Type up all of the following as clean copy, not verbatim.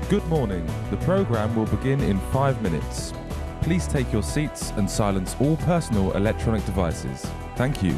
Good morning. The program will begin in 5 minutes. Please take your seats and silence all personal electronic devices. Thank you.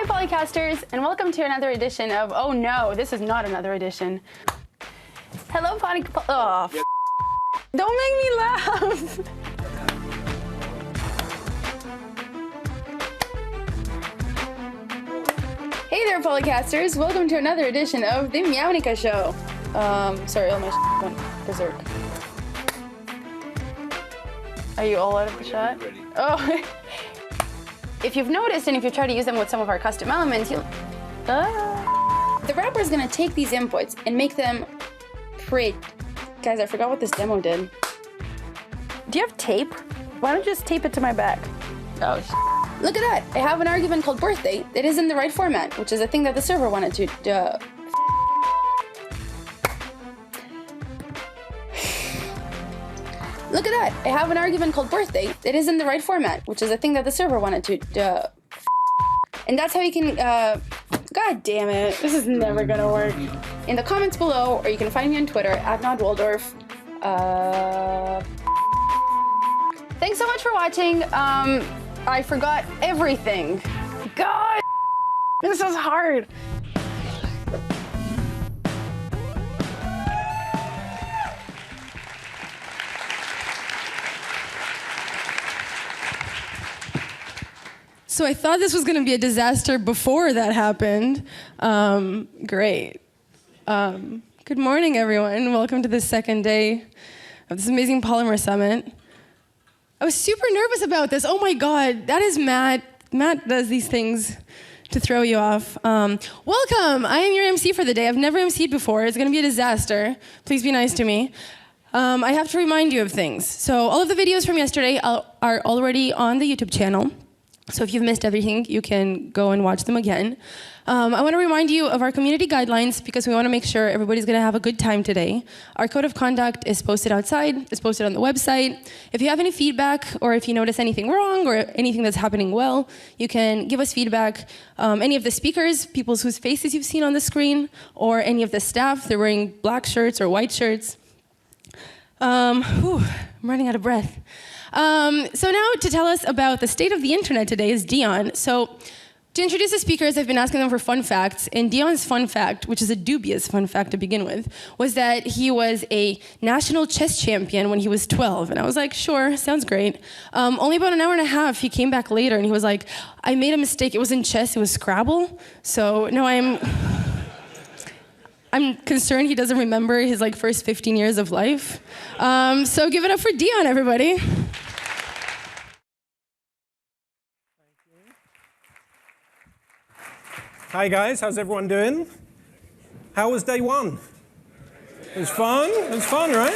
Polycasters, and welcome to another edition of, oh no, this is not another edition. Hello, oh, don't make me laugh. Hey there, Polycasters, welcome to another edition of the Meownica Show. Sorry, all my went berserk. Are you all out of the shot? Oh. If you've noticed, and if you try to use them with some of our custom elements, you'll... The rapper is going to take these inputs and make them pretty... Guys, I forgot what this demo did. Do you have tape? Why don't you just tape it to my back? Oh, Look at that! I have an argument called birthday that is in the right format, which is a thing that the server wanted to... Look at that! I have an argument called birthday that is in the right format, which is a thing that the server wanted to, and that's how you can, God damn it, this is never gonna work. In the comments below, or you can find me on Twitter, @NodWaldorf. Thanks so much for watching. I forgot everything. God, this is hard. So I thought this was going to be a disaster before that happened. Great. Good morning, everyone. Welcome to the second day of this amazing Polymer Summit. I was super nervous about this. Oh my God, that is Matt. Matt does these things to throw you off. Welcome. I am your MC for the day. I've never MC'd before. It's going to be a disaster. Please be nice to me. I have to remind you of things. So all of the videos from yesterday are already on the YouTube channel. So if you've missed everything, you can go and watch them again. I want to remind you of our community guidelines because we want to make sure everybody's going to have a good time today. Our code of conduct is posted outside, it's posted on the website. If you have any feedback or if you notice anything wrong or anything that's happening well, you can give us feedback. Any of the speakers, people whose faces you've seen on the screen, or any of the staff, they're wearing black shirts or white shirts. I'm running out of breath. So now to tell us about the state of the internet today is Dion. So to introduce the speakers, I've been asking them for fun facts, and Dion's fun fact, which is a dubious fun fact to begin with, was that he was a national chess champion when he was 12. And I was like, sure, sounds great. Only about an hour and a half, he came back later and he was like, I made a mistake. It wasn't chess, it was Scrabble. So no, I'm concerned he doesn't remember his first 15 years of life. So give it up for Dion, everybody. Hi guys, how's everyone doing? How was day one? It was fun? It was fun, right?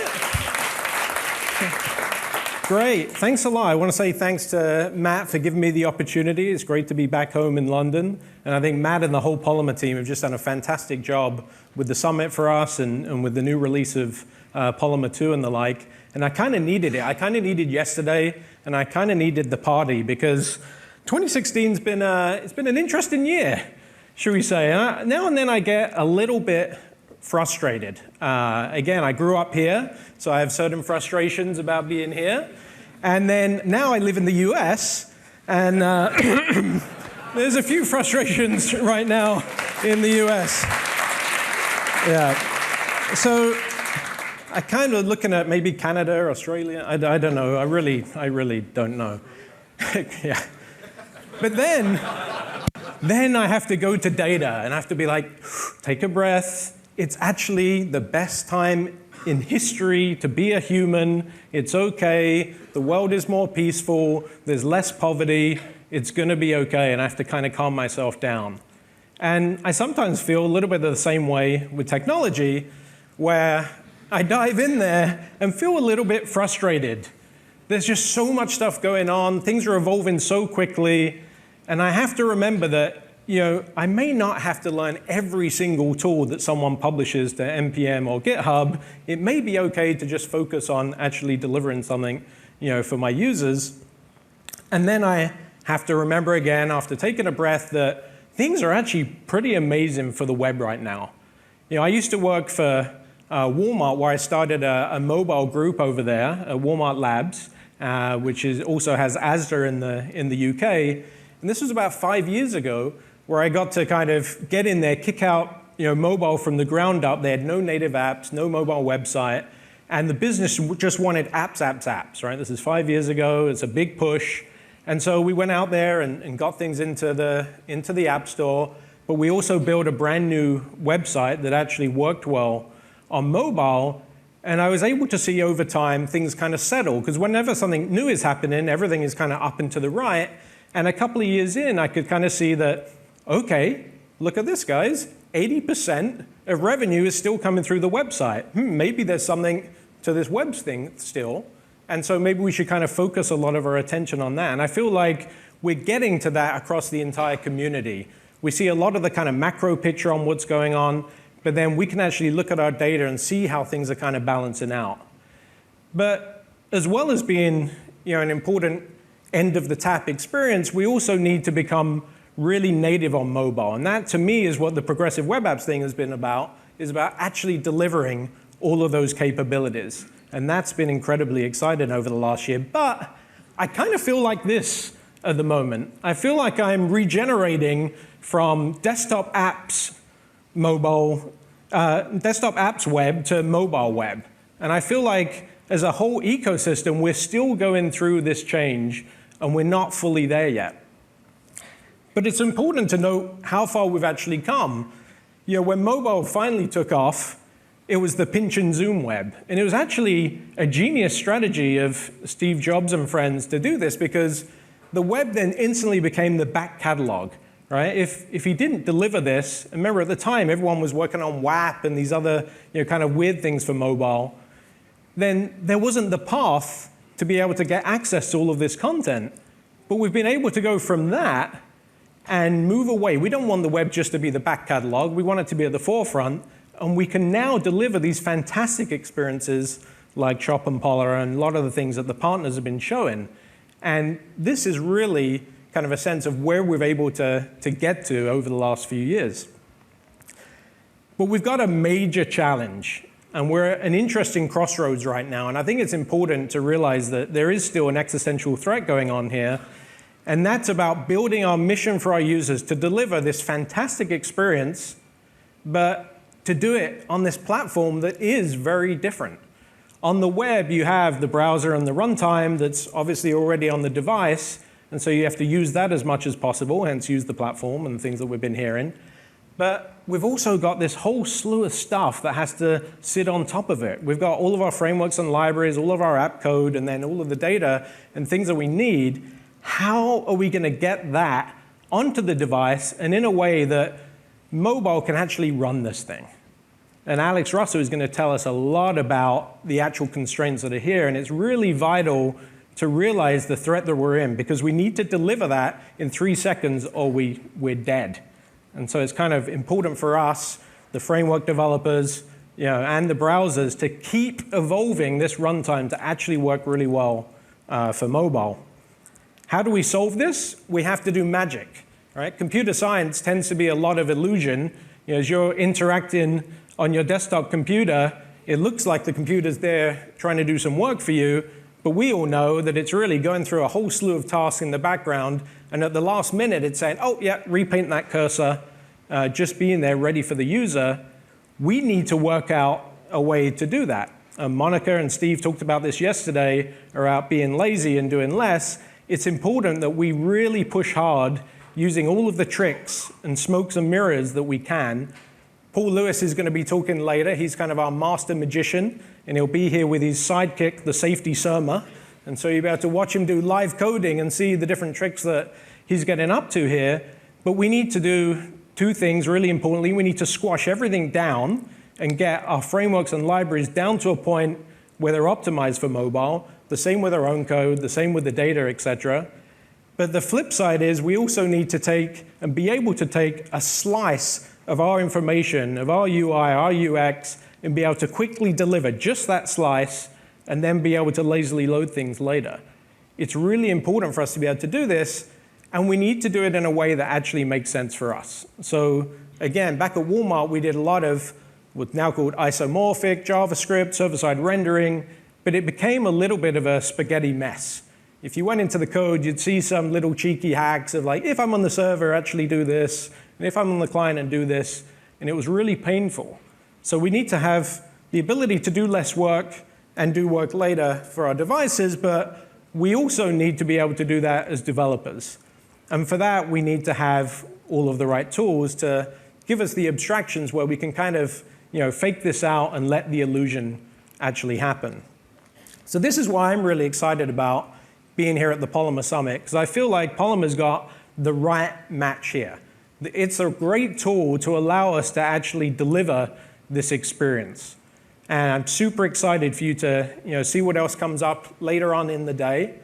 Great, thanks a lot. I want to say thanks to Matt for giving me the opportunity. It's great to be back home in London. And I think Matt and the whole Polymer team have just done a fantastic job with the summit for us and with the new release of Polymer 2 and the like. And I kind of needed it. I kind of needed yesterday, and I kind of needed the party because 2016's been it's been an interesting year, should we say. Now and then I get a little bit frustrated. Again, I grew up here, so I have certain frustrations about being here. And then now I live in the US, and there's a few frustrations right now in the US. Yeah. So I kind of looking at maybe Canada, Australia, I don't know. I really don't know. Yeah. But then I have to go to data and I have to be like, take a breath. It's actually the best time in history to be a human. It's okay. The world is more peaceful. There's less poverty. It's going to be okay. And I have to kind of calm myself down. And I sometimes feel a little bit of the same way with technology, where I dive in there and feel a little bit frustrated. There's just so much stuff going on. Things are evolving so quickly. And I have to remember that, I may not have to learn every single tool that someone publishes to NPM or GitHub. It may be okay to just focus on actually delivering something, for my users. And then I have to remember again, after taking a breath, that things are actually pretty amazing for the web right now. I used to work for Walmart, where I started a mobile group over there, Walmart Labs, which also has Asda in the UK. And this was about 5 years ago, where I got to kind of get in there, kick out mobile from the ground up. They had no native apps, no mobile website, and the business just wanted apps, right? This is 5 years ago. It's a big push. And so we went out there and got things into the App Store, but we also built a brand new website that actually worked well on mobile. And I was able to see over time things kind of settle, because whenever something new is happening, everything is kind of up and to the right. And a couple of years in, I could kind of see that, okay, look at this, guys. 80% of revenue is still coming through the website. Maybe there's something to this web thing still. And so maybe we should kind of focus a lot of our attention on that. And I feel like we're getting to that across the entire community. We see a lot of the kind of macro picture on what's going on, but then we can actually look at our data and see how things are kind of balancing out. But as well as being an important end of the tap experience, we also need to become really native on mobile. And that, to me, is what the Progressive Web Apps thing has been about, is about actually delivering all of those capabilities. And that's been incredibly exciting over the last year. But I kind of feel like this at the moment. I feel like I'm regenerating from desktop apps web to mobile web. And I feel like as a whole ecosystem, we're still going through this change and we're not fully there yet. But it's important to note how far we've actually come. You know, when mobile finally took off, it was the pinch and zoom web. And it was actually a genius strategy of Steve Jobs and friends to do this, because the web then instantly became the back catalog, right? If he didn't deliver this, remember at the time everyone was working on WAP and these other kind of weird things for mobile, then there wasn't the path to be able to get access to all of this content. But we've been able to go from that and move away. We don't want the web just to be the back catalog. We want it to be at the forefront. And we can now deliver these fantastic experiences like Shop and Polar and a lot of the things that the partners have been showing. And this is really kind of a sense of where we're able to get to over the last few years. But we've got a major challenge. And we're at an interesting crossroads right now. And I think it's important to realize that there is still an existential threat going on here. And that's about building our mission for our users to deliver this fantastic experience, but to do it on this platform that is very different. On the web, you have the browser and the runtime that's obviously already on the device, and so you have to use that as much as possible, hence use the platform and the things that we've been hearing. But we've also got this whole slew of stuff that has to sit on top of it. We've got all of our frameworks and libraries, all of our app code, and then all of the data and things that we need. How are we going to get that onto the device and in a way that mobile can actually run this thing? And Alex Russo is going to tell us a lot about the actual constraints that are here, and it's really vital to realize the threat that we're in, because we need to deliver that in 3 seconds or we're dead. And so it's kind of important for us, the framework developers, and the browsers, to keep evolving this runtime to actually work really well for mobile. How do we solve this? We have to do magic, right? Computer science tends to be a lot of illusion. As you're interacting on your desktop computer, it looks like the computer's there trying to do some work for you, but we all know that it's really going through a whole slew of tasks in the background, and at the last minute it's saying, oh yeah, repaint that cursor, just being there ready for the user. We need to work out a way to do that. Monica and Steve talked about this yesterday, about being lazy and doing less. It's important that we really push hard using all of the tricks and smokes and mirrors that we can. Paul Lewis is going to be talking later. He's kind of our master magician, and he'll be here with his sidekick, the safety Surma. And so you'll be able to watch him do live coding and see the different tricks that he's getting up to here. But we need to do 2 things really importantly. We need to squash everything down and get our frameworks and libraries down to a point where they're optimized for mobile. The same with our own code, the same with the data, etc. But the flip side is we also need to take and be able to take a slice of our information, of our UI, our UX, and be able to quickly deliver just that slice and then be able to lazily load things later. It's really important for us to be able to do this, and we need to do it in a way that actually makes sense for us. So again, back at Walmart, we did a lot of what's now called isomorphic JavaScript, server-side rendering, but it became a little bit of a spaghetti mess. If you went into the code, you'd see some little cheeky hacks of like, if I'm on the server, actually do this, and if I'm on the client and do this, and it was really painful. So we need to have the ability to do less work and do work later for our devices, but we also need to be able to do that as developers. And for that, we need to have all of the right tools to give us the abstractions where we can kind of fake this out and let the illusion actually happen. So this is why I'm really excited about being here at the Polymer Summit, because I feel like Polymer's got the right match here. It's a great tool to allow us to actually deliver this experience. And I'm super excited for you to see what else comes up later on in the day.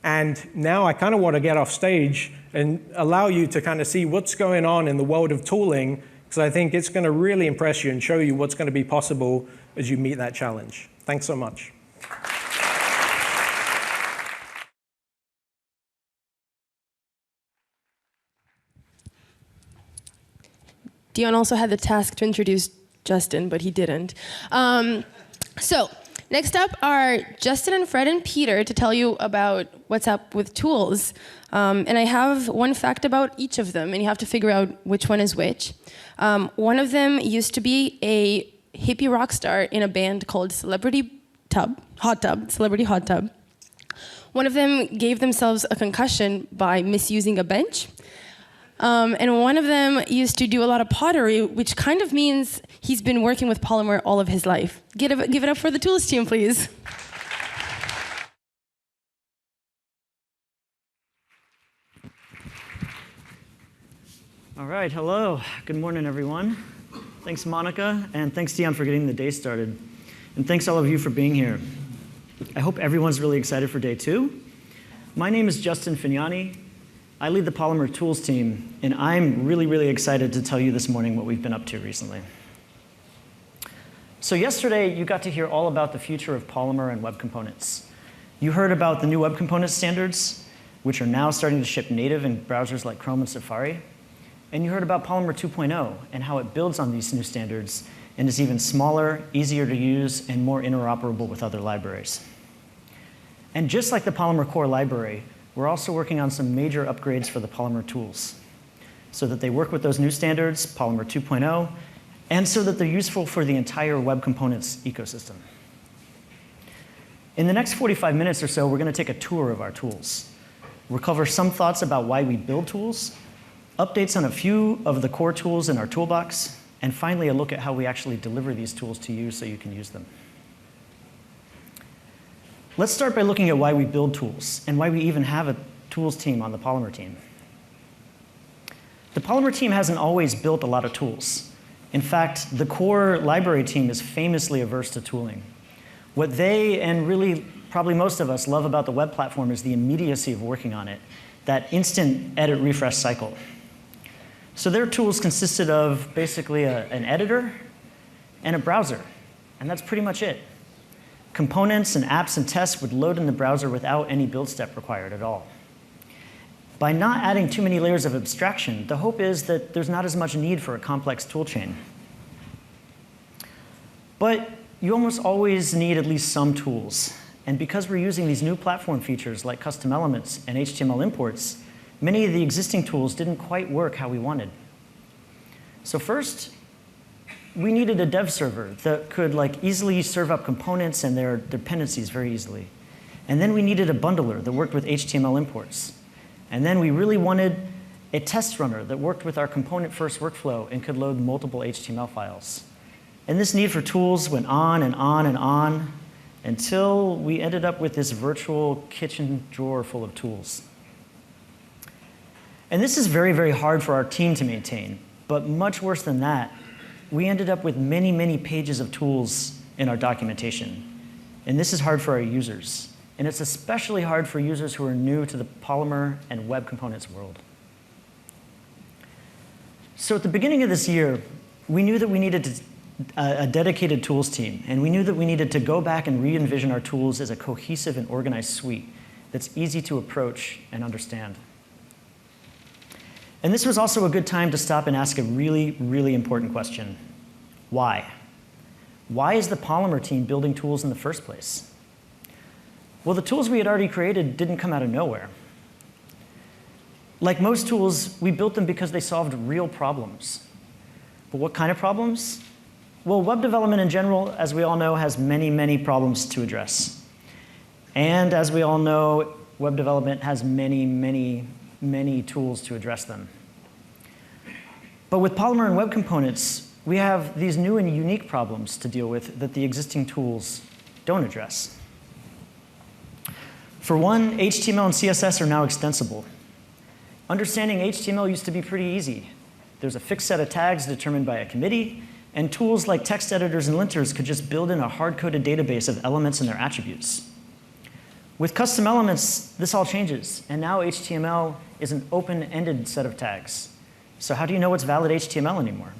And now I kind of want to get off stage and allow you to kind of see what's going on in the world of tooling, because I think it's going to really impress you and show you what's going to be possible as you meet that challenge. Thanks so much. Dion also had the task to introduce Justin, but he didn't. So Next up are Justin and Fred and Peter to tell you about what's up with tools. And I have one fact about each of them, and you have to figure out which one is which. One of them used to be a hippie rock star in a band called Celebrity Hot Tub. One of them gave themselves a concussion by misusing a bench. And one of them used to do a lot of pottery, which kind of means he's been working with Polymer all of his life. Give it up for the tools team, please. All right, hello. Good morning, everyone. Thanks, Monica, and thanks, Dion, for getting the day started. And thanks, all of you, for being here. I hope everyone's really excited for day 2. My name is Justin Fignani. I lead the Polymer Tools team, and I'm really, really excited to tell you this morning what we've been up to recently. So yesterday, you got to hear all about the future of Polymer and web components. You heard about the new web component standards, which are now starting to ship native in browsers like Chrome and Safari. And you heard about Polymer 2.0 and how it builds on these new standards and is even smaller, easier to use, and more interoperable with other libraries. And just like the Polymer core library, we're also working on some major upgrades for the Polymer tools so that they work with those new standards, Polymer 2.0, and so that they're useful for the entire web components ecosystem. In the next 45 minutes or so, we're going to take a tour of our tools. We'll cover some thoughts about why we build tools, updates on a few of the core tools in our toolbox, and finally a look at how we actually deliver these tools to you so you can use them. Let's start by looking at why we build tools and why we even have a tools team on the Polymer team. The Polymer team hasn't always built a lot of tools. In fact, the core library team is famously averse to tooling. What they, and really probably most of us, love about the web platform is the immediacy of working on it, that instant edit refresh cycle. So their tools consisted of basically an editor and a browser, and that's pretty much it. Components and apps and tests would load in the browser without any build step required at all. By not adding too many layers of abstraction, the hope is that there's not as much need for a complex toolchain. But you almost always need at least some tools. And because we're using these new platform features like custom elements and HTML imports, many of the existing tools didn't quite work how we wanted. So first, we needed a dev server that could easily serve up components and their dependencies very easily. And then we needed a bundler that worked with HTML imports. And then we really wanted a test runner that worked with our component-first workflow and could load multiple HTML files. And this need for tools went on and on and on until we ended up with this virtual kitchen drawer full of tools. And this is very, very hard for our team to maintain. But much worse than that, we ended up with many, many pages of tools in our documentation. And this is hard for our users. And it's especially hard for users who are new to the Polymer and web components world. So at the beginning of this year, we knew that we needed a dedicated tools team. And we knew that we needed to go back and re-envision our tools as a cohesive and organized suite that's easy to approach and understand. And this was also a good time to stop and ask a really, really important question. Why? Why is the Polymer team building tools in the first place? Well, the tools we had already created didn't come out of nowhere. Like most tools, we built them because they solved real problems. But what kind of problems? Well, web development in general, as we all know, has many, many problems to address. And as we all know, web development has many, many, many tools to address them. But with Polymer and web components, we have these new and unique problems to deal with that the existing tools don't address. For one, HTML and CSS are now extensible. Understanding HTML used to be pretty easy. There's a fixed set of tags determined by a committee, and tools like text editors and linters could just build in a hard-coded database of elements and their attributes. With custom elements, this all changes, and now HTML is an open-ended set of tags. So how do you know what's valid HTML anymore?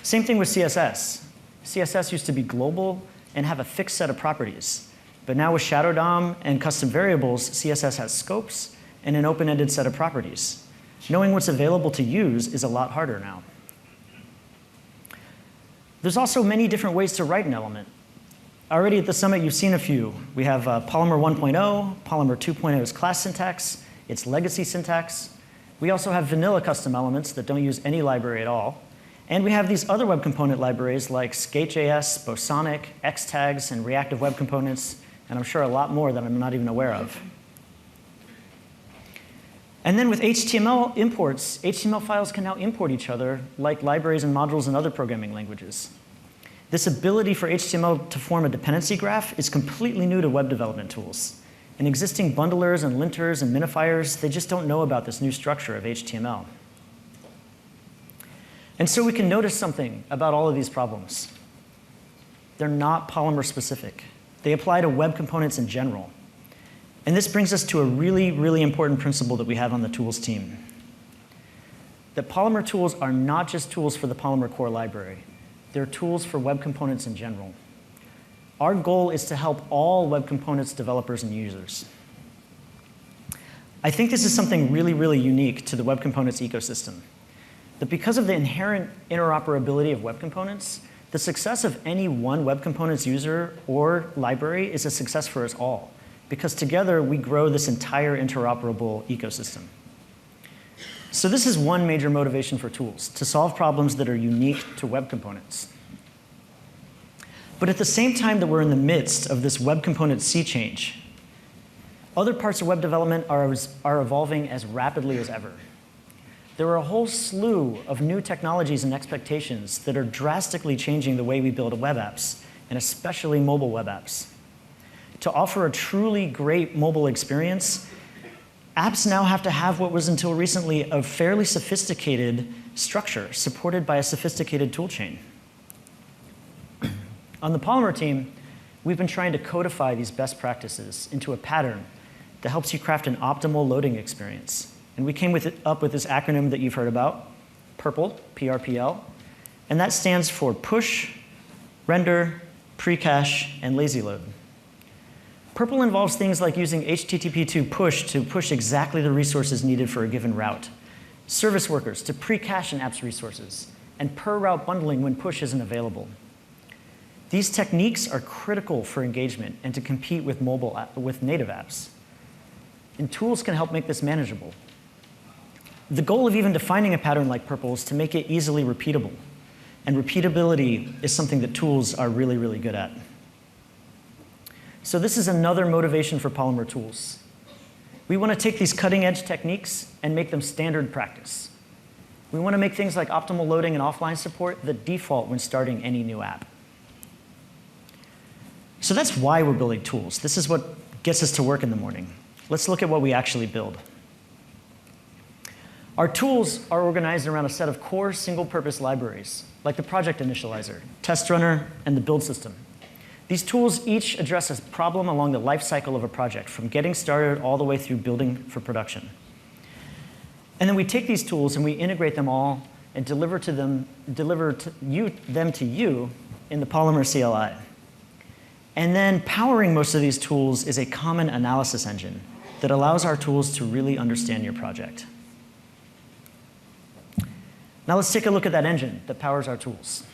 Same thing with CSS. CSS used to be global and have a fixed set of properties. But now with Shadow DOM and custom variables, CSS has scopes and an open-ended set of properties. Knowing what's available to use is a lot harder now. There's also many different ways to write an element. Already at the summit, you've seen a few. We have Polymer 1.0, Polymer 2.0's class syntax, its legacy syntax. We also have vanilla custom elements that don't use any library at all. And we have these other web component libraries like Skate.js, Bosonic, Xtags, and reactive web components, and I'm sure a lot more that I'm not even aware of. And then with HTML imports, HTML files can now import each other like libraries and modules in other programming languages. This ability for HTML to form a dependency graph is completely new to web development tools. And existing bundlers and linters and minifiers, they just don't know about this new structure of HTML. And so we can notice something about all of these problems. They're not Polymer specific. They apply to web components in general. And this brings us to a really, really important principle that we have on the tools team. That Polymer tools are not just tools for the Polymer core library. They're tools for web components in general. Our goal is to help all web components developers and users. I think this is something really, really unique to the web components ecosystem. That because of the inherent interoperability of web components, the success of any one web components user or library is a success for us all. Because together, we grow this entire interoperable ecosystem. So this is one major motivation for tools, to solve problems that are unique to web components. But at the same time that we're in the midst of this web component sea change, other parts of web development are evolving as rapidly as ever. There are a whole slew of new technologies and expectations that are drastically changing the way we build web apps, and especially mobile web apps. To offer a truly great mobile experience, apps now have to have what was until recently a fairly sophisticated structure supported by a sophisticated toolchain. On the Polymer team, we've been trying to codify these best practices into a pattern that helps you craft an optimal loading experience. And we came up with this acronym that you've heard about, PRPL, P-R-P-L, and that stands for push, render, precache, and lazy load. PRPL involves things like using HTTP2 push to push exactly the resources needed for a given route, service workers to pre-cache an app's resources, and per-route bundling when push isn't available. These techniques are critical for engagement and to compete with native apps. And tools can help make this manageable. The goal of even defining a pattern like PRPL is to make it easily repeatable. And repeatability is something that tools are really, really good at. So this is another motivation for Polymer tools. We want to take these cutting-edge techniques and make them standard practice. We want to make things like optimal loading and offline support the default when starting any new app. So that's why we're building tools. This is what gets us to work in the morning. Let's look at what we actually build. Our tools are organized around a set of core single-purpose libraries, like the project initializer, test runner, and the build system. These tools each address a problem along the life cycle of a project, from getting started all the way through building for production. And then we take these tools and we integrate them all and deliver them to you in the Polymer CLI. And then powering most of these tools is a common analysis engine that allows our tools to really understand your project. Now let's take a look at that engine that powers our tools.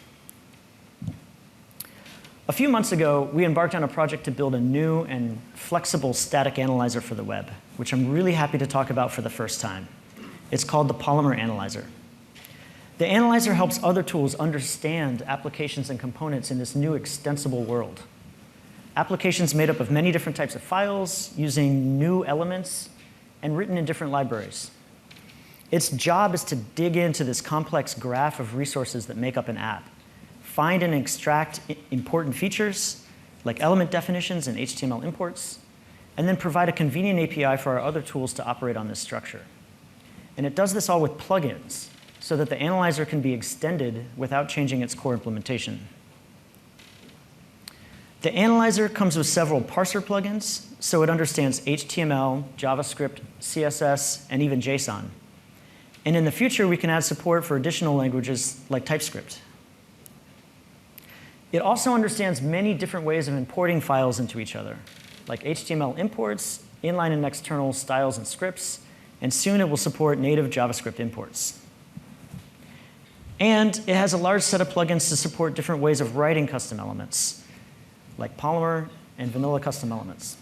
A few months ago, we embarked on a project to build a new and flexible static analyzer for the web, which I'm really happy to talk about for the first time. It's called the Polymer Analyzer. The analyzer helps other tools understand applications and components in this new extensible world. Applications made up of many different types of files, using new elements, and written in different libraries. Its job is to dig into this complex graph of resources that make up an app, find and extract important features, like element definitions and HTML imports, and then provide a convenient API for our other tools to operate on this structure. And it does this all with plugins, so that the analyzer can be extended without changing its core implementation. The analyzer comes with several parser plugins, so it understands HTML, JavaScript, CSS, and even JSON. And in the future, we can add support for additional languages like TypeScript. It also understands many different ways of importing files into each other, like HTML imports, inline and external styles and scripts, and soon it will support native JavaScript imports. And it has a large set of plugins to support different ways of writing custom elements, like Polymer and vanilla custom elements.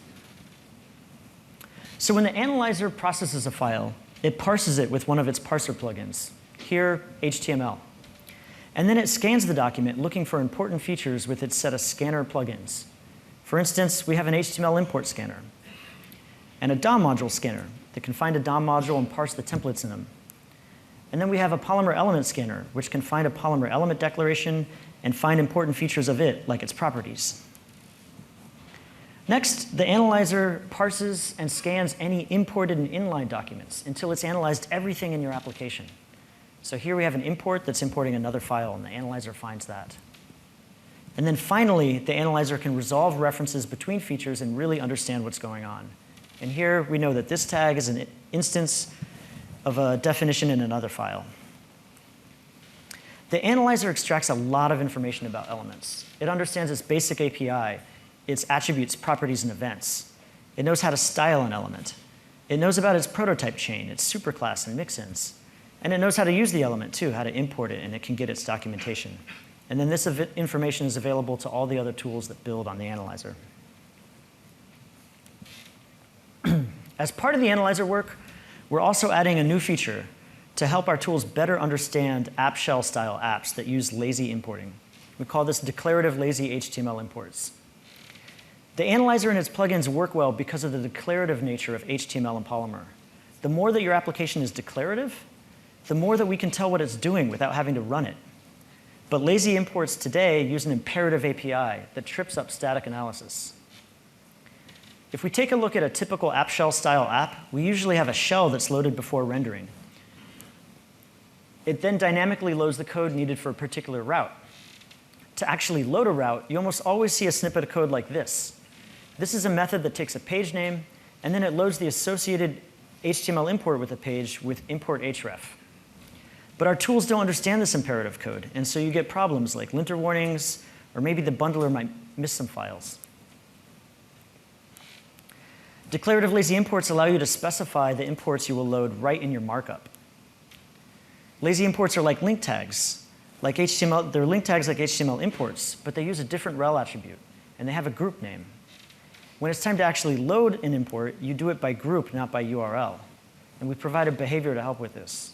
So when the analyzer processes a file, it parses it with one of its parser plugins, here HTML. And then it scans the document looking for important features with its set of scanner plugins. For instance, we have an HTML import scanner and a DOM module scanner that can find a DOM module and parse the templates in them. And then we have a Polymer element scanner, which can find a Polymer element declaration and find important features of it, like its properties. Next, the analyzer parses and scans any imported and inline documents until it's analyzed everything in your application. So here we have an import that's importing another file, and the analyzer finds that. And then finally, the analyzer can resolve references between features and really understand what's going on. And here we know that this tag is an instance of a definition in another file. The analyzer extracts a lot of information about elements. It understands its basic API, its attributes, properties, and events. It knows how to style an element. It knows about its prototype chain, its superclass and mixins. And it knows how to use the element too, how to import it, and it can get its documentation. And then this information is available to all the other tools that build on the analyzer. As part of the analyzer work, we're also adding a new feature to help our tools better understand app shell style apps that use lazy importing. We call this declarative lazy HTML imports. The analyzer and its plugins work well because of the declarative nature of HTML and Polymer. The more that your application is declarative, the more that we can tell what it's doing without having to run it. But lazy imports today use an imperative API that trips up static analysis. If we take a look at a typical app shell style app, we usually have a shell that's loaded before rendering. It then dynamically loads the code needed for a particular route. To actually load a route, you almost always see a snippet of code like this. This is a method that takes a page name, and then it loads the associated HTML import with the page with import href. But our tools don't understand this imperative code, and so you get problems like linter warnings, or maybe the bundler might miss some files. Declarative lazy imports allow you to specify the imports you will load right in your markup. Lazy imports are like link tags. Like HTML, they're link tags like HTML imports, but they use a different rel attribute, and they have a group name. When it's time to actually load an import, you do it by group, not by URL. And we provide a behavior to help with this.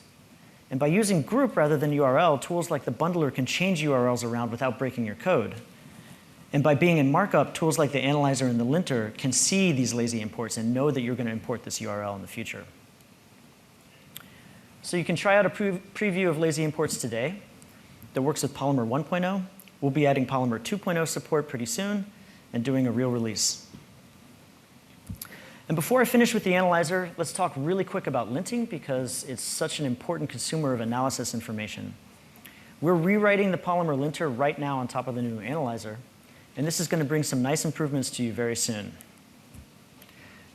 And by using group rather than URL, tools like the bundler can change URLs around without breaking your code. And by being in markup, tools like the analyzer and the linter can see these lazy imports and know that you're going to import this URL in the future. So you can try out a preview of lazy imports today that works with Polymer 1.0. We'll be adding Polymer 2.0 support pretty soon and doing a real release. And before I finish with the analyzer, let's talk really quick about linting because it's such an important consumer of analysis information. We're rewriting the Polymer linter right now on top of the new analyzer, and this is going to bring some nice improvements to you very soon.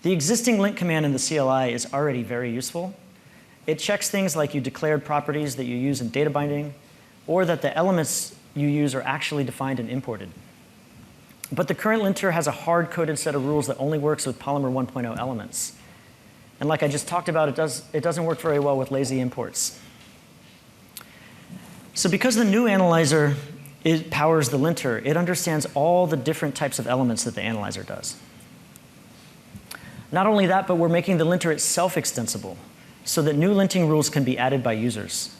The existing lint command in the CLI is already very useful. It checks things like you declared properties that you use in data binding, or that the elements you use are actually defined and imported. But the current linter has a hard-coded set of rules that only works with Polymer 1.0 elements. And like I just talked about, it doesn't work very well with lazy imports. So because the new analyzer powers the linter, it understands all the different types of elements that the analyzer does. Not only that, but we're making the linter itself extensible so that new linting rules can be added by users.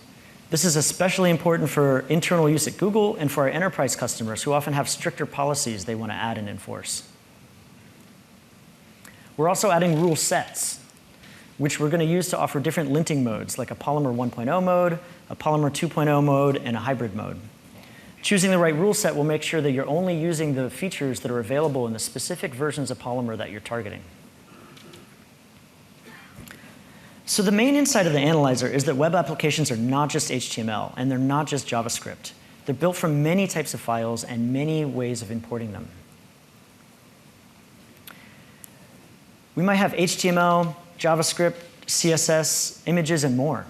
This is especially important for internal use at Google and for our enterprise customers who often have stricter policies they want to add and enforce. We're also adding rule sets, which we're going to use to offer different linting modes, like a Polymer 1.0 mode, a Polymer 2.0 mode, and a hybrid mode. Choosing the right rule set will make sure that you're only using the features that are available in the specific versions of Polymer that you're targeting. So the main insight of the analyzer is that web applications are not just HTML, and they're not just JavaScript. They're built from many types of files and many ways of importing them. We might have HTML, JavaScript, CSS, images, and more.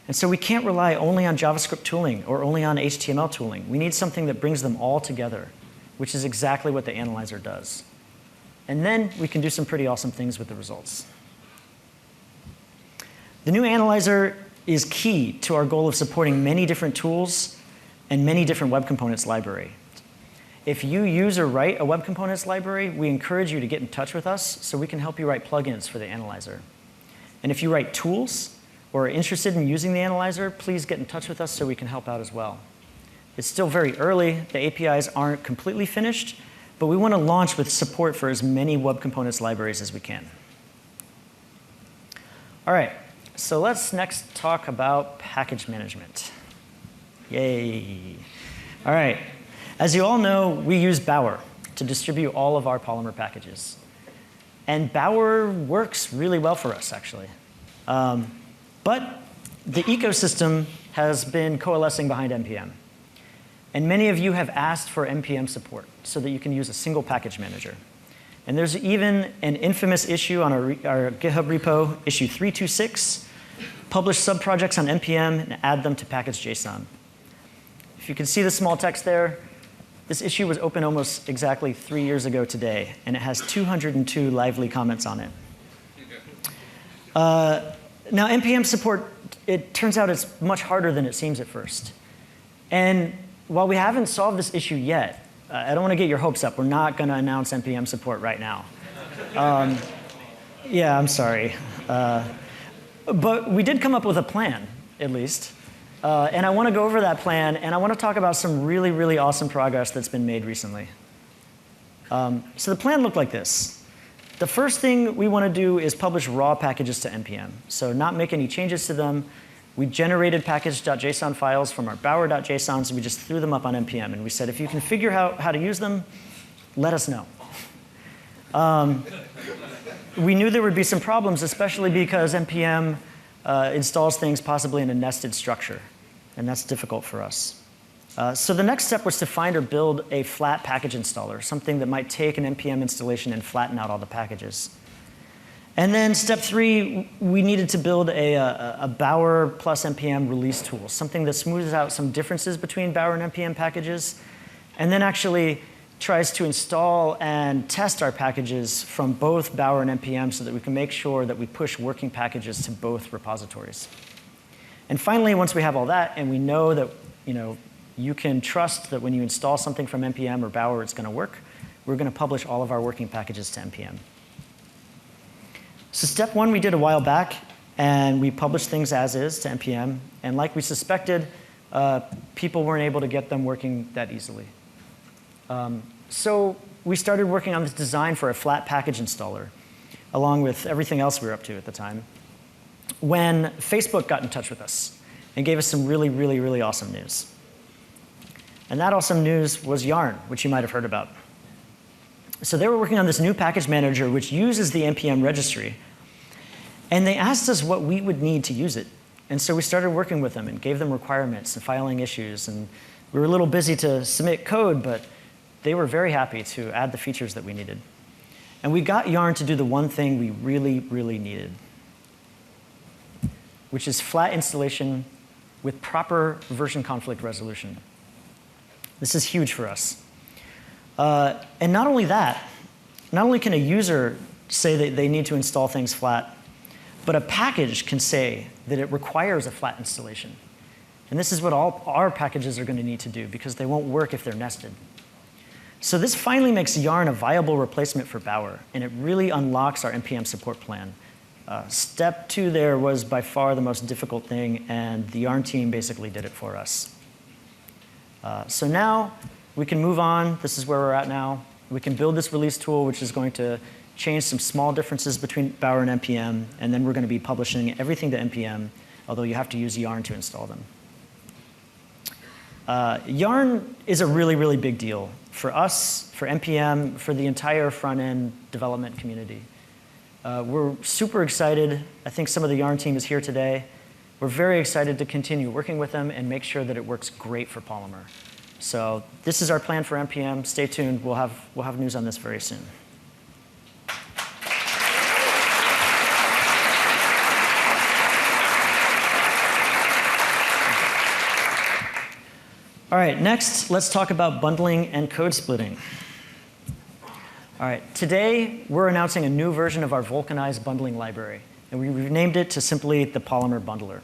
And so we can't rely only on JavaScript tooling or only on HTML tooling. We need something that brings them all together, which is exactly what the analyzer does. And then we can do some pretty awesome things with the results. The new analyzer is key to our goal of supporting many different tools and many different web components library. If you use or write a Web Components library, we encourage you to get in touch with us so we can help you write plugins for the analyzer. And if you write tools or are interested in using the analyzer, please get in touch with us so we can help out as well. It's still very early. The APIs aren't completely finished, but we want to launch with support for as many Web Components libraries as we can. All right, so let's next talk about package management. Yay. All right. As you all know, we use Bower to distribute all of our Polymer packages. And Bower works really well for us, actually. But the ecosystem has been coalescing behind NPM. And many of you have asked for NPM support so that you can use a single package manager. And there's even an infamous issue on our GitHub repo, issue 326, publish subprojects on NPM and add them to package.json. If you can see the small text there, this issue was open almost exactly 3 years ago today, and it has 202 lively comments on it. Now, NPM support, it turns out it's much harder than it seems at first. And while we haven't solved this issue yet, I don't want to get your hopes up. We're not going to announce NPM support right now. Yeah, I'm sorry. But we did come up with a plan, at least. And I want to go over that plan, and I want to talk about some really, really awesome progress that's been made recently. So the plan looked like this. The first thing we want to do is publish raw packages to NPM, so not make any changes to them. We generated package.json files from our bower.json, so we just threw them up on NPM, and we said, if you can figure out how to use them, let us know. We knew there would be some problems, especially because NPM installs things possibly in a nested structure, and that's difficult for us. So the next step was to find or build a flat package installer, something that might take an NPM installation and flatten out all the packages. And then step 3, we needed to build a Bower plus NPM release tool, something that smooths out some differences between Bower and NPM packages, and then actually tries to install and test our packages from both Bower and NPM so that we can make sure that we push working packages to both repositories. And finally, once we have all that, and we know that you can trust that when you install something from NPM or Bower, it's going to work, we're going to publish all of our working packages to NPM. So step 1 we did a while back, and we published things as is to NPM. And like we suspected, people weren't able to get them working that easily. So we started working on this design for a flat package installer, along with everything else we were up to at the time, when Facebook got in touch with us and gave us some really, really, really awesome news. And that awesome news was Yarn, which you might have heard about. So they were working on this new package manager, which uses the NPM registry. And they asked us what we would need to use it. And so we started working with them and gave them requirements and filing issues. And we were a little busy to submit code, but they were very happy to add the features that we needed. And we got Yarn to do the one thing we really, really needed, which is flat installation with proper version conflict resolution. This is huge for us. And not only that, not only can a user say that they need to install things flat, but a package can say that it requires a flat installation. And this is what all our packages are going to need to do, because they won't work if they're nested. So this finally makes Yarn a viable replacement for Bower, and it really unlocks our NPM support plan. Step 2 there was by far the most difficult thing, and the Yarn team basically did it for us. So now we can move on. This is where we're at now. We can build this release tool, which is going to change some small differences between Bower and NPM, and then we're going to be publishing everything to NPM, although you have to use Yarn to install them. Yarn is a really, really big deal for us, for NPM, for the entire front-end development community. We're super excited. I think some of the Yarn team is here today. We're very excited to continue working with them and make sure that it works great for Polymer. So this is our plan for NPM. Stay tuned. We'll have news on this very soon. All right, next, let's talk about bundling and code splitting. All right, today we're announcing a new version of our Vulkanized bundling library, and we renamed it to simply the Polymer Bundler.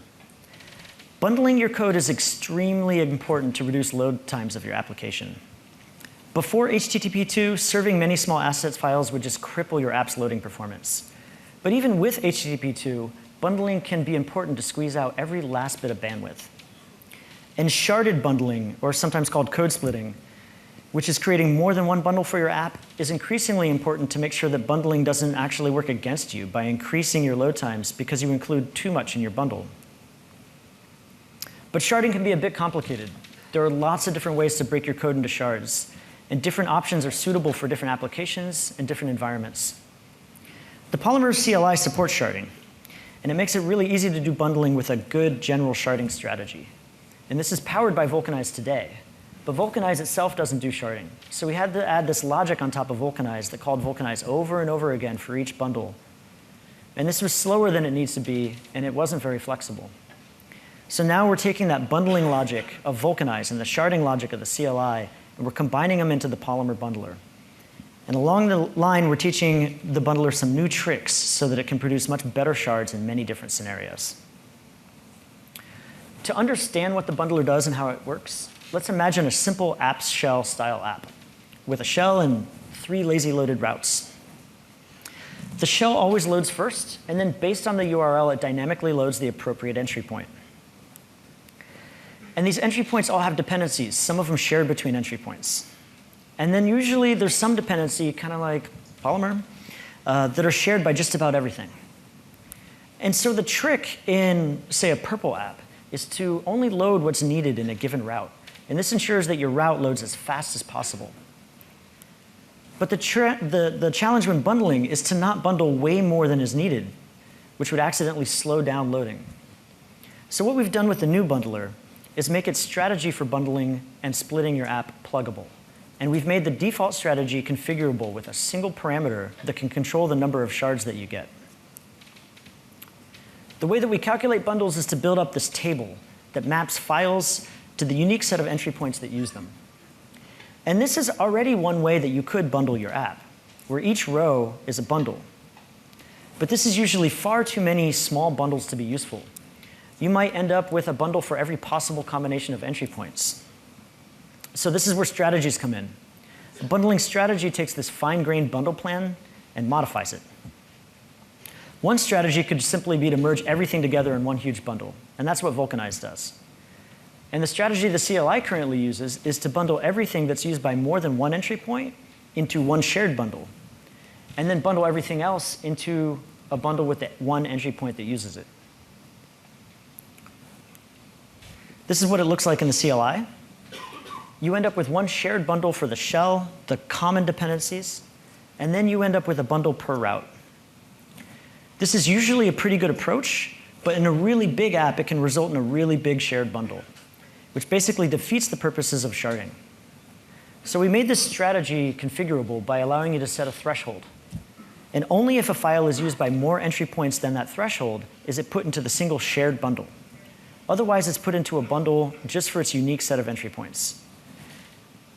Bundling your code is extremely important to reduce load times of your application. Before HTTP2, serving many small assets files would just cripple your app's loading performance. But even with HTTP2, bundling can be important to squeeze out every last bit of bandwidth. And sharded bundling, or sometimes called code splitting, which is creating more than one bundle for your app, is increasingly important to make sure that bundling doesn't actually work against you by increasing your load times because you include too much in your bundle. But sharding can be a bit complicated. There are lots of different ways to break your code into shards, and different options are suitable for different applications and different environments. The Polymer CLI supports sharding, and it makes it really easy to do bundling with a good general sharding strategy. And this is powered by Vulcanize today. But Vulcanize itself doesn't do sharding. So we had to add this logic on top of Vulcanize that called Vulcanize over and over again for each bundle. And this was slower than it needs to be, and it wasn't very flexible. So now we're taking that bundling logic of Vulcanize and the sharding logic of the CLI, and we're combining them into the Polymer bundler. And along the line, we're teaching the bundler some new tricks so that it can produce much better shards in many different scenarios. To understand what the bundler does and how it works, let's imagine a simple apps shell style app with a shell and 3 lazy loaded routes. The shell always loads first, and then based on the URL, it dynamically loads the appropriate entry point. And these entry points all have dependencies, some of them shared between entry points. And then usually there's some dependency, kind of like Polymer, that are shared by just about everything. And so the trick in, say, a purple app is to only load what's needed in a given route. And this ensures that your route loads as fast as possible. But the challenge when bundling is to not bundle way more than is needed, which would accidentally slow down loading. So what we've done with the new bundler is make its strategy for bundling and splitting your app pluggable. And we've made the default strategy configurable with a single parameter that can control the number of shards that you get. The way that we calculate bundles is to build up this table that maps files to the unique set of entry points that use them. And this is already one way that you could bundle your app, where each row is a bundle. But this is usually far too many small bundles to be useful. You might end up with a bundle for every possible combination of entry points. So this is where strategies come in. The bundling strategy takes this fine-grained bundle plan and modifies it. One strategy could simply be to merge everything together in one huge bundle, and that's what Vulcanize does. And the strategy the CLI currently uses is to bundle everything that's used by more than one entry point into one shared bundle, and then bundle everything else into a bundle with the one entry point that uses it. This is what it looks like in the CLI. You end up with one shared bundle for the shell, the common dependencies, and then you end up with a bundle per route. This is usually a pretty good approach, but in a really big app, it can result in a really big shared bundle, which basically defeats the purposes of sharding. So we made this strategy configurable by allowing you to set a threshold. And only if a file is used by more entry points than that threshold is it put into the single shared bundle. Otherwise, it's put into a bundle just for its unique set of entry points.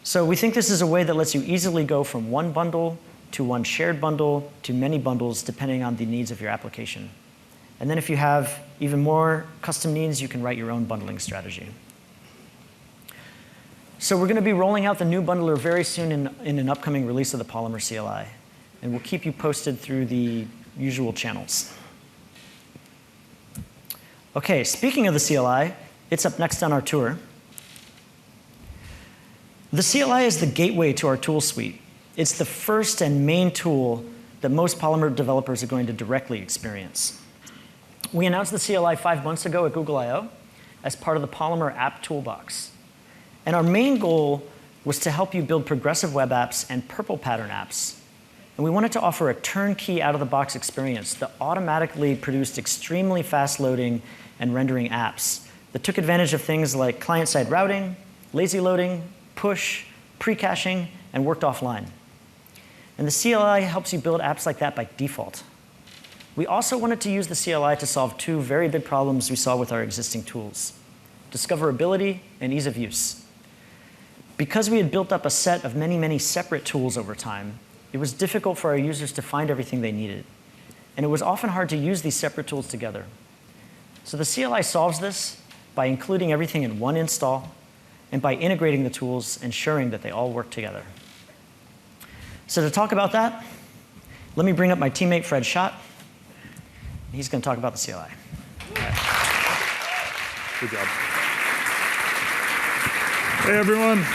So we think this is a way that lets you easily go from one bundle to one shared bundle to many bundles depending on the needs of your application. And then if you have even more custom needs, you can write your own bundling strategy. So we're going to be rolling out the new bundler very soon in an upcoming release of the Polymer CLI. And we'll keep you posted through the usual channels. OK, speaking of the CLI, it's up next on our tour. The CLI is the gateway to our tool suite. It's the first and main tool that most Polymer developers are going to directly experience. We announced the CLI 5 months ago at Google I/O as part of the Polymer App Toolbox. And our main goal was to help you build progressive web apps and purple pattern apps. And we wanted to offer a turnkey out-of-the-box experience that automatically produced extremely fast loading and rendering apps that took advantage of things like client-side routing, lazy loading, push, pre-caching, and worked offline. And the CLI helps you build apps like that by default. We also wanted to use the CLI to solve two very big problems we saw with our existing tools: discoverability and ease of use. Because we had built up a set of many, many separate tools over time, it was difficult for our users to find everything they needed. And it was often hard to use these separate tools together. So the CLI solves this by including everything in one install and by integrating the tools, ensuring that they all work together. So to talk about that, let me bring up my teammate, Fred Schott. He's going to talk about the CLI. Good job. Hey, everyone.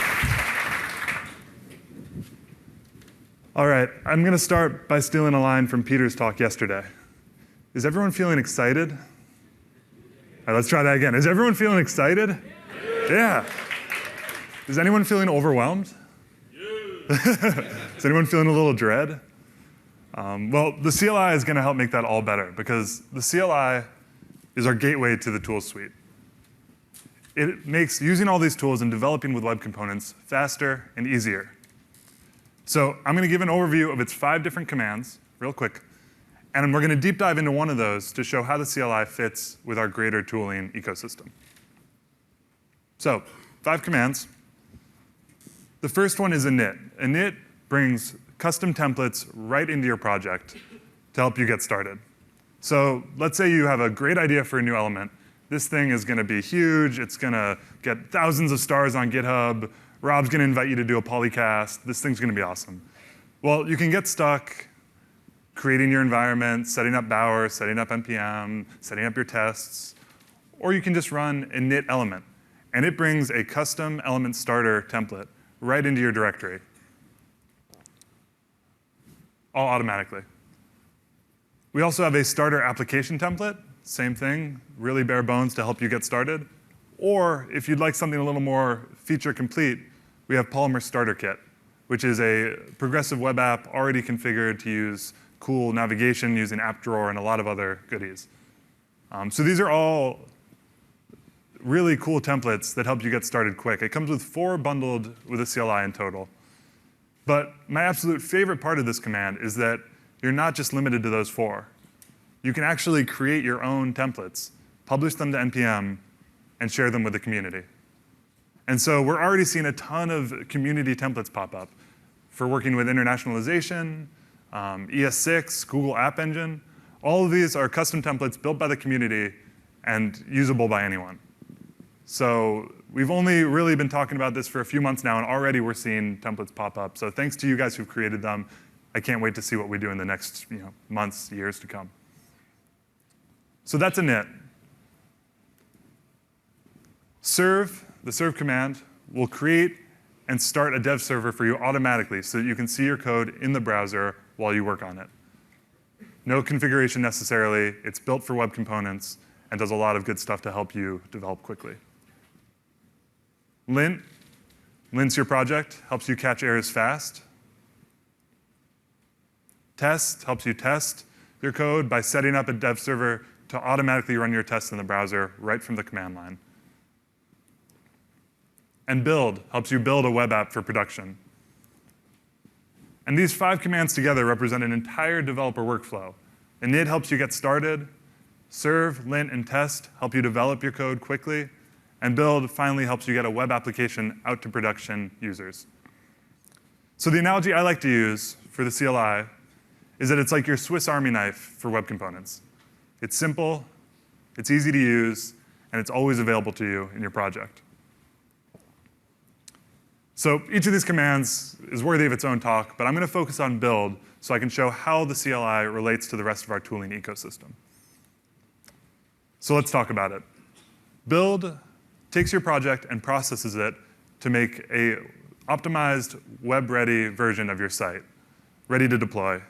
All right, I'm going to start by stealing a line from Peter's talk yesterday. Is everyone feeling excited? All right, let's try that again. Is everyone feeling excited? Yeah. Is anyone feeling overwhelmed? Is anyone feeling a little dread? Well, the CLI is going to help make that all better because the CLI is our gateway to the tools suite. It makes using all these tools and developing with web components faster and easier. So I'm going to give an overview of its 5 different commands real quick, and we're going to deep dive into one of those to show how the CLI fits with our greater tooling ecosystem. So 5 commands. The first one is init. Init brings custom templates right into your project to help you get started. So let's say you have a great idea for a new element. This thing is going to be huge. It's going to get thousands of stars on GitHub. Rob's going to invite you to do a polycast. This thing's going to be awesome. Well, you can get stuck creating your environment, setting up Bower, setting up NPM, setting up your tests, or you can just run init element, and it brings a custom element starter template right into your directory, all automatically. We also have a starter application template, same thing, really bare bones to help you get started. Or if you'd like something a little more feature complete, we have Polymer Starter Kit, which is a progressive web app already configured to use cool navigation using App Drawer and a lot of other goodies. So these are all really cool templates that help you get started quick. It comes with 4 bundled with a CLI in total. But my absolute favorite part of this command is that you're not just limited to those 4. You can actually create your own templates, publish them to NPM, and share them with the community. And so we're already seeing a ton of community templates pop up for working with internationalization, ES6, Google App Engine. All of these are custom templates built by the community and usable by anyone. So we've only really been talking about this for a few months now, and already we're seeing templates pop up. So thanks to you guys who've created them. I can't wait to see what we do in the next months, years to come. So that's init. Serve, the serve command, will create and start a dev server for you automatically so that you can see your code in the browser while you work on it. No configuration necessarily. It's built for web components and does a lot of good stuff to help you develop quickly. Lint lints your project, helps you catch errors fast. Test helps you test your code by setting up a dev server to automatically run your tests in the browser right from the command line. And build helps you build a web app for production. And these 5 commands together represent an entire developer workflow. Init helps you get started. Serve, lint, and test help you develop your code quickly. And build finally helps you get a web application out to production users. So the analogy I like to use for the CLI is that it's like your Swiss Army knife for web components. It's simple, it's easy to use, and it's always available to you in your project. So each of these commands is worthy of its own talk, but I'm going to focus on build so I can show how the CLI relates to the rest of our tooling ecosystem. So let's talk about it. Build takes your project and processes it to make a optimized, web-ready version of your site, ready to deploy.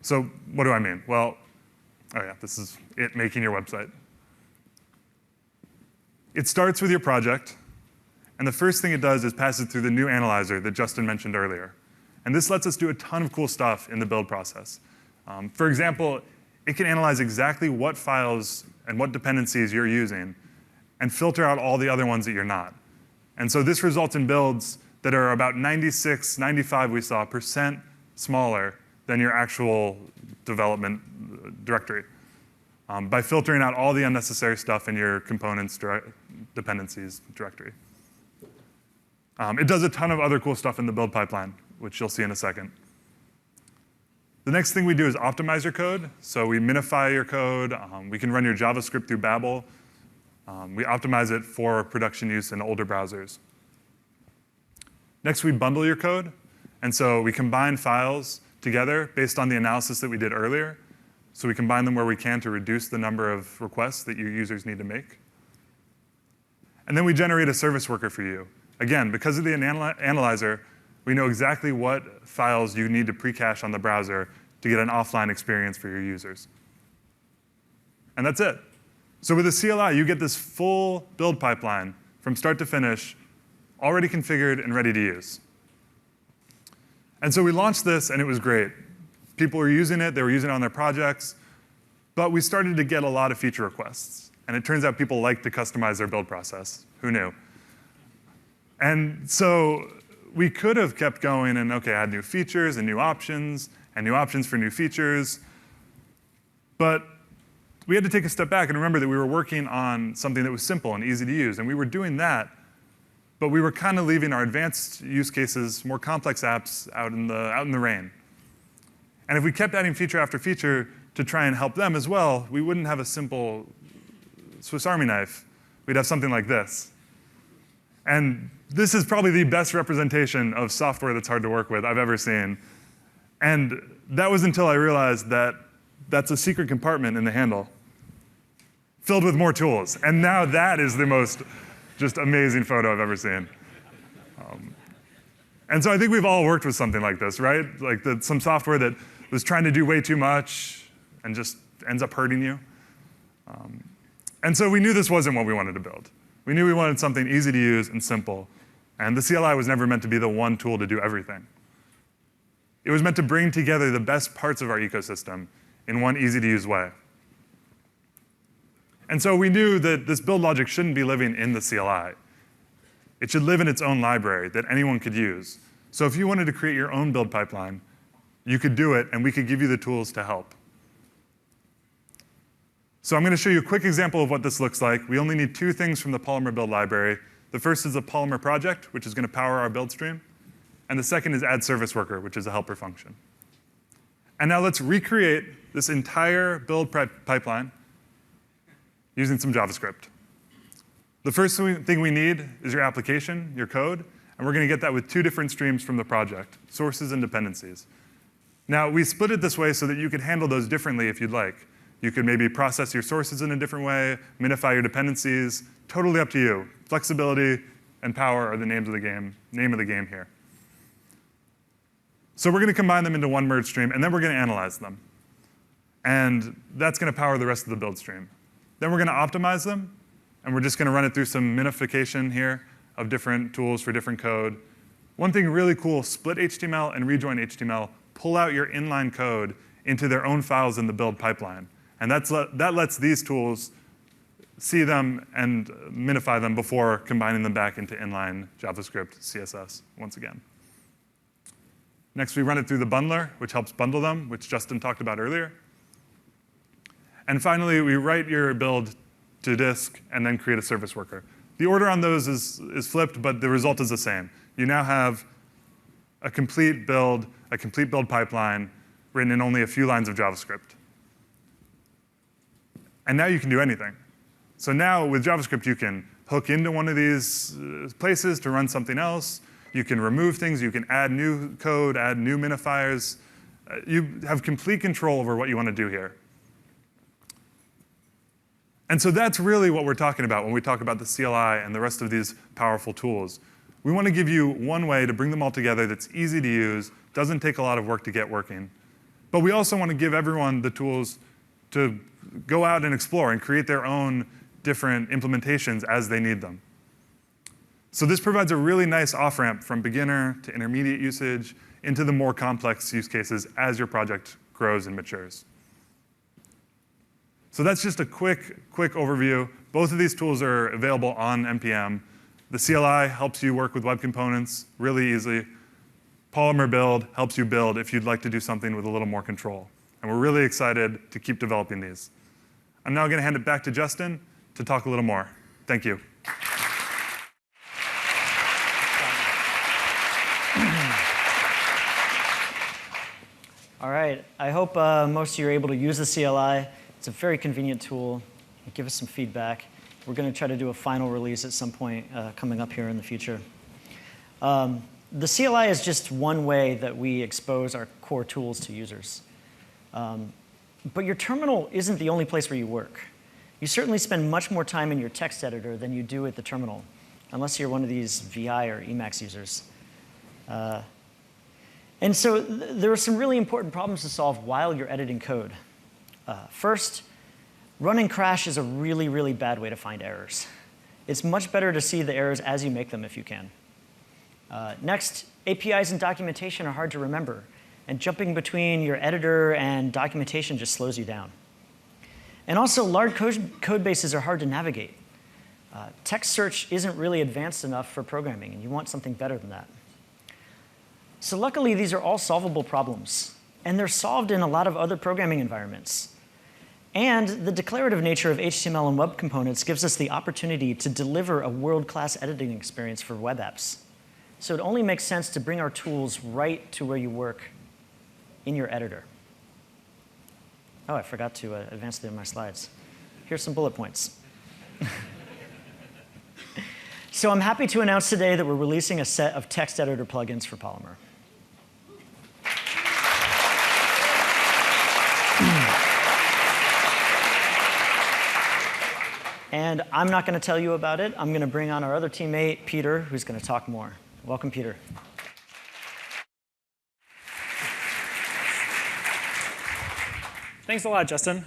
So what do I mean? Well, oh yeah, this is it making your website. It starts with your project, and the first thing it does is pass it through the new analyzer that Justin mentioned earlier. And this lets us do a ton of cool stuff in the build process. For example, it can analyze exactly what files and what dependencies you're using and filter out all the other ones that you're not. And so this results in builds that are about 96, 95 we saw % smaller than your actual development directory by filtering out all the unnecessary stuff in your components dependencies directory. It does a ton of other cool stuff in the build pipeline, which you'll see in a second. The next thing we do is optimize your code. So we minify your code. We can run your JavaScript through Babel. We optimize it for production use in older browsers. Next, we bundle your code. And so we combine files together based on the analysis that we did earlier. So we combine them where we can to reduce the number of requests that your users need to make. And then we generate a service worker for you. Again, because of the analyzer, we know exactly what files you need to pre-cache on the browser to get an offline experience for your users. And that's it. So with the CLI, you get this full build pipeline from start to finish, already configured and ready to use. And so we launched this, and it was great. People were using it. They were using it on their projects. But we started to get a lot of feature requests. And it turns out people like to customize their build process. Who knew? And so we could have kept going and, OK, add new features and new options for new features. But we had to take a step back and remember that we were working on something that was simple and easy to use. And we were doing that, but we were kind of leaving our advanced use cases, more complex apps out in the rain. And if we kept adding feature after feature to try and help them as well, we wouldn't have a simple Swiss Army knife. We'd have something like this. And this is probably the best representation of software that's hard to work with I've ever seen. And that was until I realized that that's a secret compartment in the handle filled with more tools. And now that is the most just amazing photo I've ever seen. And so I think we've all worked with something like this, right? Like some software that was trying to do way too much and just ends up hurting you. And so we knew this wasn't what we wanted to build. We knew we wanted something easy to use and simple. And the CLI was never meant to be the one tool to do everything. It was meant to bring together the best parts of our ecosystem in one easy-to-use way. And so we knew that this build logic shouldn't be living in the CLI. It should live in its own library that anyone could use. So if you wanted to create your own build pipeline, you could do it, and we could give you the tools to help. So I'm going to show you a quick example of what this looks like. We only need two things from the Polymer build library. The first is a Polymer project, which is going to power our build stream. And the second is add service worker, which is a helper function. And now let's recreate this entire build pipeline using some JavaScript. The first thing we need is your application, your code, and we're going to get that with two different streams from the project, sources and dependencies. Now, we split it this way so that you could handle those differently if you'd like. You could maybe process your sources in a different way, minify your dependencies, totally up to you. Flexibility and power are the name of the game here. So we're going to combine them into one merge stream, and then we're going to analyze them. And that's going to power the rest of the build stream. Then we're going to optimize them, and we're just going to run it through some minification here of different tools for different code. One thing really cool, split HTML and rejoin HTML, pull out your inline code into their own files in the build pipeline. And that lets these tools see them and minify them before combining them back into inline JavaScript, CSS once again. Next, we run it through the bundler, which helps bundle them, which Justin talked about earlier. And finally, we write your build to disk and then create a service worker. The order on those is flipped, but the result is the same. You now have a complete build pipeline written in only a few lines of JavaScript. And now you can do anything. So now with JavaScript, you can hook into one of these places to run something else. You can remove things. You can add new code, add new minifiers. You have complete control over what you want to do here. And so that's really what we're talking about when we talk about the CLI and the rest of these powerful tools. We want to give you one way to bring them all together that's easy to use, doesn't take a lot of work to get working. But we also want to give everyone the tools to go out and explore and create their own different implementations as they need them. So this provides a really nice off-ramp from beginner to intermediate usage into the more complex use cases as your project grows and matures. So that's just a quick overview. Both of these tools are available on NPM. The CLI helps you work with web components really easily. Polymer build helps you build if you'd like to do something with a little more control. And we're really excited to keep developing these. I'm now going to hand it back to Justin to talk a little more. Thank you. All right. I hope most of you are able to use the CLI. It's a very convenient tool. Give us some feedback. We're going to try to do a final release at some point coming up here in the future. The CLI is just one way that we expose our core tools to users. But your terminal isn't the only place where you work. You certainly spend much more time in your text editor than you do at the terminal, unless you're one of these VI or Emacs users. And so there are some really important problems to solve while you're editing code. First, run and crash is a really, really bad way to find errors. It's much better to see the errors as you make them if you can. Next, APIs and documentation are hard to remember, and jumping between your editor and documentation just slows you down. And also, large code bases are hard to navigate. Text search isn't really advanced enough for programming, and you want something better than that. So luckily, these are all solvable problems, and they're solved in a lot of other programming environments. And the declarative nature of HTML and web components gives us the opportunity to deliver a world-class editing experience for web apps. So it only makes sense to bring our tools right to where you work in your editor. Oh, I forgot to advance my slides. Here's some bullet points. So I'm happy to announce today that we're releasing a set of text editor plugins for Polymer. And I'm not going to tell you about it. I'm going to bring on our other teammate, Peter, who's going to talk more. Welcome, Peter. Thanks a lot, Justin.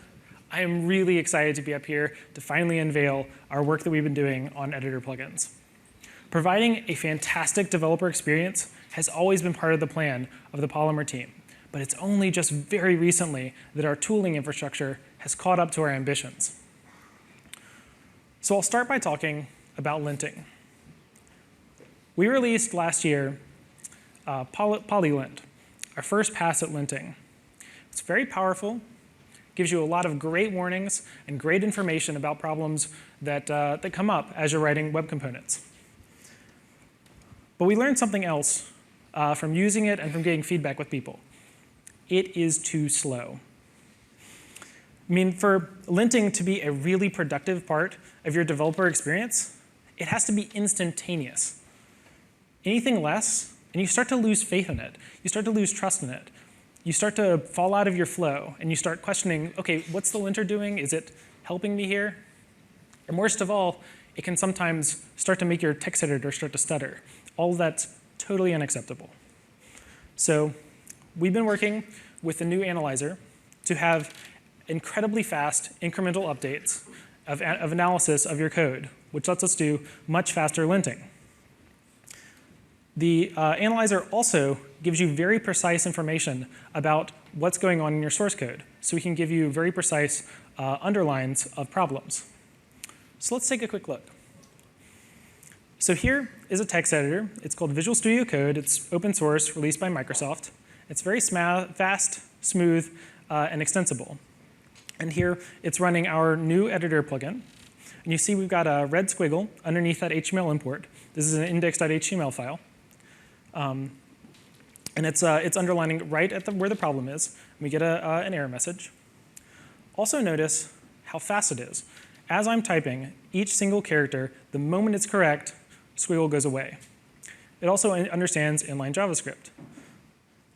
I am really excited to be up here to finally unveil our work that we've been doing on editor plugins. Providing a fantastic developer experience has always been part of the plan of the Polymer team, but it's only just very recently that our tooling infrastructure has caught up to our ambitions. So I'll start by talking about linting. We released last year PolyLint, our first pass at linting. It's very powerful, gives you a lot of great warnings and great information about problems that come up as you're writing web components. But we learned something else from using it and from getting feedback with people. It is too slow. I mean, for linting to be a really productive part of your developer experience, it has to be instantaneous. Anything less, and you start to lose faith in it. You start to lose trust in it. You start to fall out of your flow, and you start questioning, OK, what's the linter doing? Is it helping me here? And worst of all, it can sometimes start to make your text editor start to stutter. All of that's totally unacceptable. So we've been working with the new analyzer to have incredibly fast incremental updates of analysis of your code, which lets us do much faster linting. The analyzer also gives you very precise information about what's going on in your source code. So we can give you very precise underlines of problems. So let's take a quick look. So here is a text editor. It's called Visual Studio Code. It's open source, released by Microsoft. It's very fast, smooth, and extensible. And here it's running our new editor plugin. And you see we've got a red squiggle underneath that HTML import. This is an index.html file. And it's underlining right at where the problem is. We get an error message. Also notice how fast it is. As I'm typing, each single character, the moment it's correct, squiggle goes away. It also understands inline JavaScript.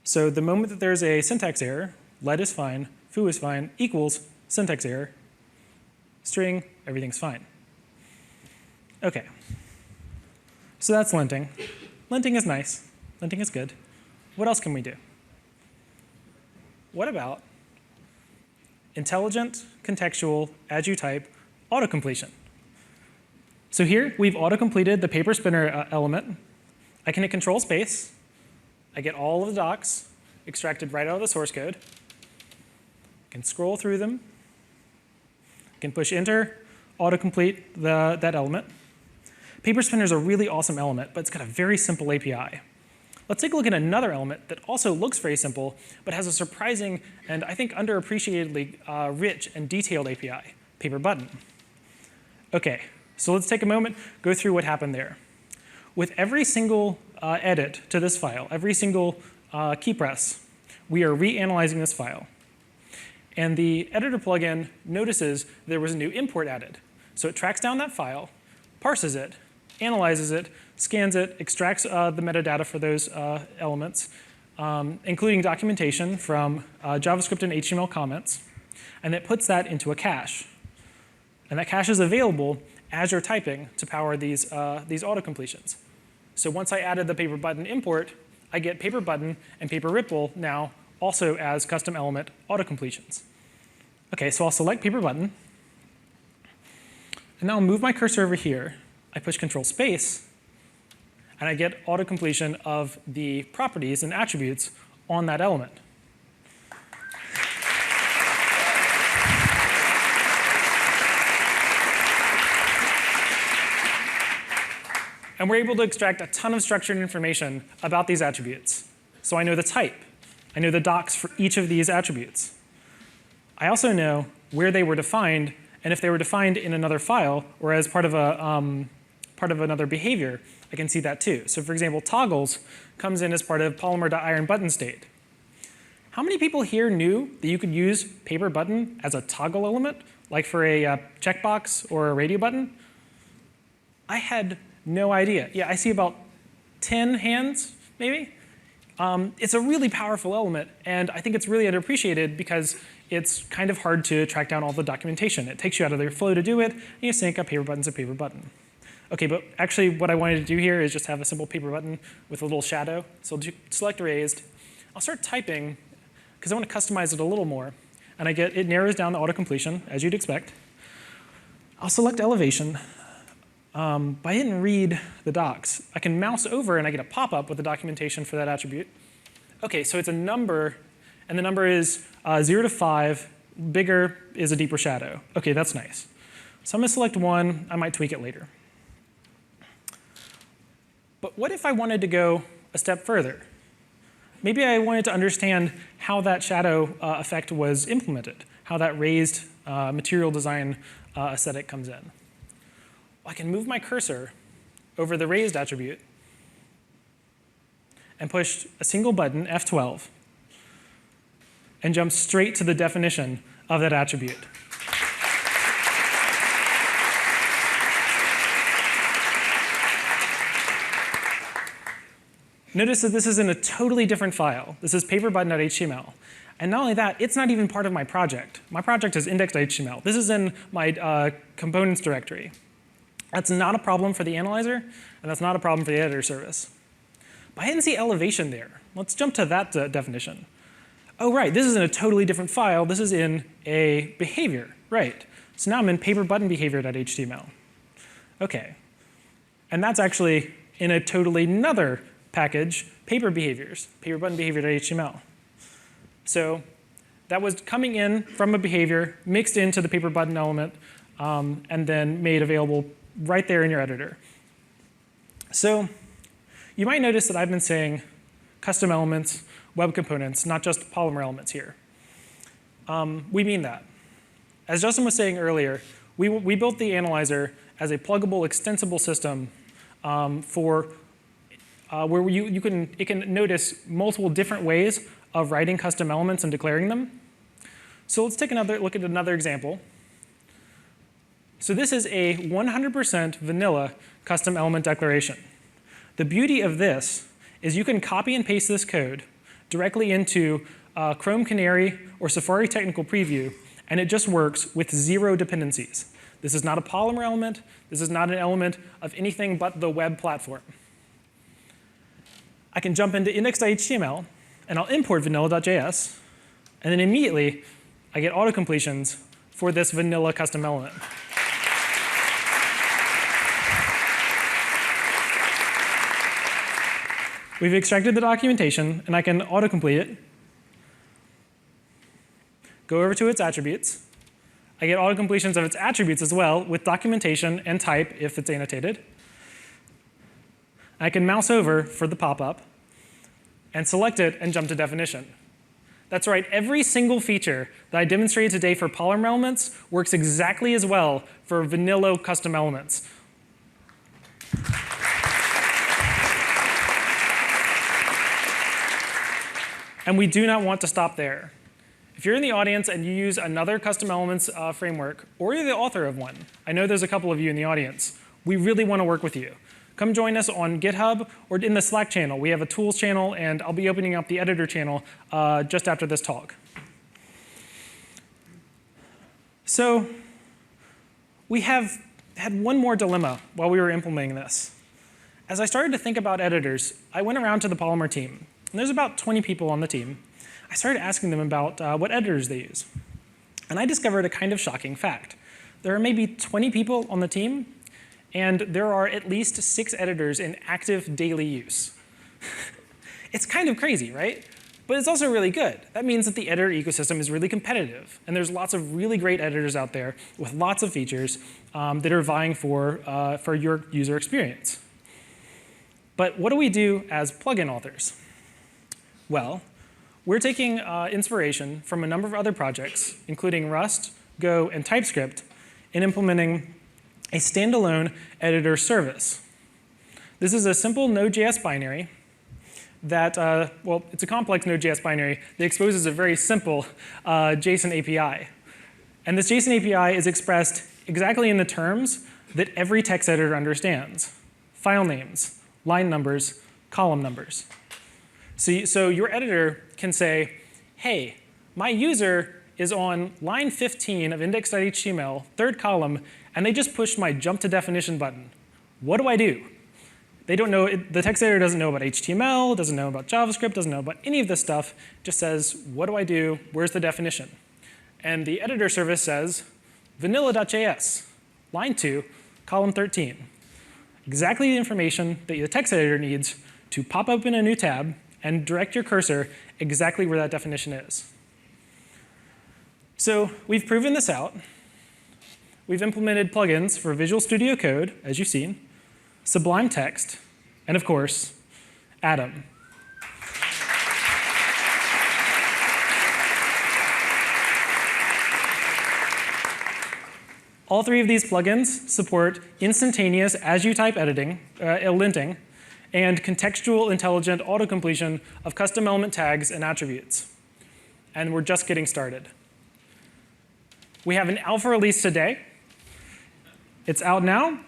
So the moment that there's a syntax error, let is fine, foo is fine, equals syntax error, string, everything's fine. OK. So that's linting. Linting is nice. Linting is good. What else can we do? What about intelligent, contextual, as you type, autocompletion? So here, we've auto-completed the paper spinner element. I can hit Control space. I get all of the docs extracted right out of the source code. I can scroll through them. I can push Enter, autocomplete that element. Paper spinner is a really awesome element, but it's got a very simple API. Let's take a look at another element that also looks very simple, but has a surprising and I think underappreciatedly rich and detailed API, paper button. OK, so let's take a moment, go through what happened there. With every single edit to this file, every single key press, we are reanalyzing this file. And the editor plugin notices there was a new import added. So it tracks down that file, parses it, analyzes it, scans it, extracts the metadata for those elements, including documentation from JavaScript and HTML comments, and it puts that into a cache. And that cache is available as you're typing to power these auto-completions. So once I added the paper button import, I get paper button and paper ripple now also as custom element auto-completions. OK, so I'll select paper button. And now I'll move my cursor over here. I push Control Space, and I get auto-completion of the properties and attributes on that element. And we're able to extract a ton of structured information about these attributes. So I know the type. I know the docs for each of these attributes. I also know where they were defined, and if they were defined in another file or as part of another behavior, I can see that too. So for example, toggles comes in as part of polymer.ironButtonState. How many people here knew that you could use paper button as a toggle element, like for a checkbox or a radio button? I had no idea. Yeah, I see about 10 hands, maybe. It's a really powerful element, and I think it's really underappreciated because it's kind of hard to track down all the documentation. It takes you out of your flow to do it, and you sync up paper button to paper button. OK, but actually what I wanted to do here is just have a simple paper button with a little shadow. So I'll select raised. I'll start typing, because I want to customize it a little more. And it narrows down the auto-completion, as you'd expect. I'll select elevation. But I didn't read the docs. I can mouse over, and I get a pop-up with the documentation for that attribute. OK, so it's a number, and the number is 0 to 5. Bigger is a deeper shadow. OK, that's nice. So I'm going to select 1. I might tweak it later. But what if I wanted to go a step further? Maybe I wanted to understand how that shadow effect was implemented, how that raised material design aesthetic comes in. I can move my cursor over the raised attribute and push a single button, F12, and jump straight to the definition of that attribute. Notice that this is in a totally different file. This is paperbutton.html. And not only that, it's not even part of my project. My project is index.html. This is in my components directory. That's not a problem for the analyzer, and that's not a problem for the editor service. But I didn't see elevation there. Let's jump to that definition. Oh, right, this is in a totally different file. This is in a behavior, right. So now I'm in paperbuttonBehavior.html. OK. And that's actually in a totally another package, paper behaviors, paperbuttonBehavior.html. So that was coming in from a behavior, mixed into the paper button element, and then made available right there in your editor. So you might notice that I've been saying custom elements, web components, not just Polymer elements here. We mean that. As Justin was saying earlier, we built the analyzer as a pluggable, extensible system for where it can notice multiple different ways of writing custom elements and declaring them. So let's take another look at another example. So this is a 100% vanilla custom element declaration. The beauty of this is you can copy and paste this code directly into Chrome Canary or Safari Technical Preview, and it just works with 0 dependencies. This is not a Polymer element. This is not an element of anything but the web platform. I can jump into index.html, and I'll import vanilla.js, and then immediately I get auto-completions for this vanilla custom element. We've extracted the documentation, and I can autocomplete it. Go over to its attributes. I get autocompletions of its attributes as well with documentation and type if it's annotated. I can mouse over for the pop-up and select it and jump to definition. That's right, every single feature that I demonstrated today for Polymer elements works exactly as well for vanilla custom elements. And we do not want to stop there. If you're in the audience and you use another custom elements framework, or you're the author of one, I know there's a couple of you in the audience, we really want to work with you. come join us on GitHub or in the Slack channel. We have a tools channel, and I'll be opening up the editor channel just after this talk. So we have had one more dilemma while we were implementing this. As I started to think about editors, I went around to the Polymer team. And there's about 20 people on the team. I started asking them about what editors they use. And I discovered a kind of shocking fact. There are maybe 20 people on the team, and there are at least 6 editors in active daily use. It's kind of crazy, right? But it's also really good. That means that the editor ecosystem is really competitive. And there's lots of really great editors out there with lots of features that are vying for your user experience. But what do we do as plugin authors? Well, we're taking inspiration from a number of other projects, including Rust, Go, and TypeScript, in implementing a standalone editor service. This is a simple Node.js binary that, well, it's a complex Node.js binary that exposes a very simple JSON API. And this JSON API is expressed exactly in the terms that every text editor understands: file names, line numbers, column numbers. So your editor can say, hey, my user is on line 15 of index.html, third column, and they just pushed my jump to definition button. What do I do? They don't know, the text editor doesn't know about HTML, doesn't know about JavaScript, doesn't know about any of this stuff, just says, what do I do? Where's the definition? And the editor service says, vanilla.js, line 2, column 13. Exactly the information that the text editor needs to pop open a new tab and direct your cursor exactly where that definition is. So we've proven this out. We've implemented plugins for Visual Studio Code, as you've seen, Sublime Text, and of course, Atom. All 3 of these plugins support instantaneous as-you-type editing, linting, and contextual intelligent auto-completion of custom element tags and attributes. And we're just getting started. We have an alpha release today. It's out now.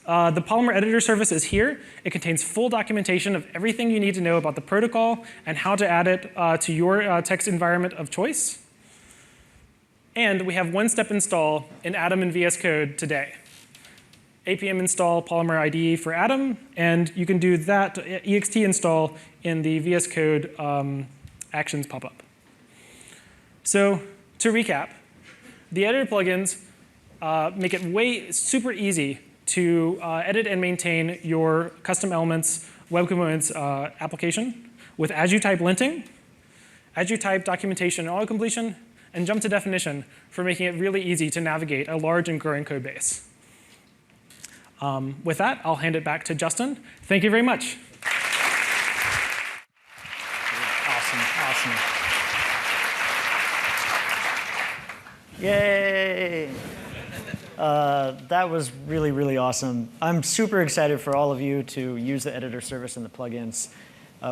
The Polymer editor service is here. It contains full documentation of everything you need to know about the protocol and how to add it to your text environment of choice. And we have one-step install in Atom and VS Code today. APM install Polymer IDE for Atom, and you can do that ext install in the VS Code actions pop-up. So to recap, the editor plugins make it super easy to edit and maintain your custom elements web components application with as-you-type linting, as-you-type documentation and auto-completion, and jump to definition for making it really easy to navigate a large and growing code base. With that, I'll hand it back to Justin. Thank you very much. Awesome. Yay! That was really, really awesome. I'm super excited for all of you to use the editor service and the plugins.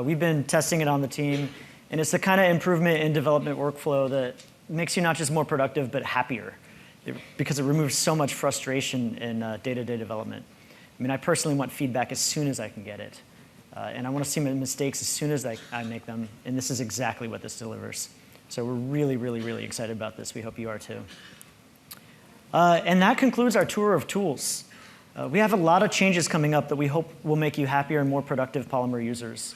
We've been testing it on the team, and it's the kind of improvement in development workflow that makes you not just more productive, but happier, because it removes so much frustration in day-to-day development. I mean, I personally want feedback as soon as I can get it. And I want to see my mistakes as soon as I make them, and this is exactly what this delivers. So we're really, really, really excited about this. We hope you are too. And that concludes our tour of tools. We have a lot of changes coming up that we hope will make you happier and more productive Polymer users.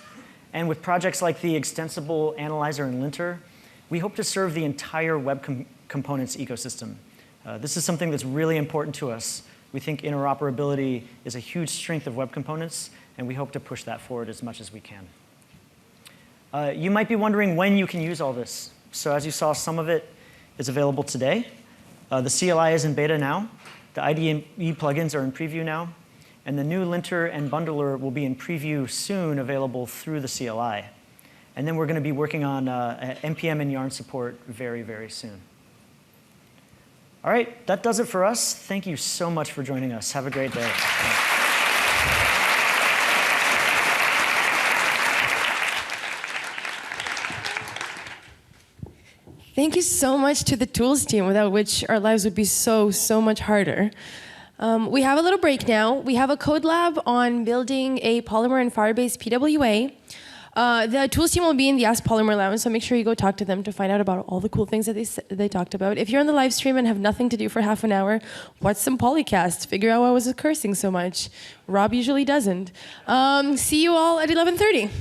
And with projects like the Extensible Analyzer and Linter, we hope to serve the entire web components ecosystem. This is something that's really important to us. We think interoperability is a huge strength of web components, and we hope to push that forward as much as we can. You might be wondering when you can use all this. So as you saw, some of it is available today. The CLI is in beta now. The IDE plugins are in preview now. And the new linter and bundler will be in preview soon, available through the CLI. And then we're going to be working on NPM and Yarn support very, very soon. All right, that does it for us. Thank you so much for joining us. Have a great day. Thank you so much to the tools team, without which our lives would be so much harder. We have a little break now. We have a code lab on building a Polymer and Firebase PWA. The tools team will be in the Ask Polymer Lounge, so make sure you go talk to them to find out about all the cool things that they talked about. If you're on the live stream and have nothing to do for half an hour, watch some Polycast. Figure out why I was cursing so much. Rob usually doesn't. See you all at 11:30.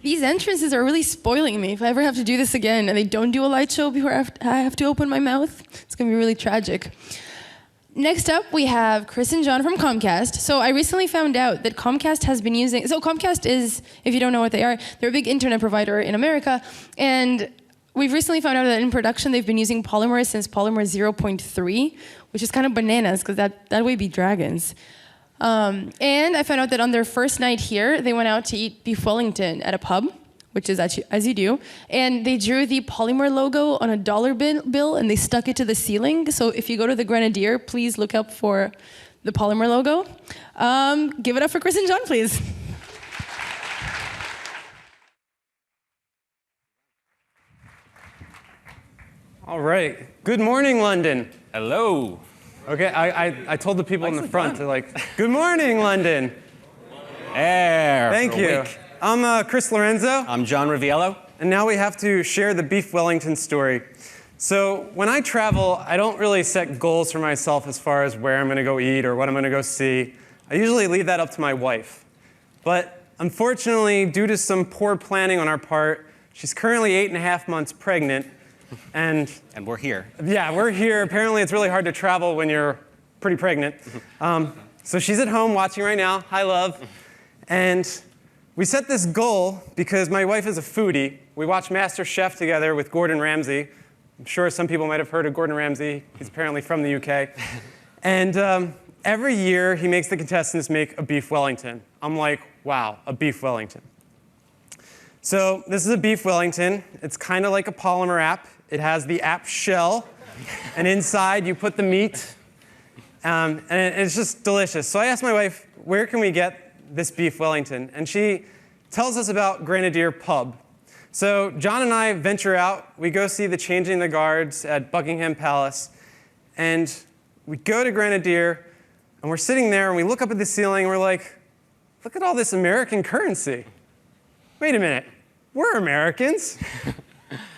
These entrances are really spoiling me. If I ever have to do this again and they don't do a light show before I have to open my mouth, it's gonna be really tragic. Next up, we have Chris and John from Comcast. So I recently found out that Comcast has been using, so Comcast is, if you don't know what they are, they're a big internet provider in America, and we've recently found out that in production they've been using Polymer since Polymer 0.3, which is kind of bananas, because that would be dragons. And I found out that on their first night here, they went out to eat beef Wellington at a pub, which is actually, as you do, and they drew the Polymer logo on a dollar bill and they stuck it to the ceiling. So if you go to the Grenadier, please look up for the Polymer logo. Give it up for Chris and John, please. All right. Good morning, London. Hello. Okay, I told the people in the front, they're like, good morning, London. Thank you. I'm Chris Lorenzo. I'm John Riviello. And now we have to share the beef Wellington story. So when I travel, I don't really set goals for myself as far as where I'm going to go eat or what I'm going to go see. I usually leave that up to my wife. But unfortunately, due to some poor planning on our part, she's currently 8.5 months pregnant. And we're here. Yeah, we're here. Apparently, it's really hard to travel when you're pretty pregnant. So she's at home watching right now. Hi, love. And we set this goal because my wife is a foodie. We watch MasterChef together with Gordon Ramsay. I'm sure some people might have heard of Gordon Ramsay. He's apparently from the UK. And every year, he makes the contestants make a beef Wellington. I'm like, wow, a beef Wellington. So this is a beef Wellington. It's kind of like a Polymer app. It has the app shell, and inside you put the meat, and it's just delicious. So I asked my wife, where can we get this beef Wellington? And she tells us about Grenadier Pub. So John and I venture out. We go see the Changing the Guards at Buckingham Palace, and we go to Grenadier, and we're sitting there, and we look up at the ceiling, and we're like, look at all this American currency. Wait a minute, we're Americans.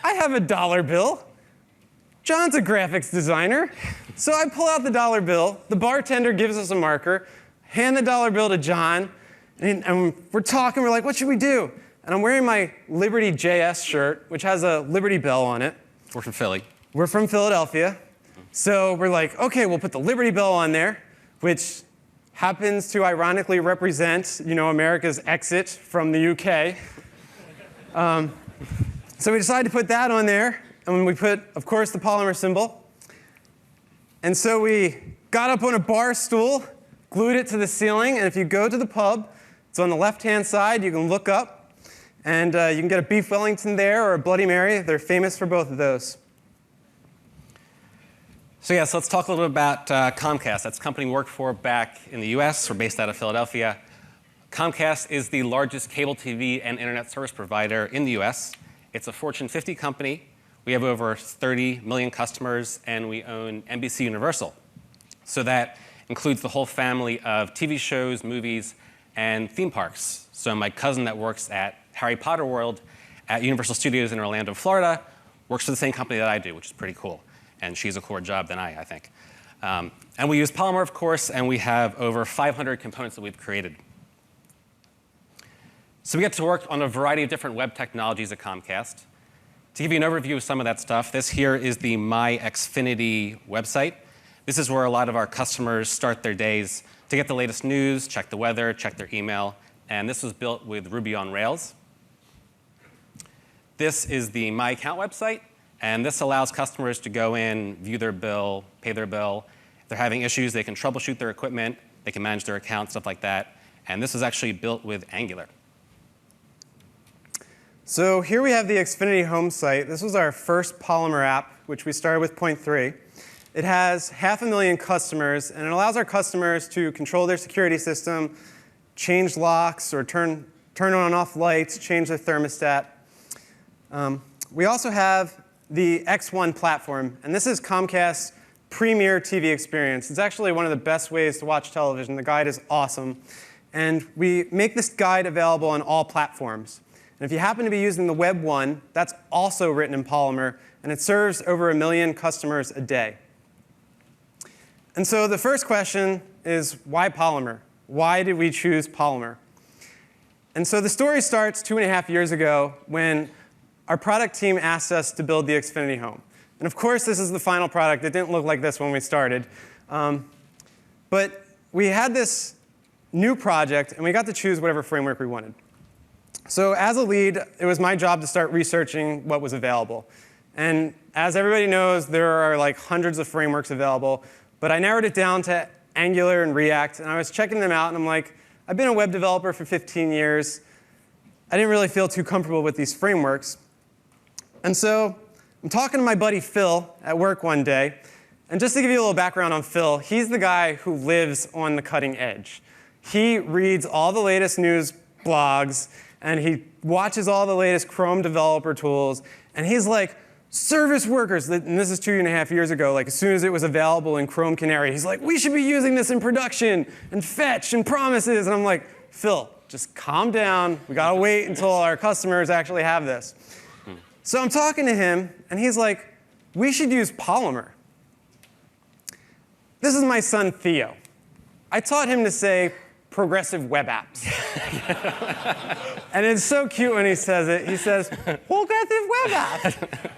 I have a dollar bill. John's a graphics designer. So I pull out the dollar bill. The bartender gives us a marker, hand the dollar bill to John, and we're talking. We're like, what should we do? And I'm wearing my Liberty JS shirt, which has a Liberty Bell on it. We're from Philly. We're from Philadelphia. So we're like, OK, we'll put the Liberty Bell on there, which happens to ironically represent, America's exit from the UK. So we decided to put that on there, and we put, of course, the Polymer symbol. And so we got up on a bar stool, glued it to the ceiling, and if you go to the pub, it's on the left-hand side. You can look up, and you can get a beef Wellington there or a Bloody Mary. They're famous for both of those. So let's talk a little bit about Comcast. That's a company we worked for back in the US. We're based out of Philadelphia. Comcast is the largest cable TV and internet service provider in the US. It's a Fortune 50 company. We have over 30 million customers, and we own NBC Universal. So that includes the whole family of TV shows, movies, and theme parks. So my cousin that works at Harry Potter World at Universal Studios in Orlando, Florida, works for the same company that I do, which is pretty cool. And she has a cooler job than I think. And we use Polymer, of course, and we have over 500 components that we've created. So we get to work on a variety of different web technologies at Comcast. To give you an overview of some of that stuff, this here is the MyXfinity website. This is where a lot of our customers start their days to get the latest news, check the weather, check their email. And this was built with Ruby on Rails. This is the My Account website. And this allows customers to go in, view their bill, pay their bill. If they're having issues, they can troubleshoot their equipment. They can manage their account, stuff like that. And this was actually built with Angular. So here we have the Xfinity home site. This was our first Polymer app, which we started with 0.3. It has 500,000 customers, and it allows our customers to control their security system, change locks, or turn on and off lights, change their thermostat. We also have the X1 platform, and this is Comcast's premier TV experience. It's actually one of the best ways to watch television. The guide is awesome. And we make this guide available on all platforms. And if you happen to be using the Web 1, that's also written in Polymer, and it serves over 1 million customers a day. And so the first question is, why Polymer? Why did we choose Polymer? And so the story starts 2.5 years ago when our product team asked us to build the Xfinity Home. And of course, this is the final product. It didn't look like this when we started. But we had this new project, and we got to choose whatever framework we wanted. So as a lead, it was my job to start researching what was available. And as everybody knows, there are like hundreds of frameworks available. But I narrowed it down to Angular and React. And I was checking them out, and I'm like, I've been a web developer for 15 years. I didn't really feel too comfortable with these frameworks. And so I'm talking to my buddy Phil at work one day. And just to give you a little background on Phil, he's the guy who lives on the cutting edge. He reads all the latest news blogs, and he watches all the latest Chrome developer tools. And he's like, service workers, and this is 2.5 years ago, like as soon as it was available in Chrome Canary, he's like, we should be using this in production, and fetch, and promises. And I'm like, Phil, just calm down. We gotta wait until our customers actually have this. So I'm talking to him, and he's like, we should use Polymer. This is my son, Theo. I taught him to say progressive web apps. And it's so cute when he says it. He says, progressive web apps.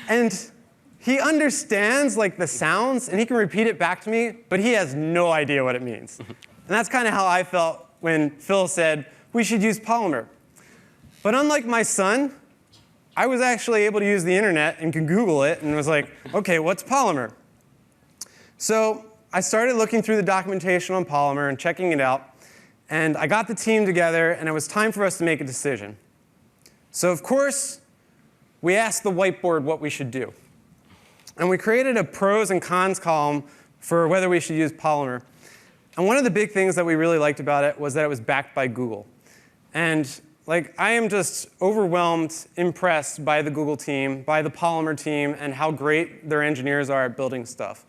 And he understands like the sounds, and he can repeat it back to me, but he has no idea what it means. And that's kind of how I felt when Phil said, we should use Polymer. But unlike my son, I was actually able to use the internet and could Google it and was like, OK, what's Polymer? So I started looking through the documentation on Polymer and checking it out. And I got the team together, and it was time for us to make a decision. So of course, we asked the whiteboard what we should do. And we created a pros and cons column for whether we should use Polymer. And one of the big things that we really liked about it was that it was backed by Google. And like, I am just overwhelmed, impressed by the Google team, by the Polymer team, and how great their engineers are at building stuff.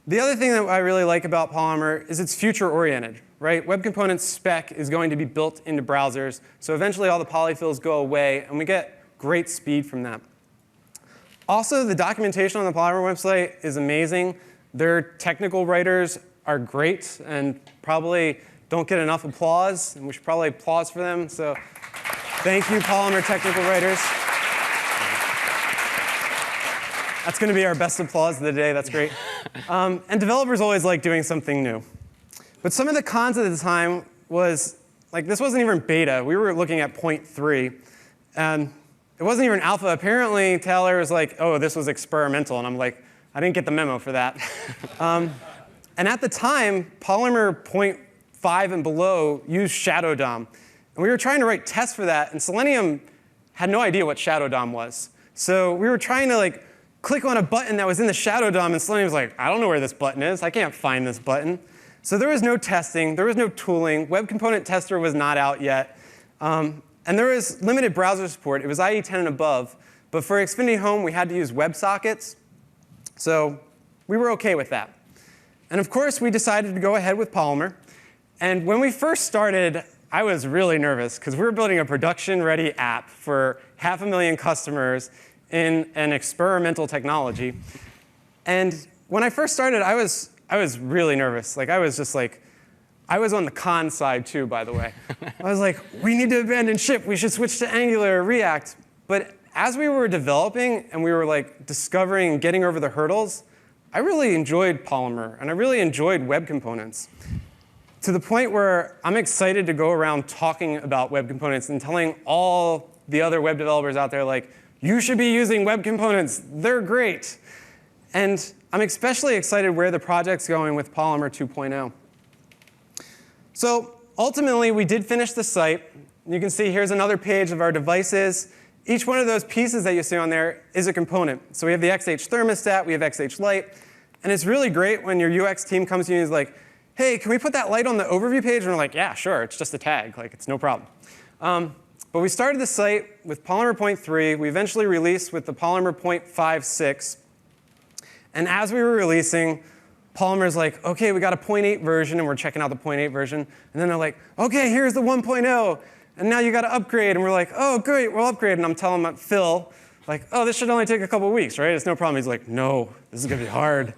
The other thing that I really like about Polymer is it's future-oriented, right? Web Components spec is going to be built into browsers, so eventually all the polyfills go away, and we get great speed from that. Also, the documentation on the Polymer website is amazing. Their technical writers are great and probably don't get enough applause, and we should probably applause for them. So thank you, Polymer technical writers. That's going to be our best applause of the day. That's great. And developers always like doing something new. But some of the cons at the time was, like, this wasn't even beta. We were looking at 0.3. And it wasn't even alpha. Apparently, Taylor was like, oh, this was experimental. And I'm like, I didn't get the memo for that. And at the time, Polymer 0.5 and below used Shadow DOM. And we were trying to write tests for that. And Selenium had no idea what Shadow DOM was. So we were trying to like click on a button that was in the Shadow DOM. And Selenium was like, I don't know where this button is. I can't find this button. So there was no testing. There was no tooling. Web Component Tester was not out yet. And there was limited browser support. It was IE 10 and above. But for Xfinity Home, we had to use WebSockets. So we were OK with that. And of course, we decided to go ahead with Polymer. And when we first started, I was really nervous, because we were building a production-ready app for 500,000 customers in an experimental technology. And when I first started, I was really nervous. Like, I was just like, I was on the con side, too, by the way. I was like, we need to abandon ship. We should switch to Angular or React. But as we were developing and we were like discovering and getting over the hurdles, I really enjoyed Polymer, and I really enjoyed Web Components, to the point where I'm excited to go around talking about Web Components and telling all the other web developers out there, like, you should be using Web Components. They're great. And I'm especially excited where the project's going with Polymer 2.0. So ultimately, we did finish the site. You can see here's another page of our devices. Each one of those pieces that you see on there is a component. So we have the XH thermostat, we have XH light. And it's really great when your UX team comes to you and is like, hey, can we put that light on the overview page? And we're like, yeah, sure, it's just a tag. Like, it's no problem. But we started the site with Polymer 0.3. We eventually released with the Polymer 0.56. And as we were releasing, Polymer's like, OK, we got a 0.8 version, and we're checking out the 0.8 version. And then they're like, OK, here's the 1.0. And now you got to upgrade. And we're like, oh, great, we'll upgrade. And I'm telling Phil, like, oh, this should only take a couple weeks, right? It's no problem. He's like, no, this is going to be hard.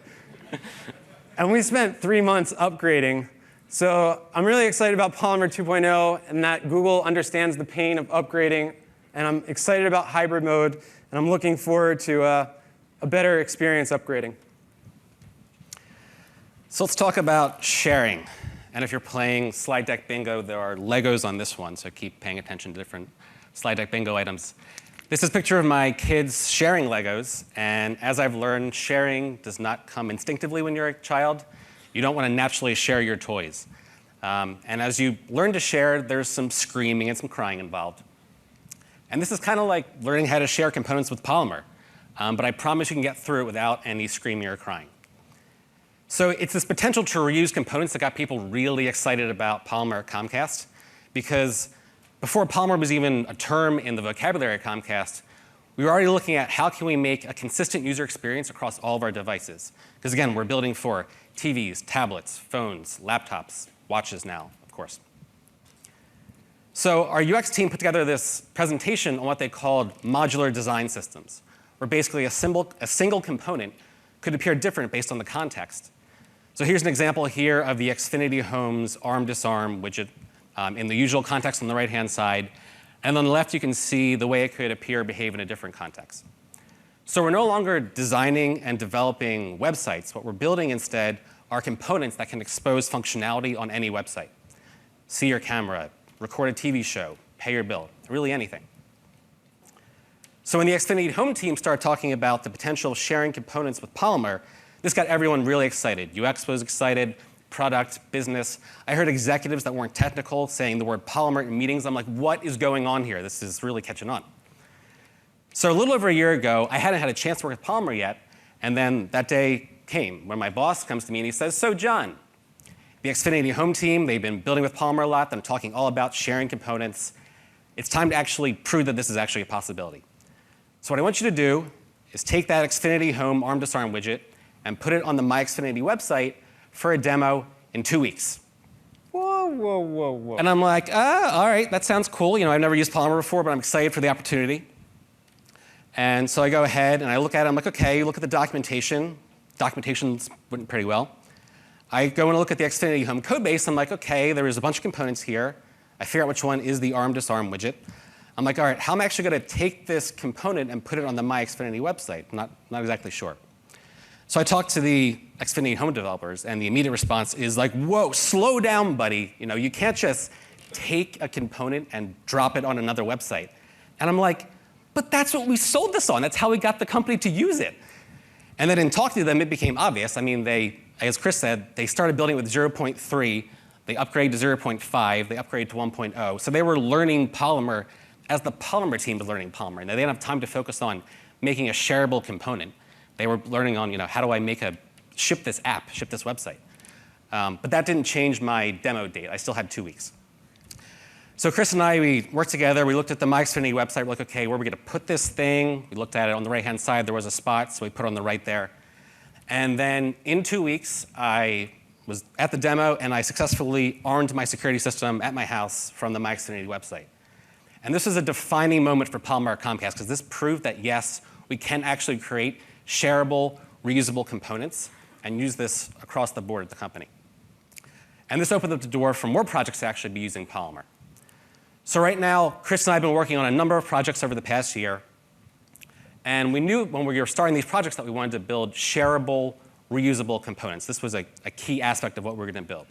And we spent 3 months upgrading So I'm really excited about Polymer 2.0 and that Google understands the pain of upgrading. And I'm excited about hybrid mode. And I'm looking forward to a better experience upgrading. So let's talk about sharing. And if you're playing slide deck bingo, there are Legos on this one, so keep paying attention to different slide deck bingo items. This is a picture of my kids sharing Legos. And as I've learned, sharing does not come instinctively when you're a child. You don't want to naturally share your toys. And as you learn to share, there's some screaming and some crying involved. And this is kind of like learning how to share components with Polymer. But I promise you can get through it without any screaming or crying. So it's this potential to reuse components that got people really excited about Polymer at Comcast, because before Polymer was even a term in the vocabulary at Comcast, we were already looking at how can we make a consistent user experience across all of our devices. Because again, we're building for TVs, tablets, phones, laptops, watches now, of course. So our UX team put together this presentation on what they called modular design systems, where basically a single component could appear different based on the context. So here's an example here of the Xfinity Home's arm disarm widget in the usual context on the right-hand side. And on the left, you can see the way it could appear or behave in a different context. So we're no longer designing and developing websites. What we're building instead are components that can expose functionality on any website. See your camera, record a TV show, pay your bill, really anything. So when the Xfinity Home team started talking about the potential of sharing components with Polymer, this got everyone really excited. UX was excited, product, business. I heard executives that weren't technical saying the word Polymer in meetings. I'm like, what is going on here? This is really catching on. So a little over a year ago, I hadn't had a chance to work with Polymer yet, and then that day came when my boss comes to me and he says, so John, the Xfinity Home team, they've been building with Polymer a lot. They're talking all about sharing components. It's time to actually prove that this is actually a possibility. So what I want you to do is take that Xfinity Home arm disarm widget and put it on the My Xfinity website for a demo in 2 weeks. Whoa, whoa, whoa, whoa. And I'm like, all right, that sounds cool. You know, I've never used Polymer before, but I'm excited for the opportunity. And so I go ahead and I look at it. I'm like, OK, look at the documentation. Documentation's went pretty well. I go and look at the Xfinity Home code base. I'm like, OK, there is a bunch of components here. I figure out which one is the arm disarm widget. I'm like, all right, how am I actually going to take this component and put it on the My Xfinity website? I'm not exactly sure. So I talked to the Xfinity Home developers, and the immediate response is like, whoa, slow down, buddy. You know, you can't just take a component and drop it on another website. And I'm like, but that's what we sold this on. That's how we got the company to use it. And then in talking to them, it became obvious. I mean, as Chris said, they started building with 0.3. They upgraded to 0.5. They upgraded to 1.0. So they were learning Polymer as the Polymer team was learning Polymer. Now, they didn't have time to focus on making a shareable component. They were learning on, how do I ship this app, ship this website? But that didn't change my demo date. I still had 2 weeks. So Chris and I, we worked together. We looked at the My Xfinity website. We're like, OK, where are we going to put this thing? We looked at it on the right-hand side. There was a spot, so we put it on the right there. And then in 2 weeks, I was at the demo, and I successfully armed my security system at my house from the My Xfinity website. And this was a defining moment for Polymer at Comcast, because this proved that, yes, we can actually create shareable, reusable components and use this across the board at the company. And this opened up the door for more projects to actually be using Polymer. So right now, Chris and I have been working on a number of projects over the past year. And we knew when we were starting these projects that we wanted to build shareable, reusable components. This was a key aspect of what we were going to build.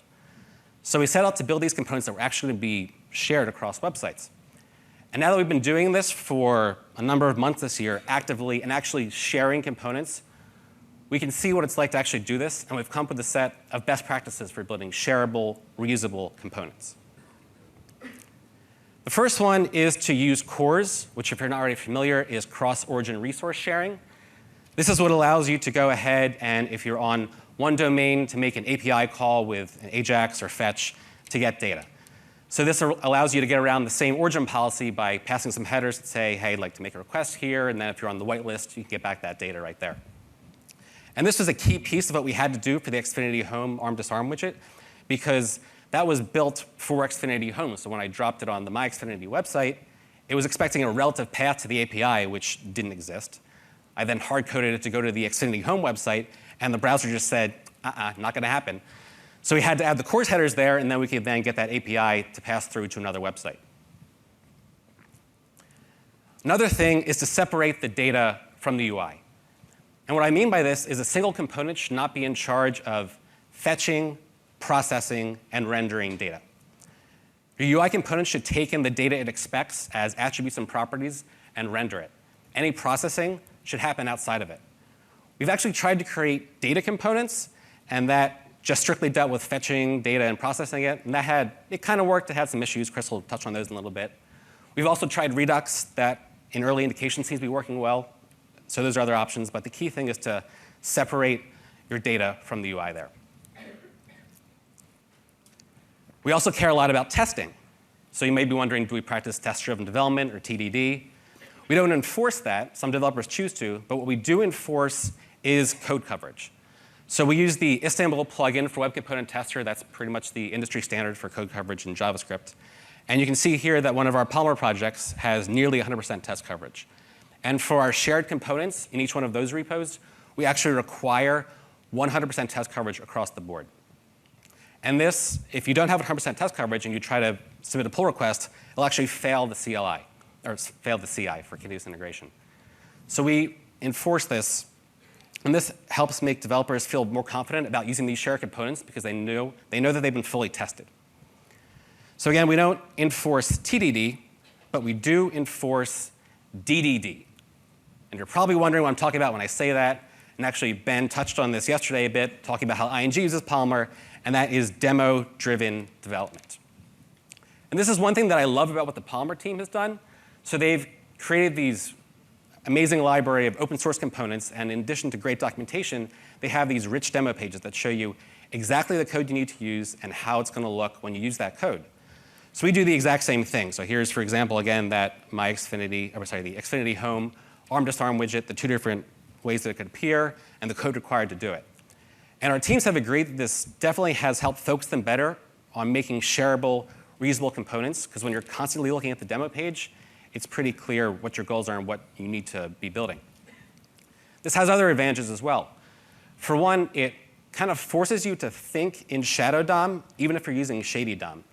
So we set out to build these components that were actually going to be shared across websites. And now that we've been doing this for a number of months this year, actively and actually sharing components, we can see what it's like to actually do this, and we've come up with a set of best practices for building shareable, reusable components. The first one is to use CORS, which, if you're not already familiar, is cross-origin resource sharing. This is what allows you to go ahead and, if you're on one domain, to make an API call with an AJAX or Fetch to get data. So this allows you to get around the same origin policy by passing some headers that say, hey, I'd like to make a request here, and then if you're on the whitelist, you can get back that data right there. And this was a key piece of what we had to do for the Xfinity Home arm disarm widget, because that was built for Xfinity Home. So when I dropped it on the My Xfinity website, it was expecting a relative path to the API, which didn't exist. I then hard-coded it to go to the Xfinity Home website, and the browser just said, not going to happen. So we had to add the course headers there, and then we could then get that API to pass through to another website. Another thing is to separate the data from the UI. And what I mean by this is a single component should not be in charge of fetching, processing, and rendering data. Your UI component should take in the data it expects as attributes and properties and render it. Any processing should happen outside of it. We've actually tried to create data components, and that just strictly dealt with fetching data and processing it, and it kind of worked. It had some issues. Chris will touch on those in a little bit. We've also tried Redux, that in early indications seems to be working well. So those are other options, but the key thing is to separate your data from the UI there. We also care a lot about testing. So you may be wondering, do we practice test-driven development or TDD? We don't enforce that. Some developers choose to, but what we do enforce is code coverage. So we use the Istanbul plugin for Web Component Tester. That's pretty much the industry standard for code coverage in JavaScript. And you can see here that one of our Polymer projects has nearly 100% test coverage. And for our shared components in each one of those repos, we actually require 100% test coverage across the board. And this, if you don't have 100% test coverage and you try to submit a pull request, it'll actually fail the CLI, or fail the CI for continuous integration. So we enforce this, and this helps make developers feel more confident about using these shared components because they know that they've been fully tested. So again, we don't enforce TDD, but we do enforce DDD. And you're probably wondering what I'm talking about when I say that. And actually, Ben touched on this yesterday a bit, talking about how ING uses Polymer, and that is demo-driven development. And this is one thing that I love about what the Polymer team has done. So they've created these amazing library of open source components, and in addition to great documentation, they have these rich demo pages that show you exactly the code you need to use and how it's going to look when you use that code. So we do the exact same thing. So here's, for example, again, the Xfinity Home arm-disarm widget, the two different ways that it could appear, and the code required to do it. And our teams have agreed that this definitely has helped focus them better on making shareable, reusable components, because when you're constantly looking at the demo page, it's pretty clear what your goals are and what you need to be building. This has other advantages as well. For one, it kind of forces you to think in Shadow DOM, even if you're using Shady DOM.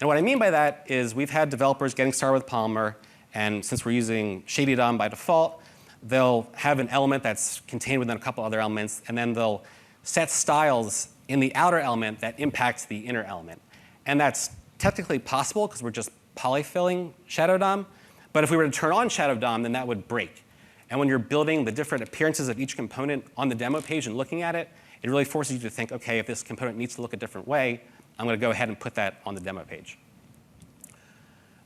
And what I mean by that is we've had developers getting started with Polymer, and since we're using Shady DOM by default, they'll have an element that's contained within a couple other elements, and then they'll set styles in the outer element that impacts the inner element. And that's technically possible because we're just polyfilling Shadow DOM. But if we were to turn on Shadow DOM, then that would break. And when you're building the different appearances of each component on the demo page and looking at it, it really forces you to think, OK, if this component needs to look a different way, I'm going to go ahead and put that on the demo page.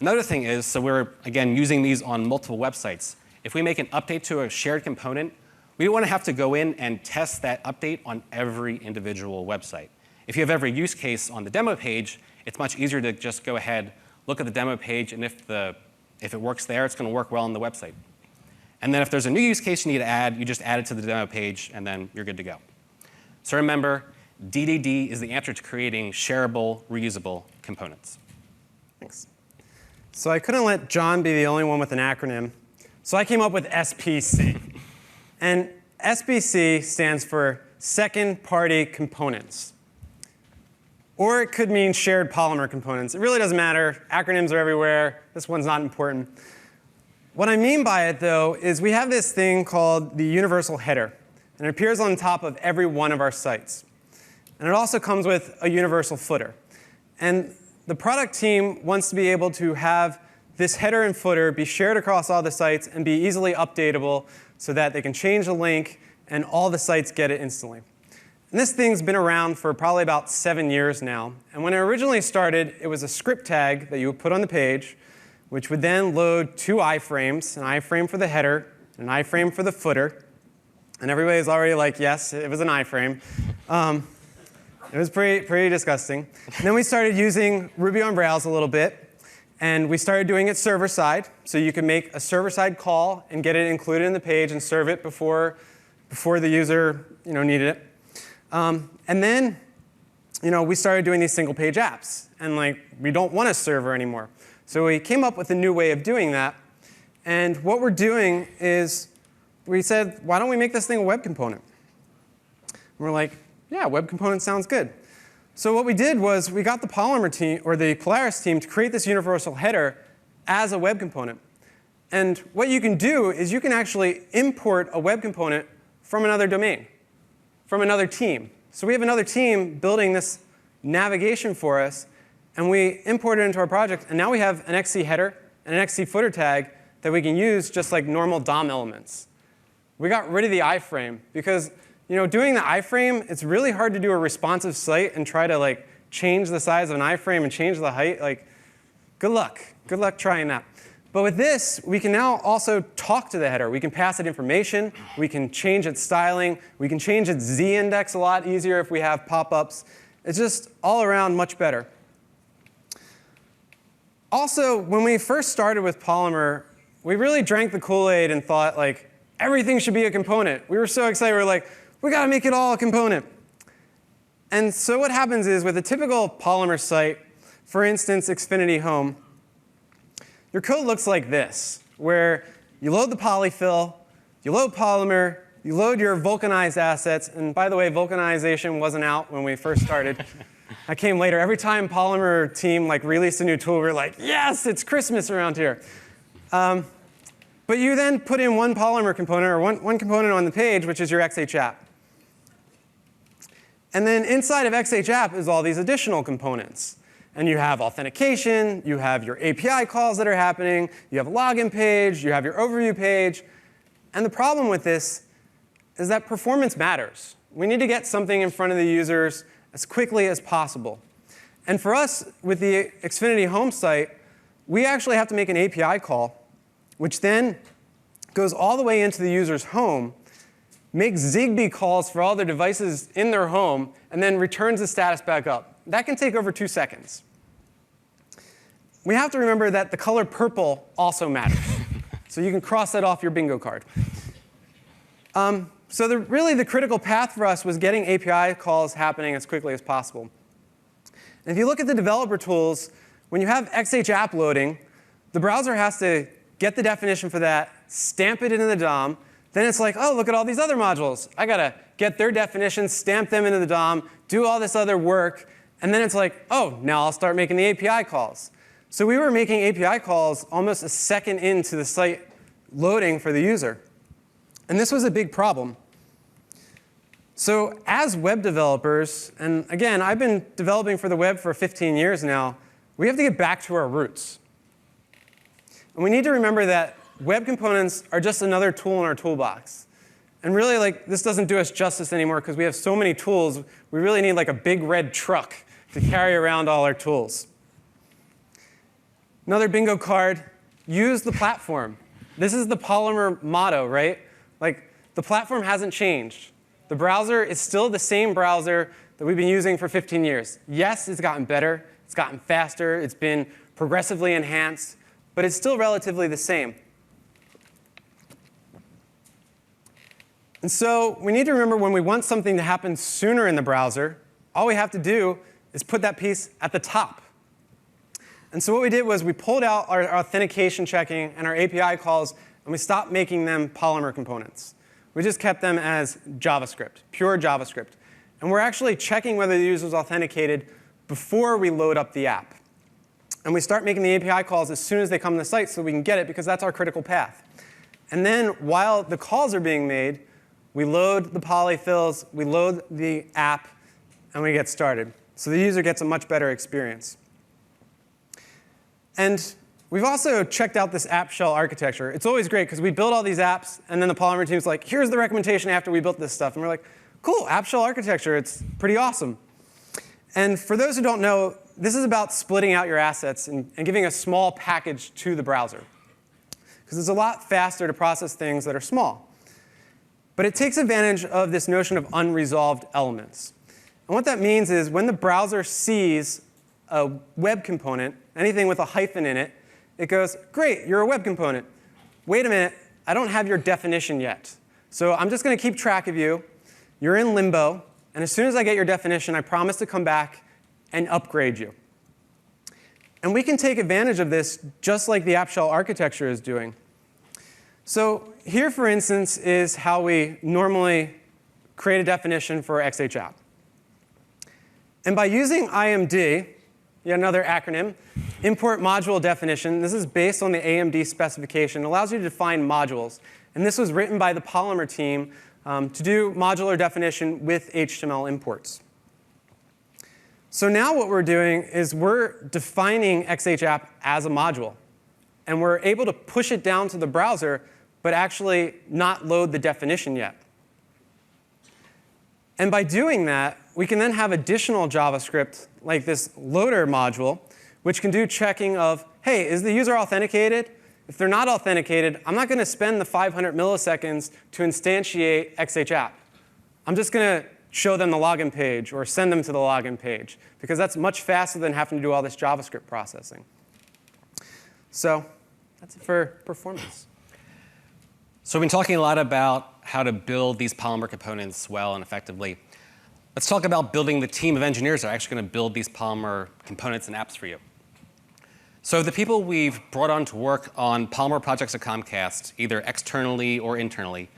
Another thing is, so we're, again, using these on multiple websites. If we make an update to a shared component, we don't want to have to go in and test that update on every individual website. If you have every use case on the demo page, it's much easier to just go ahead, look at the demo page, and if it works there, it's going to work well on the website. And then if there's a new use case you need to add, you just add it to the demo page, and then you're good to go. So remember, DDD is the answer to creating shareable, reusable components. Thanks. So I couldn't let John be the only one with an acronym, so I came up with SPC. And SPC stands for Second Party Components. Or it could mean Shared Polymer Components. It really doesn't matter. Acronyms are everywhere. This one's not important. What I mean by it, though, is we have this thing called the universal header. And it appears on top of every one of our sites. And it also comes with a universal footer. And the product team wants to be able to have this header and footer be shared across all the sites and be easily updatable so that they can change the link and all the sites get it instantly. And this thing's been around for probably about 7 years now. And when it originally started, it was a script tag that you would put on the page, which would then load 2 iframes, an iframe for the header, an iframe for the footer. And everybody's already like, yes, it was an iframe. It was pretty disgusting. And then we started using Ruby on Rails a little bit. And we started doing it server-side. So you can make a server-side call and get it included in the page and serve it before the user needed it. And then we started doing these single-page apps. And we don't want a server anymore. So we came up with a new way of doing that. And what we're doing is we said, why don't we make this thing a web component? And we're like, yeah, web component sounds good. So what we did was we got the Polymer team, or the Polaris team, to create this universal header as a web component. And what you can do is you can actually import a web component from another domain, from another team. So we have another team building this navigation for us, and we import it into our project, and now we have an XC header and an XC footer tag that we can use just like normal DOM elements. We got rid of the iframe because doing the iframe, it's really hard to do a responsive site and try to change the size of an iframe and change the height. Good luck. Good luck trying that. But with this, we can now also talk to the header. We can pass it information. We can change its styling. We can change its z-index a lot easier if we have pop-ups. It's just all around much better. Also, when we first started with Polymer, we really drank the Kool-Aid and thought everything should be a component. We were so excited. We were like, we got to make it all a component. And so what happens is with a typical Polymer site, for instance, Xfinity Home, your code looks like this, where you load the polyfill, you load Polymer, you load your vulcanized assets. And by the way, vulcanization wasn't out when we first started. I came later. Every time Polymer team released a new tool, we were like, yes, it's Christmas around here. But you then put in one Polymer component, or one component on the page, which is your XH app. And then inside of XH app is all these additional components. And you have authentication, you have your API calls that are happening, you have a login page, you have your overview page. And the problem with this is that performance matters. We need to get something in front of the users as quickly as possible. And for us, with the Xfinity Home site, we actually have to make an API call, which then goes all the way into the user's home, makes Zigbee calls for all their devices in their home, and then returns the status back up. That can take over 2 seconds. We have to remember that the color purple also matters. So you can cross that off your bingo card. So really the critical path for us was getting API calls happening as quickly as possible. And if you look at the developer tools, when you have XH app loading, the browser has to get the definition for that, stamp it into the DOM. Then it's like, oh, look at all these other modules. I got to get their definitions, stamp them into the DOM, do all this other work. And then it's like, oh, now I'll start making the API calls. So we were making API calls almost a second into the site loading for the user. And this was a big problem. So as web developers, and again, I've been developing for the web for 15 years now, we have to get back to our roots. And we need to remember that web components are just another tool in our toolbox. And really, this doesn't do us justice anymore because we have so many tools. We really need a big red truck to carry around all our tools. Another bingo card, use the platform. This is the Polymer motto, right? The platform hasn't changed. The browser is still the same browser that we've been using for 15 years. Yes, it's gotten better. It's gotten faster. It's been progressively enhanced. But it's still relatively the same. And so we need to remember when we want something to happen sooner in the browser, all we have to do is put that piece at the top. And so what we did was we pulled out our authentication checking and our API calls, and we stopped making them Polymer components. We just kept them as JavaScript, pure JavaScript. And we're actually checking whether the user is authenticated before we load up the app. And we start making the API calls as soon as they come to the site so we can get it, because that's our critical path. And then while the calls are being made, we load the polyfills, we load the app, and we get started. So the user gets a much better experience. And we've also checked out this app shell architecture. It's always great, because we build all these apps, and then the Polymer team's like, here's the recommendation after we built this stuff. And we're like, cool, app shell architecture. It's pretty awesome. And for those who don't know, this is about splitting out your assets and giving a small package to the browser. Because it's a lot faster to process things that are small. But it takes advantage of this notion of unresolved elements. And what that means is when the browser sees a web component, anything with a hyphen in it, it goes, great, you're a web component. Wait a minute, I don't have your definition yet. So I'm just going to keep track of you. You're in limbo. And as soon as I get your definition, I promise to come back and upgrade you. And we can take advantage of this just like the app shell architecture is doing. So here, for instance, is how we normally create a definition for XH app. And by using IMD, yet another acronym, import module definition, this is based on the AMD specification. It allows you to define modules. And this was written by the Polymer team to do modular definition with HTML imports. So now what we're doing is we're defining XHApp as a module. And we're able to push it down to the browser, but actually not load the definition yet. And by doing that, we can then have additional JavaScript, like this loader module, which can do checking of, hey, is the user authenticated? If they're not authenticated, I'm not going to spend the 500 milliseconds to instantiate XHApp. I'm just going to show them the login page or send them to the login page, because that's much faster than having to do all this JavaScript processing. So that's it for performance. So we've been talking a lot about how to build these Polymer components well and effectively. Let's talk about building the team of engineers that are actually going to build these Polymer components and apps for you. So the people we've brought on to work on Polymer projects at Comcast, either externally or internally,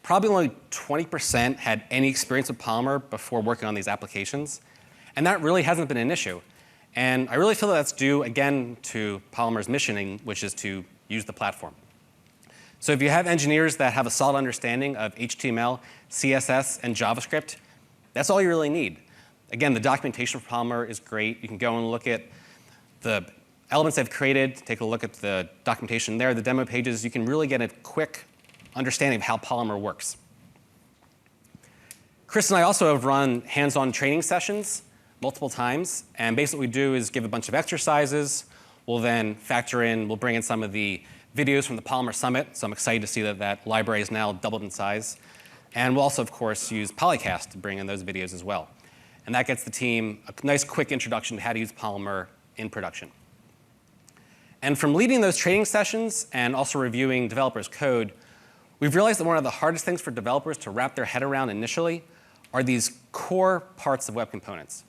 probably only 20% had any experience with Polymer before working on these applications. And that really hasn't been an issue. And I really feel that's due, again, to Polymer's missioning, which is to use the platform. So if you have engineers that have a solid understanding of HTML, CSS, and JavaScript, that's all you really need. Again, the documentation for Polymer is great. You can go and look at the elements they've created, take a look at the documentation there, the demo pages. You can really get a quick understanding of how Polymer works. Chris and I also have run hands-on training sessions multiple times. And basically what we do is give a bunch of exercises. We'll then we'll bring in some of the videos from the Polymer Summit. So I'm excited to see that that library is now doubled in size. And we'll also, of course, use Polycast to bring in those videos as well. And that gets the team a nice quick introduction to how to use Polymer in production. And from leading those training sessions and also reviewing developers' code, we've realized that one of the hardest things for developers to wrap their head around initially are these core parts of web components.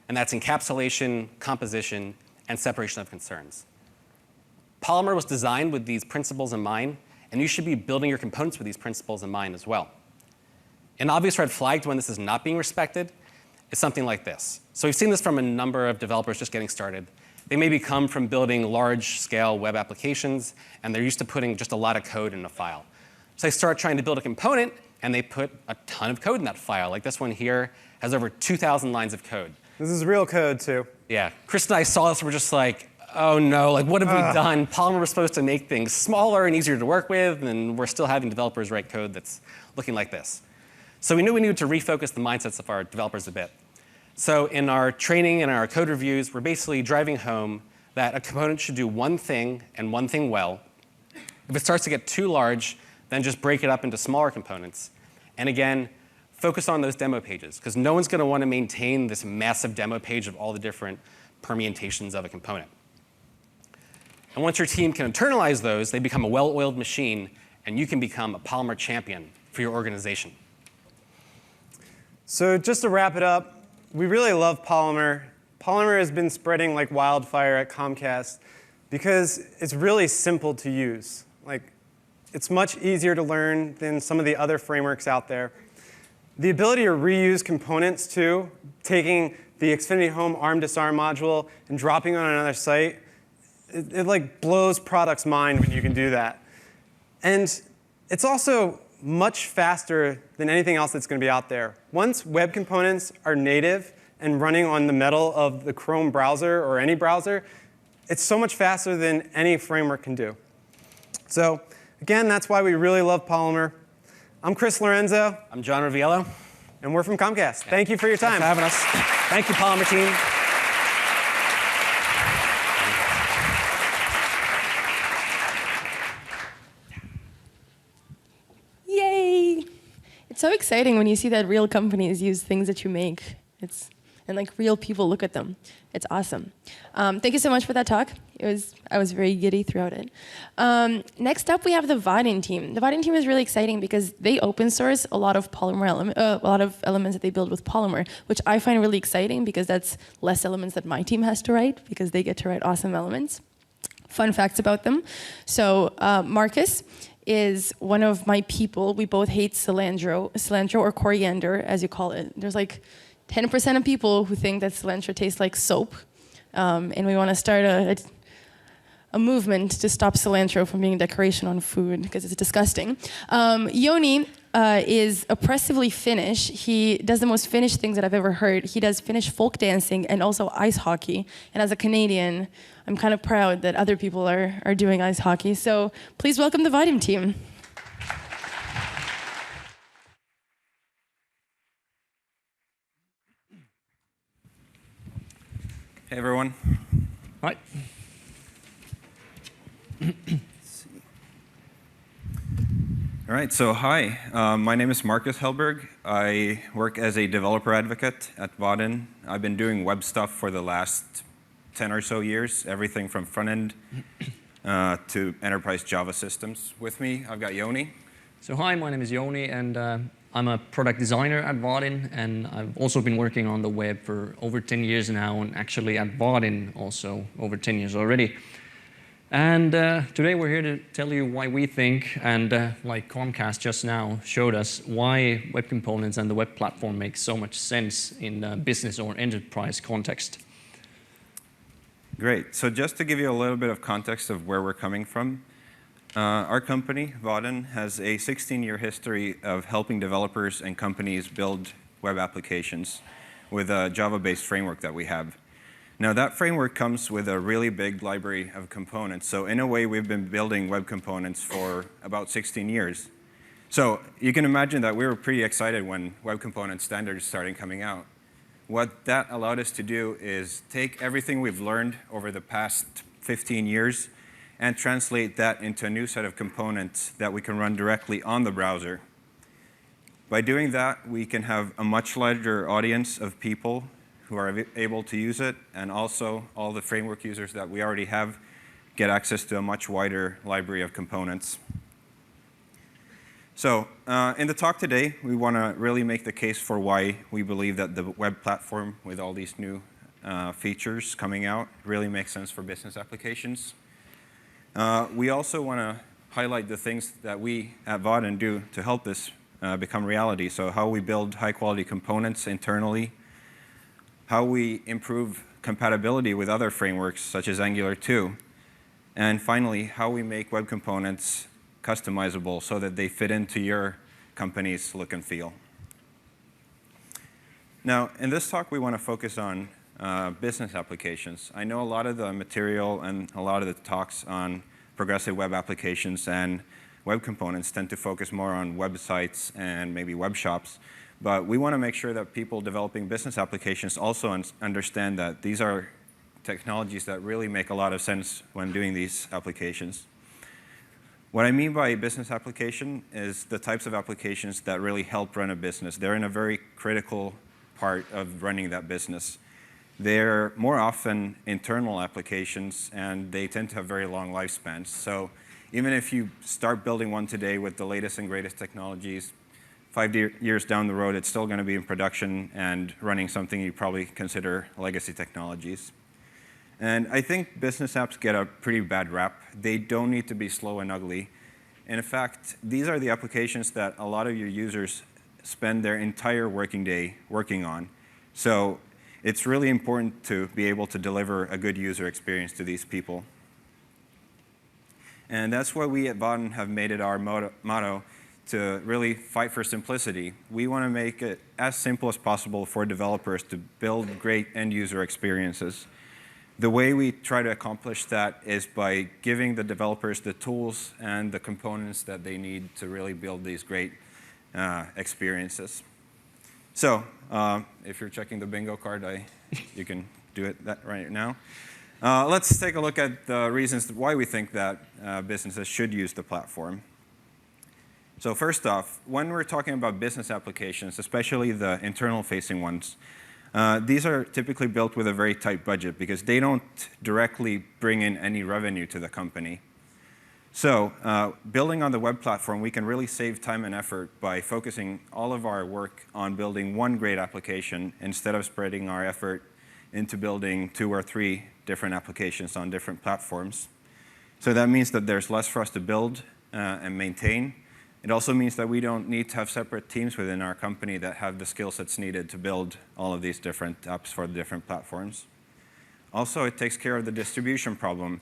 And that's encapsulation, composition, and separation of concerns. Polymer was designed with these principles in mind, and you should be building your components with these principles in mind as well. An obvious red flag to when this is not being respected is something like this. So we've seen this from a number of developers just getting started. They maybe come from building large-scale web applications, and they're used to putting just a lot of code in a file. So they start trying to build a component, and they put a ton of code in that file. Like this one here has over 2,000 lines of code. This is real code, too. Yeah. Chris and I saw this, and we're just like, oh no, like what have we done? Polymer was supposed to make things smaller and easier to work with, and we're still having developers write code that's looking like this. So we knew we needed to refocus the mindsets of our developers a bit. So in our training and our code reviews, we're basically driving home that a component should do one thing and one thing well. If it starts to get too large, then just break it up into smaller components. And again, focus on those demo pages, because no one's going to want to maintain this massive demo page of all the different permutations of a component. And once your team can internalize those, they become a well-oiled machine, and you can become a Polymer champion for your organization. So just to wrap it up, we really love Polymer. Polymer has been spreading like wildfire at Comcast because it's really simple to use. Like, it's much easier to learn than some of the other frameworks out there. The ability to reuse components, too, taking the Xfinity Home ARM Disarm module and dropping it on another site, it like blows product's mind when you can do that. And it's also much faster than anything else that's going to be out there. Once web components are native and running on the metal of the Chrome browser or any browser, it's so much faster than any framework can do. So again, that's why we really love Polymer. I'm Chris Lorenzo. I'm John Riviello. And we're from Comcast. Thank you for your time. Thanks for having us. Thank you, Polymer team. Yay! It's so exciting when you see that real companies use things that you make. And like real people look at them. It's awesome. Thank you so much for that talk. I was very giddy throughout it. Next up, we have the Vaadin team. The Vaadin team is really exciting because they open source a lot of Polymer elements that they build with Polymer, which I find really exciting because that's less elements that my team has to write because they get to write awesome elements. Fun facts about them. So Marcus is one of my people. We both hate cilantro or coriander, as you call it. There's like 10% of people who think that cilantro tastes like soap. And we want to start a movement to stop cilantro from being a decoration on food because it's disgusting. Joni is oppressively Finnish. He does the most Finnish things that I've ever heard. He does Finnish folk dancing and also ice hockey. And as a Canadian, I'm kind of proud that other people are doing ice hockey. So please welcome the Vaadin team. Hey everyone. Hi. All right, so hi. My name is Marcus Hellberg. I work as a developer advocate at Vaadin. I've been doing web stuff for the last 10 or so years, everything from front-end to enterprise Java systems. With me, I've got Joni. So hi, my name is Joni, and I'm a product designer at Vaadin, and I've also been working on the web for over 10 years now, and actually at Vaadin also over 10 years already. And today we're here to tell you why we think, and like Comcast just now showed us, why web components and the web platform make so much sense in a business or enterprise context. Great. So just to give you a little bit of context of where we're coming from, our company, Vaadin, has a 16-year history of helping developers and companies build web applications with a Java-based framework that we have. Now, that framework comes with a really big library of components. So in a way, we've been building web components for about 16 years. So you can imagine that we were pretty excited when web component standards started coming out. What that allowed us to do is take everything we've learned over the past 15 years and translate that into a new set of components that we can run directly on the browser. By doing that, we can have a much larger audience of people who are able to use it, and also all the framework users that we already have get access to a much wider library of components. So in the talk today, we want to really make the case for why we believe that the web platform with all these new features coming out really makes sense for business applications. We also want to highlight the things that we at Vaadin do to help this become reality. So how we build high-quality components internally, how we improve compatibility with other frameworks such as Angular 2, and finally, how we make web components customizable so that they fit into your company's look and feel. Now, in this talk, we want to focus on business applications. I know a lot of the material and a lot of the talks on progressive web applications and web components tend to focus more on websites and maybe web shops. But we want to make sure that people developing business applications also understand that these are technologies that really make a lot of sense when doing these applications. What I mean by a business application is the types of applications that really help run a business. They're in a very critical part of running that business. They're more often internal applications, and they tend to have very long lifespans. So even if you start building one today with the latest and greatest technologies, 5 years down the road, it's still going to be in production and running something you probably consider legacy technologies. And I think business apps get a pretty bad rap. They don't need to be slow and ugly. And in fact, these are the applications that a lot of your users spend their entire working day working on. So it's really important to be able to deliver a good user experience to these people. And that's why we at Vaadin have made it our motto to really fight for simplicity. We want to make it as simple as possible for developers to build great end-user experiences. The way we try to accomplish that is by giving the developers the tools and the components that they need to really build these great experiences. So if you're checking the bingo card, you can do it right now. Let's take a look at the reasons why we think that businesses should use the platform. So first off, when we're talking about business applications, especially the internal-facing ones, these are typically built with a very tight budget because they don't directly bring in any revenue to the company. So building on the web platform, we can really save time and effort by focusing all of our work on building one great application instead of spreading our effort into building 2 or 3 different applications on different platforms. So that means that there's less for us to build and maintain, It also means that we don't need to have separate teams within our company that have the skill sets needed to build all of these different apps for the different platforms. Also, it takes care of the distribution problem.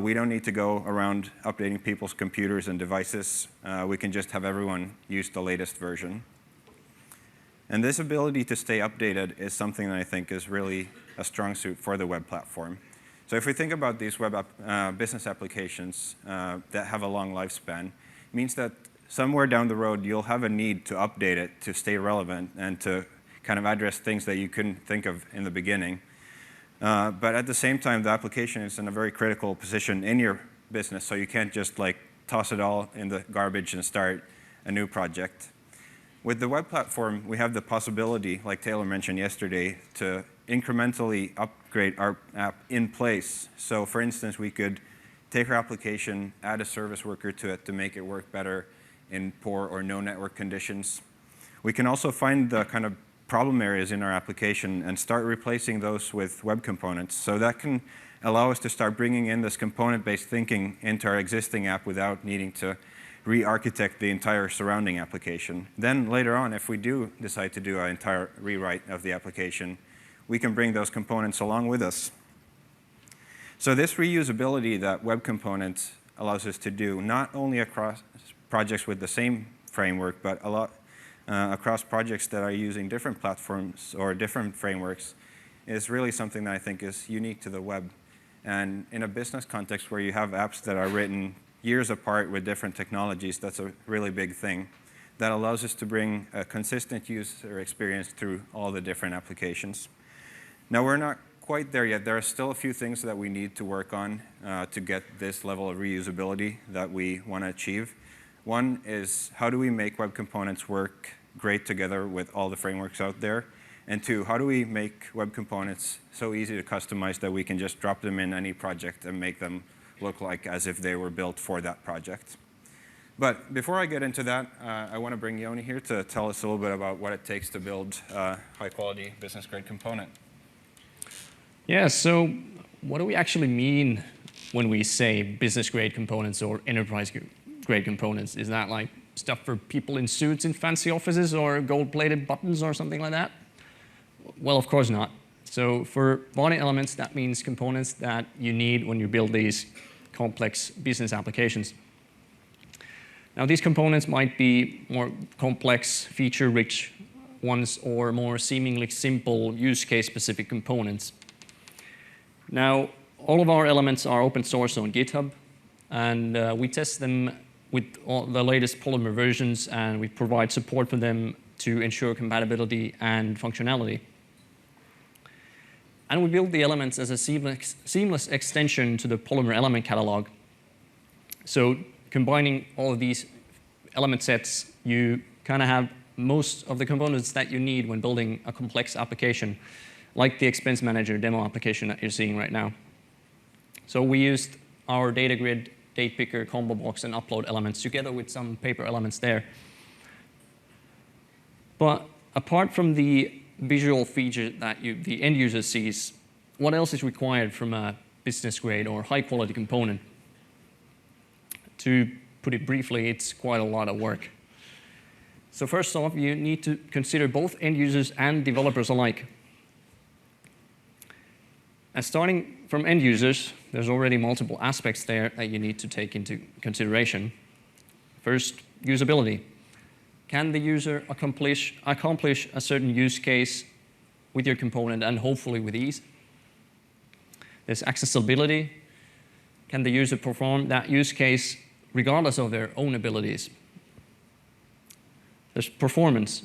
We don't need to go around updating people's computers and devices. We can just have everyone use the latest version. And this ability to stay updated is something that I think is really a strong suit for the web platform. So if we think about these web business applications that have a long lifespan, it means that somewhere down the road you'll have a need to update it to stay relevant and to kind of address things that you couldn't think of in the beginning. But at the same time, the application is in a very critical position in your business, so you can't just like toss it all in the garbage and start a new project. With the web platform, we have the possibility, like Taylor mentioned yesterday, to incrementally upgrade our app in place. So for instance, we could take our application, add a service worker to it to make it work better in poor or no network conditions. We can also find the kind of problem areas in our application and start replacing those with web components. So that can allow us to start bringing in this component-based thinking into our existing app without needing to re-architect the entire surrounding application. Then later on, if we do decide to do an entire rewrite of the application, we can bring those components along with us. So this reusability that web components allows us to do, not only across projects with the same framework, but a lot across projects that are using different platforms or different frameworks, is really something that I think is unique to the web. And in a business context where you have apps that are written years apart with different technologies, that's a really big thing. That allows us to bring a consistent user experience through all the different applications. Now, we're not quite there yet. There are still a few things that we need to work on to get this level of reusability that we want to achieve. One is, how do we make web components work great together with all the frameworks out there? And two, how do we make web components so easy to customize that we can just drop them in any project and make them look like as if they were built for that project? But before I get into that, I want to bring Joni here to tell us a little bit about what it takes to build a high-quality business-grade component. Yeah, so what do we actually mean when we say business-grade components or enterprise-grade components? Is that like stuff for people in suits in fancy offices or gold-plated buttons or something like that? Well, of course not. So for Vaadin Elements, that means components that you need when you build these complex business applications. Now, these components might be more complex, feature-rich ones, or more seemingly simple use case-specific components. Now, all of our elements are open source on GitHub, and we test them with all the latest Polymer versions, and we provide support for them to ensure compatibility and functionality. And we build the elements as a seamless extension to the Polymer element catalog. So combining all of these element sets, you kind of have most of the components that you need when building a complex application, like the Expense Manager demo application that you're seeing right now. So we used our data grid, date picker, combo box, and upload elements together with some paper elements there. But apart from the visual feature that the end user sees, what else is required from a business grade or high quality component? To put it briefly, it's quite a lot of work. So first off, you need to consider both end users and developers alike. And starting from end users, there's already multiple aspects there that you need to take into consideration. First, usability. Can the user accomplish a certain use case with your component and hopefully with ease? There's accessibility. Can the user perform that use case regardless of their own abilities? There's performance.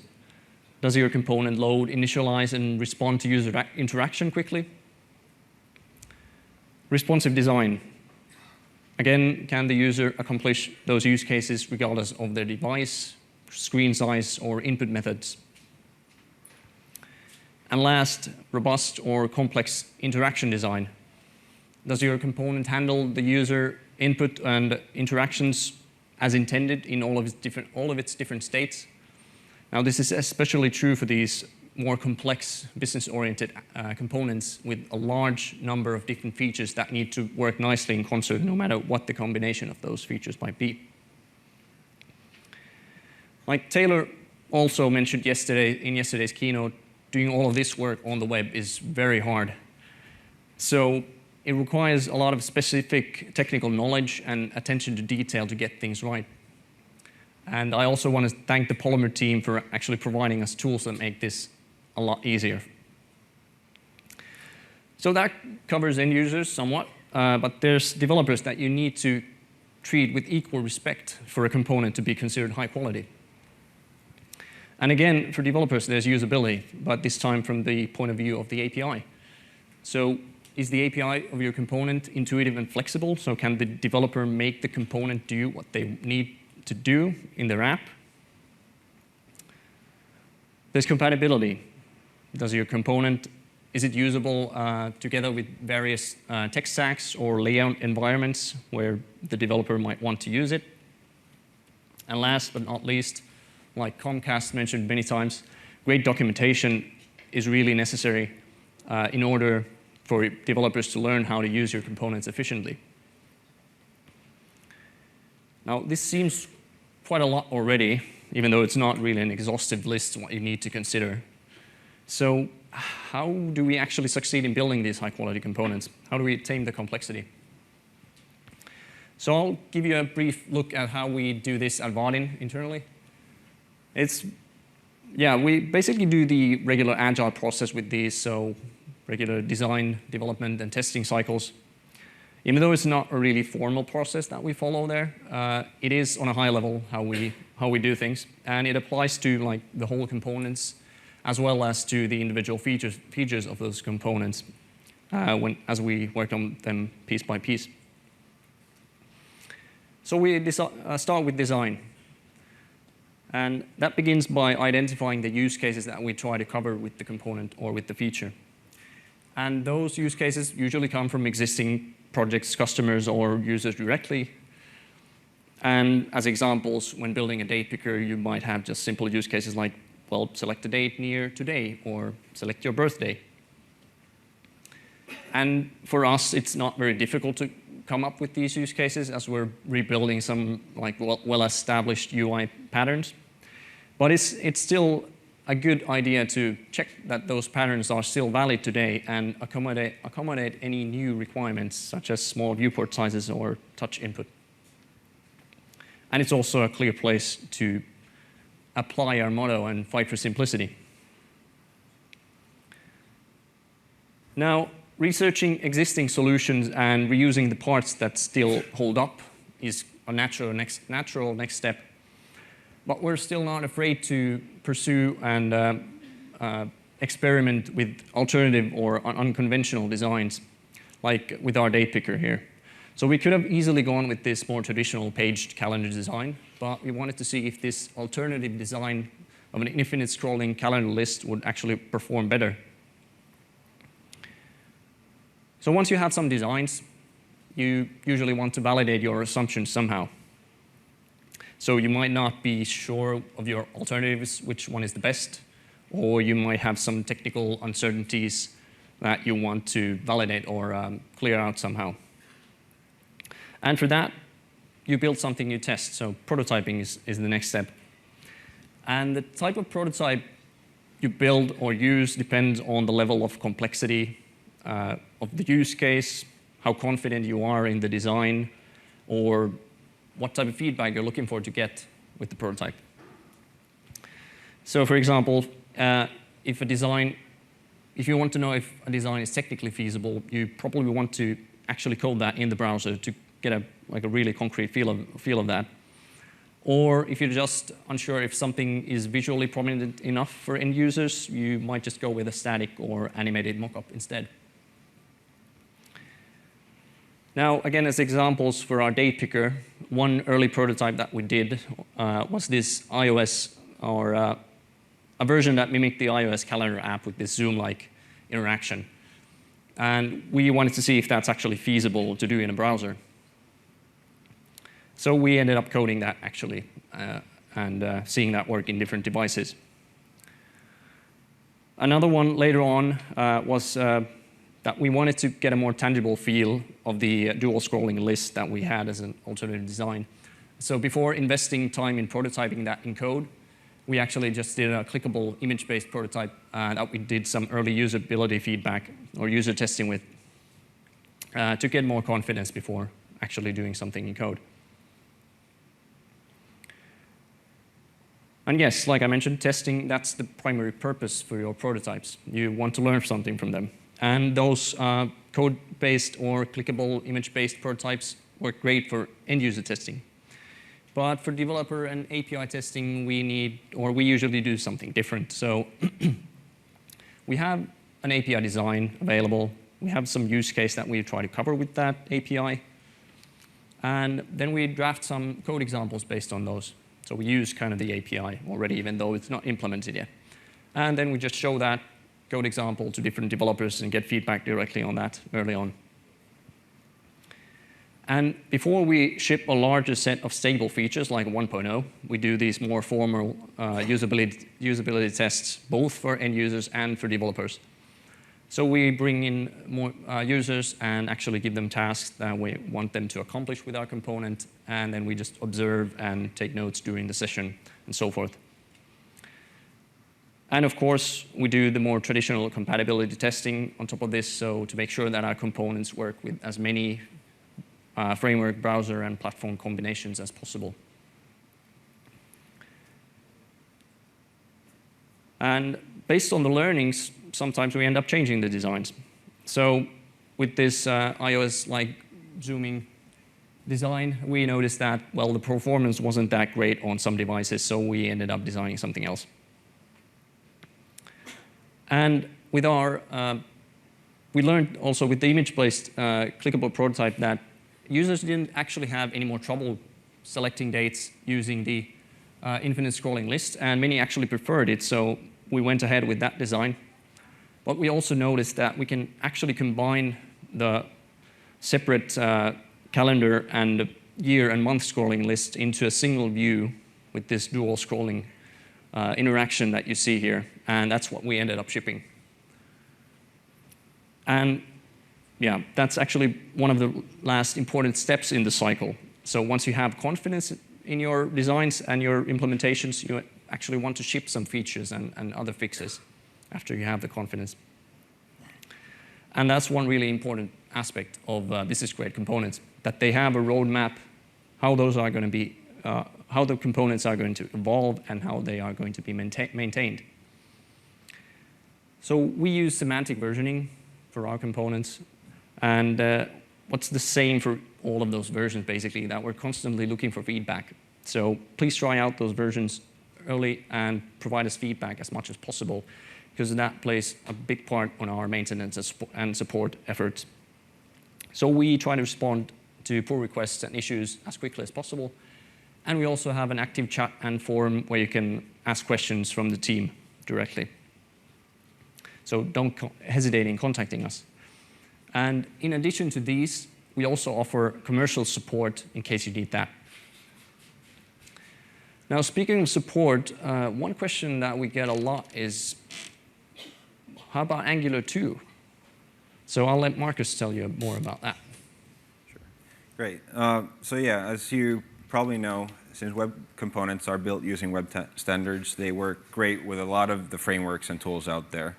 Does your component load, initialize, and respond to user interaction quickly? Responsive design. Again, can the user accomplish those use cases regardless of their device, screen size, or input methods? And last, robust or complex interaction design. Does your component handle the user input and interactions as intended in all of its different states? Now, this is especially true for these more complex business-oriented components with a large number of different features that need to work nicely in concert, no matter what the combination of those features might be. Like Taylor also mentioned in yesterday's keynote, doing all of this work on the web is very hard. So it requires a lot of specific technical knowledge and attention to detail to get things right. And I also want to thank the Polymer team for actually providing us tools that make this a lot easier. So that covers end users somewhat, but there's developers that you need to treat with equal respect for a component to be considered high quality. And again, for developers, there's usability, but this time from the point of view of the API. So is the API of your component intuitive and flexible? So can the developer make the component do what they need to do in their app? There's compatibility. Does your component, is it usable together with various tech stacks or layout environments where the developer might want to use it? And last but not least, like Comcast mentioned many times, great documentation is really necessary in order for developers to learn how to use your components efficiently. Now, this seems quite a lot already, even though it's not really an exhaustive list of what you need to consider. So how do we actually succeed in building these high-quality components? How do we tame the complexity? So I'll give you a brief look at how we do this at Vaadin internally. We basically do the regular agile process with these, so regular design, development, and testing cycles. Even though it's not a really formal process that we follow there, it is on a high level how we do things, and it applies to like the whole components as well as to the individual features of those components as we work on them piece by piece. So we start with design. And that begins by identifying the use cases that we try to cover with the component or with the feature. And those use cases usually come from existing projects, customers, or users directly. And as examples, when building a date picker, you might have just simple use cases like, well, select a date near today, or select your birthday. And for us, it's not very difficult to come up with these use cases as we're rebuilding some like well-established UI patterns. But it's still a good idea to check that those patterns are still valid today and accommodate any new requirements, such as small viewport sizes or touch input. And it's also a clear place to apply our motto and fight for simplicity. Now, researching existing solutions and reusing the parts that still hold up is a natural next step. But we're still not afraid to pursue and experiment with alternative or unconventional designs, like with our date picker here. So we could have easily gone with this more traditional paged calendar design, but we wanted to see if this alternative design of an infinite scrolling calendar list would actually perform better. So once you have some designs, you usually want to validate your assumptions somehow. So you might not be sure of your alternatives, which one is the best, or you might have some technical uncertainties that you want to validate or clear out somehow. And for that, you build something you test. So prototyping is the next step. And the type of prototype you build or use depends on the level of complexity of the use case, how confident you are in the design, or what type of feedback you're looking for to get with the prototype. So for example, if you want to know if a design is technically feasible, you probably want to actually code that in the browser to get a really concrete feel of that. Or if you're just unsure if something is visually prominent enough for end users, you might just go with a static or animated mockup instead. Now, again, as examples for our date picker, one early prototype that we did was this iOS, or a version that mimicked the iOS calendar app with this Zoom-like interaction. And we wanted to see if that's actually feasible to do in a browser. So we ended up coding that actually and seeing that work in different devices. Another one later on was that we wanted to get a more tangible feel of the dual scrolling list that we had as an alternative design. So before investing time in prototyping that in code, we actually just did a clickable image-based prototype that we did some early usability feedback or user testing with to get more confidence before actually doing something in code. And yes, like I mentioned, testing, that's the primary purpose for your prototypes. You want to learn something from them. And those code-based or clickable image-based prototypes work great for end-user testing. But for developer and API testing, we usually do something different. So we have an API design available. We have some use case that we try to cover with that API. And then we draft some code examples based on those. So we use kind of the API already, even though it's not implemented yet. And then we just show that code example to different developers and get feedback directly on that early on. And before we ship a larger set of stable features like 1.0, we do these more formal usability tests, both for end users and for developers. So we bring in more users and actually give them tasks that we want them to accomplish with our component, and then we just observe and take notes during the session and so forth. And of course, we do the more traditional compatibility testing on top of this, so to make sure that our components work with as many framework, browser, and platform combinations as possible. And based on the learnings, sometimes we end up changing the designs. So with this iOS-like zooming design, we noticed that, well, the performance wasn't that great on some devices, so we ended up designing something else. And with our, we learned also with the image-based clickable prototype that users didn't actually have any more trouble selecting dates using the infinite scrolling list, and many actually preferred it, so we went ahead with that design. But we also noticed that we can actually combine the separate calendar and year and month scrolling list into a single view with this dual scrolling interaction that you see here, and that's what we ended up shipping. And yeah, that's actually one of the last important steps in the cycle. So once you have confidence in your designs and your implementations, you actually want to ship some features and other fixes after you have the confidence. And that's one really important aspect of business grade components, that they have a roadmap, how those are going to be, how the components are going to evolve and how they are going to be maintained. So we use semantic versioning for our components. And what's the same for all of those versions, basically, that we're constantly looking for feedback. So please try out those versions early and provide us feedback as much as possible, because that plays a big part on our maintenance and support efforts. So we try to respond to pull requests and issues as quickly as possible. And we also have an active chat and forum where you can ask questions from the team directly. So don't hesitate in contacting us. And in addition to these, we also offer commercial support in case you need that. Now, speaking of support, one question that we get a lot is, how about Angular 2? So I'll let Marcus tell you more about that. Sure. Great. So yeah, as you probably know, since web components are built using web standards, they work great with a lot of the frameworks and tools out there.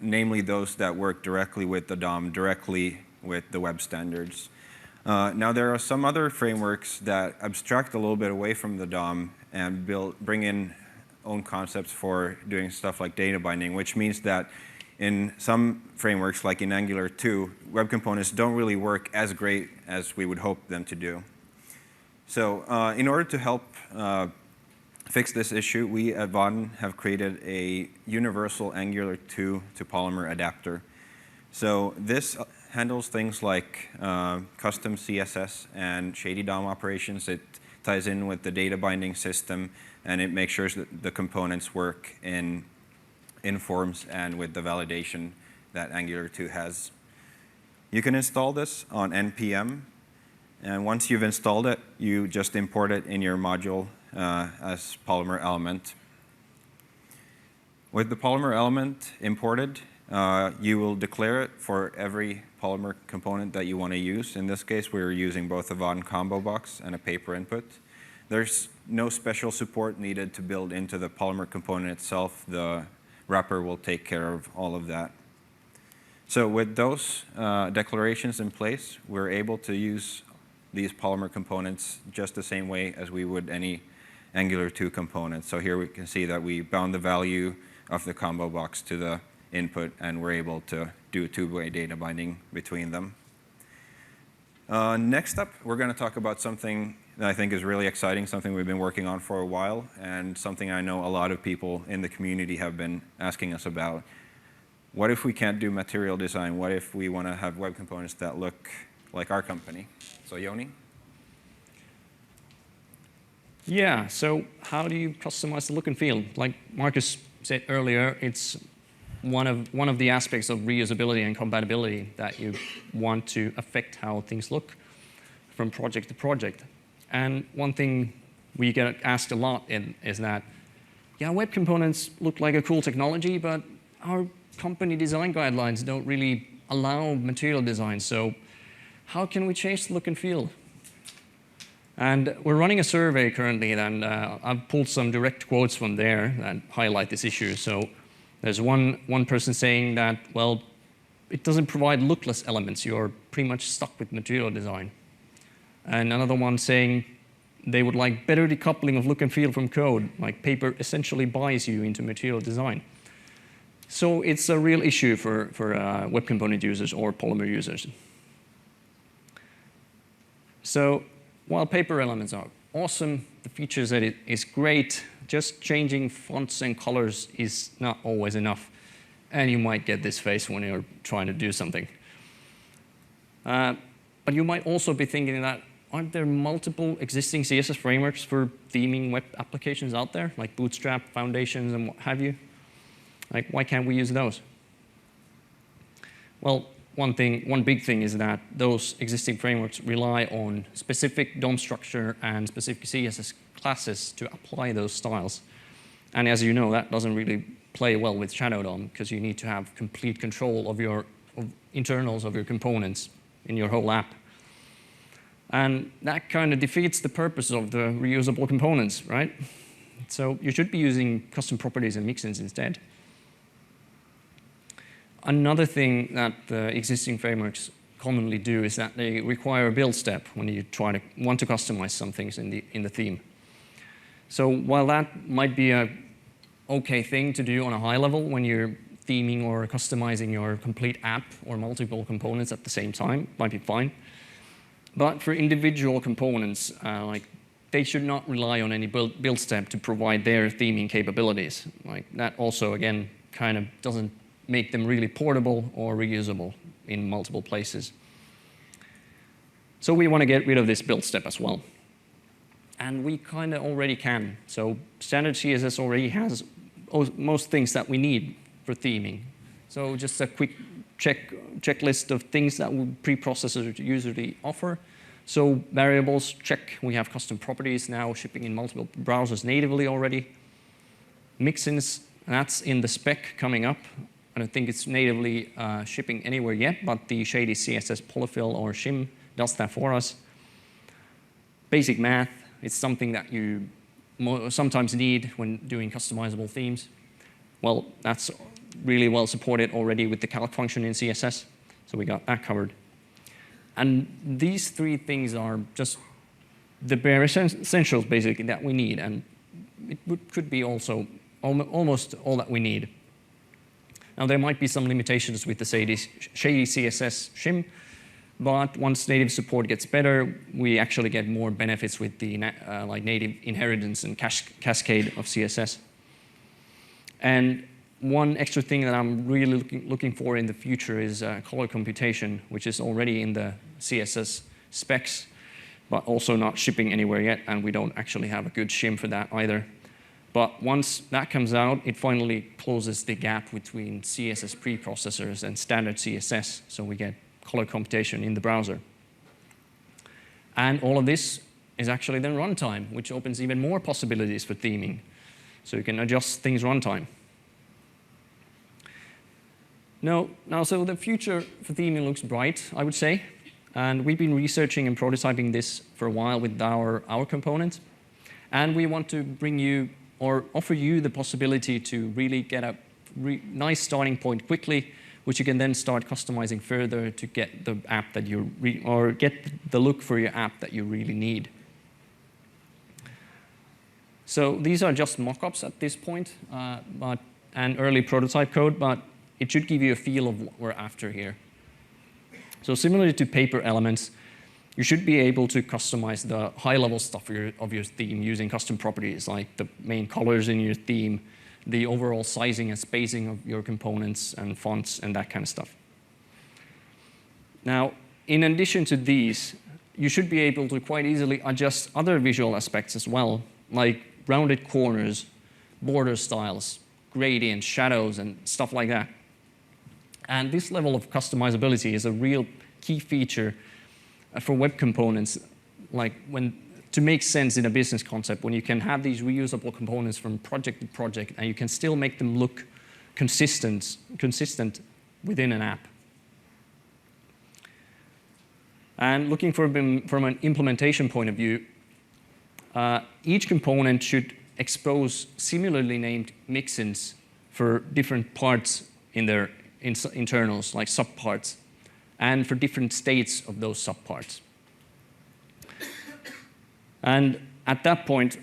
Namely those that work directly with the DOM, directly with the web standards. Now there are some other frameworks that abstract a little bit away from the DOM and bring in own concepts for doing stuff like data binding, which means that in some frameworks, like in Angular 2, web components don't really work as great as we would hope them to do. So in order to help fix this issue, we at Vaadin have created a universal Angular 2 to Polymer adapter. So this handles things like custom CSS and shady DOM operations. It ties in with the data binding system, and it makes sure that the components work in forms and with the validation that Angular 2 has. You can install this on NPM, and once you've installed it, you just import it in your module as Polymer element. With the Polymer element imported, you will declare it for every Polymer component that you want to use. In this case, we're using both a Vaadin combo box and a paper input. There's no special support needed to build into the Polymer component itself. The wrapper will take care of all of that. So with those declarations in place, we're able to use these Polymer components just the same way as we would any Angular 2 component. So here we can see that we bound the value of the combo box to the input, and we're able to do two-way data binding between them. Next up, we're going to talk about something that I think is really exciting, something we've been working on for a while, and something I know a lot of people in the community have been asking us about. What if we can't do material design? What if we want to have web components that look like our company? So Joni? Yeah, so how do you customize the look and feel? Like Marcus said earlier, it's one of the aspects of reusability and compatibility that you want to affect how things look from project to project. And one thing we get asked a lot is that, yeah, web components look like a cool technology, but our company design guidelines don't really allow material design, so how can we change the look and feel? And we're running a survey currently, and I've pulled some direct quotes from there that highlight this issue. So there's one person saying that, well, it doesn't provide lookless elements. You're pretty much stuck with material design. And another one saying they would like better decoupling of look and feel from code, like paper essentially buys you into material design. So it's a real issue for web component users or Polymer users. So while paper elements are awesome, the features that it is great, just changing fonts and colors is not always enough. And you might get this face when you're trying to do something. But you might also be thinking that, aren't there multiple existing CSS frameworks for theming web applications out there, like Bootstrap, Foundations, and what have you? Like, why can't we use those? Well, one big thing is that those existing frameworks rely on specific DOM structure and specific CSS classes to apply those styles. And as you know, that doesn't really play well with Shadow DOM, because you need to have complete control of your internals of your components in your whole app. And that kind of defeats the purpose of the reusable components, right? So you should be using custom properties and mixins instead. Another thing that the existing frameworks commonly do is that they require a build step when you want to customize some things in the theme. So while that might be a okay thing to do on a high level when you're theming or customizing your complete app or multiple components at the same time, might be fine. But for individual components, they should not rely on any build step to provide their theming capabilities. Like that also, again, kind of doesn't make them really portable or reusable in multiple places. So we want to get rid of this build step as well. And we kind of already can. So standard CSS already has most things that we need for theming. So just a quick checklist of things that preprocessors usually offer. So variables, check. We have custom properties now shipping in multiple browsers natively already. Mixins, that's in the spec coming up. I don't think it's natively shipping anywhere yet, but the Shady CSS polyfill or shim does that for us. Basic math, it's something that you sometimes need when doing customizable themes. Well, that's really well supported already with the calc function in CSS, so we got that covered. And these three things are just the bare essentials, basically, that we need, and it could be also almost all that we need. Now, there might be some limitations with the Shady CSS shim, but once native support gets better, we actually get more benefits with the like native inheritance and cascade of CSS. And one extra thing that I'm really looking for in the future is color computation, which is already in the CSS specs, but also not shipping anywhere yet, and we don't actually have a good shim for that either. But once that comes out, it finally closes the gap between CSS preprocessors and standard CSS, so we get color computation in the browser. And all of this is actually then runtime, which opens even more possibilities for theming. So you can adjust things runtime. Now, so the future for theming looks bright, I would say. And we've been researching and prototyping this for a while with our component. And we want to bring you or offer you the possibility to really get a nice starting point quickly, which you can then start customizing further to get the app that you or get the look for your app that you really need. So these are just mock-ups at this point, and early prototype code, but it should give you a feel of what we're after here. So similarly to paper elements, you should be able to customize the high-level stuff of your theme using custom properties like the main colors in your theme, the overall sizing and spacing of your components and fonts and that kind of stuff. Now, in addition to these, you should be able to quite easily adjust other visual aspects as well, like rounded corners, border styles, gradients, shadows, and stuff like that. And this level of customizability is a real key feature for web components, like to make sense in a business concept, when you can have these reusable components from project to project, and you can still make them look consistent within an app. And looking from an implementation point of view, each component should expose similarly named mixins for different parts in their internals, like subparts, and for different states of those subparts. And at that point,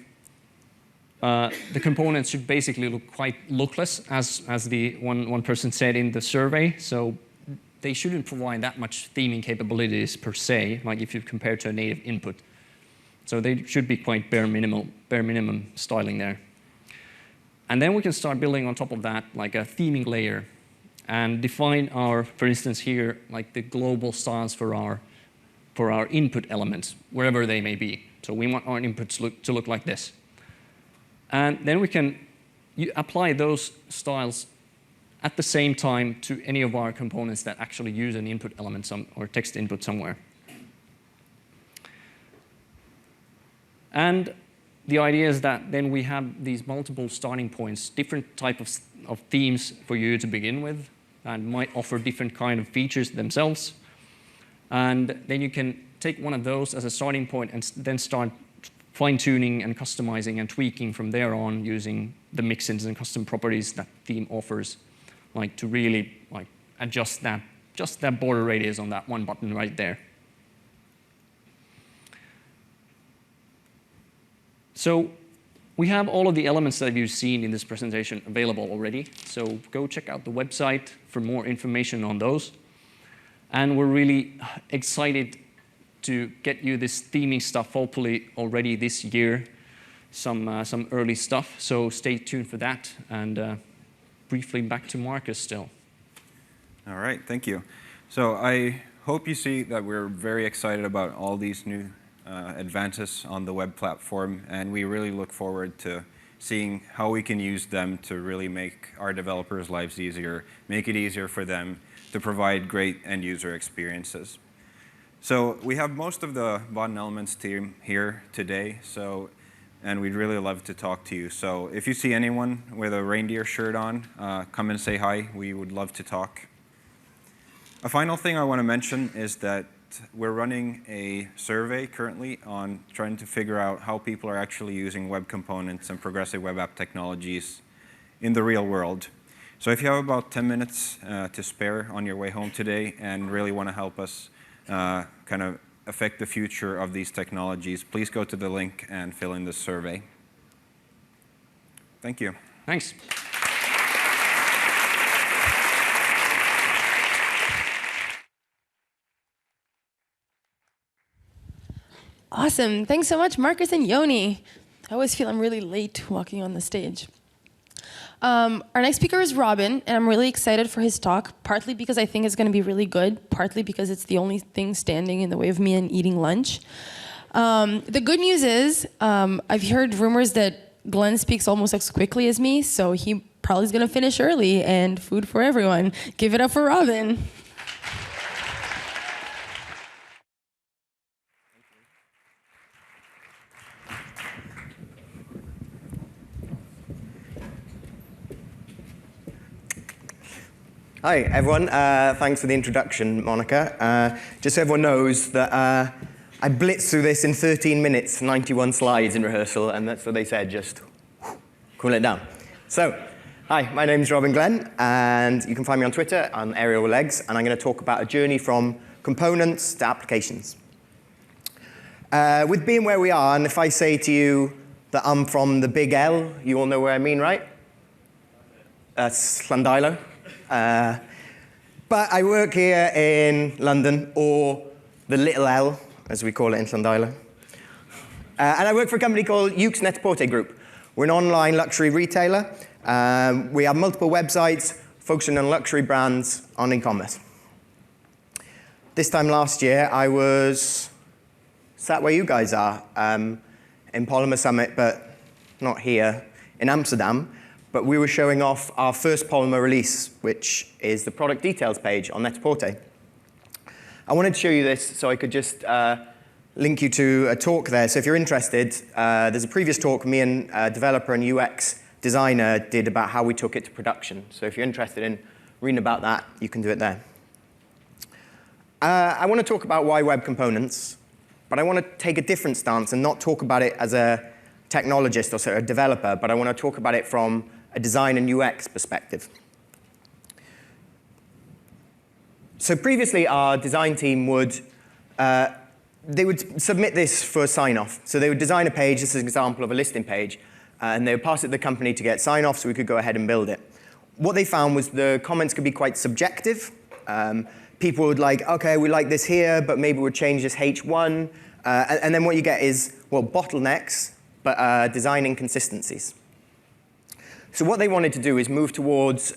the components should basically look quite lookless, as the one person said in the survey. So they shouldn't provide that much theming capabilities per se, like if you compare to a native input. So they should be quite bare minimum styling there. And then we can start building on top of that like a theming layer and define our, for instance here, like the global styles for our input elements, wherever they may be. So we want our inputs to look like this. And then we can apply those styles at the same time to any of our components that actually use an input element or text input somewhere. And the idea is that then we have these multiple starting points, different type of themes for you to begin with, and might offer different kind of features themselves. And then you can take one of those as a starting point and then start fine-tuning and customizing and tweaking from there on using the mixins and custom properties that theme offers, like to really like adjust just that border radius on that one button right there. So we have all of the elements that you've seen in this presentation available already. So go check out the website for more information on those. And we're really excited to get you this theming stuff hopefully already this year, some early stuff. So stay tuned for that. And briefly back to Marcus still. All right, thank you. So I hope you see that we're very excited about all these new advances on the web platform, and we really look forward to seeing how we can use them to really make our developers' lives easier, make it easier for them to provide great end-user experiences. So we have most of the Vaadin Elements team here today, and we'd really love to talk to you. So if you see anyone with a reindeer shirt on, come and say hi. We would love to talk. A final thing I want to mention is that we're running a survey currently on trying to figure out how people are actually using web components and progressive web app technologies in the real world. So if you have about 10 minutes to spare on your way home today and really want to help us kind of affect the future of these technologies, please go to the link and fill in the survey. Thank you. Thanks. Awesome. Thanks so much, Marcus and Yoni. I always feel I'm really late walking on the stage. Our next speaker is Robin, and I'm really excited for his talk, partly because I think it's going to be really good, partly because it's the only thing standing in the way of me and eating lunch. The good news is I've heard rumors that Glenn speaks almost as quickly as me, so he probably is going to finish early, and food for everyone. Give it up for Robin. Hi, everyone. Thanks for the introduction, Monica. Just so everyone knows that I blitzed through this in 13 minutes, 91 slides in rehearsal, and that's what they said, just cool it down. So, hi, my name's Robin Glenn, and you can find me on Twitter, on Aerial with Legs, and I'm going to talk about a journey from components to applications. With being where we are, and if I say to you that I'm from the big L, you all know where I mean, right? That's Llandilo. But I work here in London, or the little L, as we call it in Llandilo. And I work for a company called Yoox Net-a-Porter Group. We're an online luxury retailer. We have multiple websites focusing on luxury brands on e-commerce. This time last year, I was sat where you guys are, in Polymer Summit, but not here, in Amsterdam. But we were showing off our first Polymer release, which is the product details page on Net-a-Porter. I wanted to show you this so I could just link you to a talk there. So if you're interested, there's a previous talk me and a developer and UX designer did about how we took it to production. So if you're interested in reading about that, you can do it there. I want to talk about why web components, but I want to take a different stance and not talk about it as a technologist or a developer, but I want to talk about it from a design and UX perspective. So previously, our design team would submit this for sign-off. So they would design a page. This is an example of a listing page. And they would pass it to the company to get sign-off so we could go ahead and build it. What they found was the comments could be quite subjective. People would like, OK, we like this here, but maybe we'll change this H1. And then what you get is, well, bottlenecks, but design inconsistencies. So what they wanted to do is move towards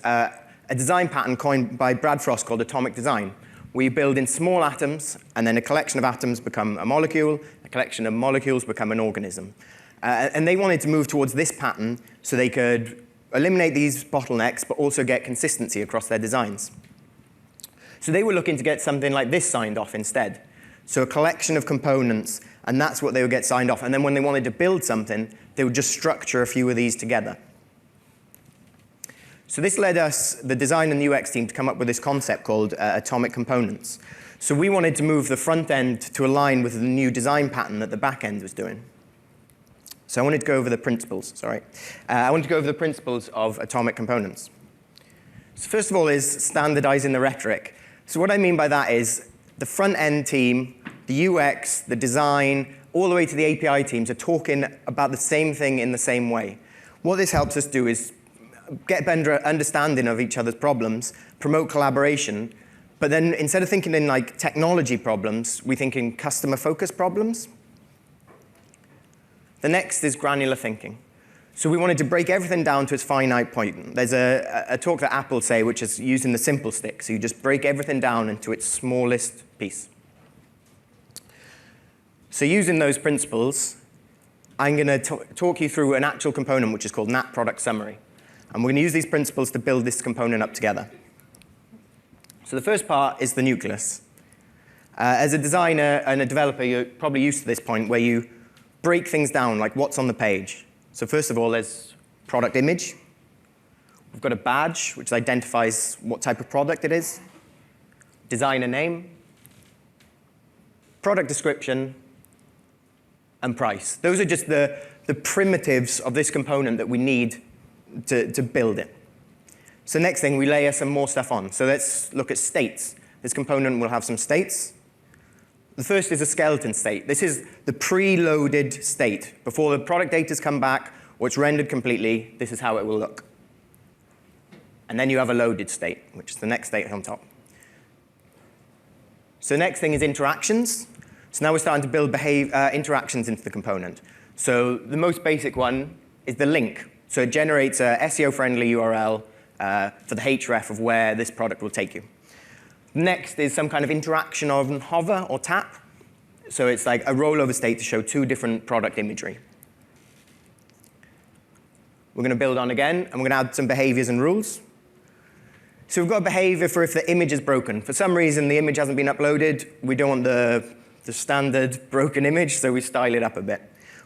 a design pattern coined by Brad Frost called atomic design. We build in small atoms, and then a collection of atoms become a molecule, a collection of molecules become an organism. And they wanted to move towards this pattern so they could eliminate these bottlenecks, but also get consistency across their designs. So they were looking to get something like this signed off instead. So a collection of components, and that's what they would get signed off. And then when they wanted to build something, they would just structure a few of these together. So this led us, the design and UX team, to come up with this concept called atomic components. So we wanted to move the front end to align with the new design pattern that the back end was doing. So I wanted to go over the principles, I wanted to go over the principles of atomic components. So first of all is standardizing the rhetoric. So what I mean by that is the front end team, the UX, the design, all the way to the API teams are talking about the same thing in the same way. What this helps us do is get a better understanding of each other's problems, promote collaboration, but then instead of thinking in like technology problems, we think in customer-focused problems. The next is granular thinking. So we wanted to break everything down to its finite point. There's a talk that Apple say, which is using the simple stick. So you just break everything down into its smallest piece. So using those principles, I'm going to talk you through an actual component, which is called NAT Product Summary. And we're going to use these principles to build this component up together. So the first part is the nucleus. As a designer and a developer, you're probably used to this point where you break things down, like what's on the page. So first of all, there's product image. We've got a badge, which identifies what type of product it is. Designer name. Product description. And price. Those are just the primitives of this component that we need to build it. So next thing, we layer some more stuff on. So let's look at states. This component will have some states. The first is a skeleton state. This is the preloaded state. Before the product data's come back, or it's rendered completely, this is how it will look. And then you have a loaded state, which is the next state on top. So the next thing is interactions. So now we're starting to build interactions into the component. So the most basic one is the link. So it generates a SEO-friendly URL for the href of where this product will take you. Next is some kind of interaction on hover or tap. So it's like a rollover state to show two different product imagery. We're going to build on again, and we're going to add some behaviors and rules. So we've got a behavior for if the image is broken. For some reason, the image hasn't been uploaded. We don't want the standard broken image, so we style it up a bit.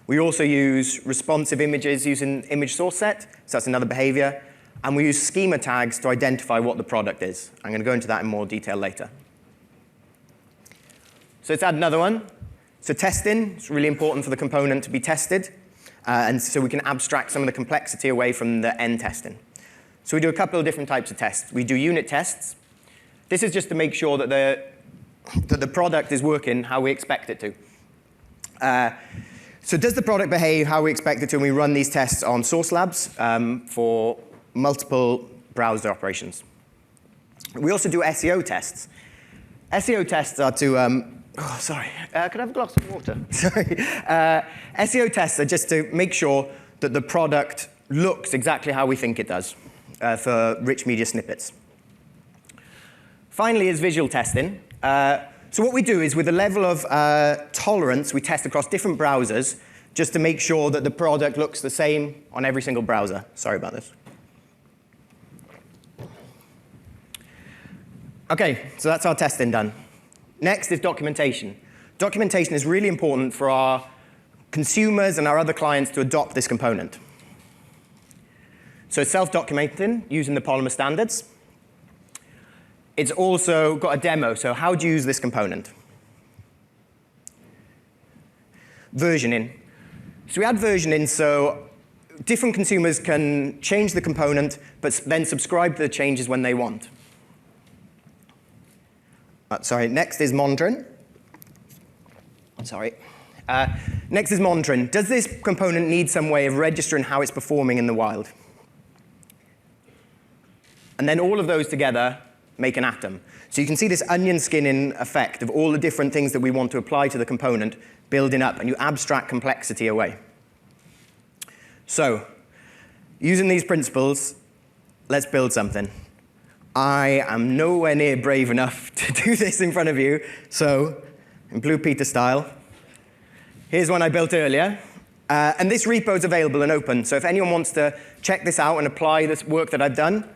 We also use responsive images using image source set, so that's another behavior. And we use schema tags to identify what the product is. I'm going to go into that in more detail later. So let's add another one. So testing is really important for the component to be tested, and so we can abstract some of the complexity away from the end testing. So we do a couple of different types of tests. We do unit tests. This is just to make sure that the product is working how we expect it to. So does the product behave how we expect it to? And we run these tests on Source Labs for multiple browser operations. We also do SEO tests. SEO tests are to, could I have a glass of water? Sorry. SEO tests are just to make sure that the product looks exactly how we think it does for rich media snippets. Finally is visual testing. So what we do is with a level of tolerance, we test across different browsers just to make sure that the product looks the same on every single browser. Sorry about this. OK, so that's our testing done. Next is documentation. Documentation is really important for our consumers and our other clients to adopt this component. So it's self-documenting using the Polymer standards. It's also got a demo, so how do you use this component? Versioning. So we add versioning so different consumers can change the component, but then subscribe to the changes when they want. Next is monitoring. Next is monitoring. Does this component need some way of registering how it's performing in the wild? And then all of those together make an atom. So you can see this onion skinning effect of all the different things that we want to apply to the component building up, and you abstract complexity away. So using these principles, let's build something. I am nowhere near brave enough to do this in front of you, so in Blue Peter style, here's one I built earlier. And this repo is available and open, so if anyone wants to check this out and apply this work that I've done,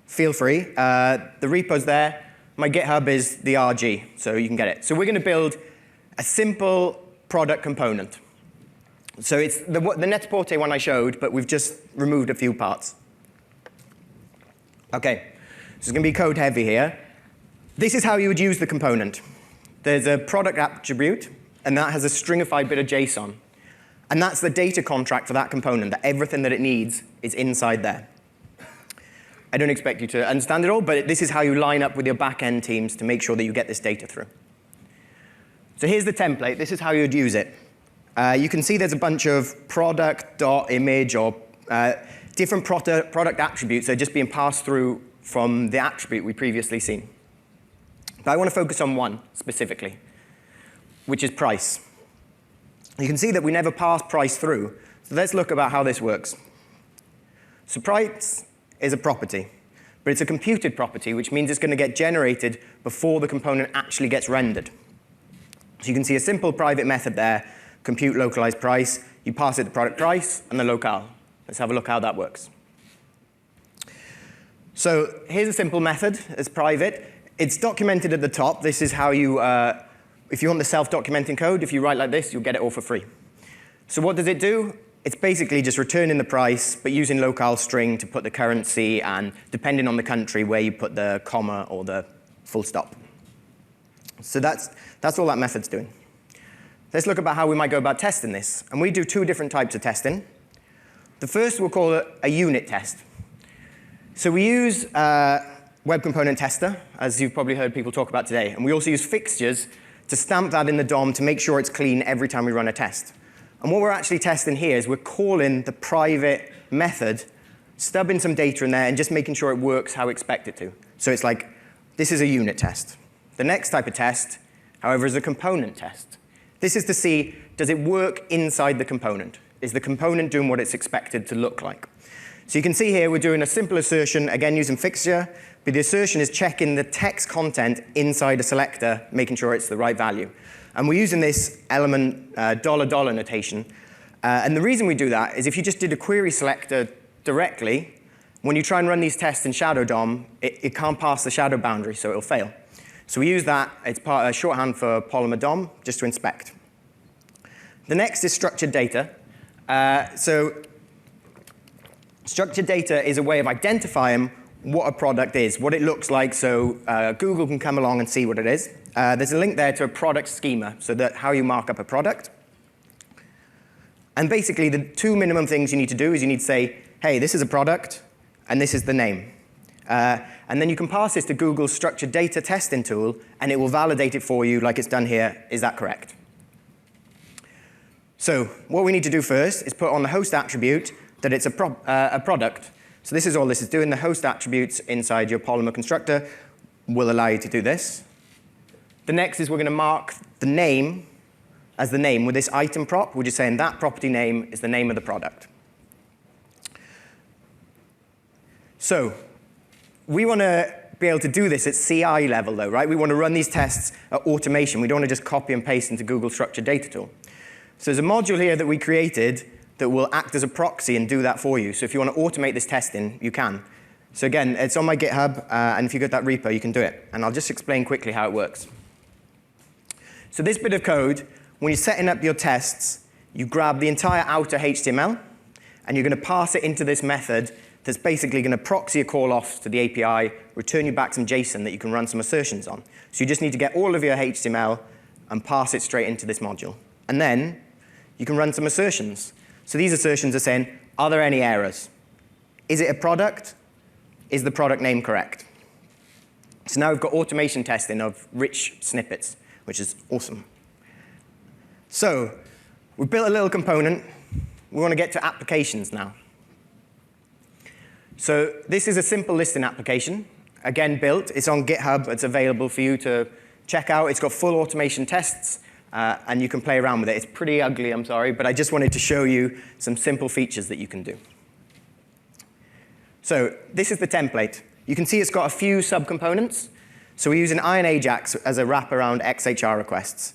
feel free. The repo's there. My GitHub is the RG, so you can get it. So we're going to build a simple product component. So it's the Net-a-Porter one I showed, but we've just removed a few parts. OK, so it's going to be code heavy here. This is how you would use the component. There's a product attribute, and that has a stringified bit of JSON. And that's the data contract for that component, that everything that it needs is inside there. I don't expect you to understand it all, but this is how you line up with your back-end teams to make sure that you get this data through. So here's the template. This is how you would use it. You can see there's a bunch of product.image or different product attributes that are just being passed through from the attribute we previously seen. But I want to focus on one specifically, which is price. You can see that we never pass price through. So let's look about how this works. So price is a property, but it's a computed property, which means it's going to get generated before the component actually gets rendered. So you can see a simple private method there, compute localized price. You pass it the product price and the locale. Let's have a look how that works. So here's a simple method. It's private. It's documented at the top. This is how you, if you want the self-documenting code, if you write like this, you'll get it all for free. So what does it do? It's basically just returning the price, but using locale string to put the currency and, depending on the country, where you put the comma or the full stop. So that's all that method's doing. Let's look about how we might go about testing this. And we do two different types of testing. The first we'll call it a unit test. So we use Web Component Tester, as you've probably heard people talk about today. And we also use fixtures to stamp that in the DOM to make sure it's clean every time we run a test. And what we're actually testing here is we're calling the private method, stubbing some data in there, and just making sure it works how we expect it to. So it's like, this is a unit test. The next type of test, however, is a component test. This is to see, does it work inside the component? Is the component doing what it's expected to look like? So you can see here we're doing a simple assertion, again using fixture, but the assertion is checking the text content inside a selector, making sure it's the right value. And we're using this element $$ notation. And the reason we do that is if you just did a query selector directly, when you try and run these tests in Shadow DOM, it can't pass the shadow boundary, so it'll fail. So we use that. It's part of shorthand for Polymer DOM, just to inspect. The next is structured data. So structured data is a way of identifying what a product is, what it looks like, so Google can come along and see what it is. there's a link there to a product schema, so that how you mark up a product. And basically, the two minimum things you need to do is you need to say, hey, this is a product, and this is the name. And then you can pass this to Google's structured data testing tool, and it will validate it for you like it's done here. Is that correct? So what we need to do first is put on the host attribute that it's a product. So this is all this is doing. The host attributes inside your Polymer constructor will allow you to do this. The next is we're going to mark the name as the name with this item prop. We're just saying that property name is the name of the product. So we want to be able to do this at CI level, though, right? We want to run these tests at automation. We don't want to just copy and paste into Google Structured Data Tool. So there's a module here that we created that will act as a proxy and do that for you. So if you want to automate this testing, you can. So again, it's on my GitHub, and if you get that repo, you can do it. And I'll just explain quickly how it works. So this bit of code, when you're setting up your tests, you grab the entire outer HTML, and you're going to pass it into this method that's basically going to proxy a call off to the API, return you back some JSON that you can run some assertions on. So you just need to get all of your HTML and pass it straight into this module. And then you can run some assertions. So these assertions are saying, are there any errors? Is it a product? Is the product name correct? So now we've got automation testing of rich snippets, which is awesome. So we've built a little component. We want to get to applications now. So this is a simple listing application, again, built. It's on GitHub. It's available for you to check out. It's got full automation tests, and you can play around with it. It's pretty ugly, I'm sorry, but I just wanted to show you some simple features that you can do. So this is the template. You can see it's got a few subcomponents. So we're using Iron Ajax as a wrap around XHR requests.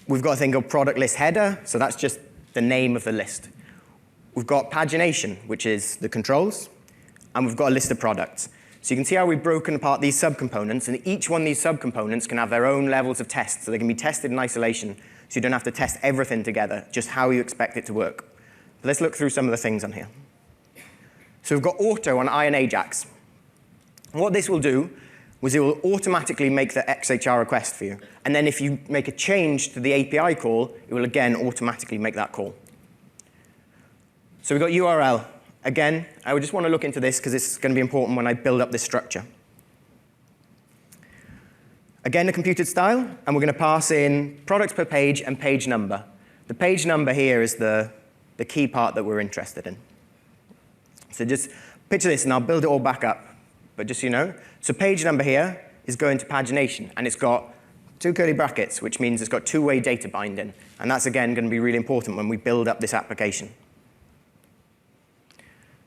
We've got a thing called product list header, so that's just the name of the list. We've got pagination, which is the controls. And we've got a list of products. So you can see how we've broken apart these subcomponents, and each one of these subcomponents can have their own levels of tests, so they can be tested in isolation, so you don't have to test everything together, just how you expect it to work. But let's look through some of the things on here. So we've got auto on Iron Ajax. And what this will do is it will automatically make the XHR request for you. And then if you make a change to the API call, it will again automatically make that call. So we've got URL. Again, I would just want to look into this because it's going to be important when I build up this structure. Again, the computed style, and we're going to pass in products per page and page number. The page number here is the key part that we're interested in. So just picture this, and I'll build it all back up. But just so you know, so page number here is going to pagination, and it's got two curly brackets, which means it's got two-way data binding. And that's, again, going to be really important when we build up this application.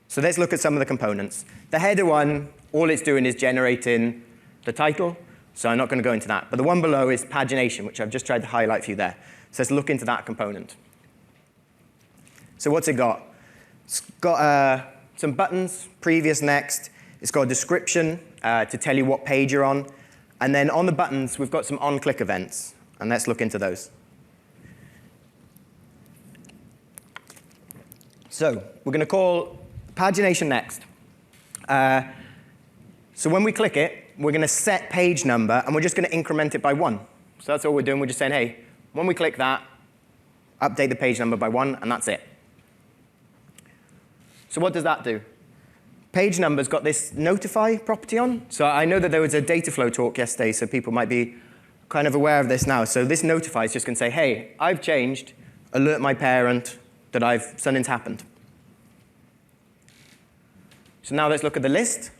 So let's look at some of the components. The header one, all it's doing is generating the title, so I'm not going to go into that. But the one below is pagination, which I've just tried to highlight for you there. So let's look into that component. So what's it got? It's got some buttons, previous, next. It's got a description to tell you what page you're on. And then on the buttons, we've got some on-click events. And let's look into those. So we're going to call pagination next. So when we click it, we're going to set page number, and we're just going to increment it by 1. So that's all we're doing. We're just saying, hey, when we click that, update the page number by 1, and that's it. So what does that do? Page number's got this notify property on. So I know that there was a Dataflow talk yesterday, so people might be kind of aware of this now. So this notify is just going to say, hey, I've changed, alert my parent that something's happened. So now let's look at the list.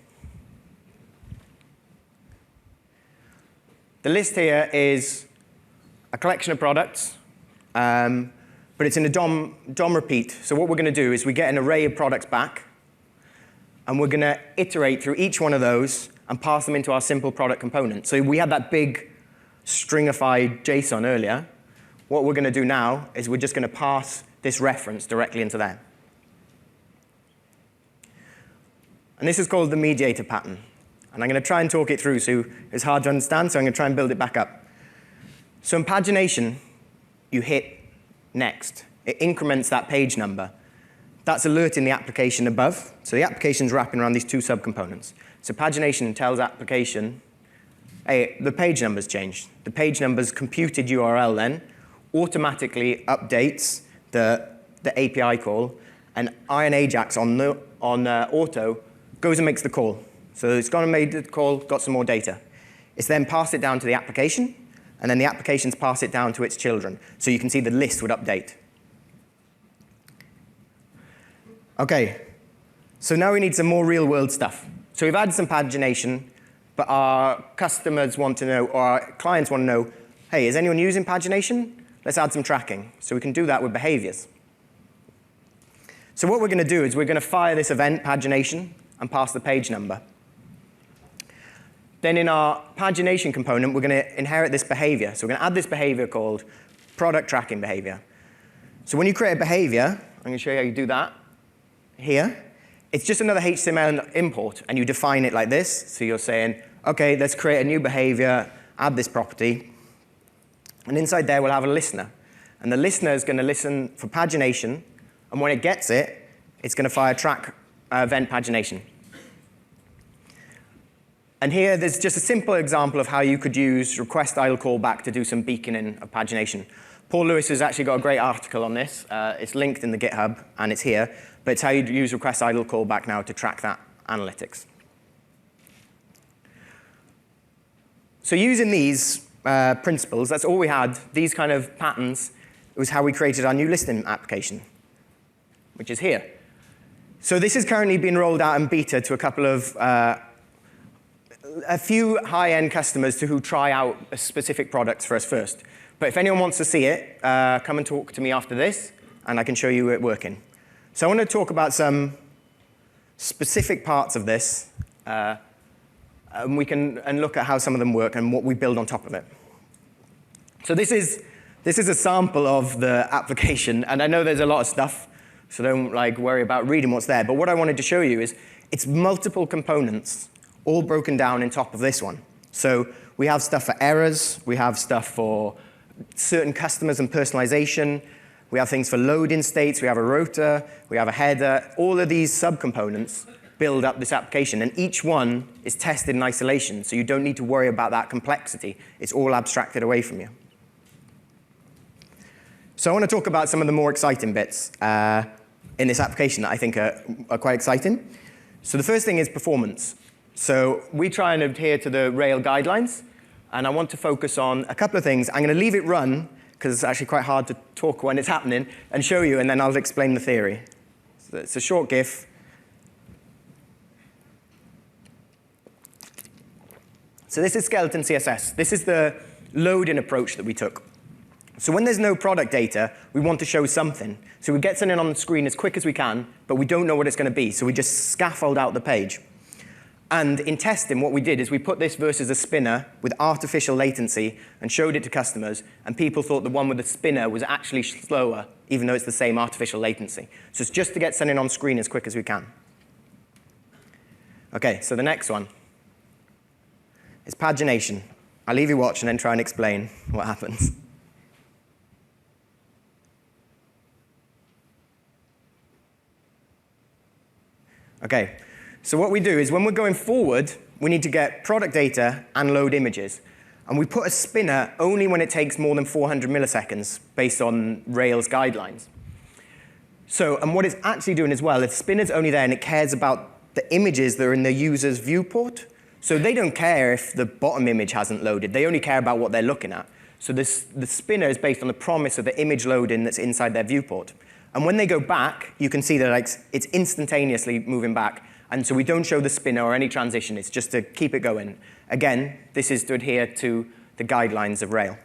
The list here is a collection of products, but it's in a DOM repeat. So what we're going to do is we get an array of products back, and we're going to iterate through each one of those and pass them into our simple product component. So we had that big stringified JSON earlier. What we're going to do now is we're just going to pass this reference directly into there. And this is called the mediator pattern. And I'm going to try and talk it through, so it's hard to understand, so I'm going to try and build it back up. So in pagination, you hit next. It increments that page number. That's alerting the application above. So the application's wrapping around these two subcomponents. So pagination tells application, hey, the page number's changed. The page number's computed URL then automatically updates the API call, and Iron Ajax on auto goes and makes the call. So it's gone and made the call, got some more data. It's then passed it down to the application, and then the applications pass it down to its children. So you can see the list would update. Okay, so now we need some more real-world stuff. So we've added some pagination, but our customers want to know, or our clients want to know, hey, is anyone using pagination? Let's add some tracking. So we can do that with behaviors. So what we're going to do is we're going to fire this event, pagination, and pass the page number. Then in our pagination component, we're going to inherit this behavior. So we're going to add this behavior called product tracking behavior. So when you create a behavior, I'm going to show you how you do that here. It's just another HTML import, and you define it like this. So you're saying, OK, let's create a new behavior, add this property. And inside there, we'll have a listener. And the listener is going to listen for pagination. And when it gets it, it's going to fire track event pagination. And here, there's just a simple example of how you could use request idle callback to do some beaconing of pagination. Paul Lewis has actually got a great article on this. It's linked in the GitHub, and it's here. But it's how you use request idle callback now to track that analytics. So using these principles, that's all we had. These kind of patterns, it was how we created our new listing application, which is here. So this is currently being rolled out in beta to a couple of, a few high-end customers who try out specific products for us first. But if anyone wants to see it, come and talk to me after this, and I can show you it working. So I want to talk about some specific parts of this, and we can look at how some of them work and what we build on top of it. So this is a sample of the application, and I know there's a lot of stuff, so don't worry about reading what's there. But what I wanted to show you is it's multiple components, all broken down in top of this one. So we have stuff for errors, we have stuff for certain customers and personalization, we have things for loading states, we have a rotor, we have a header. All of these subcomponents build up this application, and each one is tested in isolation, so you don't need to worry about that complexity. It's all abstracted away from you. So I want to talk about some of the more exciting bits in this application that I think are quite exciting. So the first thing is performance. So we try and adhere to the Rail guidelines, and I want to focus on a couple of things. I'm going to leave it run, because it's actually quite hard to talk when it's happening, and show you, and then I'll explain the theory. So it's a short GIF. So this is skeleton CSS. This is the loading approach that we took. So when there's no product data, we want to show something. So we get something on the screen as quick as we can, but we don't know what it's going to be, so we just scaffold out the page. And in testing, what we did is we put this versus a spinner with artificial latency and showed it to customers, and people thought the one with the spinner was actually slower, even though it's the same artificial latency. So it's just to get something on screen as quick as we can. OK, so the next one is pagination. I'll leave you watch and then try and explain what happens. OK. So what we do is when we're going forward, we need to get product data and load images. And we put a spinner only when it takes more than 400 milliseconds based on Rails guidelines. So, and what it's actually doing as well, the spinner's only there and it cares about the images that are in the user's viewport. So they don't care if the bottom image hasn't loaded. They only care about what they're looking at. So the spinner is based on the promise of the image loading that's inside their viewport. And when they go back, you can see that it's instantaneously moving back. And so we don't show the spinner or any transition. It's just to keep it going. Again, this is to adhere to the guidelines of Rail.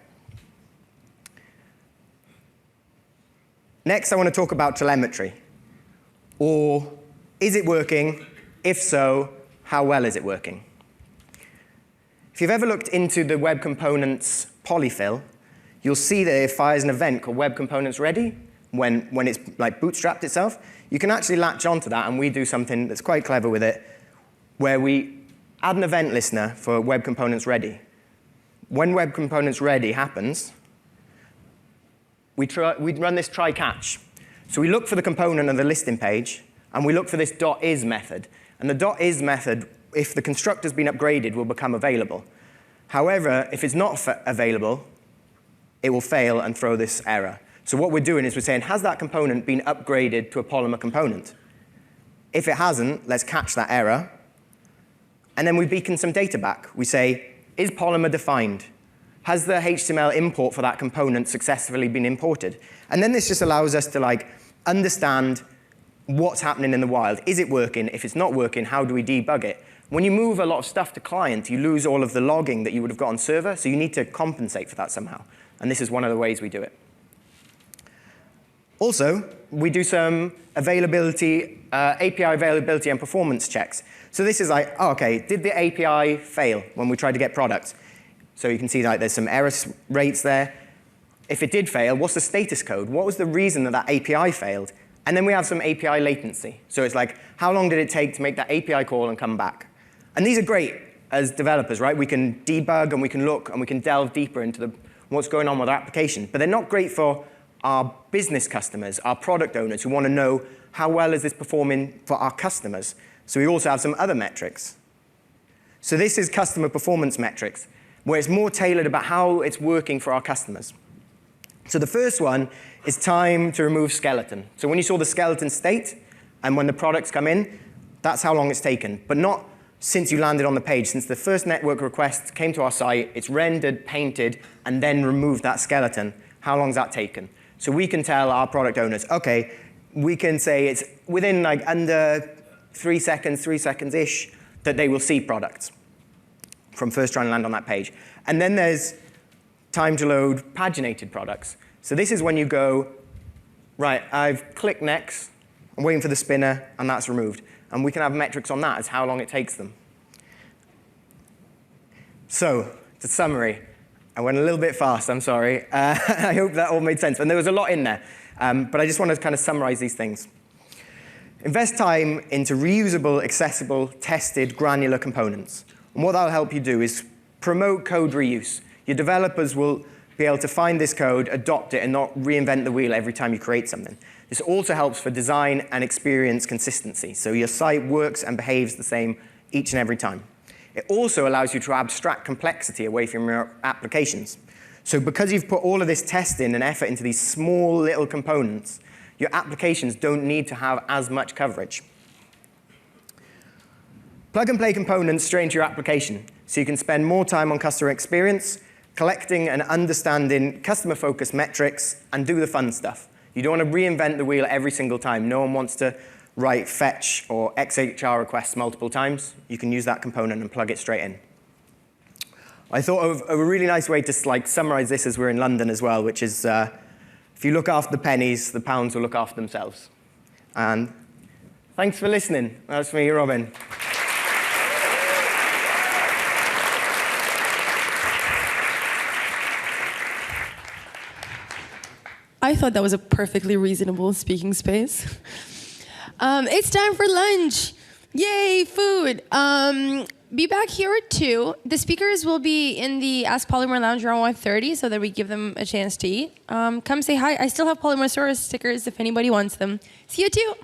Next, I want to talk about telemetry. Or is it working? If so, how well is it working? If you've ever looked into the Web Components polyfill, you'll see that it fires an event called Web Components Ready when it's bootstrapped itself. You can actually latch onto that, and we do something that's quite clever with it, where we add an event listener for Web Components Ready. When Web Components Ready happens, we run this try-catch. So we look for the component of the listing page, and we look for this .is method. And the .is method, if the constructor's been upgraded, will become available. However, if it's not available, it will fail and throw this error. So what we're doing is we're saying, has that component been upgraded to a Polymer component? If it hasn't, let's catch that error. And then we beacon some data back. We say, is Polymer defined? Has the HTML import for that component successfully been imported? And then this just allows us to understand what's happening in the wild. Is it working? If it's not working, how do we debug it? When you move a lot of stuff to client, you lose all of the logging that you would have got on server, so you need to compensate for that somehow. And this is one of the ways we do it. Also, we do some API availability and performance checks. So this is OK, did the API fail when we tried to get products? So you can see there's some error rates there. If it did fail, what's the status code? What was the reason that API failed? And then we have some API latency. So it's how long did it take to make that API call and come back? And these are great as developers, right? We can debug and we can look and we can delve deeper into what's going on with our application. But they're not great for our business customers, our product owners who want to know how well is this performing for our customers. So we also have some other metrics. So this is customer performance metrics, where it's more tailored about how it's working for our customers. So the first one is time to remove skeleton. So when you saw the skeleton state, and when the products come in, that's how long it's taken. But not since you landed on the page. Since the first network request came to our site, it's rendered, painted, and then removed that skeleton. How long has that taken? So we can tell our product owners, OK, we can say it's within under 3 seconds, 3 seconds-ish, that they will see products from first trying to land on that page. And then there's time to load paginated products. So this is when you go, right, I've clicked next, I'm waiting for the spinner, and that's removed. And we can have metrics on that as how long it takes them. So, to summary, I went a little bit fast, I'm sorry. I hope that all made sense. And there was a lot in there. But I just want to kind of summarize these things. Invest time into reusable, accessible, tested, granular components. And what that'll help you do is promote code reuse. Your developers will be able to find this code, adopt it, and not reinvent the wheel every time you create something. This also helps for design and experience consistency, so your site works and behaves the same each and every time. It also allows you to abstract complexity away from your applications. So because you've put all of this testing and effort into these small little components, your applications don't need to have as much coverage. Plug and play components straight into your application, so you can spend more time on customer experience, collecting and understanding customer-focused metrics, and do the fun stuff. You don't want to reinvent the wheel every single time. No one wants to write fetch or XHR requests multiple times. You can use that component and plug it straight in. I thought of a really nice way to summarize this as we're in London as well, which is if you look after the pennies, the pounds will look after themselves. And thanks for listening. That's me, Robin. I thought that was a perfectly reasonable speaking space. It's time for lunch. Yay, food. Be back here at 2. The speakers will be in the Ask Polymer Lounge around 1:30 so that we give them a chance to eat. Come say hi. I still have Polymosaurus stickers if anybody wants them. See you at 2.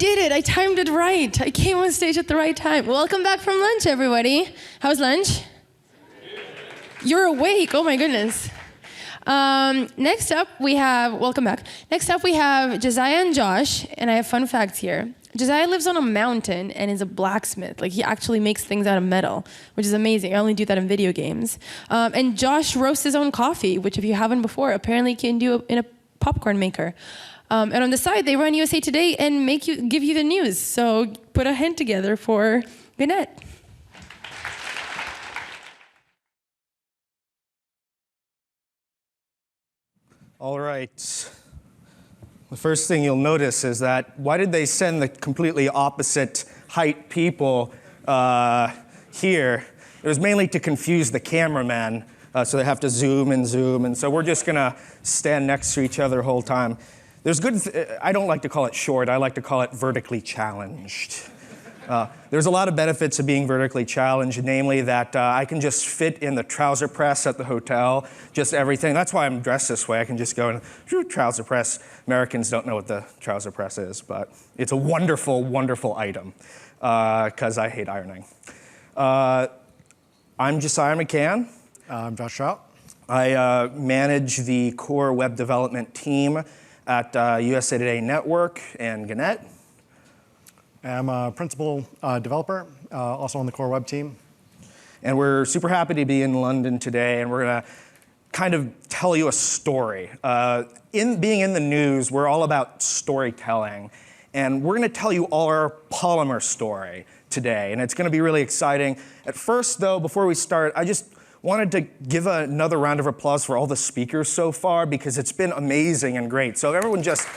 did it. I timed it right. I came on stage at the right time. Welcome back from lunch, everybody. How's lunch? You're awake. Oh, my goodness. Next up, we have, welcome back. Next up, we have Josiah and Josh, and I have fun facts here. Josiah lives on a mountain and is a blacksmith. Like, he actually makes things out of metal, which is amazing. I only do that in video games. And Josh roasts his own coffee, which if you haven't before, apparently you can do in a popcorn maker. And on the side, they run USA Today and give you the news. So put a hand together for Gannett. All right. The first thing you'll notice is that why did they send the completely opposite height people here? It was mainly to confuse the cameraman, so they have to zoom, and so we're just gonna stand next to each other the whole time. I don't like to call it short, I like to call it vertically challenged. There's a lot of benefits of being vertically challenged, namely that I can just fit in the trouser press at the hotel, just everything. That's why I'm dressed this way. I can just go and trouser press. Americans don't know what the trouser press is, but it's a wonderful, wonderful item, because I hate ironing. I'm Josiah McCann. I'm Josh Trout. I manage the core web development team at USA Today Network and Gannett. I'm a principal developer, also on the core web team. And we're super happy to be in London today, and we're gonna kind of tell you a story. Being in the news, we're all about storytelling, and we're gonna tell you our Polymer story today, and it's gonna be really exciting. At first, though, before we start, I just wanted to give another round of applause for all the speakers so far, because it's been amazing and great. So everyone just...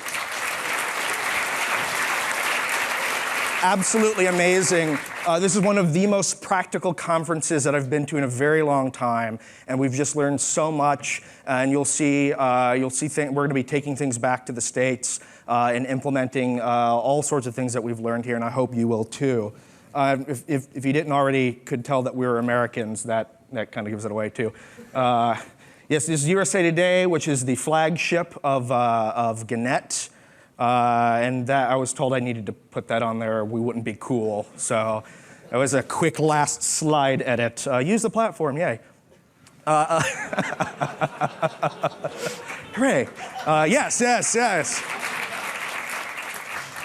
Absolutely amazing. This is one of the most practical conferences that I've been to in a very long time, and we've just learned so much. And you'll see we're going to be taking things back to the States and implementing all sorts of things that we've learned here, and I hope you will too. If you didn't already could tell that we were Americans, that kind of gives it away too. Yes, this is USA Today, which is the flagship of Gannett. And that I was told I needed to put that on there, we wouldn't be cool. So it was a quick last slide edit. Use the platform, yay. Hooray. Yes.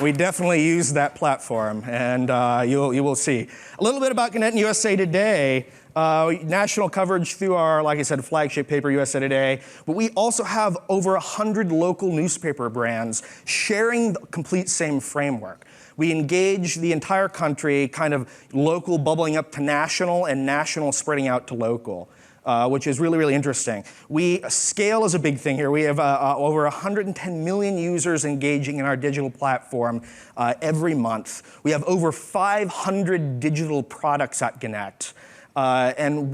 We definitely use that platform, and you will see. A little bit about Gannett and USA Today. National coverage through our, like I said, flagship paper, USA Today, but we also have over 100 local newspaper brands sharing the complete same framework. We engage the entire country, kind of local bubbling up to national and national spreading out to local, which is really, really interesting. Scale is a big thing here. We have over 110 million users engaging in our digital platform every month. We have over 500 digital products at Gannett. And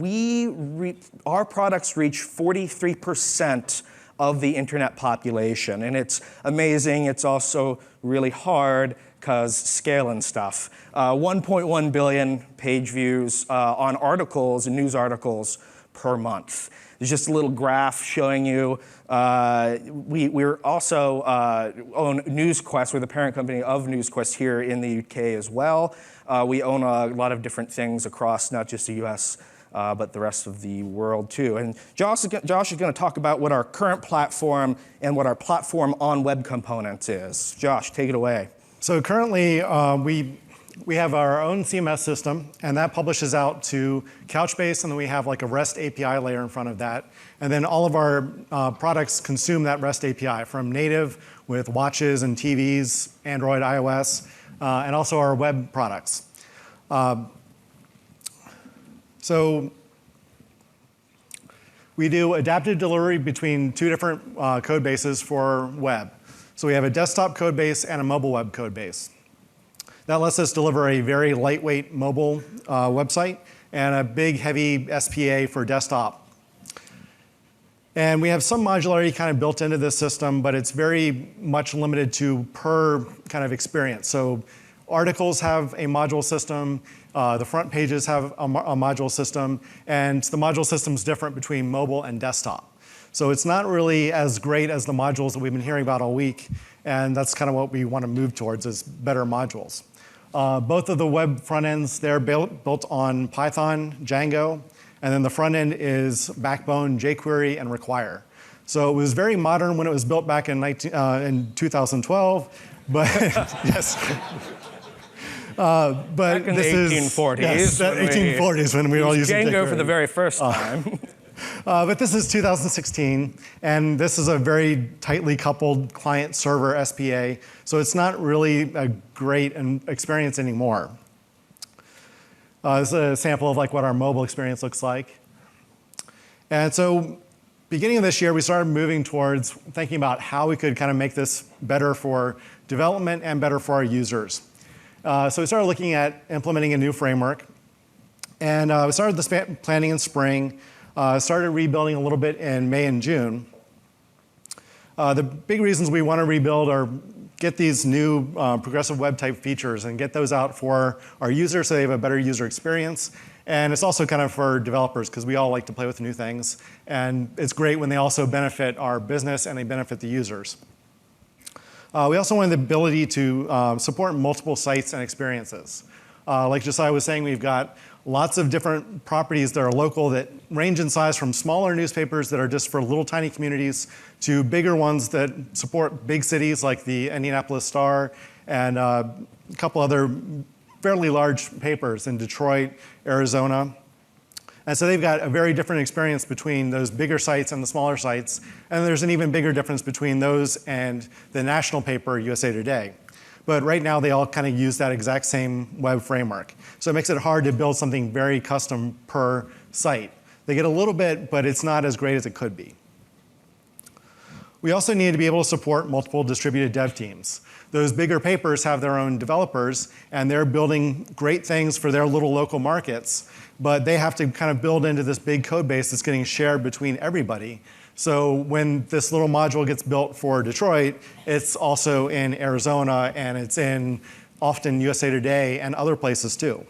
our products reach 43% of the internet population. And it's amazing. It's also really hard because scale and stuff. 1.1 billion page views on articles and news articles per month. There's just a little graph showing you. We're also own NewsQuest. We're the parent company of NewsQuest here in the UK as well. We own a lot of different things across not just the US, but the rest of the world too. And Josh is going to talk about what our current platform and what our platform on web components is. Josh, take it away. So currently, we have our own CMS system, and that publishes out to Couchbase, and then we have like a REST API layer in front of that. And then all of our products consume that REST API, from native with watches and TVs, Android, iOS, and also our web products. So we do adaptive delivery between two different code bases for web. So we have a desktop code base and a mobile web code base. That lets us deliver a very lightweight mobile website and a big, heavy SPA for desktop. And we have some modularity kind of built into this system, but it's very much limited to per kind of experience. So articles have a module system, the front pages have a module system, and the module system is different between mobile and desktop. So it's not really as great as the modules that we've been hearing about all week, and that's kind of what we want to move towards is better modules. Both of the web front ends, they're built on Python, Django, and then the front end is Backbone, jQuery, and Require. So it was very modern when it was built back in 2012, but yes. But back in the 1840s. Yes, 1840s when we were all using Django for the very first time. But this is 2016, and this is a very tightly coupled client-server SPA, so it's not really a great experience anymore. This is a sample of like what our mobile experience looks like. And so beginning of this year, we started moving towards thinking about how we could kind of make this better for development and better for our users. So we started looking at implementing a new framework. And we started this planning in spring, started rebuilding a little bit in May and June. The big reasons we want to rebuild are get these new progressive web type features and get those out for our users so they have a better user experience. And it's also kind of for developers because we all like to play with new things. And it's great when they also benefit our business and they benefit the users. We also wanted the ability to support multiple sites and experiences. Like Josiah was saying, we've got lots of different properties that are local that range in size from smaller newspapers that are just for little tiny communities to bigger ones that support big cities like the Indianapolis Star and a couple other fairly large papers in Detroit, Arizona. And so they've got a very different experience between those bigger sites and the smaller sites. And there's an even bigger difference between those and the national paper, USA Today. But right now, they all kind of use that exact same web framework. So it makes it hard to build something very custom per site. They get a little bit, but it's not as great as it could be. We also need to be able to support multiple distributed dev teams. Those bigger papers have their own developers, and they're building great things for their little local markets, but they have to kind of build into this big code base that's getting shared between everybody. So when this little module gets built for Detroit, it's also in Arizona, and it's in often USA Today and other places too.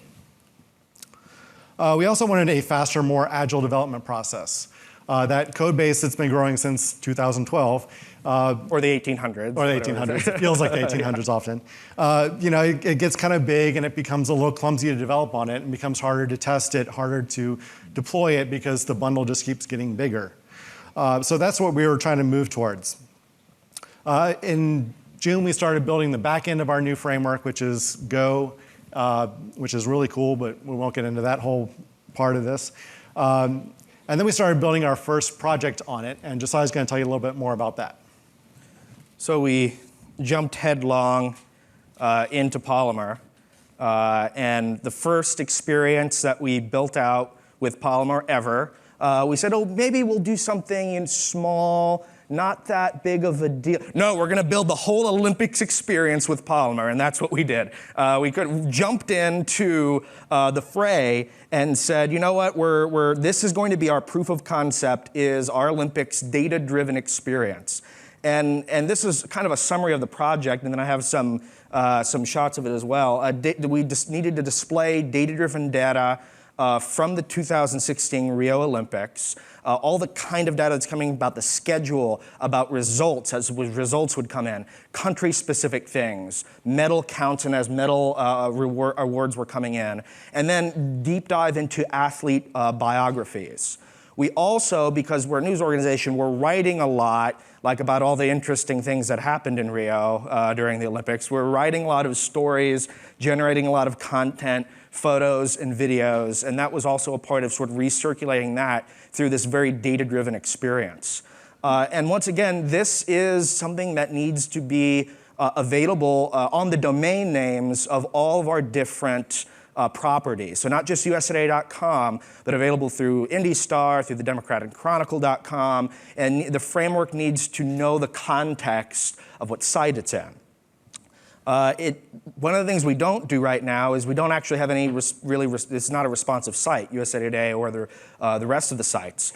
We also wanted a faster, more agile development process. That code base that's been growing since 2012. Or the 1800s. Or the 1800s. It feels like the 1800s often. It gets kind of big and it becomes a little clumsy to develop on it and becomes harder to test it, harder to deploy it because the bundle just keeps getting bigger. So that's what we were trying to move towards. In June, we started building the back end of our new framework, which is Go, which is really cool, but we won't get into that whole part of this. And then we started building our first project on it, and Josiah's going to tell you a little bit more about that. So we jumped headlong into Polymer, and the first experience that we built out with Polymer ever, we said, oh, maybe we'll do something in small, not that big of a deal. No, we're going to build the whole Olympics experience with Polymer, and that's what we did. We jumped into the fray and said, you know what, this is going to be our proof of concept, is our Olympics data-driven experience. And this is kind of a summary of the project, and then I have some shots of it as well. We just needed to display data-driven data from the 2016 Rio Olympics, all the kind of data that's coming about the schedule, about results, as results would come in, country-specific things, medal counts and as medal awards were coming in, and then deep dive into athlete biographies. We also, because we're a news organization, we're writing a lot, like about all the interesting things that happened in Rio during the Olympics. We're writing a lot of stories, generating a lot of content, photos and videos, and that was also a part of sort of recirculating that through this very data-driven experience. And once again, this is something that needs to be available on the domain names of all of our different properties. So not just usatoday.com, but available through IndyStar, through the DemocraticChronicle.com, and the framework needs to know the context of what site it's in. One of the things we don't do right now is we don't actually have any it's not a responsive site, USA Today or the rest of the sites.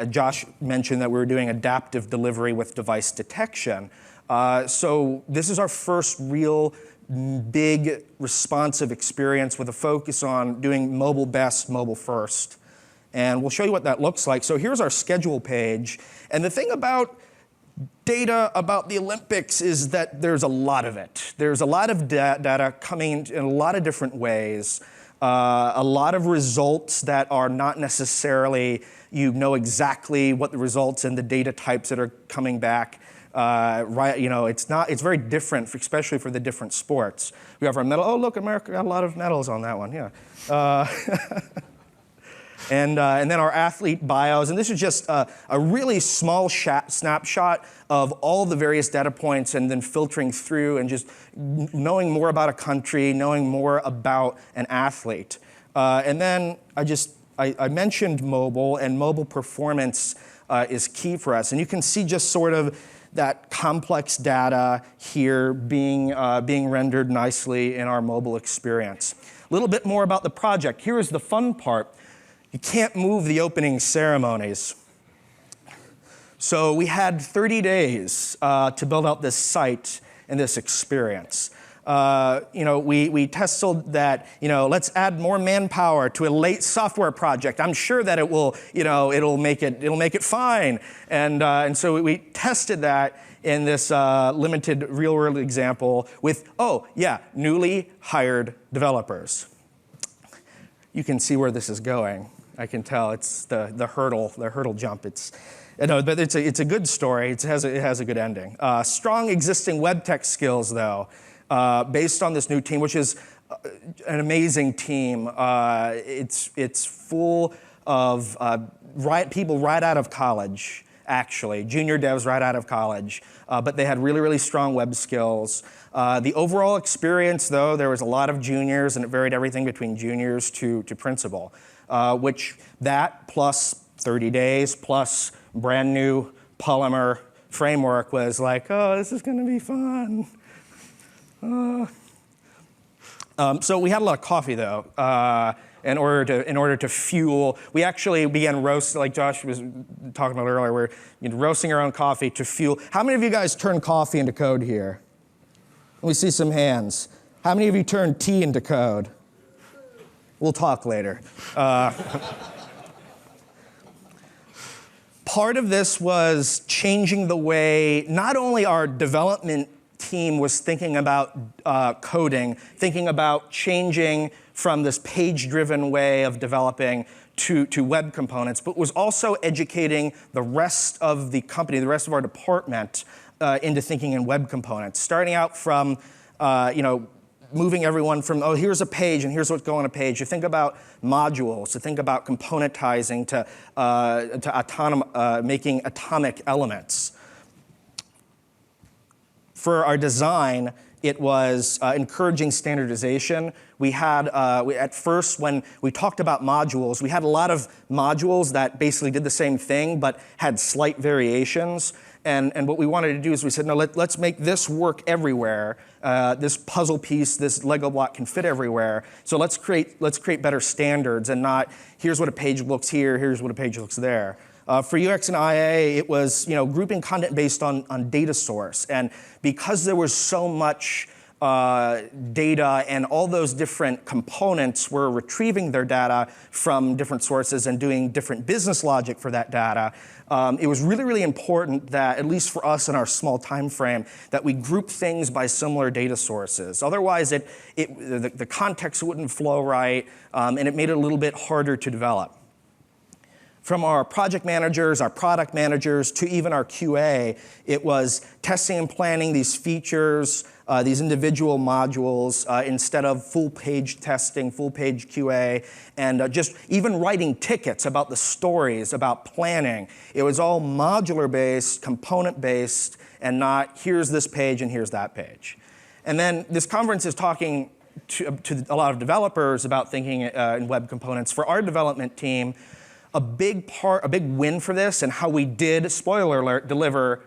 Josh mentioned that we were doing adaptive delivery with device detection. So this is our first real big responsive experience with a focus on doing mobile best, mobile first. And we'll show you what that looks like. So here's our schedule page. And the thing about data about the Olympics is that there's a lot of it. There's a lot of data coming in a lot of different ways. A lot of results that are not necessarily, you know exactly what the results and the data types that are coming back. Right, you know, it's very different, especially for the different sports. We have our medal. Oh, look, America got a lot of medals on that one. Yeah. And then our athlete bios, and this is just a really small snapshot of all the various data points, and then filtering through and just knowing more about a country, knowing more about an athlete. And then I mentioned mobile, and mobile performance is key for us. And you can see just sort of that complex data here being rendered nicely in our mobile experience. A little bit more about the project. Here is the fun part. You can't move the opening ceremonies. So we had 30 days to build out this site and this experience. We tested that, let's add more manpower to a late software project. I'm sure that it will, it'll make it fine. And so we tested that in this limited real-world example with, newly hired developers. You can see where this is going. I can tell it's the hurdle jump. But it's a good story. It has a good ending. Strong existing web tech skills, though, based on this new team, which is an amazing team. It's full of people right out of college, actually, junior devs right out of college. But they had really, really strong web skills. The overall experience, though, there was a lot of juniors, and it varied everything between juniors to principal, which that plus 30 days plus brand new Polymer framework was like, oh, this is going to be fun. So we had a lot of coffee, though, in order to fuel. We actually began roasting, like Josh was talking about earlier. We're roasting our own coffee to fuel. How many of you guys turn coffee into code here? Let me see some hands. How many of you turn tea into code? We'll talk later. Part of this was changing the way not only our development team was thinking about coding, thinking about changing from this page-driven way of developing to web components, but was also educating the rest of the company, the rest of our department, into thinking in web components. Starting out from, moving everyone from, oh, here's a page and here's what's going on a page. You think about modules, to think about componentizing, to making atomic elements. For our design, it was encouraging standardization. We had, at first, when we talked about modules, we had a lot of modules that basically did the same thing but had slight variations. And what we wanted to do is we said, no, let's make this work everywhere. This puzzle piece, this Lego block can fit everywhere. So let's create better standards and not, here's what a page looks here, here's what a page looks there. For UX and IA, it was grouping content based on data source. And because there was so much data and all those different components were retrieving their data from different sources and doing different business logic for that data, it was really, really important that, at least for us in our small time frame, that we group things by similar data sources. Otherwise, the context wouldn't flow right, and it made it a little bit harder to develop. From our project managers, our product managers, to even our QA, it was testing and planning these features, these individual modules, instead of full-page testing, full-page QA, and just even writing tickets about the stories, about planning. It was all modular-based, component-based, and not here's this page and here's that page. And then this conference is talking to a lot of developers about thinking in web components. For our development team, a big win for this, and how we did, spoiler alert, deliver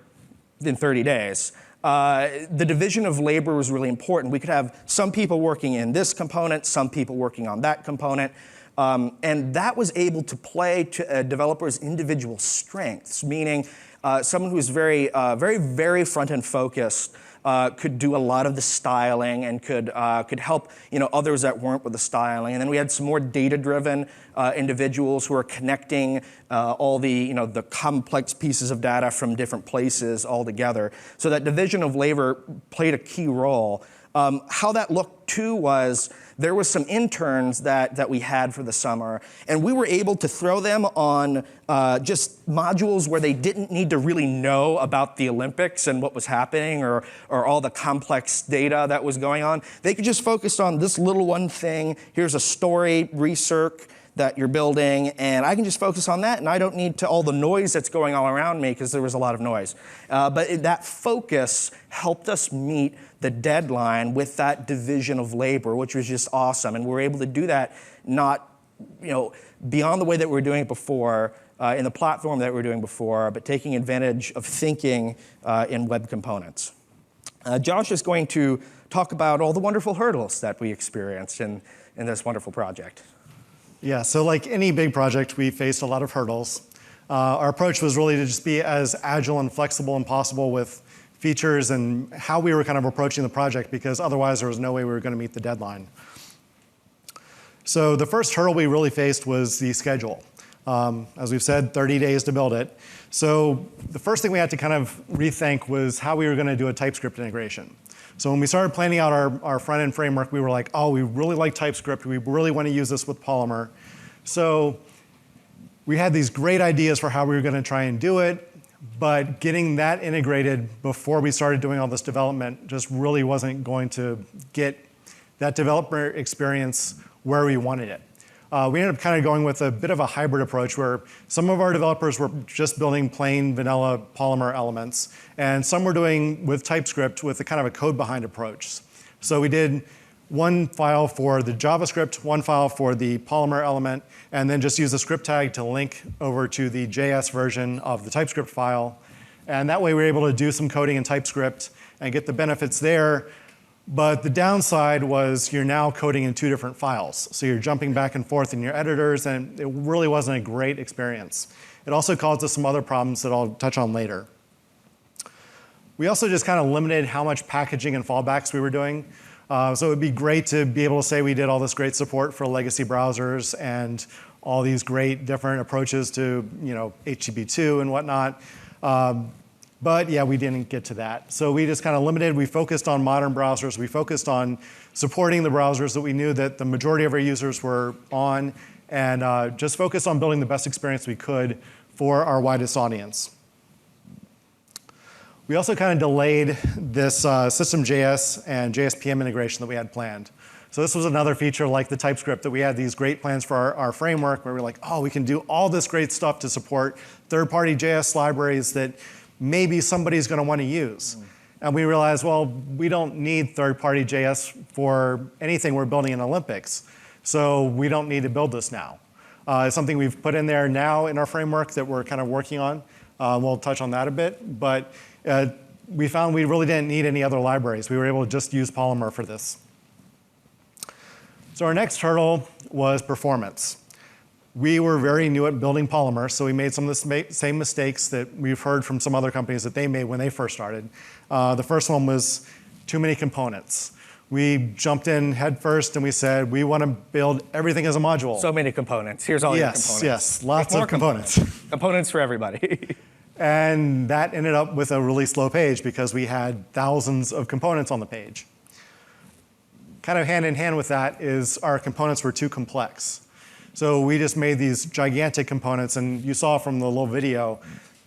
in 30 days. The division of labor was really important. We could have some people working in this component, some people working on that component, and that was able to play to a developer's individual strengths, meaning someone who's very, very, very front-end focused could do a lot of the styling and could help others that weren't with the styling. And then we had some more data-driven individuals who are connecting all the complex pieces of data from different places all together. So that division of labor played a key role. How that looked too was there was some interns that we had for the summer, and we were able to throw them on just modules where they didn't need to really know about the Olympics and what was happening or all the complex data that was going on. They could just focus on this little one thing. Here's a story, research that you're building, and I can just focus on that, and I don't need to all the noise that's going all around me because there was a lot of noise. But that focus helped us meet the deadline with that division of labor, which was just awesome. And we were able to do that not beyond the way that we were doing it before, in the platform that we were doing before, but taking advantage of thinking in web components. Josh is going to talk about all the wonderful hurdles that we experienced in this wonderful project. Yeah, so like any big project, we faced a lot of hurdles. Our approach was really to just be as agile and flexible as possible with features and how we were kind of approaching the project, because otherwise there was no way we were going to meet the deadline. So the first hurdle we really faced was the schedule. As we've said, 30 days to build it. So the first thing we had to kind of rethink was how we were going to do a TypeScript integration. So when we started planning out our front-end framework, we were like, oh, we really like TypeScript. We really want to use this with Polymer. So we had these great ideas for how we were going to try and do it, but getting that integrated before we started doing all this development just really wasn't going to get that developer experience where we wanted it. We ended up kind of going with a bit of a hybrid approach where some of our developers were just building plain vanilla Polymer elements, and some were doing with TypeScript with a kind of a code behind approach. So we did one file for the JavaScript, one file for the Polymer element, and then just use a script tag to link over to the JS version of the TypeScript file. And that way we were able to do some coding in TypeScript and get the benefits there. But the downside was you're now coding in two different files. So you're jumping back and forth in your editors, and it really wasn't a great experience. It also caused us some other problems that I'll touch on later. We also just kind of limited how much packaging and fallbacks we were doing. So it would be great to be able to say we did all this great support for legacy browsers and all these great different approaches to HTTP2 and whatnot. But yeah, we didn't get to that. So we just kind of limited. We focused on modern browsers. We focused on supporting the browsers that we knew that the majority of our users were on, and just focused on building the best experience we could for our widest audience. We also kind of delayed this System.js and JSPM integration that we had planned. So this was another feature like the TypeScript that we had these great plans for our framework where we're like, oh, we can do all this great stuff to support third-party JS libraries that maybe somebody's going to want to use. And we realized, well, we don't need third-party JS for anything we're building in Olympics. So we don't need to build this now. It's something we've put in there now in our framework that we're kind of working on. We'll touch on that a bit. But we found we really didn't need any other libraries. We were able to just use Polymer for this. So our next hurdle was performance. We were very new at building Polymer, so we made some of the same mistakes that we've heard from some other companies that they made when they first started. The first one was too many components. We jumped in head first and we said, we want to build everything as a module. So many components. Here's all your components. Yes, lots of components. Components for everybody. And that ended up with a really slow page because we had thousands of components on the page. Kind of hand in hand with that is our components were too complex. So we just made these gigantic components, and you saw from the little video,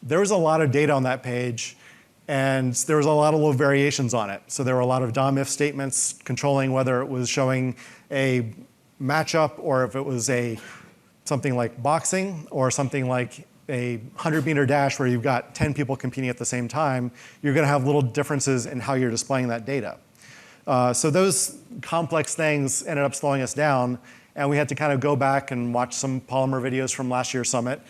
there was a lot of data on that page, and there was a lot of little variations on it. So there were a lot of DOM-if statements controlling whether it was showing a matchup or if it was something like boxing or something like a 100-meter dash where you've got 10 people competing at the same time. You're going to have little differences in how you're displaying that data. So those complex things ended up slowing us down, and we had to kind of go back and watch some Polymer videos from last year's summit,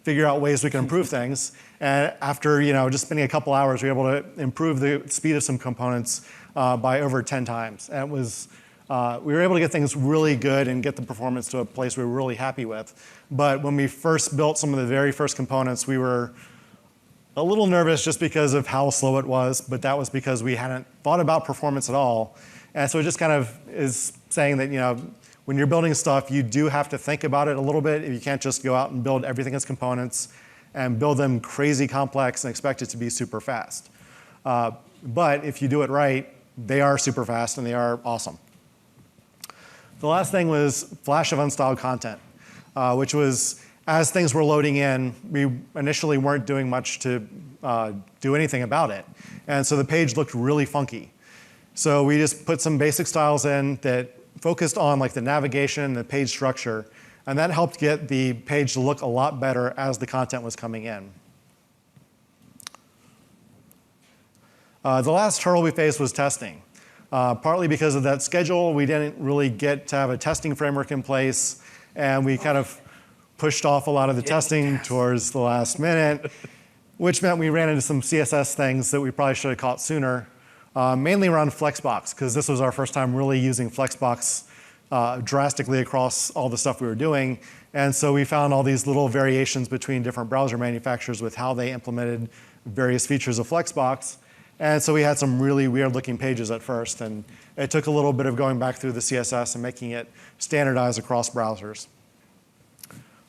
figure out ways we can improve things. And after just spending a couple hours, we were able to improve the speed of some components by over 10 times. And it was, we were able to get things really good and get the performance to a place we were really happy with. But when we first built some of the very first components, we were a little nervous just because of how slow it was, but that was because we hadn't thought about performance at all. And so it just kind of is saying that, when you're building stuff, you do have to think about it a little bit. You can't just go out and build everything as components and build them crazy complex and expect it to be super fast. But if you do it right, they are super fast and they are awesome. The last thing was flash of unstyled content, which was, as things were loading in, we initially weren't doing much to do anything about it. And so the page looked really funky. So we just put some basic styles in that focused on like the navigation and the page structure, and that helped get the page to look a lot better as the content was coming in. The last hurdle we faced was testing. Partly because of that schedule, we didn't really get to have a testing framework in place, and we kind of pushed off a lot of the testing towards the last minute, which meant we ran into some CSS things that we probably should have caught sooner, mainly around Flexbox, because this was our first time really using Flexbox drastically across all the stuff we were doing. And so we found all these little variations between different browser manufacturers with how they implemented various features of Flexbox. And so we had some really weird looking pages at first, and it took a little bit of going back through the CSS and making it standardized across browsers.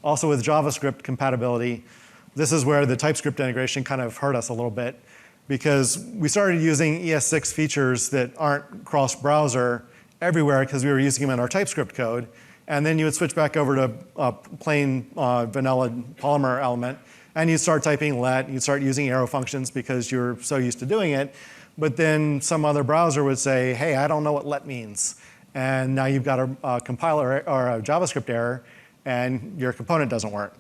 Also with JavaScript compatibility, this is where the TypeScript integration kind of hurt us a little bit, because we started using ES6 features that aren't cross-browser everywhere because we were using them in our TypeScript code. And then you would switch back over to a plain vanilla Polymer element, and you'd start typing let, you'd start using arrow functions because you're so used to doing it. But then some other browser would say, hey, I don't know what let means. And now you've got a compiler or a JavaScript error, and your component doesn't work.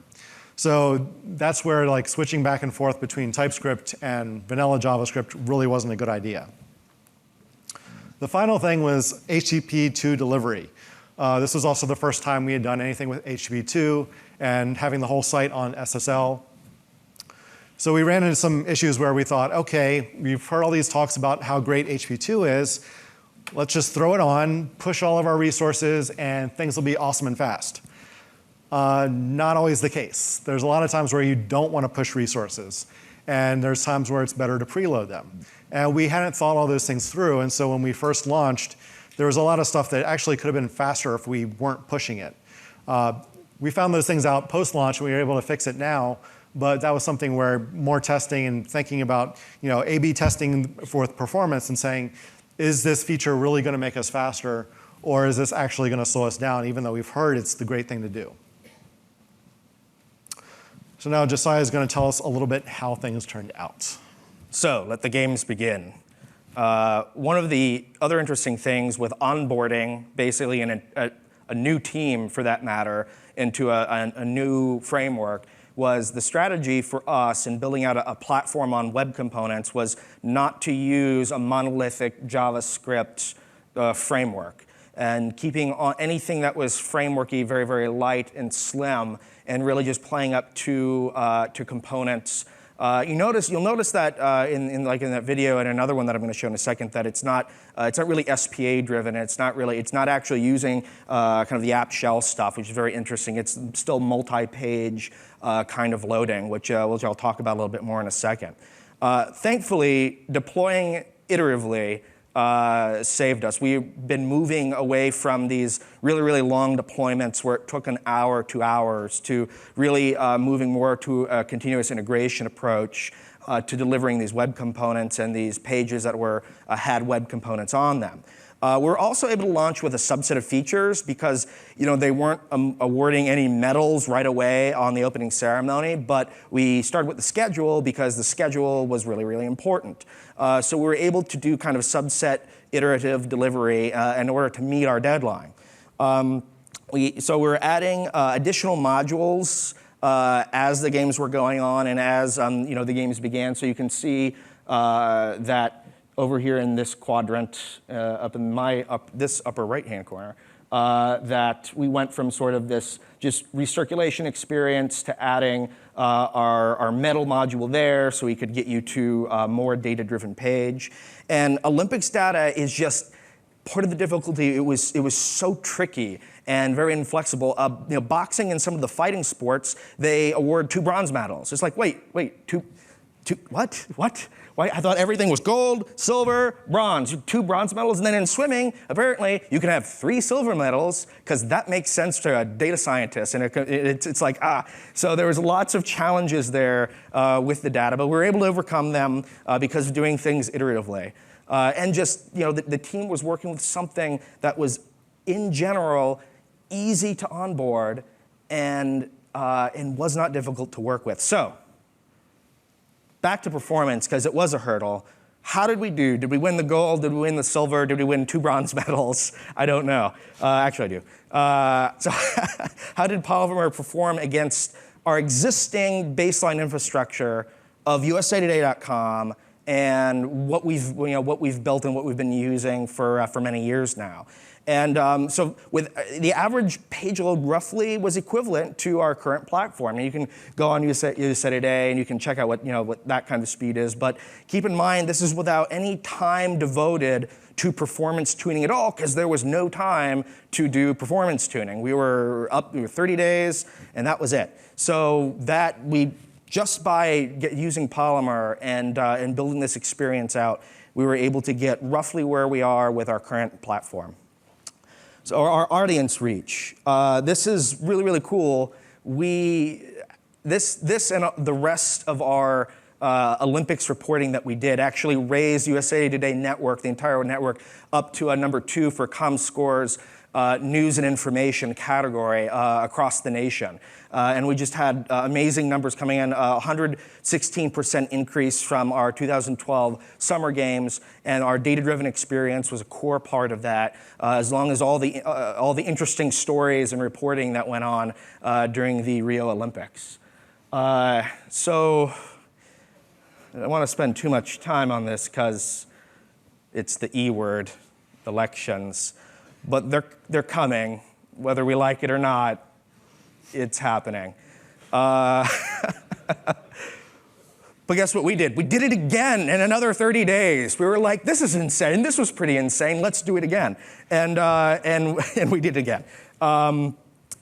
So that's where like switching back and forth between TypeScript and vanilla JavaScript really wasn't a good idea. The final thing was HTTP 2 delivery. This was also the first time we had done anything with HTTP 2 and having the whole site on SSL. So we ran into some issues where we thought, okay, we've heard all these talks about how great HTTP 2 is. Let's just throw it on, push all of our resources, and things will be awesome and fast. Not always the case. There's a lot of times where you don't want to push resources, and there's times where it's better to preload them. And we hadn't thought all those things through, and so when we first launched, there was a lot of stuff that actually could have been faster if we weren't pushing it. We found those things out post-launch, and we were able to fix it now, but that was something where more testing and thinking about A/B testing for performance and saying, is this feature really going to make us faster, or is this actually going to slow us down, even though we've heard it's the great thing to do? So now Josiah is going to tell us a little bit how things turned out. So let the games begin. One of the other interesting things with onboarding, basically in a new team for that matter, into a new framework, was the strategy for us in building out a platform on web components was not to use a monolithic JavaScript framework, and keeping on anything that was frameworky very, very light and slim, and really just playing up to components. You'll notice that in that video and another one that I'm going to show in a second, that it's not really SPA driven. It's not actually using kind of the app shell stuff, which is very interesting. It's still multi-page kind of loading, which I'll talk about a little bit more in a second. Thankfully, deploying iteratively saved us. We've been moving away from these really, really long deployments where it took an hour, 2 hours, to really moving more to a continuous integration approach to delivering these web components and these pages that had web components on them. We're also able to launch with a subset of features because they weren't awarding any medals right away on the opening ceremony, but we started with the schedule because the schedule was really, really important. So we were able to do kind of subset iterative delivery in order to meet our deadline. So we're adding additional modules as the games were going on and as the games began. So you can see that over here in this quadrant, up in this upper right-hand corner, that we went from sort of this just recirculation experience to adding our medal module there so we could get you to a more data-driven page. And Olympics data is just part of the difficulty. It was so tricky and very inflexible. Boxing and some of the fighting sports, they award 2 bronze medals. It's like, wait, What? Why? I thought everything was gold, silver, bronze. 2 bronze medals, and then in swimming, apparently, you can have 3 silver medals, because that makes sense to a data scientist, and it's like, So there was lots of challenges there with the data, but we were able to overcome them because of doing things iteratively. And just, the team was working with something that was, in general, easy to onboard and was not difficult to work with. So, back to performance, because it was a hurdle. How did we do? Did we win the gold? Did we win the silver? Did we win 2 bronze medals? I don't know. Actually, I do. So how did Polymer perform against our existing baseline infrastructure of USAtoday.com and what we've built and what we've been using for many years now? And so with the average page load roughly was equivalent to our current platform. And you can go on USA Today and you can check out what that kind of speed is. But keep in mind, this is without any time devoted to performance tuning at all, because there was no time to do performance tuning. We were 30 days, and that was it. So that just by using Polymer and building this experience out, we were able to get roughly where we are with our current platform. So our audience reach. This is really, really cool. This and the rest of our Olympics reporting that we did actually raised USA Today Network, the entire network, up to a number 2 for ComScore's news and information category across the nation. And we just had amazing numbers coming in, 116% increase from our 2012 Summer Games, and our data-driven experience was a core part of that, as long as all the interesting stories and reporting that went on during the Rio Olympics. So I don't want to spend too much time on this because it's the E word, elections. But they're coming, whether we like it or not. It's happening. But guess what we did? We did it again in another 30 days. We were like, this is insane. This was pretty insane. Let's do it again. And we did it again. But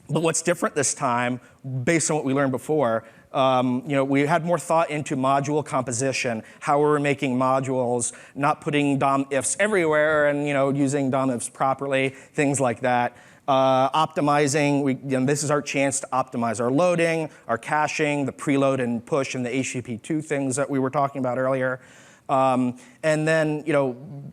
what's different this time, based on what we learned before, we had more thought into module composition, how we were making modules, not putting DOM ifs everywhere, and using DOM ifs properly, things like that. Optimizing, this is our chance to optimize our loading, our caching, the preload and push, and the HTTP2 things that we were talking about earlier. And then,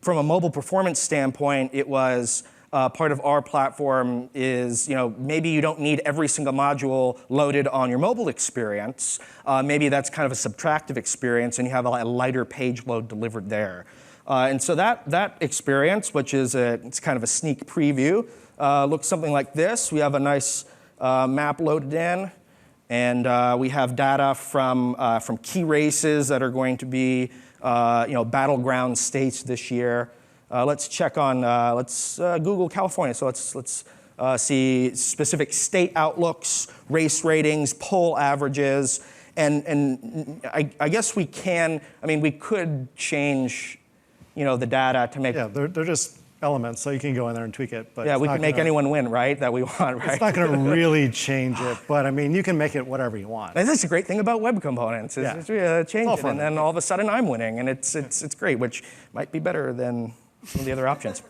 from a mobile performance standpoint, it was part of our platform is, maybe you don't need every single module loaded on your mobile experience. Maybe that's kind of a subtractive experience, and you have a lighter page load delivered there. And so that experience, which is it's kind of a sneak preview, looks something like this. We have a nice map loaded in, and we have data from key races that are going to be battleground states this year. Let's check on let's Google California. So let's see specific state outlooks, race ratings, poll averages, and I guess we can. I mean, we could change the data to make. Yeah, they're just elements, so you can go in there and tweak it. But yeah, we can make anyone win, right? That we want, right? It's not going to really change it, but I mean, you can make it whatever you want. And that's the great thing about web components. Is change it, and then all of a sudden I'm winning, and it's great, which might be better than some of the other options.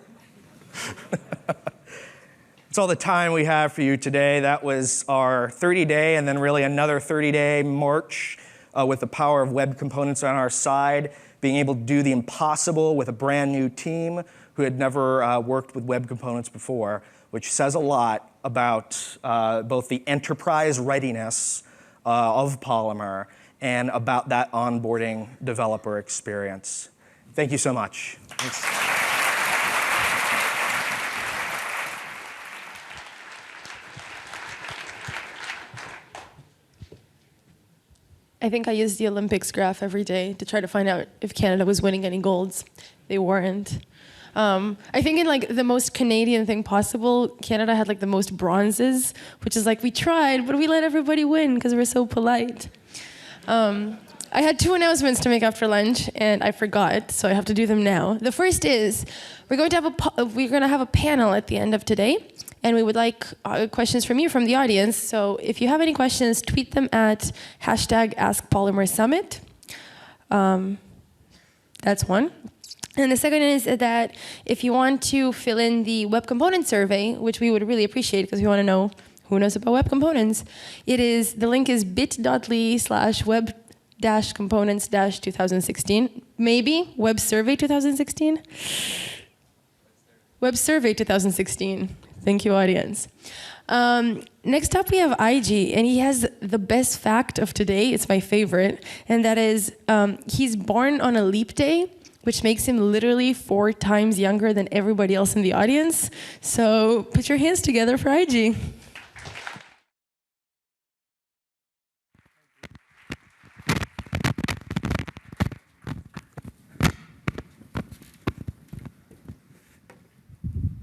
That's all the time we have for you today. That was our 30-day, and then really another 30-day march with the power of web components on our side, being able to do the impossible with a brand new team who had never worked with web components before, which says a lot about both the enterprise readiness of Polymer and about that onboarding developer experience. Thank you so much. Thanks. I think I used the Olympics graph every day to try to find out if Canada was winning any golds. They weren't. I think in the most Canadian thing possible, Canada had the most bronzes, which is we tried, but we let everybody win because we're so polite. I had 2 announcements to make after lunch, and I forgot, so I have to do them now. The first is we're going to have a panel at the end of today, and we would like questions from you, from the audience. So if you have any questions, tweet them at #AskPolymerSummit. That's one. And the second is that if you want to fill in the web component survey, which we would really appreciate because we want to know who knows about web components, the link is bit.ly/web-components-2016. Maybe Web Survey 2016? Web Survey 2016. Thank you, audience. Next up, we have IG, and he has the best fact of today. It's my favorite, and that is he's born on a leap day, which makes him literally 4 times younger than everybody else in the audience. So put your hands together for IG.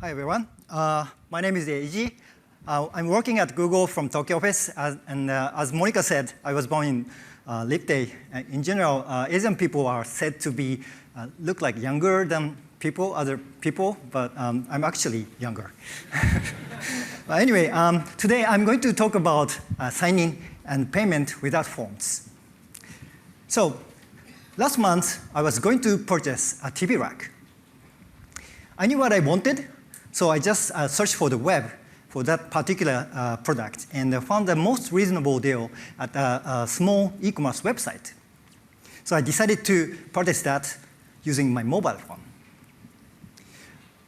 Hi, everyone. My name is Eiji. I'm working at Google from Tokyo office, and as Monica said, I was born in Leap Day. In general, Asian people are said to be look like younger than other people, but I'm actually younger. But anyway, today I'm going to talk about signing and payment without forms. So last month, I was going to purchase a TV rack. I knew what I wanted, so I just searched for the web for that particular product and found the most reasonable deal at a small e-commerce website. So I decided to purchase that using my mobile phone.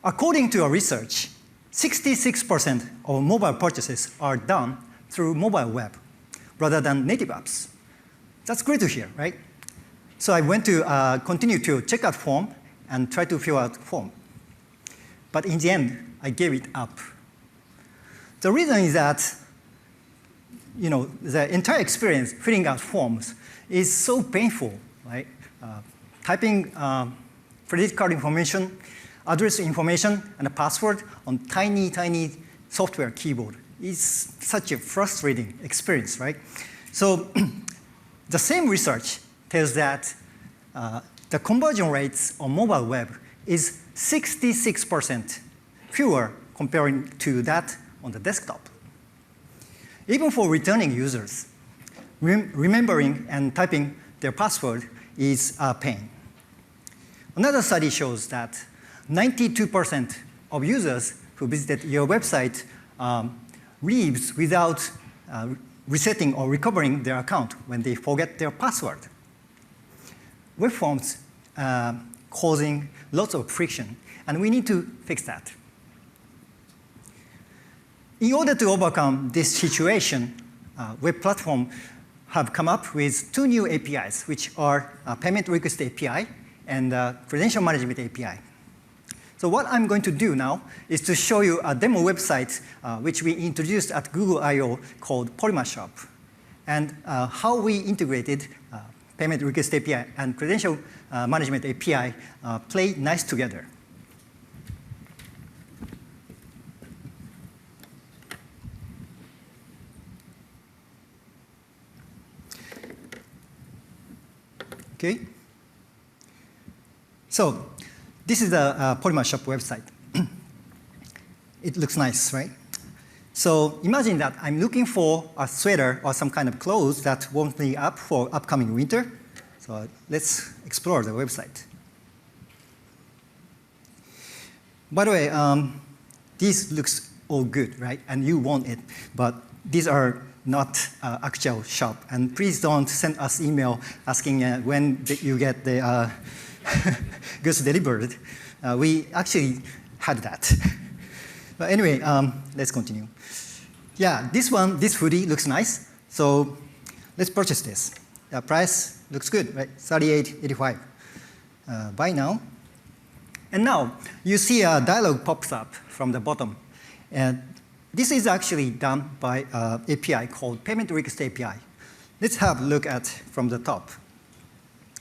According to our research, 66% of mobile purchases are done through mobile web rather than native apps. That's great to hear, right? So I went to continue to check out form and try to fill out form. But in the end, I gave it up. The reason is that the entire experience filling out forms is so painful, right? Typing credit card information, address information, and a password on tiny, tiny software keyboard is such a frustrating experience, right? So the same research tells that the conversion rates on mobile web is 66% fewer comparing to that on the desktop. Even for returning users, remembering and typing their password is a pain. Another study shows that 92% of users who visited your website leaves without resetting or recovering their account when they forget their password. Web forms causing lots of friction, and we need to fix that. In order to overcome this situation, web platform have come up with 2 new APIs, which are Payment Request API and Credential Management API. So what I'm going to do now is to show you a demo website which we introduced at Google I/O called Polymer Shop, and how we integrated Payment Request API and Credential Management API play nice together. Okay. So this is the Polymer Shop website. It looks nice, right? So imagine that I'm looking for a sweater or some kind of clothes that warms me up for upcoming winter. So let's explore the website. By the way, this looks all good, right? And you want it, but these are not actual shop. And please don't send us email asking when you get the goods delivered. We actually had that. But anyway, let's continue. Yeah, this hoodie looks nice. So let's purchase this. The price looks good, right? $38.85. Buy now. And now you see a dialog pops up from the bottom. And this is actually done by an API called Payment Request API. Let's have a look at from the top.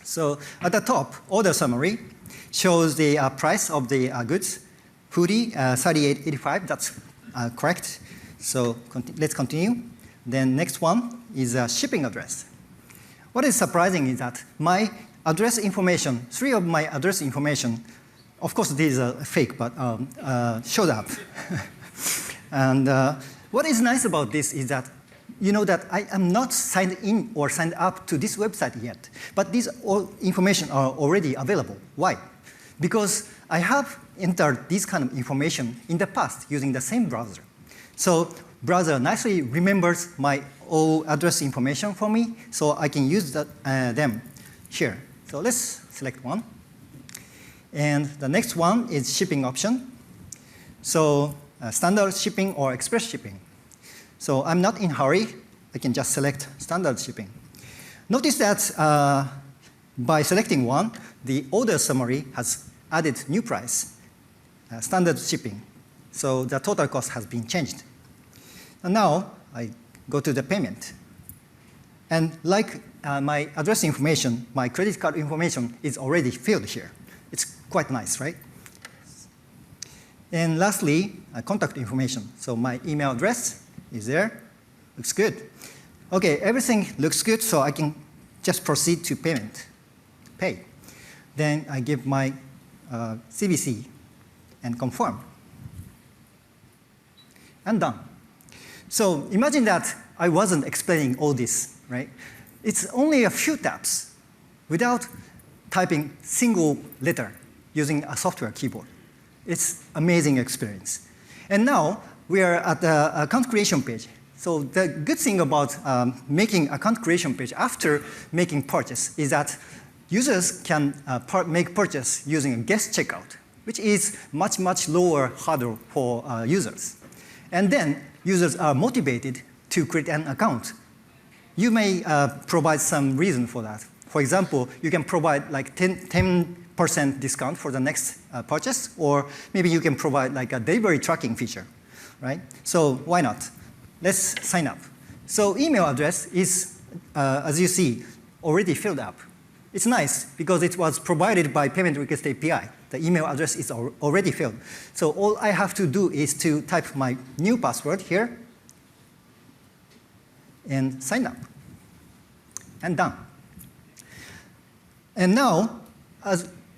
So at the top, order summary shows the price of the goods. Hoodie, $38.85, that's correct. So let's continue. Then next one is a shipping address. What is surprising is that my address information, 3 of my address information, of course these are fake, but showed up. And what is nice about this is that you know that I am not signed in or signed up to this website yet, but these all information are already available. Why? Because I have entered this kind of information in the past using the same browser. So browser nicely remembers my all address information for me, so I can use them here. So let's select one. And the next one is shipping option. So standard shipping or express shipping. So I'm not in a hurry. I can just select standard shipping. Notice that by selecting one, the order summary has added new price, standard shipping. So the total cost has been changed. And now I go to the payment. And like my address information, my credit card information is already filled here. It's quite nice, right? And lastly, contact information. So my email address is there. Looks good. OK, everything looks good, so I can just proceed to payment, pay. Then I give my CVC and confirm. And done. So imagine that I wasn't explaining all this, right? It's only a few taps without typing single letter using a software keyboard. It's amazing experience. And now we are at the account creation page. So the good thing about making account creation page after making purchase is that users can make purchase using a guest checkout, which is much, much lower hurdle for users. And then users are motivated to create an account. You may provide some reason for that. For example, you can provide like 10% discount for the next purchase, or maybe you can provide like a delivery tracking feature, right? So why not? Let's sign up. So email address is, as you see, already filled up. It's nice because it was provided by Payment Request API. The email address is already filled. So all I have to do is to type my new password here and sign up. And done. And now,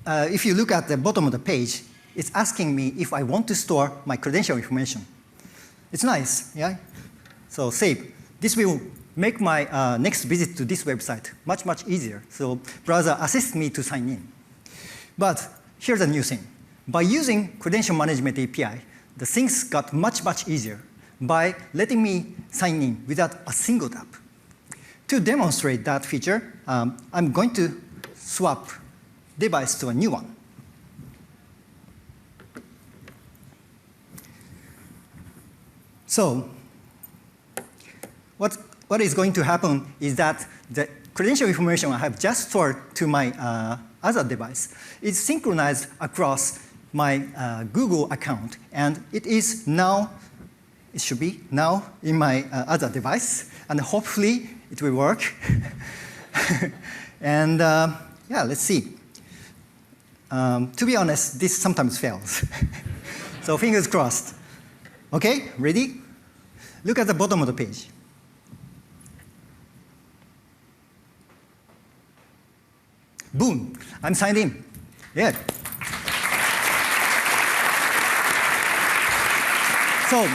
if you look at the bottom of the page, it's asking me if I want to store my credential information. It's nice, yeah? So save. This will make my next visit to this website much, much easier. So browser assists me to sign in. But here's a new thing. By using Credential Management API, the things got much, much easier by letting me sign in without a single tap. To demonstrate that feature, I'm going to swap device to a new one. So what is going to happen is that the credential information I have just stored to my other device is synchronized across my Google account, and it is now, it should be now in my other device, and hopefully it will work. And yeah, let's see. To be honest, this sometimes fails. So fingers crossed. OK, ready? Look at the bottom of the page. Boom, I'm signed in. Yeah. So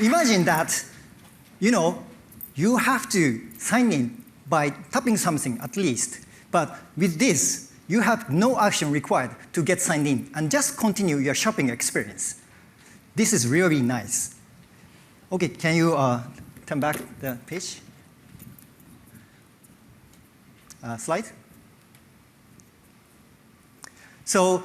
imagine that, you have to sign in by tapping something at least. But with this, you have no action required to get signed in and just continue your shopping experience. This is really nice. OK, can you turn back the page? Slide. So,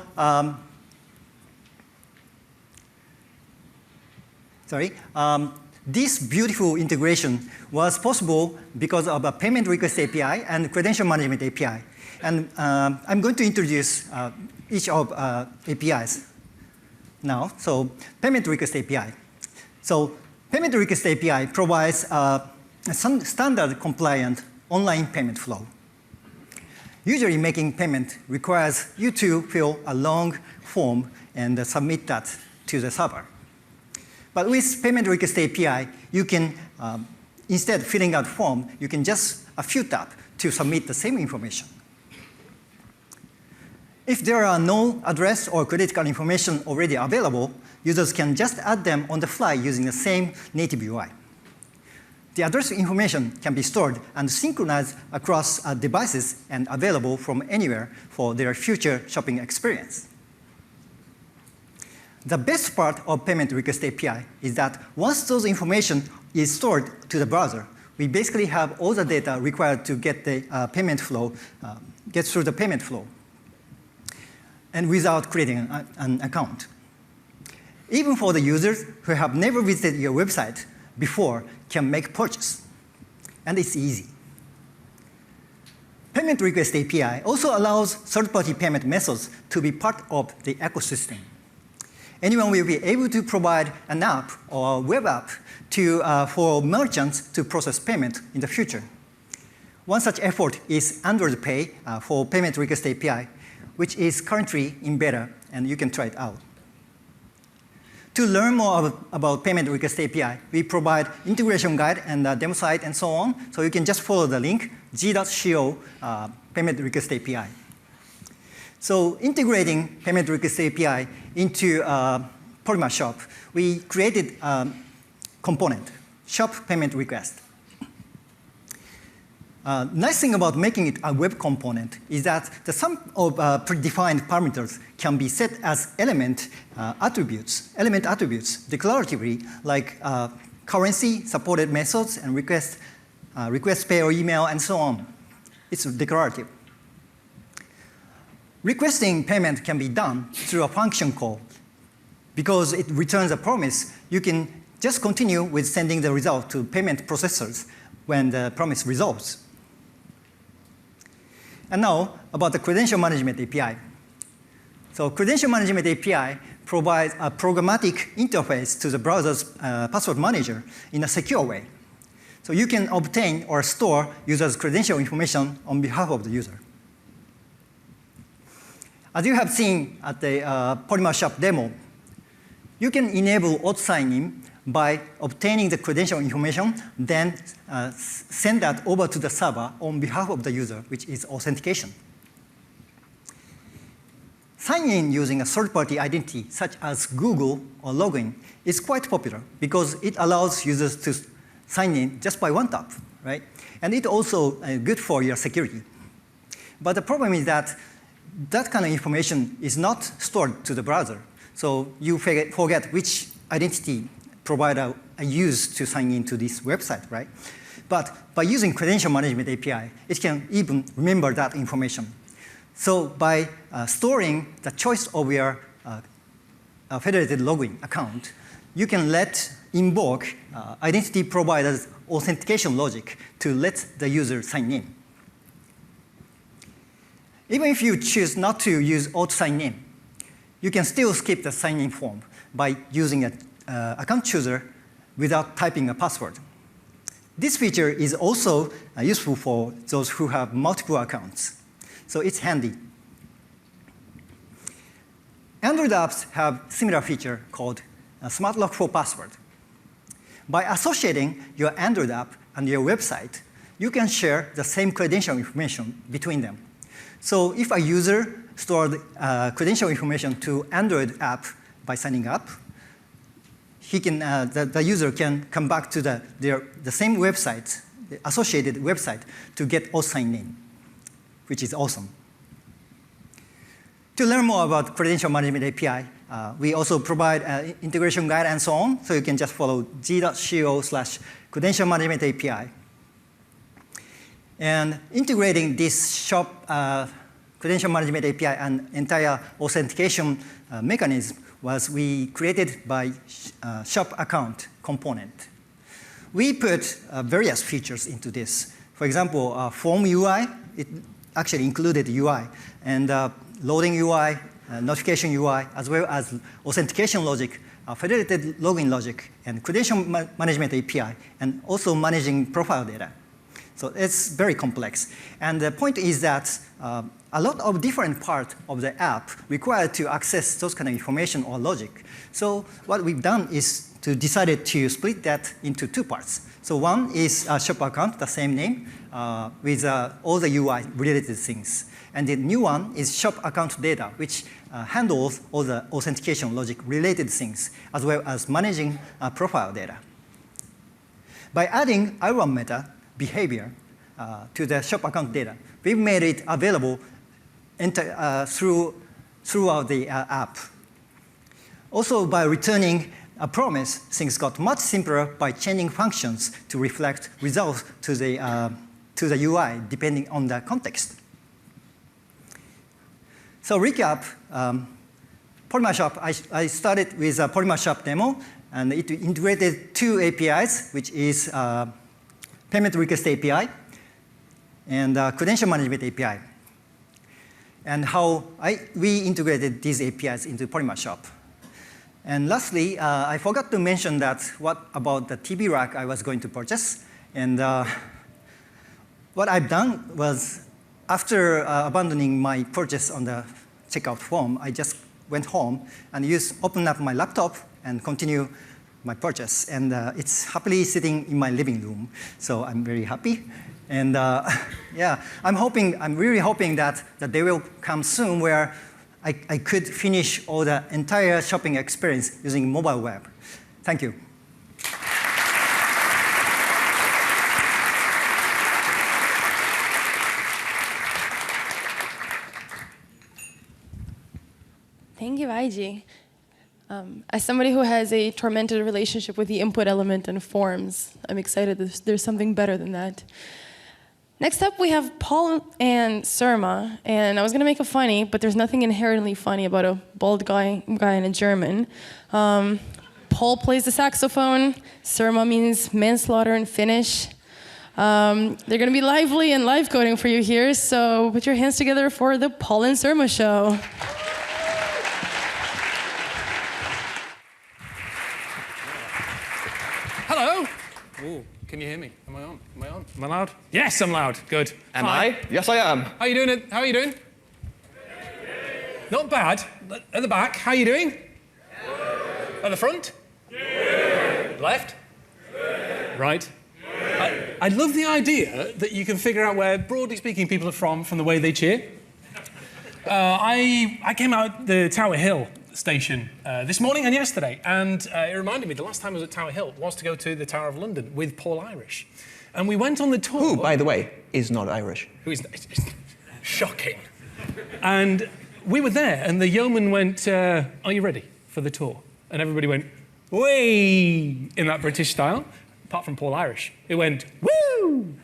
this beautiful integration was possible because of a Payment Request API and Credential Management API. And I'm going to introduce each of APIs now. So, Payment Request API. So, Payment Request API provides a standard compliant online payment flow. Usually, making payment requires you to fill a long form and submit that to the server. But with Payment Request API, you can, instead of filling out form, you can just a few taps to submit the same information. If there are no address or credit card information already available, users can just add them on the fly using the same native UI. The address information can be stored and synchronized across devices and available from anywhere for their future shopping experience. The best part of Payment Request API is that once those information is stored to the browser, we basically have all the data required to get the payment flow, get through the payment flow, and without creating an account. Even for the users who have never visited your website before can make purchase, and it's easy. Payment Request API also allows third-party payment methods to be part of the ecosystem. Anyone will be able to provide an app or a web app for merchants to process payment in the future. One such effort is Android Pay for Payment Request API, which is currently in beta, and you can try it out. To learn more about Payment Request API, we provide integration guide and demo site and so on, so you can just follow the link, g.co Payment Request API. So integrating Payment Request API into Polymer Shop, we created a component, Shop Payment Request. Nice thing about making it a web component is that the sum of predefined parameters can be set as element attributes declaratively, like currency, supported methods, and request pay or email, and so on. It's declarative. Requesting payment can be done through a function call. Because it returns a promise, you can just continue with sending the result to payment processors when the promise resolves. And now, about the Credential Management API. So Credential Management API provides a programmatic interface to the browser's password manager in a secure way. So you can obtain or store users' credential information on behalf of the user. As you have seen at the Polymer Shop demo, you can enable auto sign-in by obtaining the credential information, then send that over to the server on behalf of the user, which is authentication. Signing in using a third-party identity, such as Google or login, is quite popular because it allows users to sign in just by one tap, right? And it also good for your security. But the problem is that that kind of information is not stored to the browser. So you forget which identity provider I use to sign into this website, right? But by using Credential Management API, it can even remember that information. So by storing the choice of your federated login account, you can invoke identity provider's authentication logic to let the user sign in. Even if you choose not to use auto sign in, you can still skip the sign-in form by using an account chooser without typing a password. This feature is also useful for those who have multiple accounts, so it's handy. Android apps have a similar feature called Smart Lock for Password. By associating your Android app and your website, you can share the same credential information between them. So if a user stored credential information to Android app by signing up, the user can come back to the same website, the associated website, to get all signed in, which is awesome. To learn more about Credential Management API, we also provide an integration guide and so on, so you can just follow g.co/Credential Management API. And integrating this Shop Credential Management API and entire authentication mechanism we created by Shop Account component. We put various features into this. For example, Form UI, it actually included UI, and loading UI, notification UI, as well as authentication logic, federated login logic, and Credential Management API, and also managing profile data. So it's very complex. And the point is that a lot of different parts of the app require to access those kind of information or logic. So what we've done is to decided to split that into two parts. So one is Shop Account, the same name, with all the UI related things. And the new one is Shop Account Data, which handles all the authentication logic related things, as well as managing profile data. By adding IROM meta behavior to the shop account data, we've made it available throughout the app. Also, by returning a promise, things got much simpler by changing functions to reflect results to the UI, depending on the context. So recap, Polymer Shop, I started with a Polymer Shop demo, and it integrated 2 APIs, which is Payment Request API and Credential Management API, and how we integrated these APIs into Polymer Shop. And lastly, I forgot to mention that what about the TV rack I was going to purchase. And what I've done was, after abandoning my purchase on the checkout form, I just went home and opened up my laptop and continue my purchase. And it's happily sitting in my living room. So I'm very happy. And yeah, I'm really hoping that the day will come soon where I could finish all the entire shopping experience using mobile web. Thank you. Thank you, Aiji. As somebody who has a tormented relationship with the input element and forms, I'm excited that there's something better than that. Next up, we have Paul and Surma, and I was going to make a funny, but there's nothing inherently funny about a bald guy and a German. Paul plays the saxophone. Surma means manslaughter in Finnish. They're going to be lively and live coding for you here, so put your hands together for the Paul and Surma show. Hello. Ooh, can you hear me? Am I on? Am I on? Am I loud? Yes, I'm loud. Good. Am Hi. I? Yes, I am. How are you doing? How are you doing? Not bad. At the back, how are you doing? At the front? Left? Right. I love the idea that you can figure out where, broadly speaking, people are from the way they cheer. I came out the Tower Hill station this morning and yesterday, and it reminded me the last time I was at Tower Hill was to go to the Tower of London with Paul Irish. And we went on the tour. Who, by the way, is not Irish. Who is it's shocking. And we were there, and the yeoman went, are you ready for the tour? And everybody went, way, in that British style, apart from Paul Irish. It went, woo!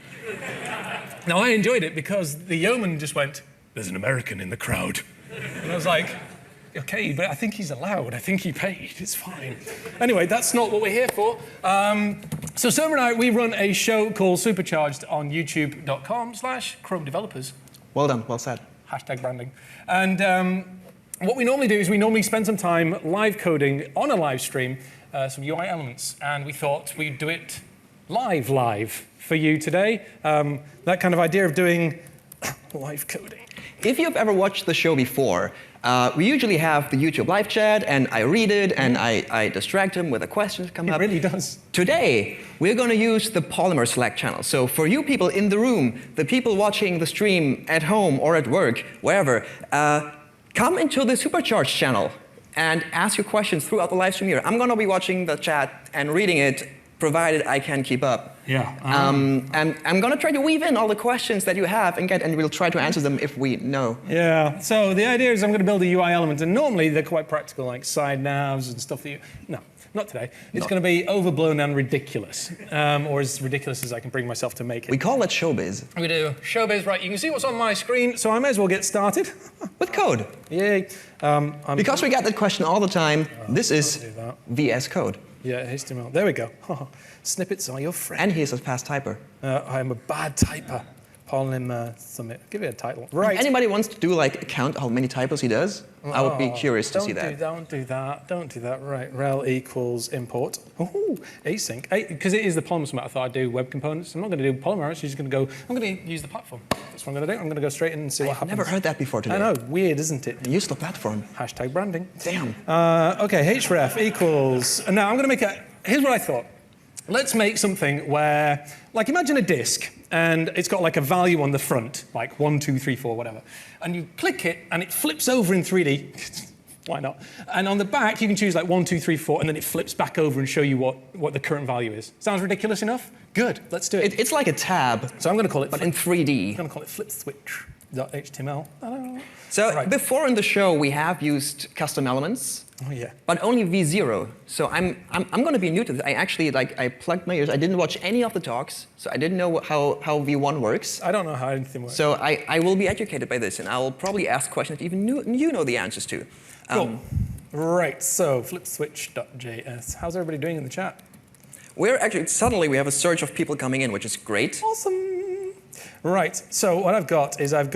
Now, I enjoyed it because the yeoman just went, there's an American in the crowd. And I was like, okay, but I think he's allowed. I think he paid. It's fine. Anyway, that's not what we're here for. So Surma and I, we run a show called Supercharged on youtube.com/Chrome developers. Well done. Well said. Hashtag branding. And what we normally do is we normally spend some time live coding on a live stream some UI elements. And we thought we'd do it live for you today. That kind of idea of doing live coding. If you've ever watched the show before, we usually have the YouTube live chat, and I read it, and I distract them with a question that comes up. It really does. Today, we're going to use the Polymer Slack channel. So for you people in the room, the people watching the stream at home or at work, wherever, come into the Supercharged channel and ask your questions throughout the live stream here. I'm going to be watching the chat and reading it, provided I can keep up. Yeah. And I'm going to try to weave in all the questions that you have and we'll try to answer them if we know. Yeah, so the idea is I'm going to build a UI element, and normally they're quite practical, like side navs and stuff that you... No, not today. It's going to be overblown and ridiculous, or as ridiculous as I can bring myself to make it. We call that showbiz. We do. Showbiz, right. You can see what's on my screen, so I may as well get started. With code. Yay. Because we get that question all the time, this is VS Code. Yeah, HTML. There we go. Snippets are your friend. And he's a fast typer. I am a bad typer. Pauline Summit. Give it a title. Right. If anybody wants to do like a count how many typos he does, I would be curious to see that. Don't do that. Right. Rel equals import. Oh, async. Because it is the Polymer Summit, I thought I'd do web components. I'm not going to do Polymer. I'm just going to go. I'm going to use the platform. That's what I'm going to do. I'm going to go straight in and see what happens. I've never heard that before today. I know. Weird, isn't it? Use the platform. Hashtag branding. Damn. Okay. Href equals. And now I'm going to make a. Here's what I thought. Let's make something where, like, imagine a disk, and it's got like a value on the front, like 1, 2, 3, 4, whatever. And you click it, and it flips over in 3D. Why not? And on the back, you can choose like 1, 2, 3, 4, and then it flips back over and show you what the current value is. Sounds ridiculous enough? Good, let's do it. It's like a tab. So I'm going to call it, but in 3D. I'm going to call it flipswitch.html. So before in the show, we have used custom elements. Oh yeah. But only V0. So I'm going to be new to this. I plugged my ears. I didn't watch any of the talks, so I didn't know how V1 works. I don't know how anything works. So I will be educated by this, and I will probably ask questions that even you know the answers to. Cool. Right, so flipswitch.js. How's everybody doing in the chat? We're actually, suddenly we have a surge of people coming in, which is great. Awesome. Right, so what I've got is let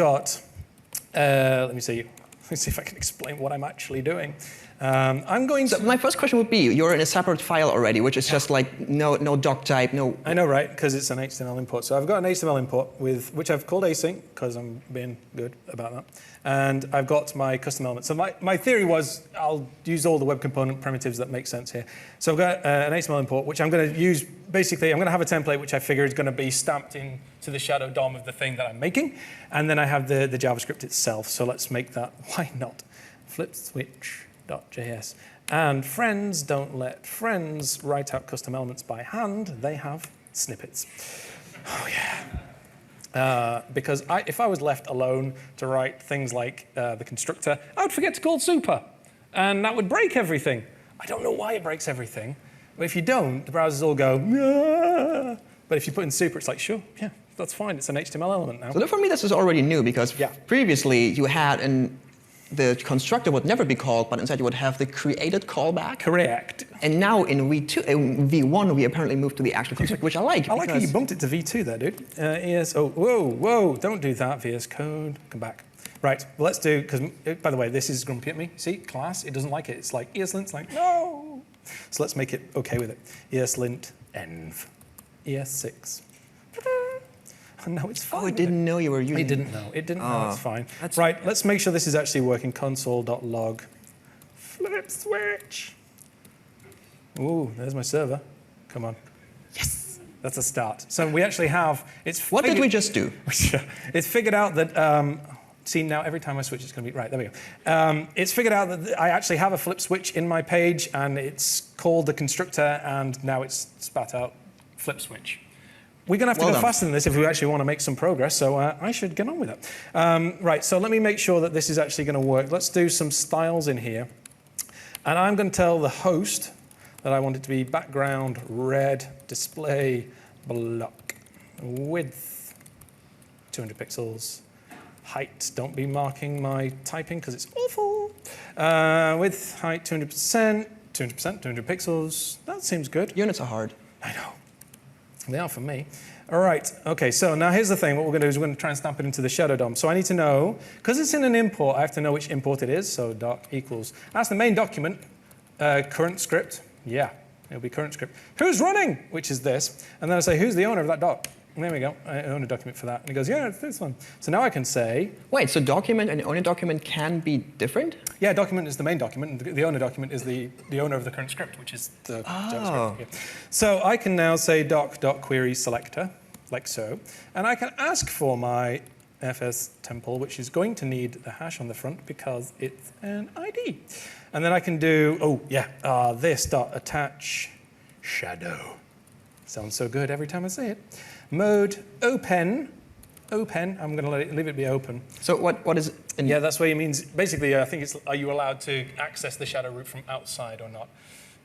me see if I can explain what I'm actually doing. I'm going to... My first question would be, you're in a separate file already, which is just like no doc type, no... I know, right, because it's an HTML import. So I've got an HTML import, which I've called async, because I'm being good about that. And I've got my custom element. So my theory was I'll use all the web component primitives that make sense here. So I've got an HTML import, which I'm going to use, basically, I'm going to have a template which I figure is going to be stamped into the shadow DOM of the thing that I'm making. And then I have the JavaScript itself. So let's make that, why not, flipswitch.js. And friends don't let friends write out custom elements by hand. They have snippets. Oh, yeah. Because if I was left alone to write things like the constructor, I would forget to call super. And that would break everything. I don't know why it breaks everything. But if you don't, the browsers all go, "Ah." But if you put in super, it's like, sure, yeah, that's fine. It's an HTML element now. So for me, this is already new, because previously you had the constructor would never be called, but instead you would have the created callback. Correct. And now in V1, we apparently moved to the actual constructor, which I like. I like how you bumped it to V2 there, dude. Whoa, don't do that, VS Code. Come back. Right, well, let's do, because, by the way, this is grumpy at me. See, class, it doesn't like it. It's like ESLint, it's like, no. So let's make it okay with it. ESLint env. ES6. And now it's fine. Oh, it didn't know you were using it. It didn't know. It didn't know. It's fine. Right, let's make sure this is actually working. Console.log. Flip switch. Ooh, there's my server. Come on. Yes. That's a start. So we actually have. What did we just do? It's figured out that. See, now every time I switch, it's going to be right. There we go. It's figured out that I actually have a flip switch in my page, and it's called the constructor, and now it's spat out flip switch. We're going to have to go faster than this if we actually want to make some progress, so I should get on with it. Right, so let me make sure that this is actually going to work. Let's do some styles in here. And I'm going to tell the host that I want it to be background red display block. Width 200 pixels. Height, don't be marking my typing because it's awful. Width, height 200%, 200 pixels. That seems good. Units are hard. I know. They are for me. All right, okay, so now here's the thing. What we're going to do is we're going to try and stamp it into the shadow DOM. So I need to know, because it's in an import, I have to know which import it is. So doc equals, that's the main document, current script. Yeah, it'll be current script. Who's running? Which is this. And then I say, who's the owner of that doc? And there we go, I own a document for that. And he goes, yeah, it's this one. So now I can say... Wait, so document and owner document can be different? Yeah, document is the main document, and the owner document is the owner of the current script, which is the JavaScript. Yeah. So I can now say doc.query selector, like so, and I can ask for my FS temple, which is going to need the hash on the front because it's an ID. And then I can do, this dot attach shadow. Sounds so good every time I say it. Mode open. Open. I'm going to leave it be open. So what is? Yeah, that's what it means. Basically, I think it's are you allowed to access the shadow root from outside or not?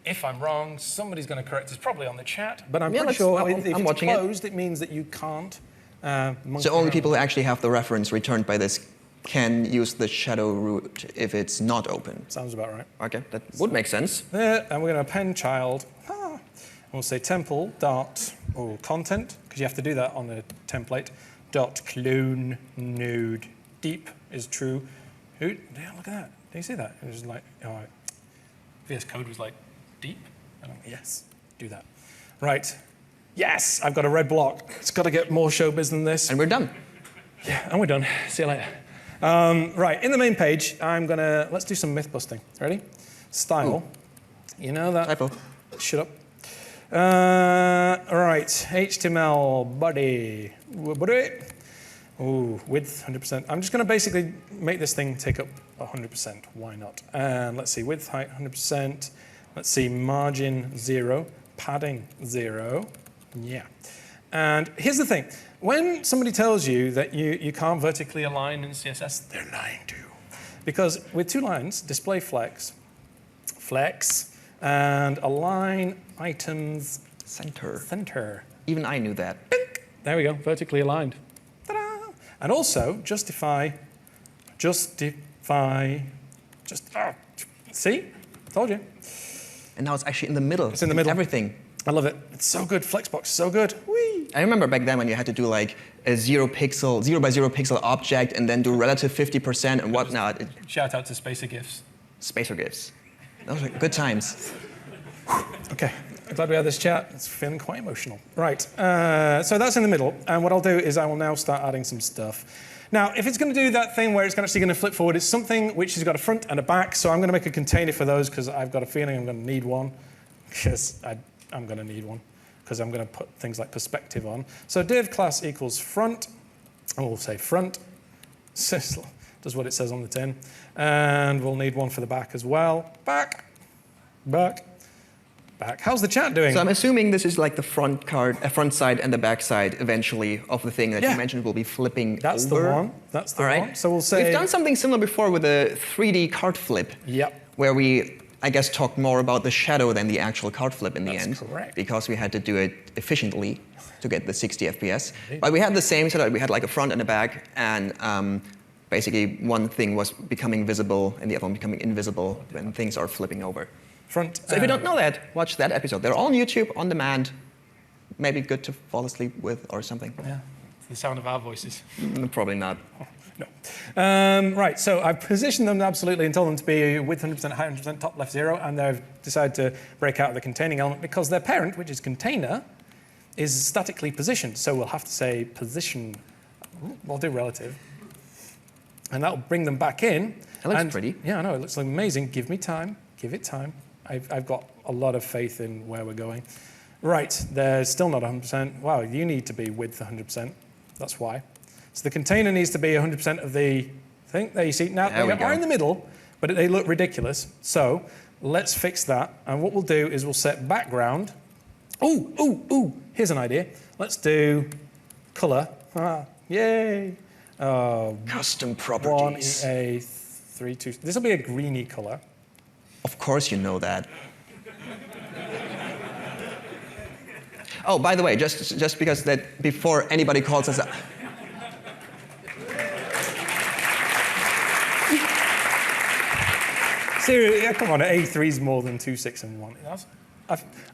If I'm wrong, somebody's going to correct us, probably on the chat. But I'm pretty sure if it's closed, it means that you can't. So only people who actually have the reference returned by this can use the shadow root if it's not open. Sounds about right. Okay, that would make sense. And we're going to append child. We'll say temple dot content, because you have to do that on the template, dot clone node deep is true. Yeah, look at that. Do you see that? It was like, VS Code was like, deep? Yes, do that. Right. Yes, I've got a red block. It's got to get more showbiz than this. And we're done. Yeah, and we're done. See you later. Right, in the main page, let's do some myth busting. Ready? Style. Ooh. You know that? Typo. Shut up. Right, HTML body. Ooh, width 100%. I'm just going to basically make this thing take up 100%. Why not? And let's see, width, height, 100%. Let's see, margin 0, padding 0. Yeah. And here's the thing. When somebody tells you that you can't vertically align in CSS, they're lying to you. Because with 2 lines, display flex, and align items center. Even I knew that. There we go, vertically aligned. Ta-da! And also, justify, see? Told you. And now it's actually in the middle. It's in the middle. Everything. I love it. It's so good. Flexbox is so good. Whee! I remember back then when you had to do like a 0 by 0 pixel object and then do relative 50% and whatnot. Shout out to Spacer GIFs. Spacer GIFs. Those were good times. Okay, I'm glad we had this chat. It's feeling quite emotional. Right, so that's in the middle. And what I'll do is I will now start adding some stuff. Now, if it's going to do that thing where it's actually going to flip forward, it's something which has got a front and a back. So I'm going to make a container for those because I've got a feeling I'm going to need one. Because I'm going to need one. Because I'm going to put things like perspective on. So div class equals front. And we'll say front. Does what it says on the tin. And we'll need one for the back as well. Back. How's the chat doing? So I'm assuming this is like the front side and the back side eventually of the thing that you mentioned will be flipping That's over. the one. That's the All right. one. So we'll say... We've done something similar before with a 3D card flip. Yep. Where we, I guess, talked more about the shadow than the actual card flip in the end. Correct. Because we had to do it efficiently to get the 60 FPS. But we had the same setup. We had like a front and a back, and basically one thing was becoming visible and the other one becoming invisible when things are flipping over. Front. So if you don't know that, watch that episode. They're all on YouTube, on demand. Maybe good to fall asleep with or something. Yeah, it's the sound of our voices. Probably not. No. Right, so I've positioned them absolutely and told them to be width 100%, height 100%, top left 0, and they've decided to break out of the containing element because their parent, which is container, is statically positioned. So we'll have to say position. We'll do relative. And that'll bring them back in. It looks pretty. Yeah, I know, it looks amazing. Give me time. Give it time. I've got a lot of faith in where we're going. Right, they're still not 100%. Wow, you need to be width 100%. That's why. So the container needs to be 100% of the thing. There you see. Now, they are in the middle, but they look ridiculous. So let's fix that. And what we'll do is we'll set background. Ooh, here's an idea. Let's do color. Yay. Custom properties. 1EA32. This will be a greeny color. Of course you know that. Oh, by the way, just because that before anybody calls us up. Seriously, come on, A3 is more than 2, 6, and 1.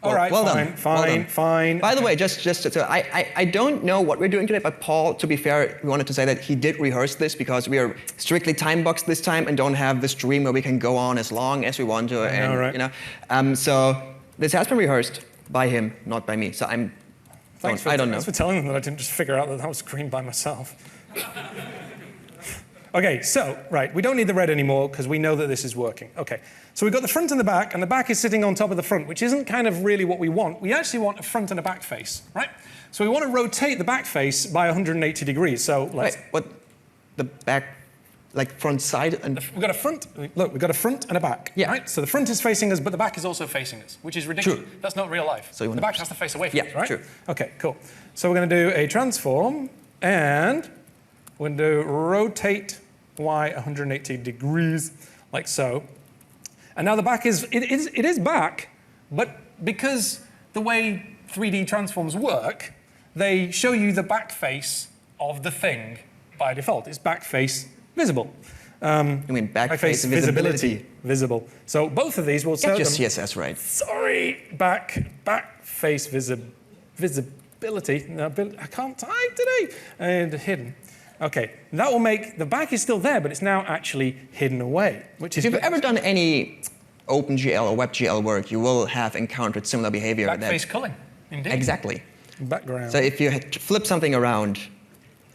All right, well fine. By the way, so I don't know what we're doing today, but Paul, to be fair, we wanted to say that he did rehearse this because we are strictly time boxed this time and don't have the stream where we can go on as long as we want to. And, right. You know, so this has been rehearsed by him, not by me. So I don't know. Thanks for telling them that I didn't just figure out that was green by myself. Okay, so, right, we don't need the red anymore because we know that this is working. Okay, so we've got the front and the back is sitting on top of the front, which isn't kind of really what we want. We actually want a front and a back face, right? So we want to rotate the back face by 180 degrees. So let's... Wait, what? The back, like front side? And we've got a front, look, we've got a front and a back, right? So the front is facing us, but the back is also facing us, which is ridiculous. True. That's not real life. So the back has to face away from us, right? True. Okay, cool. So we're going to do a transform, and we're going to do rotate Y 180 degrees, like so. And now the back it is back, but because the way 3D transforms work, they show you the back face of the thing by default. It's back face visible. You mean back face visibility? Visible. So both of these will get your CSS right. Sorry, back face visibility. I can't type today. And hidden. Okay, that will make, the back is still there, but it's now actually hidden away, which is... If you've ever done any OpenGL or WebGL work, you will have encountered similar behavior. Backface culling, indeed. Exactly. Background. So if you flip something around,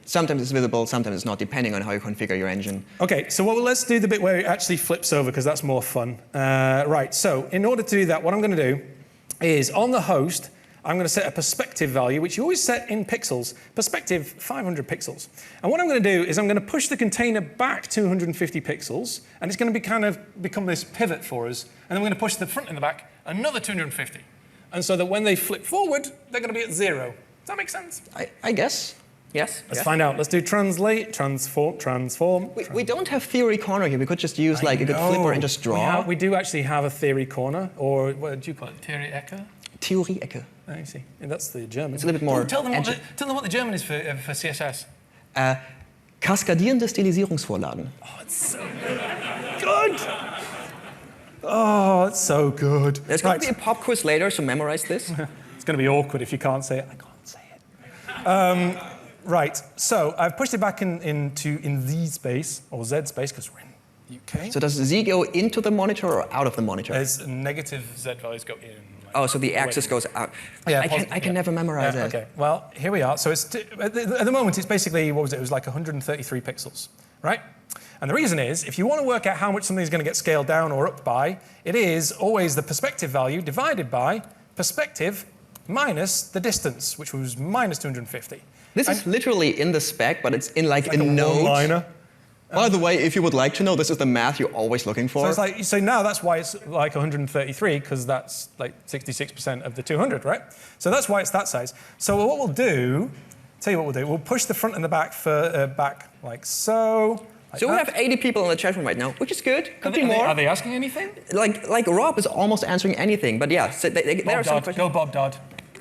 sometimes it's visible, sometimes it's not, depending on how you configure your engine. Okay, so let's do the bit where it actually flips over, because that's more fun. Right, so in order to do that, what I'm going to do is, on the host, I'm going to set a perspective value, which you always set in pixels. Perspective, 500 pixels. And what I'm going to do is I'm going to push the container back 250 pixels, and it's going to become this pivot for us. And then we're going to push the front and the back another 250. And so that when they flip forward, they're going to be at 0. Does that make sense? I guess. Yes. Let's find out. Let's do translate, transform. We don't have theory corner here. We could just use like a good flipper and just draw. We do actually have a theory corner, or what do you call it? Theorie-Ecke? Theorie-Ecke. I see. And that's the German. It's a little bit more. Tell them what the German is for CSS. Kaskadierende Stilisierungsvorlagen. Oh, it's so good. Oh, it's so good. There's going to be a pop quiz later, so memorize this. It's going to be awkward if you can't say it. I can't say it. Right. So I've pushed it back in Z space or Z space because we're in UK. So does Z go into the monitor or out of the monitor? There's negative Z values go in. Oh, so the axis goes out. Yeah, I can never memorize that. Okay, well, here we are. So it's at the moment, it's basically, what was it? It was like 133 pixels, right? And the reason is, if you want to work out how much something's going to get scaled down or up by, it is always the perspective value divided by perspective minus the distance, which was minus 250. This is literally in the spec, but it's in like a note. One-liner. By the way, if you would like to know, this is the math you're always looking for. So it's like, so now that's why it's like 133, because that's like 66% of the 200, right? So that's why it's that size. So what we'll do, tell you what we'll do, we'll push the front and the back back like so. Like so we have 80 people in the chat room right now, which is good. Could be more. Are they asking anything? Like Rob is almost answering anything, but yeah, so there are some questions. Go Bob Dodd.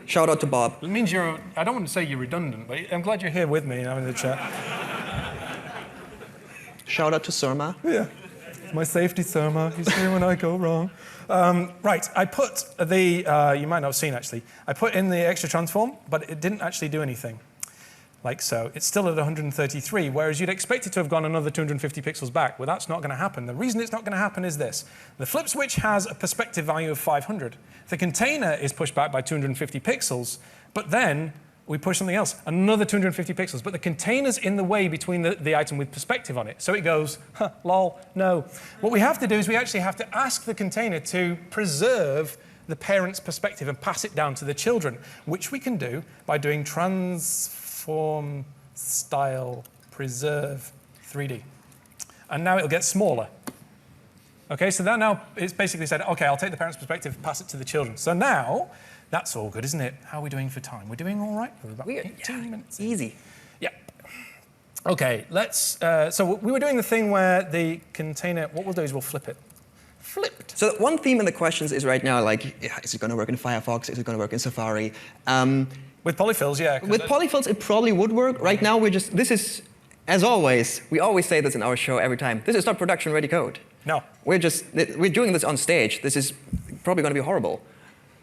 Shout out to Bob. It means you're, I don't want to say you're redundant, but I'm glad you're here with me and having the chat. Shout out to Surma. Yeah, my safety Surma. He's here when I go wrong. Right, I put the, you might not have seen actually, I put in the extra transform, but it didn't actually do anything. Like so. It's still at 133, whereas you'd expect it to have gone another 250 pixels back. Well, that's not going to happen. The reason it's not going to happen is this. The flip switch has a perspective value of 500. The container is pushed back by 250 pixels, but then we push something else, another 250 pixels, but the container's in the way between the item with perspective on it. So it goes, huh, lol, no. What we have to do is we actually have to ask the container to preserve the parent's perspective and pass it down to the children, which we can do by doing transform style preserve 3D. And now it'll get smaller. Okay, so that now it's basically said, okay, I'll take the parent's perspective, pass it to the children. So now, that's all good, isn't it? How are we doing for time? We're doing all right? We're about 18 minutes. Easy. Yeah. Okay, let's, so we were doing the thing where the container, what we'll do is we'll flip it. Flipped. So one theme in the questions is right now, like, is it going to work in Firefox? Is it going to work in Safari? With polyfills, yeah. With polyfills, it probably would work. Right now, this is, as always, we always say this in our show every time, this is not production-ready code. No. We're doing this on stage. This is probably going to be horrible.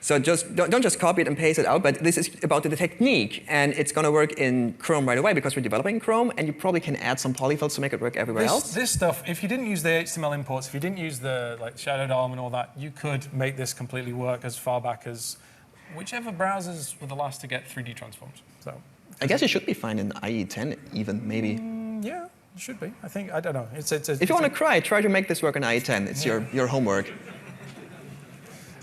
So just don't just copy it and paste it out, but this is about the technique, and it's going to work in Chrome right away because we're developing Chrome, and you probably can add some polyfills to make it work everywhere else. This stuff, if you didn't use the HTML imports, if you didn't use the Shadow DOM and all that, you could make this completely work as far back as whichever browsers were the last to get 3D transforms. So I guess it should be fine in IE 10 even, maybe. Yeah, it should be. I think, I don't know. If you want to try to make this work in IE 10. It's your homework.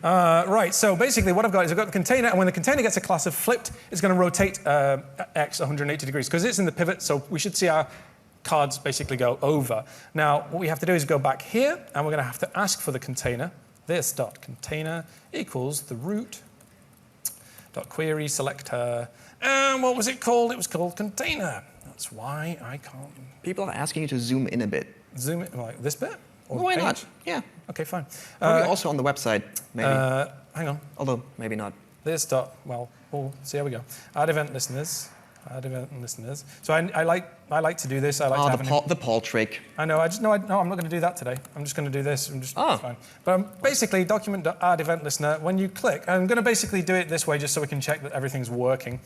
Right, so basically what I've got is I've got the container, and when the container gets a class of flipped, it's going to rotate x 180 degrees, because it's in the pivot, so we should see our cards basically go over. Now, what we have to do is go back here, and we're going to have to ask for the container. This dot container equals the root dot query selector. And what was it called? It was called container. That's why I can't. People are asking you to zoom in a bit. Zoom in, like this bit? Or why not? Yeah. Okay, fine. Probably also on the website, maybe. Hang on. Although, maybe not. This dot, well, we'll see how we go. Add event listeners. Add event listeners. So I like to do this. I like to have the Paul trick. I know. I'm not going to do that today. I'm just going to do this. It's fine. But I'm basically document.add event listener. When you click, I'm going to basically do it this way just so we can check that everything's working.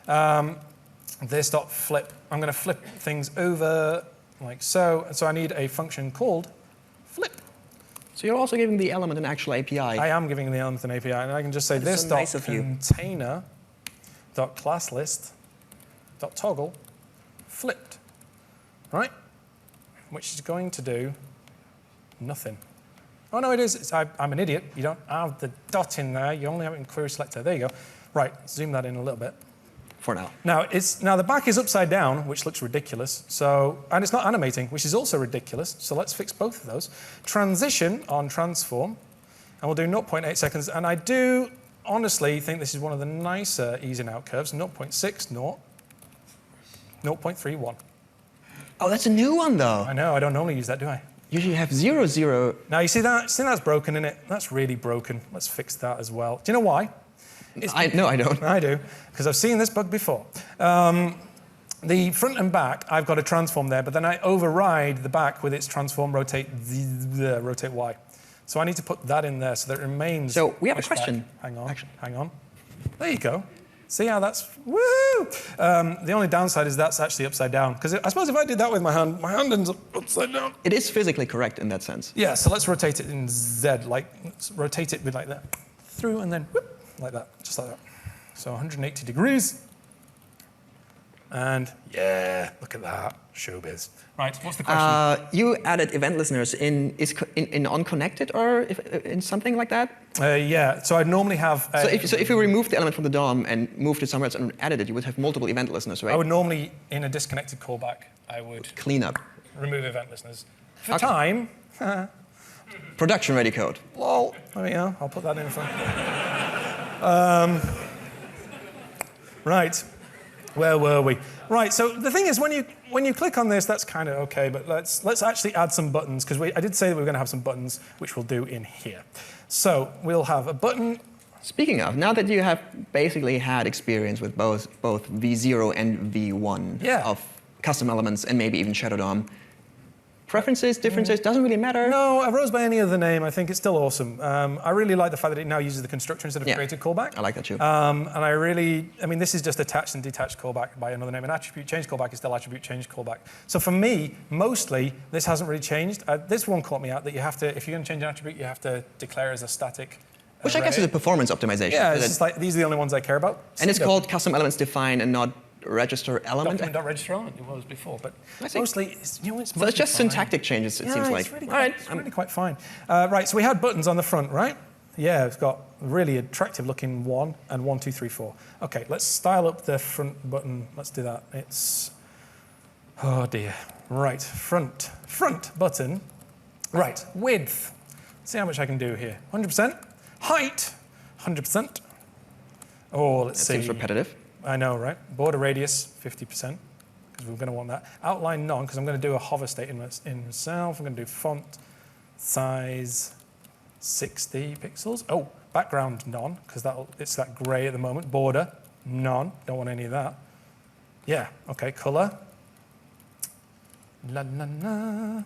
This dot flip. I'm going to flip things over like so. So I need a function called flip. So you're also giving the element an actual API. I am giving the element an API, and I can just say this dot container dot class list dot toggle flipped, right? Which is going to do nothing. Oh, no, it is. I'm an idiot. You don't have the dot in there. You only have it in query selector. There you go. Right, zoom that in a little bit. For now. Now the back is upside down, which looks ridiculous. And it's not animating, which is also ridiculous. So let's fix both of those. Transition on transform, and we'll do 0.8 seconds. And I do honestly think this is one of the nicer ease in out curves. 0.60, 0.31. Oh, that's a new one, though. I know. I don't normally use that, do I? Usually you have 0, 0. Now you see that? See that's broken, isn't it? That's really broken. Let's fix that as well. Do you know why? No, I don't. I do, because I've seen this bug before. The front and back, I've got a transform there, but then I override the back with its transform rotate rotate Y. So I need to put that in there so that it remains. So we have a pushed back. question. Hang on. There you go. See how that's, woo! The only downside is that's actually upside down. Because I suppose if I did that with my hand ends up upside down. It is physically correct in that sense. Yeah, so let's rotate it in Z, let's rotate it with like that. Through and then whoop, like that, just like that. So 180 degrees. And yeah, look at that, showbiz. Right, what's the question? You added event listeners in unconnected or in something like that? Yeah, so I'd normally have... So if you remove the element from the DOM and moved it somewhere else and added it, you would have multiple event listeners, right? I would normally, in a disconnected callback, I would... Clean up. Remove event listeners. For time... Production ready code. Lol. There we go, I'll put that in front. Right. Where were we? Right, so the thing is, when you click on this, that's kind of okay, but let's actually add some buttons, because I did say that we were going to have some buttons, which we'll do in here. So we'll have a button. Speaking of, now that you have basically had experience with both V0 and V1 of custom elements and maybe even Shadow DOM, preferences, differences, doesn't really matter. No, I rose by any other name. I think it's still awesome. I really like the fact that it now uses the constructor instead of created callback. I like that too. And I mean, this is just attached and detached callback by another name. An attribute change callback is still attribute change callback. So for me, mostly, this hasn't really changed. This one caught me out that you have to, if you're going to change an attribute, you have to declare it as a static Which I guess is a performance optimization. Yeah, it's just like, these are the only ones I care about. And it's called custom elements define and not register element. Document.register element, it was before, but mostly, it's So it's just syntactic changes, it seems like. Really it's really quite fine. Right, so we had buttons on the front, right? Yeah, it's got really attractive looking 1 and 1, 2, 3, 4. Okay, let's style up the front button. Let's do that. It's, oh dear. Right, front button. Right, width. Let's see how much I can do here. 100%. Height, 100%. Oh, let's see. Seems repetitive. I know, right? Border radius, 50%, because we're going to want that. Outline none, because I'm going to do a hover state in myself. I'm going to do font size 60 pixels. Oh, background none, because it's that gray at the moment. Border, none. Don't want any of that. Yeah, okay, color. La la la.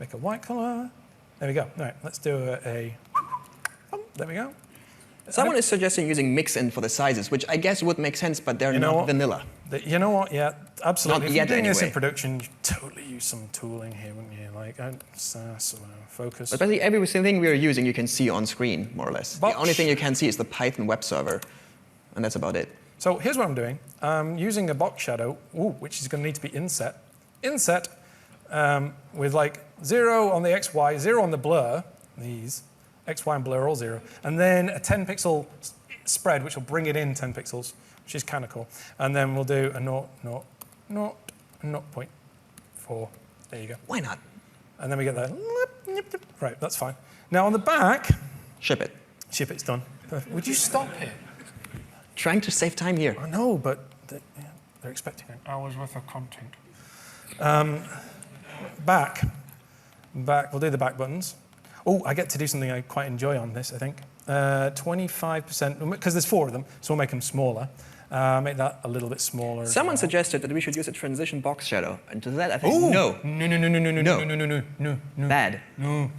Make a white color. There we go. All right, let's do there we go. Someone is suggesting using mixin for the sizes, which I guess would make sense, but they're not vanilla. You know what? Yeah, absolutely. Not if you're doing this in anyway. production, you totally use some tooling here, wouldn't you? Like focus. But basically every single thing we are using, you can see on screen, more or less. The only thing you can see is the Python web server, and that's about it. So here's what I'm doing. I'm using a box shadow, which is going to need to be inset. Inset with like 0 on the XY, 0 on the blur, these. X, Y, and blur all 0. And then a 10 pixel spread, which will bring it in 10 pixels, which is kind of cool. And then we'll do a 0.4. There you go. Why not? And then we get that. Right, that's fine. Now on the back. Ship it. Ship it's done. Would you stop here? Trying to save time here. I know, but they're expecting an hour's worth of content. Back, we'll do the back buttons. Oh, I get to do something I quite enjoy on this, I think. 25%, because there's 4 of them, so we'll make them smaller. Make that a little bit smaller. Someone suggested that we should use a transition box shadow, and to that I think no. No. Bad. No.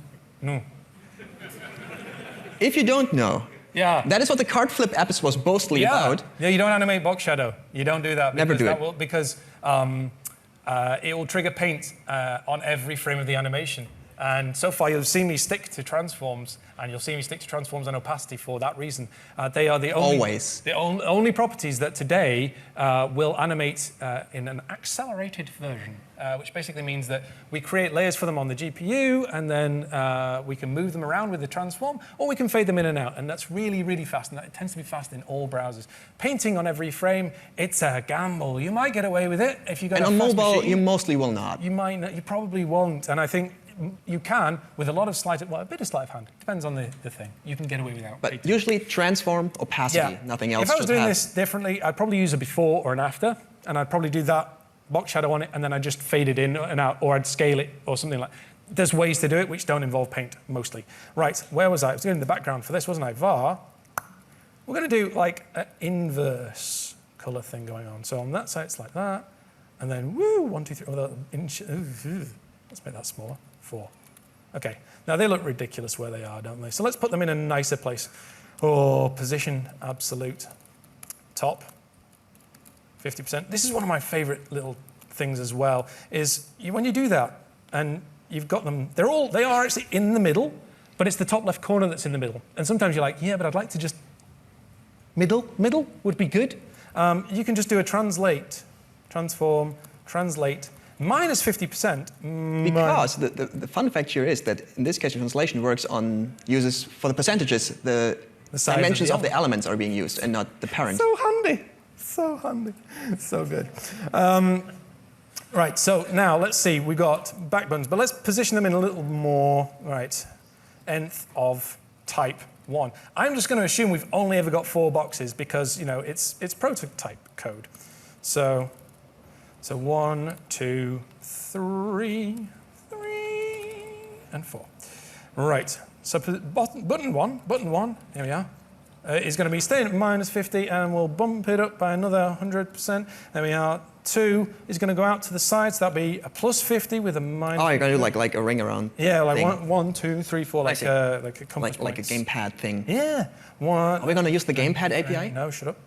If you don't know, that is what the card flip app was mostly about. Yeah, you don't animate box shadow. You don't do that. Never do it. Because it will trigger paint on every frame of the animation. And so far, you've seen me stick to transforms, and you'll see me stick to transforms and opacity for that reason. They are the only properties that today will animate in an accelerated version, which basically means that we create layers for them on the GPU, and then we can move them around with the transform, or we can fade them in and out, and that's really, really fast, and that tends to be fast in all browsers. Painting on every frame, it's a gamble. You might get away with it if you got a on fast mobile, machine. you mostly will not. You might not, you probably won't, and I think you can, with a lot of sleight, well, a bit of sleight of hand. Depends on the thing. You can get away without. But usually transform, opacity, nothing else. If I was just doing have. this differently, I'd probably use a before or an after, and I'd probably do that box shadow on it, and then I'd just fade it in and out, or I'd scale it, or something like that. There's ways to do it which don't involve paint, mostly. Right, where was I? I was doing the background for this, wasn't I? VAR. We're going to do like an inverse color thing going on. So on that side, it's like that, and then woo, 1, 2, 3. Let's make that smaller. 4. Okay, now they look ridiculous where they are, don't they? So let's put them in a nicer place. Oh, position, absolute. Top, 50%. This is one of my favorite little things as well, is when you do that, and you've got them, they are actually in the middle, but it's the top left corner that's in the middle. And sometimes you're like, yeah, but I'd like to just, middle would be good. You can just do a translate, transform, translate, minus 50%. Because the fun fact here is that in this case, the translation works on uses for the percentages. The dimensions of the elements are being used and not the parent. So handy. So handy. So good. Right, so now let's see. We've got back buttons, but let's position them in a little more, right, nth of type 1. I'm just going to assume we've only ever got 4 boxes because, you know, it's prototype code. So 1, 2, 3, and 4. Right, so button 1, here we are, is going to be staying at minus 50, and we'll bump it up by another 100%. There we are. 2 is going to go out to the side, so that'll be a plus 50 with a minus. Oh, you're going to do like a ring around. Yeah, like thing. 1, 2, 3, 4, like a compass like a gamepad thing. Yeah. Are we going to use the gamepad API? No, shut up.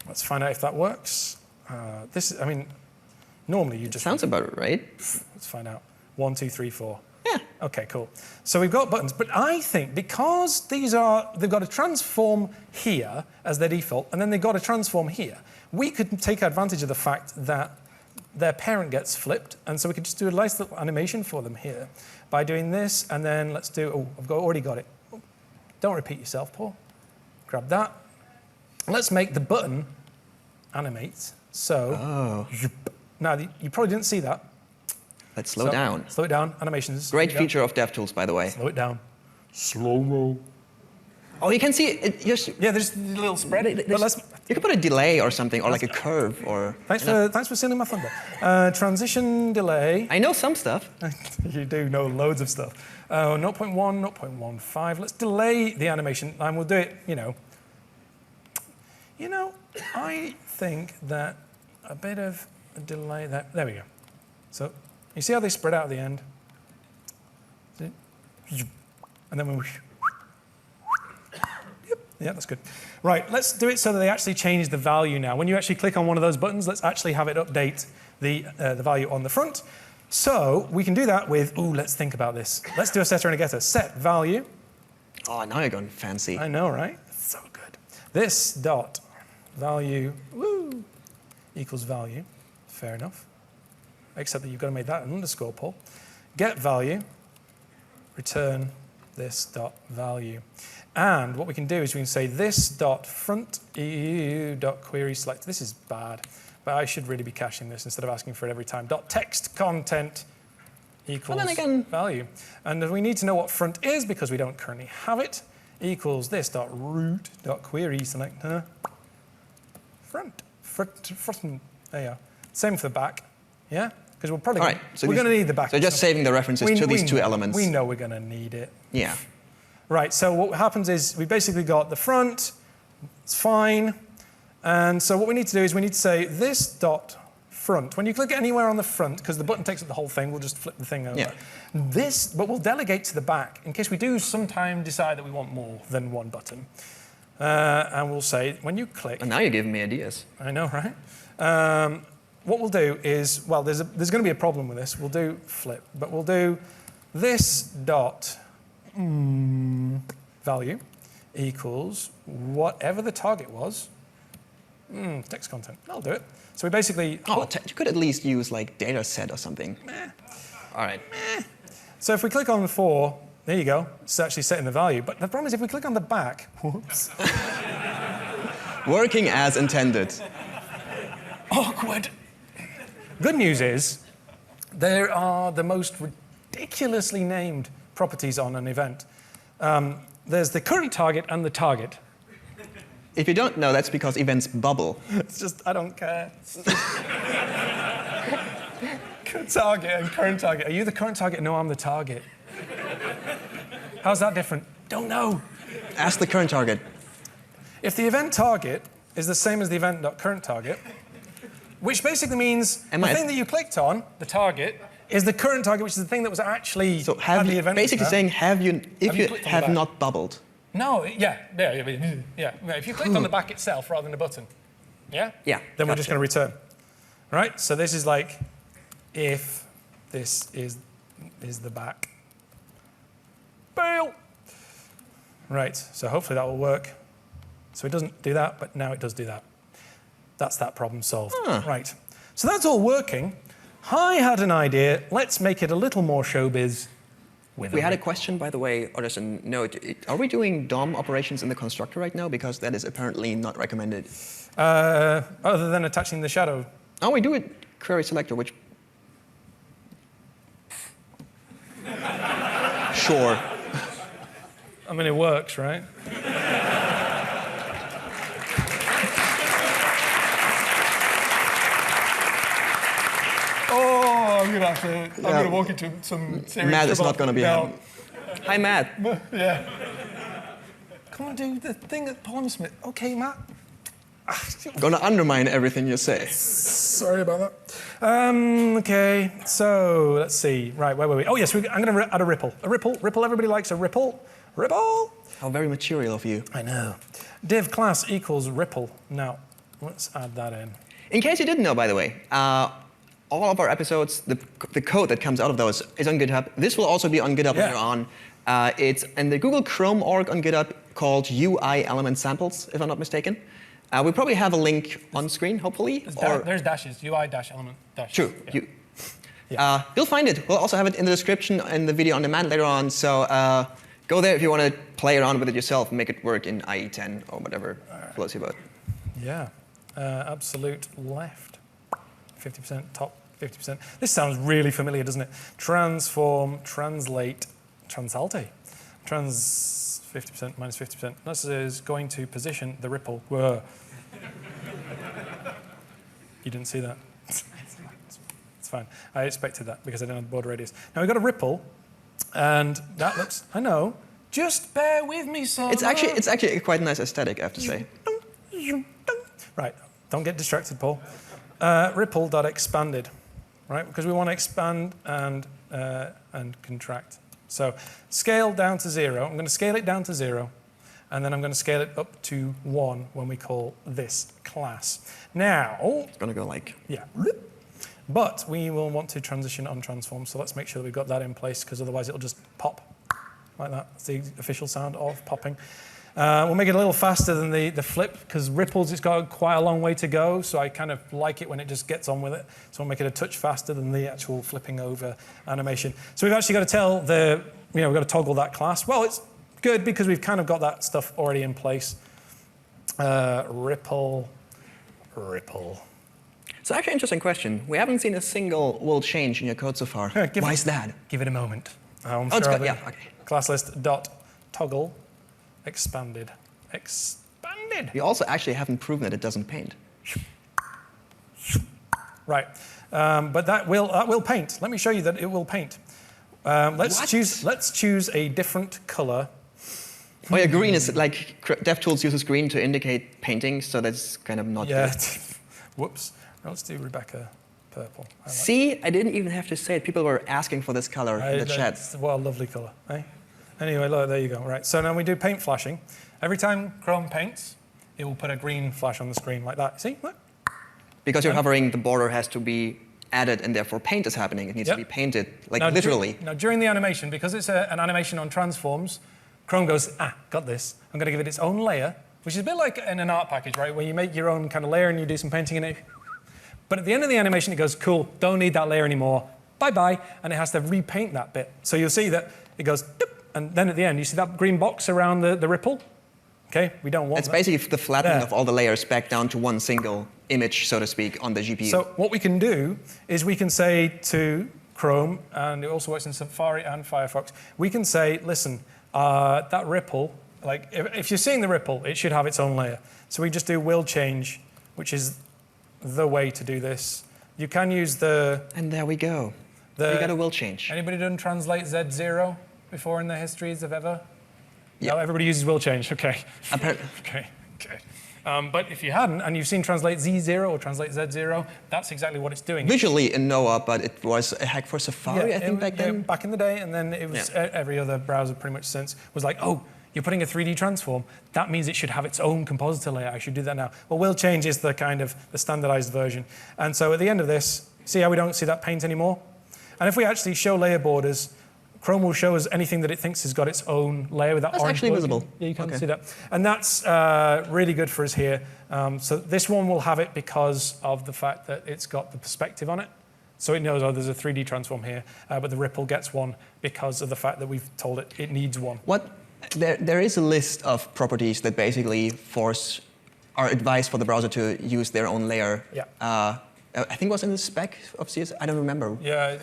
Let's find out if that works. I mean, normally you just... Sounds about right. Let's find out. 1, 2, 3, 4. Yeah. Okay, cool. So we've got buttons, but I think because they've got a transform here as their default, and then they've got a transform here, we could take advantage of the fact that their parent gets flipped, and so we could just do a nice little animation for them here by doing this, and then let's do, I've already got it. Don't repeat yourself, Paul. Grab that. Let's make the button animate. So, now you probably didn't see that. Let's slow down. Slow it down, animations. Great feature of DevTools, by the way. Slow it down. Slow-mo. Oh, you can see it just... Yeah, there's a little spread. But you can put a delay or something, or like a curve, or... Thanks for stealing my thunder. Transition delay. I know some stuff. You do know loads of stuff. 0.1, 0.15. Let's delay the animation, and we'll do it, you know. I think that a bit of a delay there we go. So, you see how they spread out at the end? And then when we... Yeah, that's good. Right, let's do it so that they actually change the value now. When you actually click on one of those buttons, let's actually have it update the value on the front. So we can do that with, let's think about this. Let's do a setter and a getter. Set value. Oh, now you're going fancy. I know, right? So good. This dot value, equals value. Fair enough. Except that you've got to make that an underscore, Paul. Get value, return this dot value. And what we can do is we can say this dot front EU dot query select. This is bad, but I should really be caching this instead of asking for it every time. Dot text content equals value. And we need to know what front is because we don't currently have it. Equals this dot root dot query selector front. There you are. Same for the back. Yeah? Because we're probably we're going to need the back. So just saving the references to these two elements. We know we're going to need it. Yeah. Right, so what happens is we basically got the front, it's fine. And so what we need to do is we need to say this dot front. When you click anywhere on the front, because the button takes up the whole thing, we'll just flip the thing over. Yeah. But we'll delegate to the back in case we do sometime decide that we want more than one button. And we'll say, when you click... And now you're giving me ideas. I know, right? what we'll do is, well, there's going to be a problem with this. We'll do flip, but we'll do this dot value equals whatever the target was. Text content. I'll do it. So we basically. Oh, you could at least use like data set or something. All right. So if we click on 4, there you go. It's actually setting the value. But the problem is if we click on the back, whoops. Working as intended. Awkward. Good news is there are the most ridiculously named properties on an event. There's the current target and the target. If you don't know, that's because events bubble. It's just, I don't care. Target and current target. Are you the current target? No, I'm the target. How's that different? Don't know. Ask the current target. If the event target is the same as the event.current target, which basically means the thing that you clicked on, the target, is the current target, which is the thing that was actually so at the event. Basically saying, if you have not bubbled. No, yeah. If you clicked on the back itself rather than the button, yeah? Yeah. Then we're just going to return. Right? So this is like, if this is the back. Bail! Right, so hopefully that will work. So it doesn't do that, but now it does do that. That's that problem solved. Right. So that's all working. I had an idea. Let's make it a little more showbiz. We had a question, by the way, or just a note. Are we doing DOM operations in the constructor right now? Because that is apparently not recommended. Other than attaching the shadow. Oh, we do it query selector, which... Sure. I mean, it works, right? I'm gonna walk into some serious Matt trouble. is not gonna be happy. Hi, Matt. Yeah. Come on, do the thing at Polymsmith. Okay, Matt. Gonna undermine everything you say. Sorry about that. Okay, so let's see. Right, where were we? Oh yes, I'm gonna add a ripple. A ripple. Everybody likes a ripple. Ripple. How very material of you. I know. Div class equals ripple. Now, let's add that in. In case you didn't know, by the way, all of our episodes, the code that comes out of those is on GitHub. This will also be on GitHub later on. It's in the Google Chrome org on GitHub called UI element samples, if I'm not mistaken. We probably have a link on screen, hopefully. There's dashes, UI dash element dash. True. Yeah. You'll find it. We'll also have it in the description in the video on demand later on. So go there if you want to play around with it yourself and make it work in IE10 or whatever floats your boat. Yeah. Absolute left. 50% top. 50%. This sounds really familiar, doesn't it? Transform, translate, transalte. Trans 50%, minus 50%. This is going to position the ripple. Whoa. You didn't see that? It's fine. I expected that because I didn't have the border radius. Now we've got a ripple, and that looks, I know, just bear with me, son. It's actually a quite nice aesthetic, I have to say. Right, don't get distracted, Paul. Ripple.expanded. Right, because we want to expand and contract. So scale down to 0. I'm going to scale it down to 0, and then I'm going to scale it up to 1 when we call this class. Now, it's going to go like... Yeah. But we will want to transition on transform, so let's make sure that we've got that in place, because otherwise it'll just pop like that. That's the official sound of popping. We'll make it a little faster than the flip, because ripples, it's got quite a long way to go, so I kind of like it when it just gets on with it. So we'll make it a touch faster than the actual flipping over animation. So we've actually got to tell we've got to toggle that class. Well, it's good because we've kind of got that stuff already in place. Ripple. So actually, interesting question. We haven't seen a single will change in your code so far. Why is that? Give it a moment. It's good. Yeah, okay. Class list dot toggle. Expanded. We also actually haven't proven that it doesn't paint. Right, but that will paint. Let me show you that it will paint. Let's choose a different color. Oh yeah, green is like DevTools uses green to indicate painting, so that's kind of not good. Whoops. Let's do Rebecca purple. See, I didn't even have to say it. People were asking for this color in the chat. What a lovely color, eh? Anyway, look, there you go. Right, so now we do paint flashing. Every time Chrome paints, it will put a green flash on the screen like that. See? Look. Because you're hovering, the border has to be added, and therefore paint is happening. It needs to be painted, like literally. Now, during the animation, because it's an animation on transforms, Chrome goes, got this. I'm going to give it its own layer, which is a bit like in an art package, right, where you make your own kind of layer and you do some painting in it. But at the end of the animation, it goes, cool, don't need that layer anymore. Bye-bye, and it has to repaint that bit. So you'll see that it goes, and then at the end, you see that green box around the ripple? Okay, we don't want It's that. basically the flattening of all the layers back down to one single image, so to speak, on the GPU. So what we can do is we can say to Chrome, and it also works in Safari and Firefox, we can say, listen, that ripple, like if you're seeing the ripple, it should have its own layer. So we just do will change, which is the way to do this. You can use the... And there we go. We got a will change. Anybody done translate Z0 before in their histories of ever? Yeah. No, everybody uses will change, okay. Okay. But if you hadn't, and you've seen translate Z0 or translate Z0, that's exactly what it's doing. Visually in Noah, but it was a hack for Safari, I think, back then. Back in the day, and then it was every other browser pretty much since was like, oh, you're putting a 3D transform. That means it should have its own compositor layer. I should do that now. Well, will change is the kind of the standardized version. And so at the end of this, see how we don't see that paint anymore? And if we actually show layer borders, Chrome will show us anything that it thinks has got its own layer with that orange. That's actually visible. Yeah, you can see that. And that's really good for us here. So this one will have it because of the fact that it's got the perspective on it. So it knows, oh, there's a 3D transform here. But the ripple gets one because of the fact that we've told it it needs one. There is a list of properties that basically are advised for the browser to use their own layer. Yeah. I think it was in the spec of CSS. I don't remember. Yeah.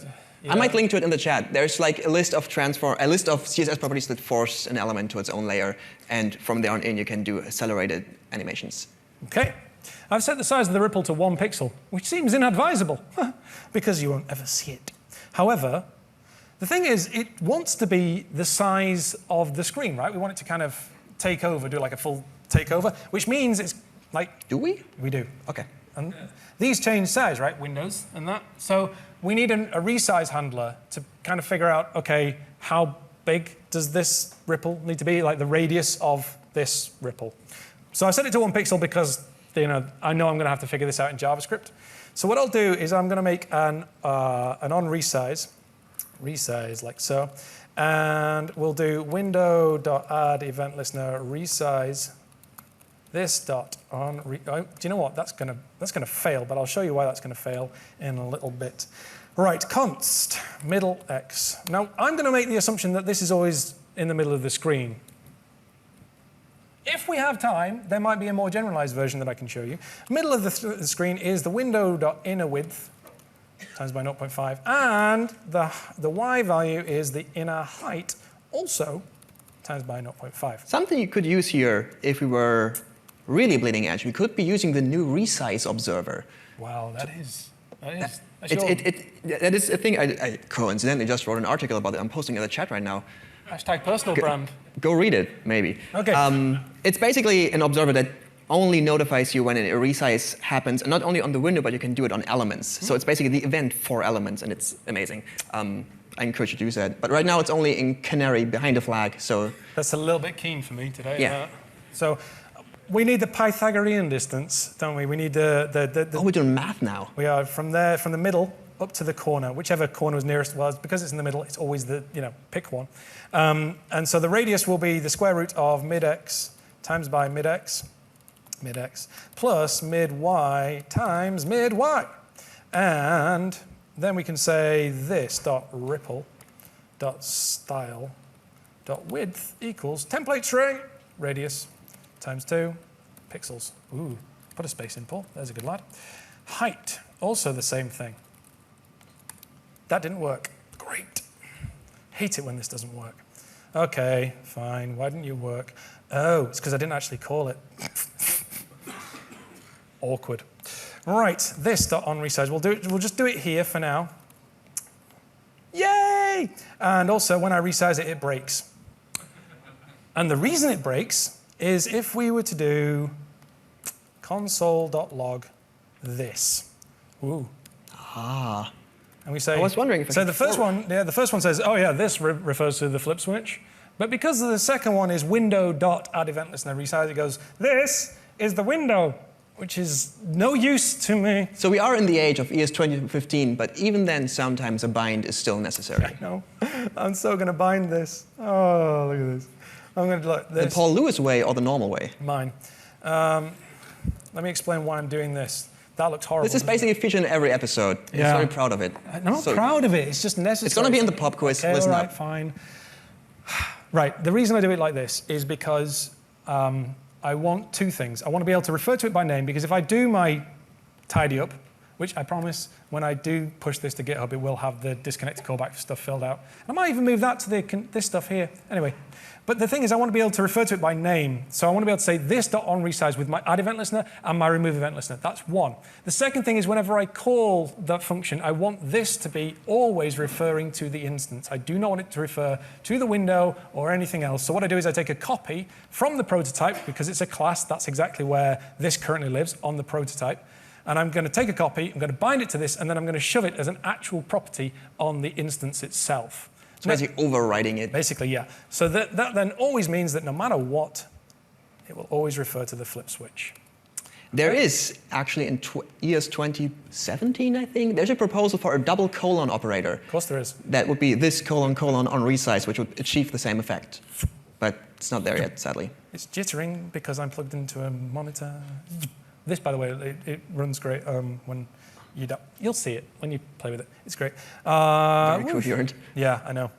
I might link to it in the chat. There's like a list of CSS properties that force an element to its own layer, and from there on in you can do accelerated animations. Okay. I've set the size of the ripple to 1 pixel, which seems inadvisable because you won't ever see it. However, the thing is, it wants to be the size of the screen, right? We want it to kind of take over, do like a full takeover, which means it's like... Do we? We do. Okay. And these change size, right? Windows and that. So we need a resize handler to kind of figure out, okay, how big does this ripple need to be, like the radius of this ripple. So I set it to 1 pixel because I know I'm going to have to figure this out in JavaScript. So what I'll do is I'm going to make an on resize like so, and we'll do window.add event listener resize this dot on. Do you know what? That's gonna fail, but I'll show you why that's gonna fail in a little bit. Right, const middle x. Now I'm going to make the assumption that this is always in the middle of the screen. If we have time, there might be a more generalized version that I can show you. Middle of the screen is the window.innerWidth times by 0.5, and the y value is the inner height, also times by 0.5. Something you could use here if we were really bleeding edge, we could be using the new resize observer. Wow, that is that is a thing I coincidentally just wrote an article about it. I'm posting it in the chat right now. Hashtag personal brand. Go read it, maybe. Okay. It's basically an observer that only notifies you when a resize happens, and not only on the window, but you can do it on elements. So it's basically the event for elements, and it's amazing. I encourage you to use that. But right now it's only in Canary behind the flag, so... That's a little bit keen for me today. Yeah. So we need the Pythagorean distance, don't we? We need the Oh, we're doing math now. We are from the middle up to the corner, whichever corner is nearest. Well, because it's in the middle, it's always pick one. And so the radius will be the square root of mid-x times by mid-x plus mid-y times mid-y. And then we can say this dot ripple dot style dot width equals template string radius times 2 pixels. Ooh, put a space in, Paul. There's a good lad. Height, also the same thing. That didn't work. Great. Hate it when this doesn't work. Okay, fine. Why didn't you work? Oh, it's because I didn't actually call it. Awkward. Right, this dot on resize. We'll just do it here for now. Yay! And also, when I resize it, it breaks. And the reason it breaks is if we were to do console.log this. Ooh. Ah. And we say, I was wondering if so the first one says, oh yeah, this refers to the flip switch. But because the second one is window.add event listener resize, it goes, this is the window. which is no use to me. So we are in the age of ES 2015, but even then, sometimes a bind is still necessary. No, I'm so going to bind this. Oh, look at this. I'm going to look this. The Paul Lewis way or the normal way? Mine. Let me explain why I'm doing this. That looks horrible. This is basically featured in every episode. I'm very proud of it. I'm not proud of it. It's just necessary. It's going to be in the pop quiz. Okay, Listen all right, up. fine. Right. The reason I do it like this is because I want two things. I want to be able to refer to it by name, because if I do my tidy up, which I promise when I do push this to GitHub, it will have the disconnected callback stuff filled out. I might even move that to this stuff here. Anyway, but the thing is I want to be able to refer to it by name. So I want to be able to say this.onResize with my add event listener and my remove event listener. That's one. The second thing is whenever I call that function, I want this to be always referring to the instance. I do not want it to refer to the window or anything else. So what I do is I take a copy from the prototype, because it's a class, that's exactly where this currently lives, on the prototype. And I'm going to take a copy, I'm going to bind it to this, and then I'm going to shove it as an actual property on the instance itself. So basically overriding it. Basically, yeah. So that then always means that no matter what, it will always refer to the flip switch. There is actually in ES 2017, I think, there's a proposal for a double colon operator. Of course there is. That would be this colon colon on resize, which would achieve the same effect. But it's not there yet, sadly. It's jittering because I'm plugged into a monitor. This, by the way, it runs great when you'll see it when you play with it. It's great. Very coherent. Yeah, I know.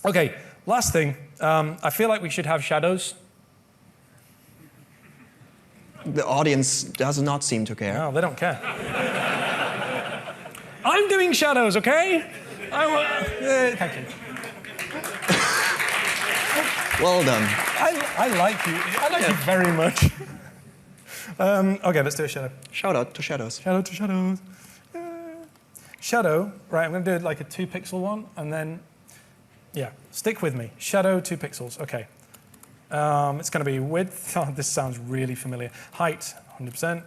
Okay, last thing. I feel like we should have shadows. The audience does not seem to care. No, they don't care. I'm doing shadows, okay? Thank you. Well done. I like you. I like you very much. Okay, let's do a shadow. Shout out to shadows. Shadow to shadows. Shadow, right, I'm going to do like a 2-pixel one, and then, yeah, stick with me. Shadow, 2 pixels, okay. It's going to be width, oh, this sounds really familiar. Height, 100%.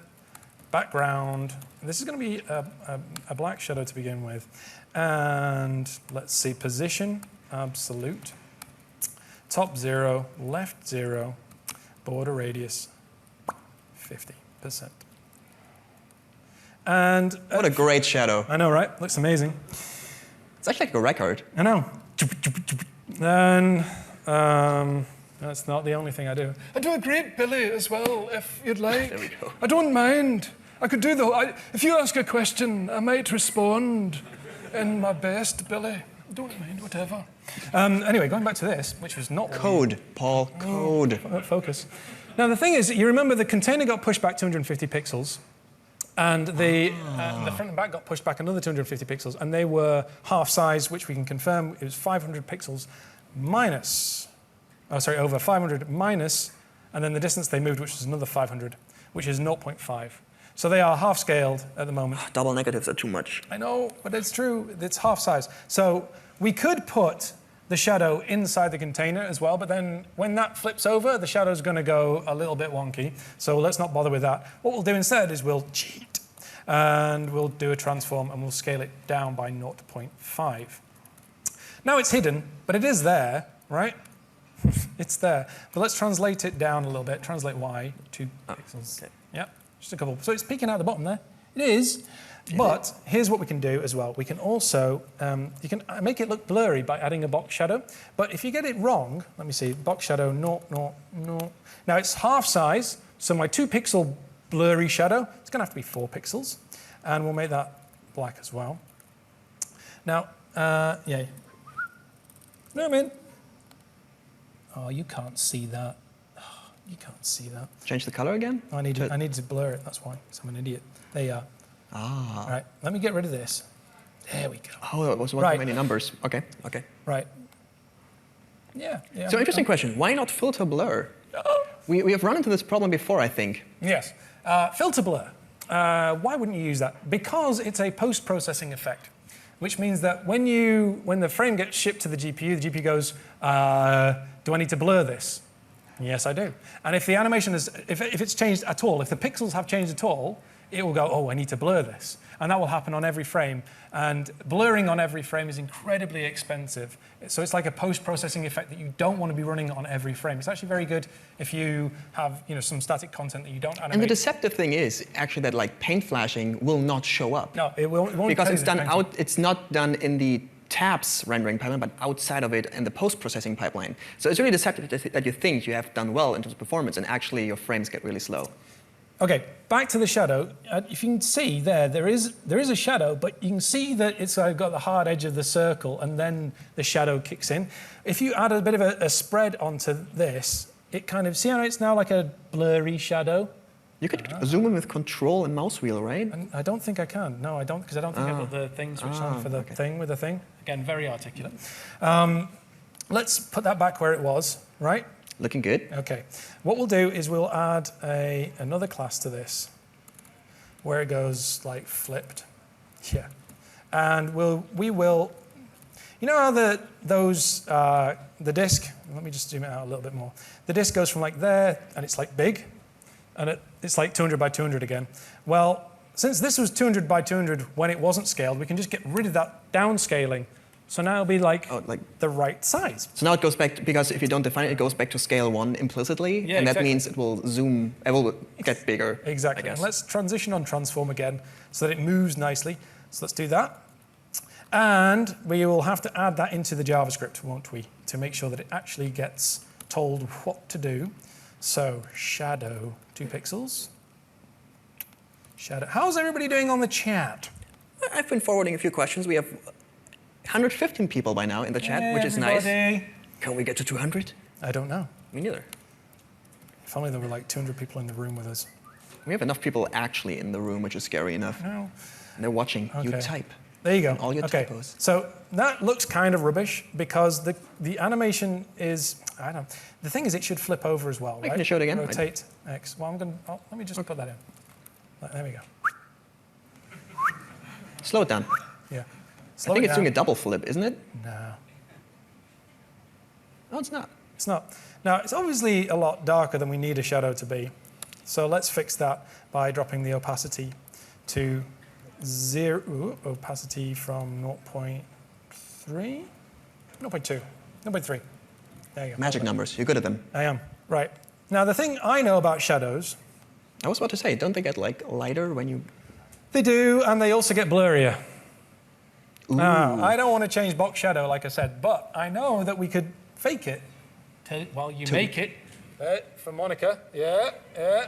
Background, this is going to be a black shadow to begin with. And let's see, position, absolute. Top 0, left 0, border radius, 50%. And what a great shadow. I know, right? Looks amazing. It's actually like a record. I know. And that's not the only thing I do. I do a great Billy as well, if you'd like. There we go. I don't mind. I could do if you ask a question, I might respond in my best Billy. I don't mind, whatever. Anyway, going back to this, which was not code, Paul, code. Focus. Now the thing is, you remember the container got pushed back 250 pixels, and the front and back got pushed back another 250 pixels, and they were half size, which we can confirm it was 500 pixels minus, over 500 minus, and then the distance they moved, which was another 500, which is 0.5. So they are half scaled at the moment. Double negatives are too much. I know, but it's true. It's half size. So we could put the shadow inside the container as well, but then when that flips over, the shadow's going to go a little bit wonky. So let's not bother with that. What we'll do instead is we'll cheat, and we'll do a transform, and we'll scale it down by 0.5. Now it's hidden, but it is there, right? It's there. But let's translate it down a little bit. Translate Y, 2 pixels. Okay. Yeah, just a couple. So it's peeking out the bottom there. It is. But here's what we can do as well. We can also, you can make it look blurry by adding a box shadow. But if you get it wrong, let me see, box shadow, no. Now it's half size, so my 2-pixel blurry shadow, it's going to have to be 4 pixels. And we'll make that black as well. Now, yeah. No, I mean, oh, you can't see that. Oh, you can't see that. Change the color again? I need to blur it, that's why, because I'm an idiot. There you are. Ah. Right, let me get rid of this. There we go. Oh, it was one too many numbers. Okay. Right. Yeah. So interesting question. Why not filter blur? We have run into this problem before, I think. Yes. Filter blur. Why wouldn't you use that? Because it's a post-processing effect, which means that when the frame gets shipped to the GPU goes, do I need to blur this? Yes, I do. And if the animation is, if it's changed at all, if the pixels have changed at all, it will go, oh, I need to blur this. And that will happen on every frame. And blurring on every frame is incredibly expensive. So it's like a post-processing effect that you don't want to be running on every frame. It's actually very good if you have some static content that you don't animate. And the deceptive thing is actually that like paint flashing will not show up. No, it won't. Because it's done out. It's not done in the tabs rendering pipeline, but outside of it in the post-processing pipeline. So it's really deceptive that you think you have done well in terms of performance, and actually your frames get really slow. Okay, back to the shadow. If you can see there is a shadow, but you can see that it's got the hard edge of the circle, and then the shadow kicks in. If you add a bit of a spread onto this, it kind of, see how it's now like a blurry shadow? You could zoom in with control and mouse wheel, right? And I don't think I can. No, I don't, because I don't think I've got the thing switched on for the thing with the thing. Again, very articulate. Let's put that back where it was, right? Looking good. Okay. What we'll do is we'll add another class to this where it goes like flipped. Yeah. And we will, you know how the disk, let me just zoom it out a little bit more. The disk goes from like there and it's like big and it's like 200 by 200 again. Well, since this was 200 by 200 when it wasn't scaled, we can just get rid of that downscaling. So now it'll be like the right size. So now it goes back, because if you don't define it, it goes back to scale 1 implicitly, yeah, and that exactly. means it will zoom, it will get bigger. Exactly. I guess. And let's transition on transform again so that it moves nicely. So let's do that. And we will have to add that into the JavaScript, won't we, to make sure that it actually gets told what to do. So shadow 2 pixels. Shadow. How's everybody doing on the chat? I've been forwarding a few questions. We have 115 people by now in the chat, which is nice. Can we get to 200? I don't know. Me neither. If only there were like 200 people in the room with us. We have enough people actually in the room, which is scary enough. No. And they're watching you Okay. type. There you go. All your okay. typos. So that looks kind of rubbish because the animation is, I don't know. The thing is it should flip over as well, right? Can you show it again? Rotate X. Well, let me just put that in. There we go. Slow it down. Yeah. I think it's doing a double flip, isn't it? No. No, it's not. It's not. Now, it's obviously a lot darker than we need a shadow to be. So let's fix that by dropping the opacity to 0. Ooh, opacity from 0.3? 0.2. 0.3. There you go. Magic numbers. You're good at them. I am. Right. Now, the thing I know about shadows... I was about to say, don't they get like lighter when you... They do, and they also get blurrier. Now, I don't want to change box shadow, like I said, but I know that we could fake it while you make it. For Monica,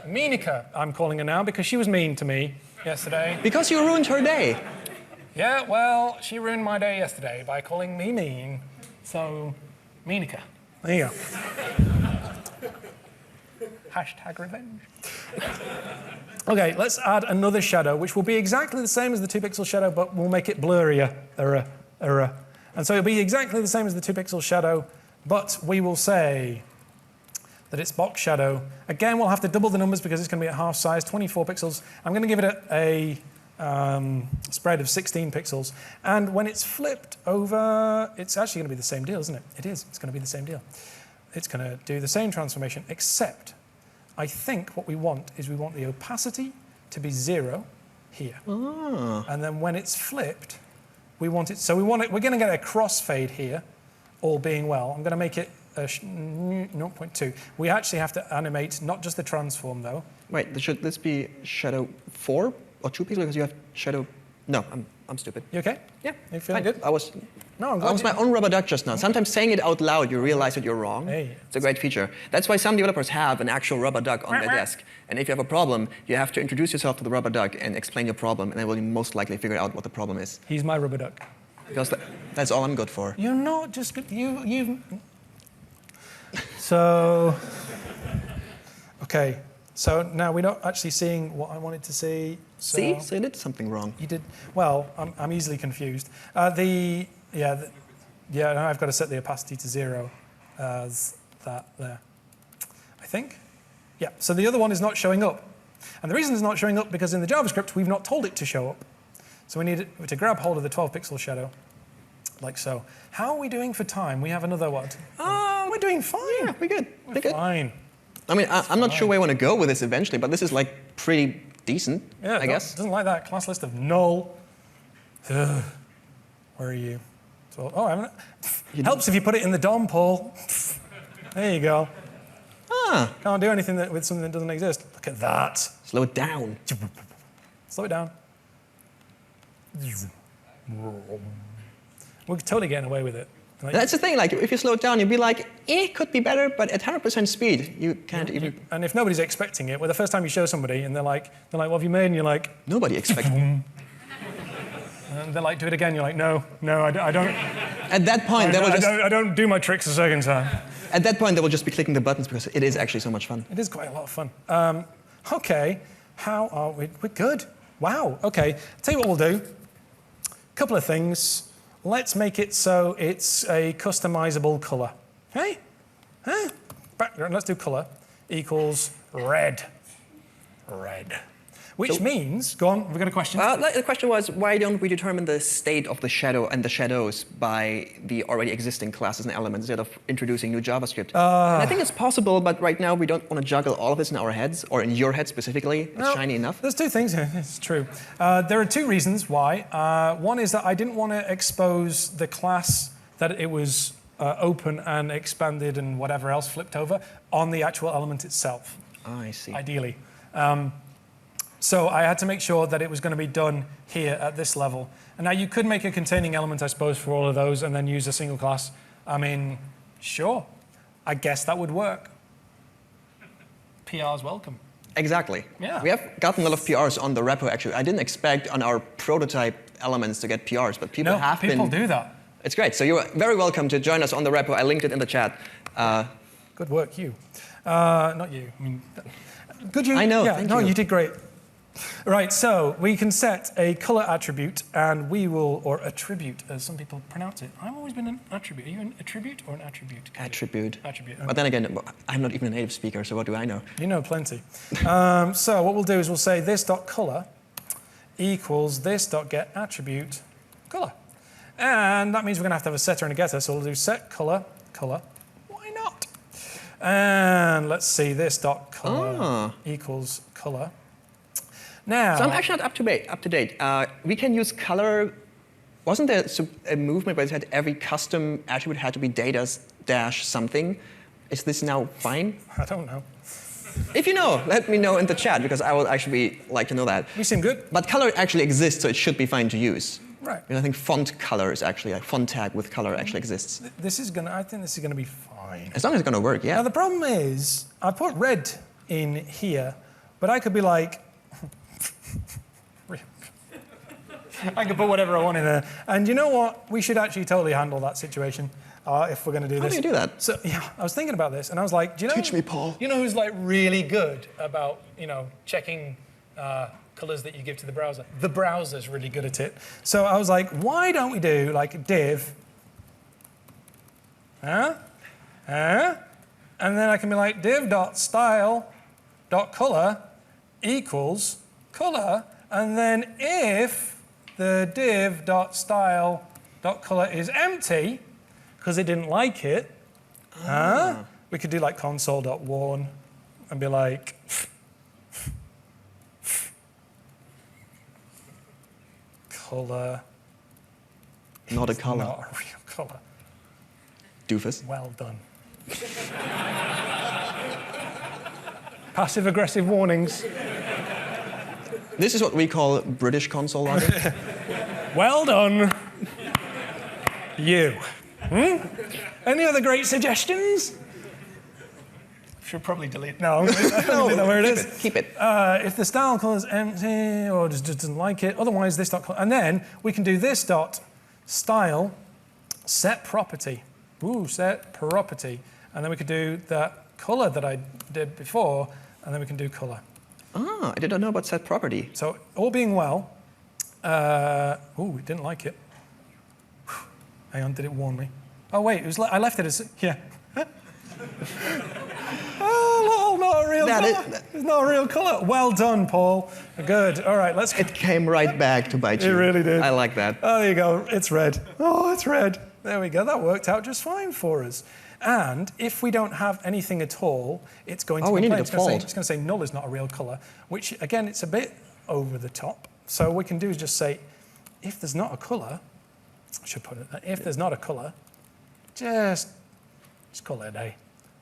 Minica, I'm calling her now because she was mean to me yesterday. Because you ruined her day. Yeah, well, she ruined my day yesterday by calling me mean. So, Minica. There you go. Hashtag revenge. Okay, let's add another shadow, which will be exactly the same as the 2-pixel shadow, but we'll make it blurrier. And so it'll be exactly the same as the 2-pixel shadow, but we will say that it's box shadow. Again, we'll have to double the numbers because it's going to be at half size, 24 pixels. I'm going to give it a spread of 16 pixels. And when it's flipped over, it's actually going to be the same deal, isn't it? It is. It's going to be the same deal. It's going to do the same transformation, except I think what we want is we want the opacity to be 0 here. And then when it's flipped, we want it, so we're going to get a crossfade here, all being well. I'm going to make it 0.2. We actually have to animate not just the transform, though. Wait, should this be shadow 4 or 2 pixels because you have shadow... No, I'm stupid. You okay? Yeah. You feeling good? I was... No, I'm glad I was my own rubber duck just now. Sometimes saying it out loud, you realize that you're wrong. Hey. It's a great feature. That's why some developers have an actual rubber duck on their desk. And if you have a problem, you have to introduce yourself to the rubber duck and explain your problem, and they will most likely figure out what the problem is. He's my rubber duck. Because that's all I'm good for. You're not just good. You. So. Okay. So now we're not actually seeing what I wanted to see. So See? So you did something wrong. You did. Well, I'm easily confused. Now I've got to set the opacity to 0 as that there. I think. Yeah. So the other one is not showing up. And the reason it's not showing up because in the JavaScript, we've not told it to show up. So we need to grab hold of the 12-pixel shadow, like so. How are we doing for time? We have another what? We're doing fine. Yeah, we're good. We're fine. I mean, I'm not sure where I want to go with this eventually, but this is like pretty decent, Yeah, I guess. Doesn't like that. Class list of null. Ugh. Where are you? So, oh, I haven't. Helps if you put it in the DOM, Paul. There you go. Ah. Can't do anything with something that doesn't exist. Look at that. Slow it down. Slow it down. We're totally getting away with it. Like, That's the thing, like, if you slow it down, you'd be like, it could be better, but at 100% speed, you can't even... And if nobody's expecting it, well, the first time you show somebody, and they're like, what have you made? And you're like... Nobody expects it. And they're like, do it again. You're like, no, I don't... At that point, I don't do my tricks a second time. At that point, they will just be clicking the buttons because it is actually so much fun. It is quite a lot of fun. Okay, how are we? We're good. Wow, okay. Tell you what we'll do. A couple of things. Let's make it so it's a customizable color. Okay? Huh? Background, let's do color equals red. Red. Which means, go on, we've got a question. The question was, why don't we determine the state of the shadow and the shadows by the already existing classes and elements instead of introducing new JavaScript? And I think it's possible, but right now we don't want to juggle all of this in our heads, or in your head specifically. It's shiny enough. There's two things here. It's true. There are two reasons why. One is that I didn't want to expose the class that it was open and expanded and whatever else flipped over on the actual element itself. I see. Ideally. So I had to make sure that it was going to be done here at this level. And now you could make a containing element, I suppose, for all of those and then use a single class. I mean, sure. I guess that would work. PR's welcome. Exactly. Yeah. We have gotten a lot of PRs on the repo, actually. I didn't expect on our prototype elements to get PRs, but people have been. People do that. It's great. So you're very welcome to join us on the repo. I linked it in the chat. Good work, you. Not you. I mean, good you. I know. Yeah, thank no, you. you did great. Right, so we can set a color attribute, and we will, or attribute, as some people pronounce it. I've always been an attribute. Are you an attribute or an attribute? Attribute. Attribute. But then again, I'm not even a native speaker, so what do I know? You know plenty. So what we'll do is we'll say this.color equals this.getAttribute color. And that means we're going to have a setter and a getter, so we'll do set color. Why not? And let's see, this.color equals color. Now, so I'm actually not up to date. We can use color. Wasn't there a movement where it said every custom attribute had to be data dash something? Is this now fine? I don't know. If you know, let me know in the chat, because I would actually like to know that. We seem good. But color actually exists, so it should be fine to use. Right. And I think font color is actually, like font tag with color actually exists. I think this is gonna be fine. As long as it's gonna work, yeah. Now the problem is, I put red in here, but I could be like, I can put whatever I want in there. And you know what? We should actually totally handle that situation if we're going to do this. How do you do that? So yeah, I was thinking about this, and I was like, do you know? Teach me, Paul. You know who's like really good about checking colors that you give to the browser? The browser's really good at it. So I was like, why don't we do like div, and then I can be like div.style.color equals color, and then if the div.style.color is empty, because it didn't like it, we could do like console.warn and be like, color. Not a color. Not a real color. Doofus. Well done. Passive-aggressive warnings. This is what we call British console logic. Well done. You. Any other great suggestions? Should probably delete. No, I don't know where it is. Keep it. If the style color is empty or just doesn't like it, otherwise this dot, and then we can do this dot style set property. Ooh, set property, and then we could do that color that I did before, and then we can do color. I did not know about set property. So all being well, ooh, it didn't like it. Hang on, did it warn me? Oh wait, I left it as, yeah. Oh, not a real color. It's not a real color. Well done, Paul. Good. All right, let's. It came right back to bite you. It really did. I like that. Oh, there you go. It's red. Oh, it's red. There we go. That worked out just fine for us. And if we don't have anything at all, it's going to we need a complain. default. It's going to say null is not a real color, which again, it's a bit over the top. So what we can do is just say, if there's not a color, I should put it, if there's not a color, just call it a day.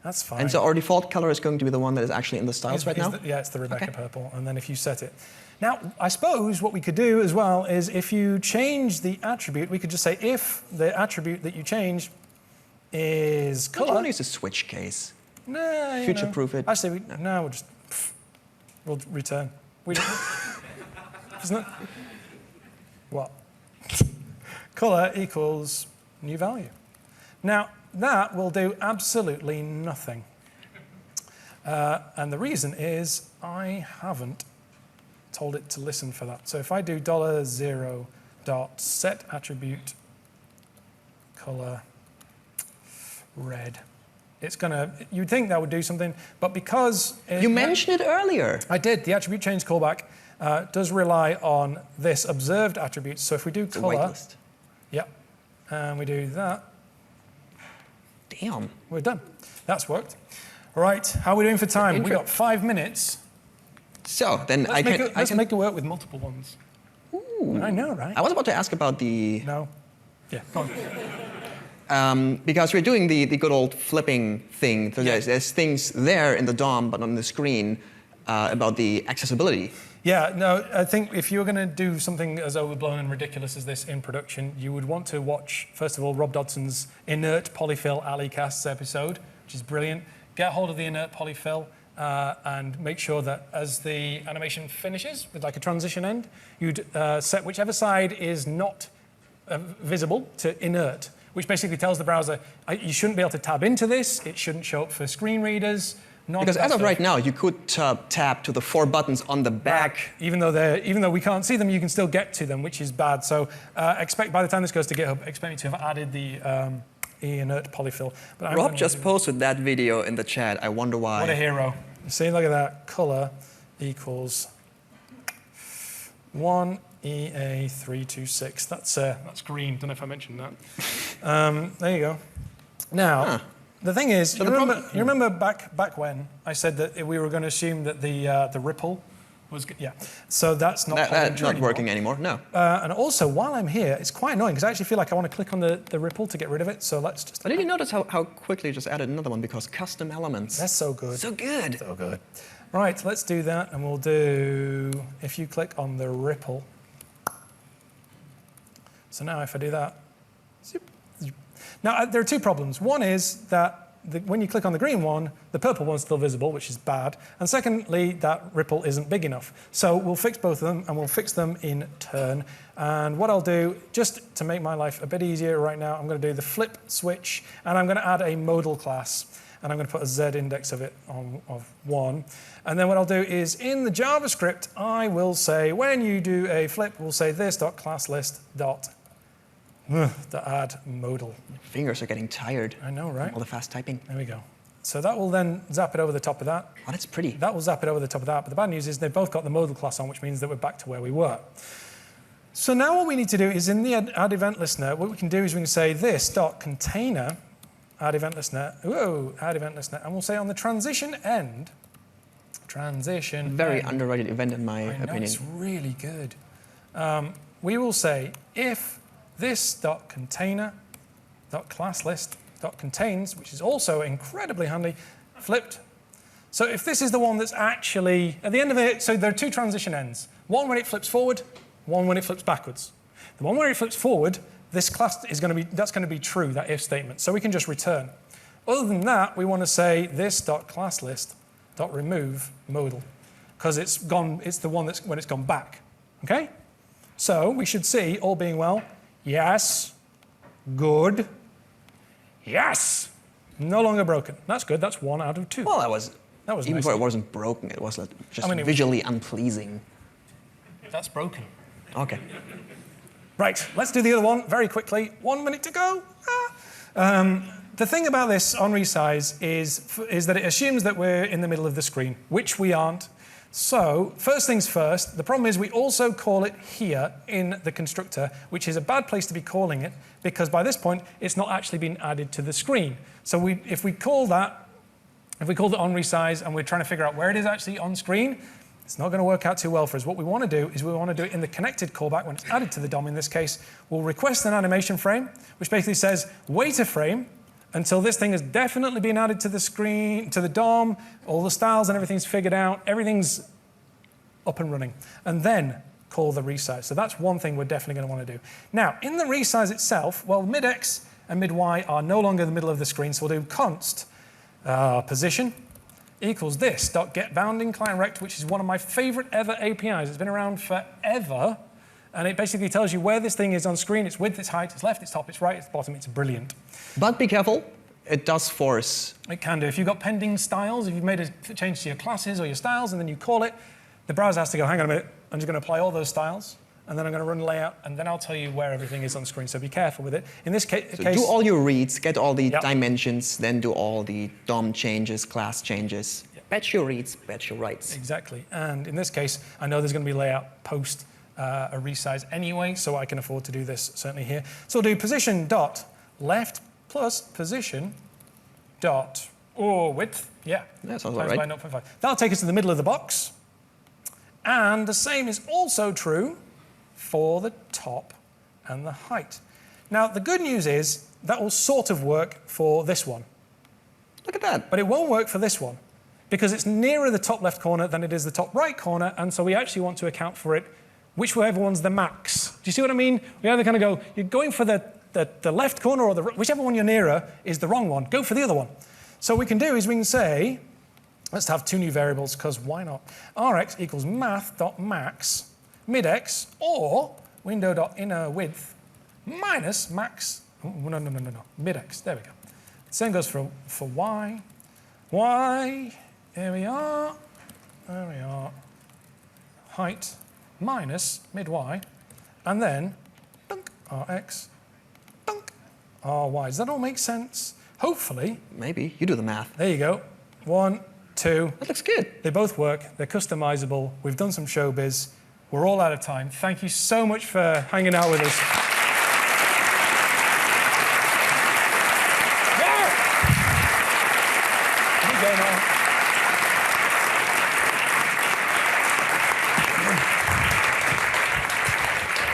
That's fine. And so our default color is going to be the one that is actually in the styles right now? Yeah, it's the Rebecca purple. And then if you set it. Now, I suppose what we could do as well is if you change the attribute, we could just say if the attribute that you change is color. Don't you want to use a switch case? No, Future-proof it. Actually, we'll just, we'll return. Isn't it? What? Color equals new value. Now, that will do absolutely nothing. And the reason is I haven't told it to listen for that. So if I do $0.set attribute color red, it's gonna, you'd think that would do something, but because... You mentioned it earlier. I did. The attribute change callback does rely on this observed attribute. So if we do color... Whitelist. Yep. And we do that. Damn. We're done. That's worked. All right, how are we doing for time? We got 5 minutes. So then Let's make it work with multiple ones. Ooh. I know, right? I was about to ask about the... No. Yeah, go on. Because we're doing the good old flipping thing. So there's things there in the DOM, but on the screen about the accessibility. Yeah, no, I think if you're going to do something as overblown and ridiculous as this in production, you would want to watch, first of all, Rob Dodson's Inert Polyfill Alleycasts episode, which is brilliant. Get hold of the Inert Polyfill and make sure that as the animation finishes with like a transition end, you'd set whichever side is not visible to inert, which basically tells the browser, you shouldn't be able to tab into this, it shouldn't show up for screen readers. Because as of right now, you could tap to the 4 buttons on the back. Even though we can't see them, you can still get to them, which is bad. So expect by the time this goes to GitHub, expect me to have added the inert polyfill. But Rob just posted that video in the chat. I wonder why. What a hero. See, look at that. Color equals 1EA326. That's green. Don't know if I mentioned that. There you go. Now, the thing is, you remember back when I said that we were going to assume that the ripple was good? Yeah. So that's not working anymore. No. And also, while I'm here, it's quite annoying because I actually feel like I want to click on the ripple to get rid of it. So let's just. But did you notice how quickly you just added another one because custom elements? That's so good. So good. So good. Right, let's do that, and we'll do. If you click on the ripple. So now, if I do that. Now, there are 2 problems. One is that when you click on the green one, the purple one's still visible, which is bad. And secondly, that ripple isn't big enough. So we'll fix both of them, and we'll fix them in turn. And what I'll do, just to make my life a bit easier right now, I'm going to do the flip switch, and I'm going to add a modal class. And I'm going to put a Z index of it of 1. And then what I'll do is, in the JavaScript, I will say, when you do a flip, we'll say this.classlist. To add modal. Fingers are getting tired. I know, right? All the fast typing. There we go. So that will then zap it over the top of that. Oh, that's pretty. That will zap it over the top of that. But the bad news is they've both got the modal class on, which means that we're back to where we were. So now what we need to do is in the add event listener, what we can do is we can say this.container add event listener, add event listener, and we'll say on the transition end, Very underrated event in my opinion. It's really good. We will say if this.container.classlist.contains, which is also incredibly handy, flipped. So if this is the one that's actually, at the end of it, so there are 2 transition ends. One when it flips forward, one when it flips backwards. The one where it flips forward, this class is going to be, that's going to be true, that if statement. So we can just return. Other than that, we want to say this.classlist.remove modal, because it's the one that's when it's gone back. Okay? So we should see, all being well, yes, good, yes, no longer broken. That's good. That's 1 out of 2. Well, that was even nice. though it wasn't broken, it was just visually unpleasing. That's broken. Okay. Right, let's do the other one very quickly. 1 minute to go. The thing about this on resize is that it assumes that we're in the middle of the screen, which we aren't. So first things first, the problem is we also call it here in the constructor, which is a bad place to be calling it, because by this point, it's not actually been added to the screen. So if we called it onResize and we're trying to figure out where it is actually on screen, it's not going to work out too well for us. What we want to do is we want to do it in the connected callback when it's added to the DOM. In this case, we'll request an animation frame, which basically says, wait a frame until this thing has definitely been added to the screen, to the DOM, all the styles and everything's figured out, everything's up and running, and then call the resize. So that's one thing we're definitely going to want to do. Now, in the resize itself, well, mid-X and mid-Y are no longer in the middle of the screen, so we'll do const position equals this, .get bounding client rect, which is one of my favorite ever APIs. It's been around forever, and it basically tells you where this thing is on screen, its width, its height, its left, its top, its right, its bottom. It's brilliant. But be careful, it does force. It can do. If you've got pending styles, if you've made a change to your classes or your styles, and then you call it, the browser has to go, hang on a minute, I'm just going to apply all those styles, and then I'm going to run layout, and then I'll tell you where everything is on screen. So be careful with it. In this case, do all your reads, get all the dimensions, then do all the DOM changes, class changes. Batch your reads, batch your writes. Exactly. And in this case, I know there's going to be layout post a resize anyway, so I can afford to do this certainly here. So I'll do position dot left plus position dot width. Yeah. That sounds about right. 0.5. That'll take us to the middle of the box. And the same is also true for the top and the height. Now, the good news is that will sort of work for this one. Look at that. But it won't work for this one, because it's nearer the top left corner than it is the top right corner, and so we actually want to account for it, whichever one's the max. Do you see what I mean? We either kind of go, you're going for the left corner, or whichever one you're nearer is the wrong one. Go for the other one. So what we can do is we can say, let's have two new variables, because why not? Rx equals math.max mid-x or window.innerWidth minus max, no, mid-x. There we go. Same goes for y. Y, there we are, height minus mid-y, and then dunk, Rx, dunk, Ry. Does that all make sense? Hopefully. Maybe. You do the math. There you go. 1, 2. That looks good. They both work. They're customizable. We've done some showbiz. We're all out of time. Thank you so much for hanging out with us.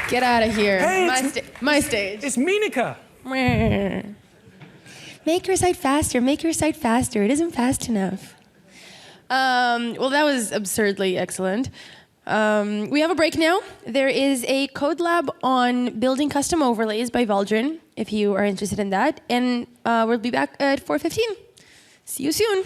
Get out of here. Hey, my stage. It's Minika. Make your site faster. Make your site faster. It isn't fast enough. Well, that was absurdly excellent. We have a break now. There is a code lab on building custom overlays by Valdrin, if you are interested in that. And we'll be back at 4:15. See you soon.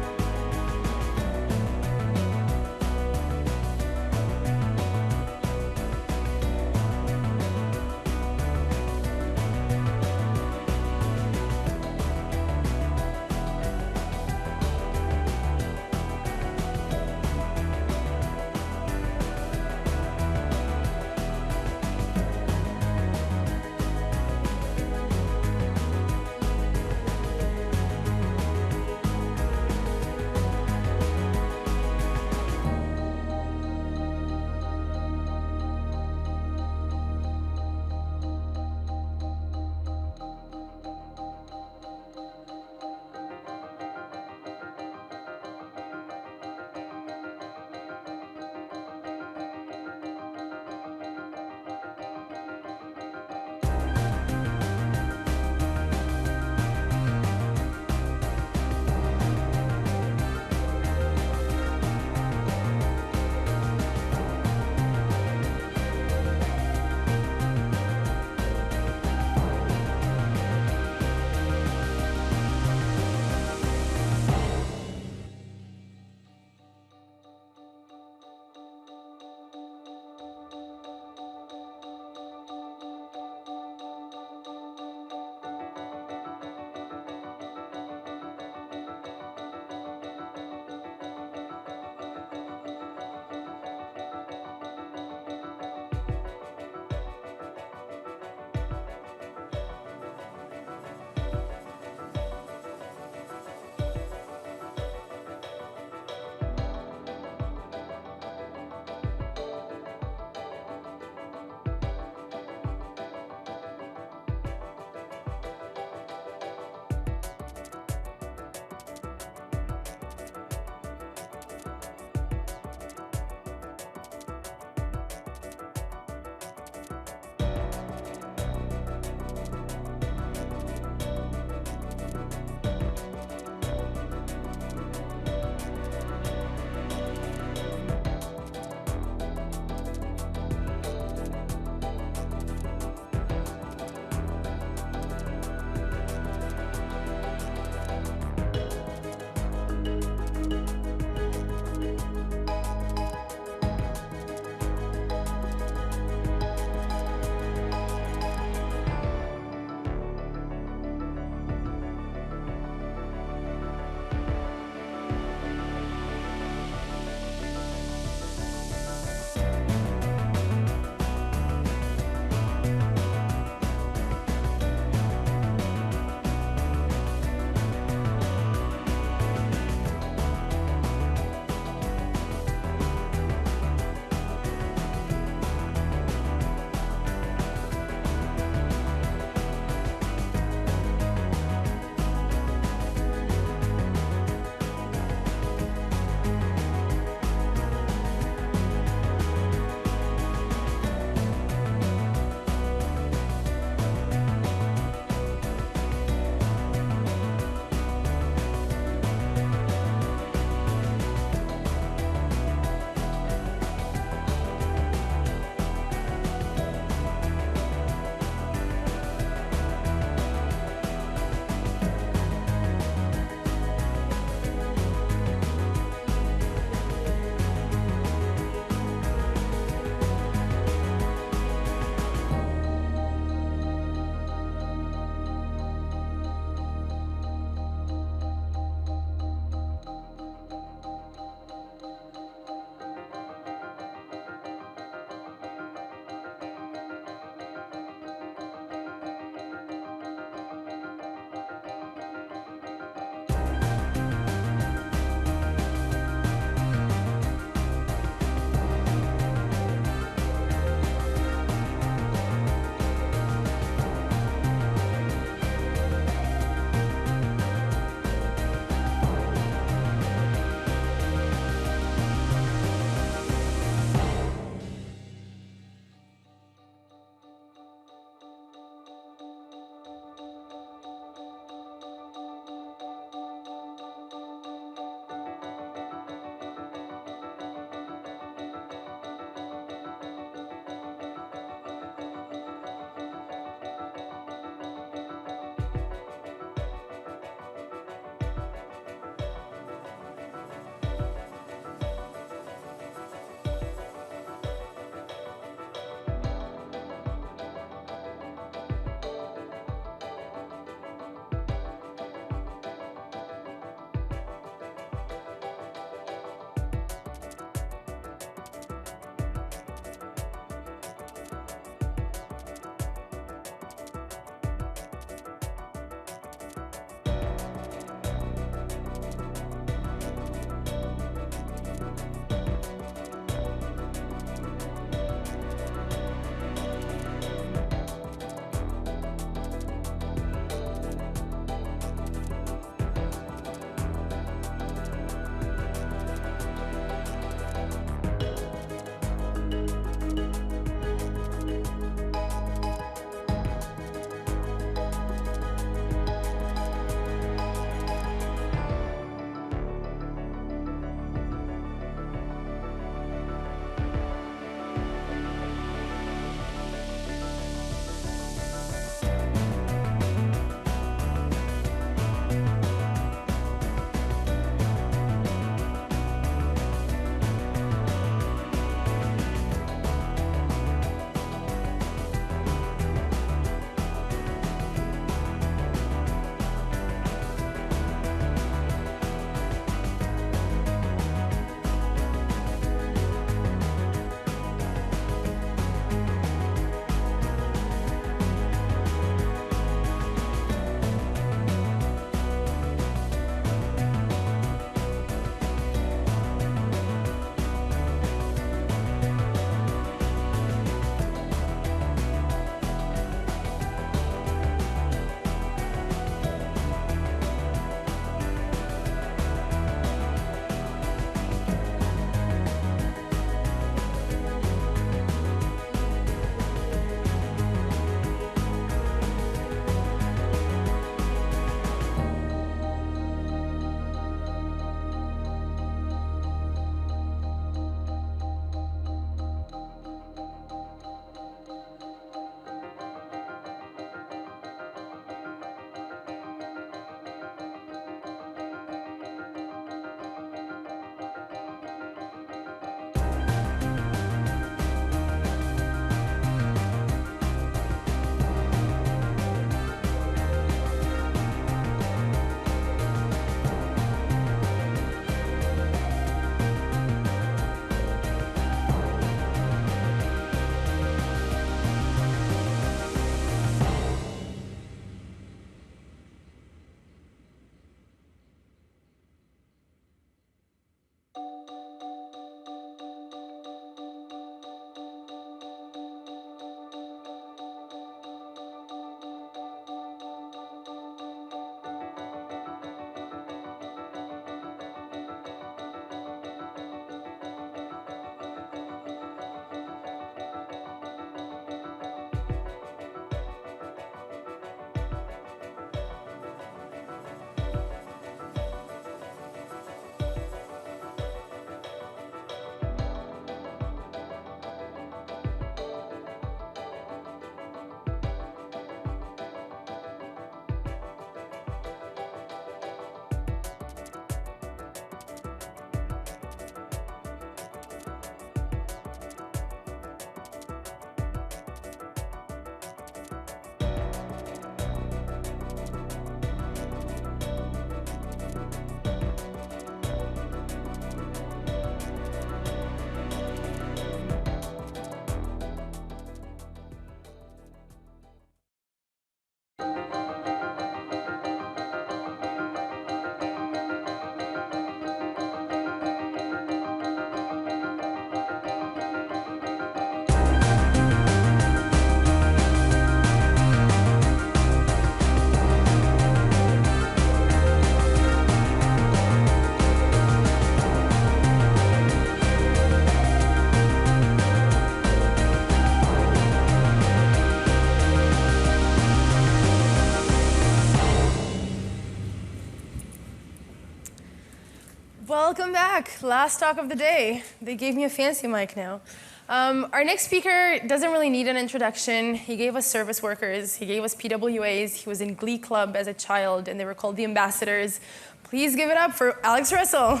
Welcome back. Last talk of the day. They gave me a fancy mic now. Our next speaker doesn't really need an introduction. He gave us service workers. He gave us PWAs. He was in Glee Club as a child, and they were called the Ambassadors. Please give it up for Alex Russell.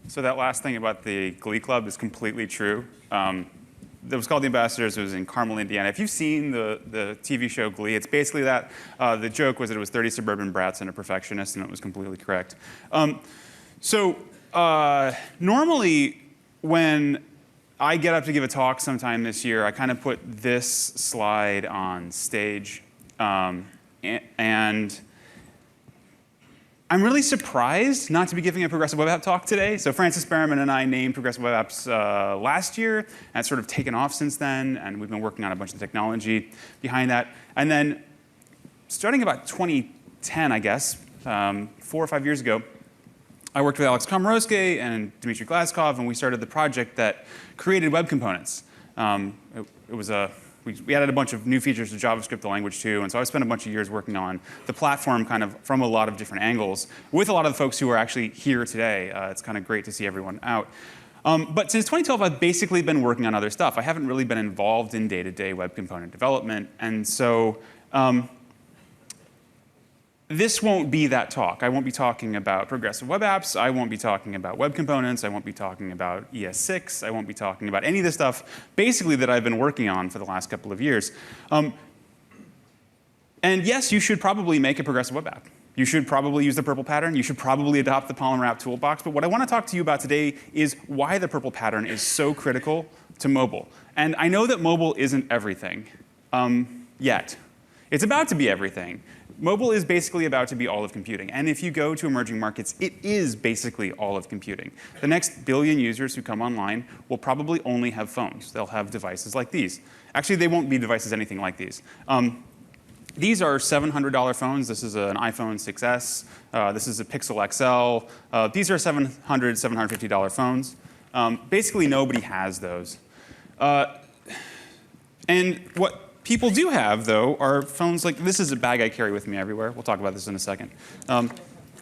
So that last thing about the Glee Club is completely true. It was called The Ambassadors. It was in Carmel, Indiana. If you've seen the TV show Glee, it's basically that. The joke was that it was 30 suburban brats and a perfectionist, and it was completely correct. Normally, when I get up to give a talk sometime this year, I kind of put this slide on stage. And I'm really surprised not to be giving a Progressive Web App talk today. So Francis Berriman and I named Progressive Web Apps last year, and it's sort of taken off since then, and we've been working on a bunch of technology behind that. And then starting about 2010, I guess, 4 or 5 years ago, I worked with Alex Komorowski and Dmitry Glazkov, and we started the project that created web components. We added a bunch of new features to JavaScript, the language too, and so I spent a bunch of years working on the platform kind of from a lot of different angles with a lot of the folks who are actually here today. It's kind of great to see everyone out. But since 2012, I've basically been working on other stuff. I haven't really been involved in day-to-day web component development, and so this won't be that talk. I won't be talking about progressive web apps. I won't be talking about web components. I won't be talking about ES6. I won't be talking about any of the stuff basically that I've been working on for the last couple of years. And yes, you should probably make a progressive web app. You should probably use the purple pattern. You should probably adopt the Polymer App Toolbox. But what I want to talk to you about today is why the purple pattern is so critical to mobile. And I know that mobile isn't everything yet. It's about to be everything. Mobile is basically about to be all of computing. And if you go to emerging markets, it is basically all of computing. The next billion users who come online will probably only have phones. They'll have devices like these. Actually, they won't be devices anything like these. These are $700 phones. This is an iPhone 6S. This is a Pixel XL. These are $700, $750 phones. Basically, nobody has those. And what people do have, though, are phones like this. Is a bag I carry with me everywhere. We'll talk about this in a second.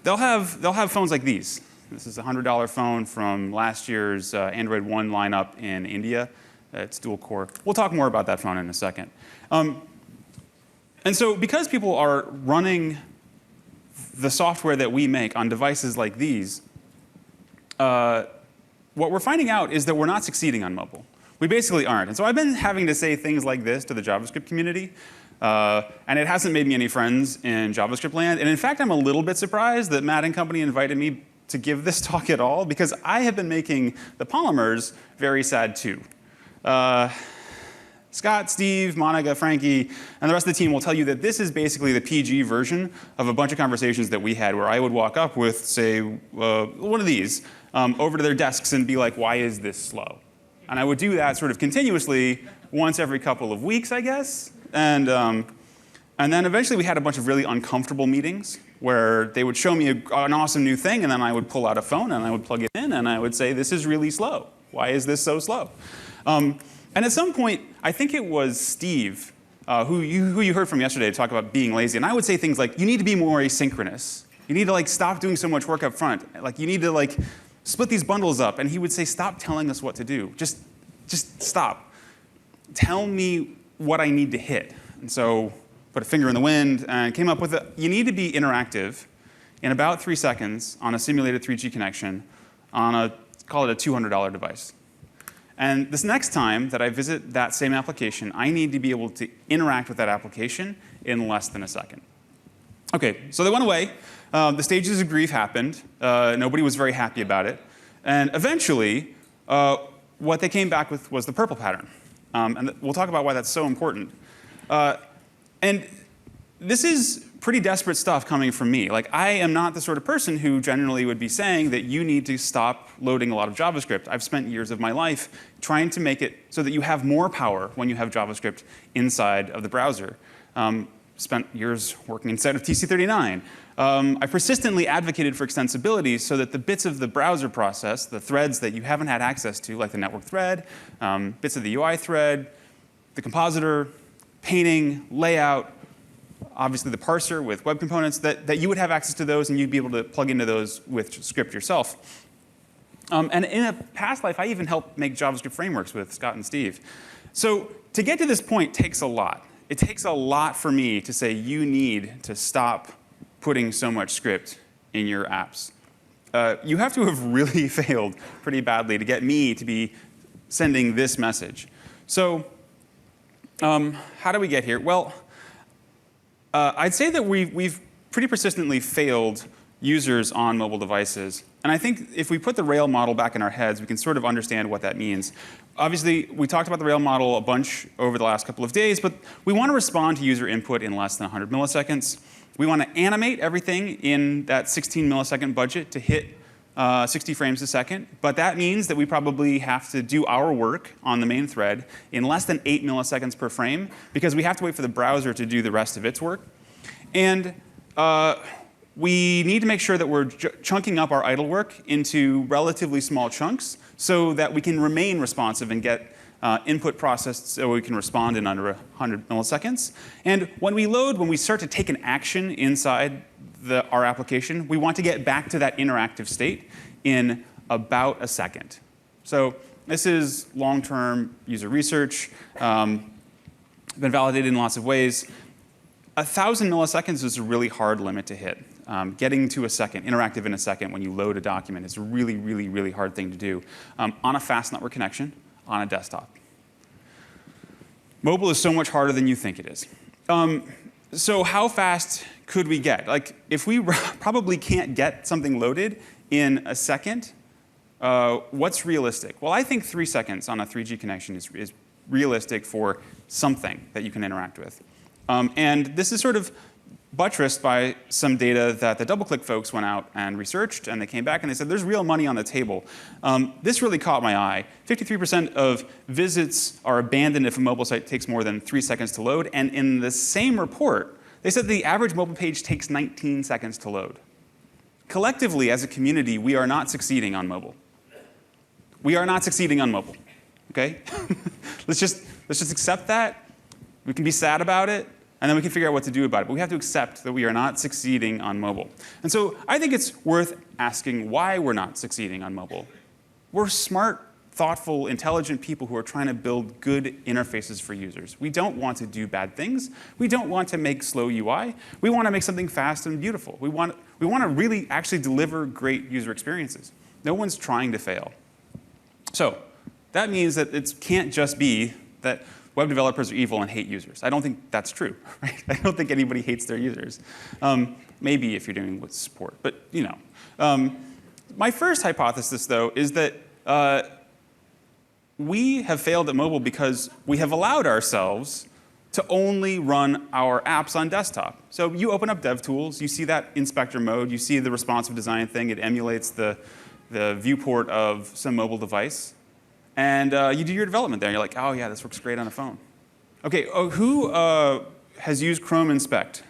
They'll have phones like these. This is a $100 phone from last year's Android One lineup in India. It's dual core. We'll talk more about that phone in a second. And so because people are running the software that we make on devices like these, what we're finding out is that we're not succeeding on mobile. We basically aren't. And so I've been having to say things like this to the JavaScript community, and it hasn't made me any friends in JavaScript land. And in fact, I'm a little bit surprised that Matt and company invited me to give this talk at all, because I have been making the polymers very sad too. Scott, Steve, Monica, Frankie, and the rest of the team will tell you that this is basically the PG version of a bunch of conversations that we had where I would walk up with, say, one of these over to their desks and be like, why is this slow? And I would do that sort of continuously once every couple of weeks, I guess. And then eventually we had a bunch of really uncomfortable meetings where they would show me an awesome new thing, and then I would pull out a phone and I would plug it in and I would say, this is really slow. Why is this so slow? And at some point, I think it was Steve, who you heard from yesterday, talk about being lazy. And I would say things like, you need to be more asynchronous. You need to stop doing so much work up front. You need to split these bundles up. And he would say, stop telling us what to do. Just stop. Tell me what I need to hit. And so put a finger in the wind and came up with you need to be interactive in about 3 seconds on a simulated 3G connection on call it a $200 device. And this next time that I visit that same application, I need to be able to interact with that application in less than a second. OK, so they went away. The stages of grief happened. Nobody was very happy about it. And eventually, what they came back with was the purple pattern. And we'll talk about why that's so important. And this is pretty desperate stuff coming from me. I am not the sort of person who generally would be saying that you need to stop loading a lot of JavaScript. I've spent years of my life trying to make it so that you have more power when you have JavaScript inside of the browser. Spent years working inside of TC39. I persistently advocated for extensibility so that the bits of the browser process, the threads that you haven't had access to, like the network thread, bits of the UI thread, the compositor, painting, layout, obviously the parser with web components, that you would have access to those and you'd be able to plug into those with script yourself. And in a past life, I even helped make JavaScript frameworks with Scott and Steve. So to get to this point takes a lot. It takes a lot for me to say you need to stop putting so much script in your apps. You have to have really failed pretty badly to get me to be sending this message. So how do we get here? Well, I'd say that we've pretty persistently failed users on mobile devices. And I think if we put the Rail model back in our heads, we can sort of understand what that means. Obviously, we talked about the Rail model a bunch over the last couple of days, but we want to respond to user input in less than 100 milliseconds. We want to animate everything in that 16 millisecond budget to hit 60 frames a second, but that means that we probably have to do our work on the main thread in less than 8 milliseconds per frame, because we have to wait for the browser to do the rest of its work. And we need to make sure that we're chunking up our idle work into relatively small chunks so that we can remain responsive and get input processed so we can respond in under 100 milliseconds. And when we start to take an action inside our application, we want to get back to that interactive state in about a second. So this is long-term user research, been validated in lots of ways. 1,000 milliseconds is a really hard limit to hit. Getting to a second, interactive in a second when you load a document is a really, really, really hard thing to do on a fast network connection on a desktop. Mobile is so much harder than you think it is. So how fast could we get? Like, if we probably can't get something loaded in a second, what's realistic? Well, I think 3 seconds on a 3G connection is realistic for something that you can interact with. And this is sort of buttressed by some data that the DoubleClick folks went out and researched, and they came back and they said there's real money on the table. This really caught my eye. 53% of visits are abandoned if a mobile site takes more than 3 seconds to load, and in the same report, they said the average mobile page takes 19 seconds to load. Collectively, as a community, we are not succeeding on mobile. We are not succeeding on mobile, okay? let's just accept that. We can be sad about it, and then we can figure out what to do about it. But we have to accept that we are not succeeding on mobile. And so I think it's worth asking why we're not succeeding on mobile. We're smart, thoughtful, intelligent people who are trying to build good interfaces for users. We don't want to do bad things. We don't want to make slow UI. We want to make something fast and beautiful. We want to really actually deliver great user experiences. No one's trying to fail. So that means that it can't just be that web developers are evil and hate users. I don't think that's true, right? I don't think anybody hates their users. Maybe if you're doing with support, but you know. My first hypothesis, though, is that we have failed at mobile because we have allowed ourselves to only run our apps on desktop. So you open up DevTools, you see that inspector mode, you see the responsive design thing, it emulates the viewport of some mobile device. And you do your development there, and you're like, oh yeah, this works great on a phone. Okay, who has used Chrome Inspect?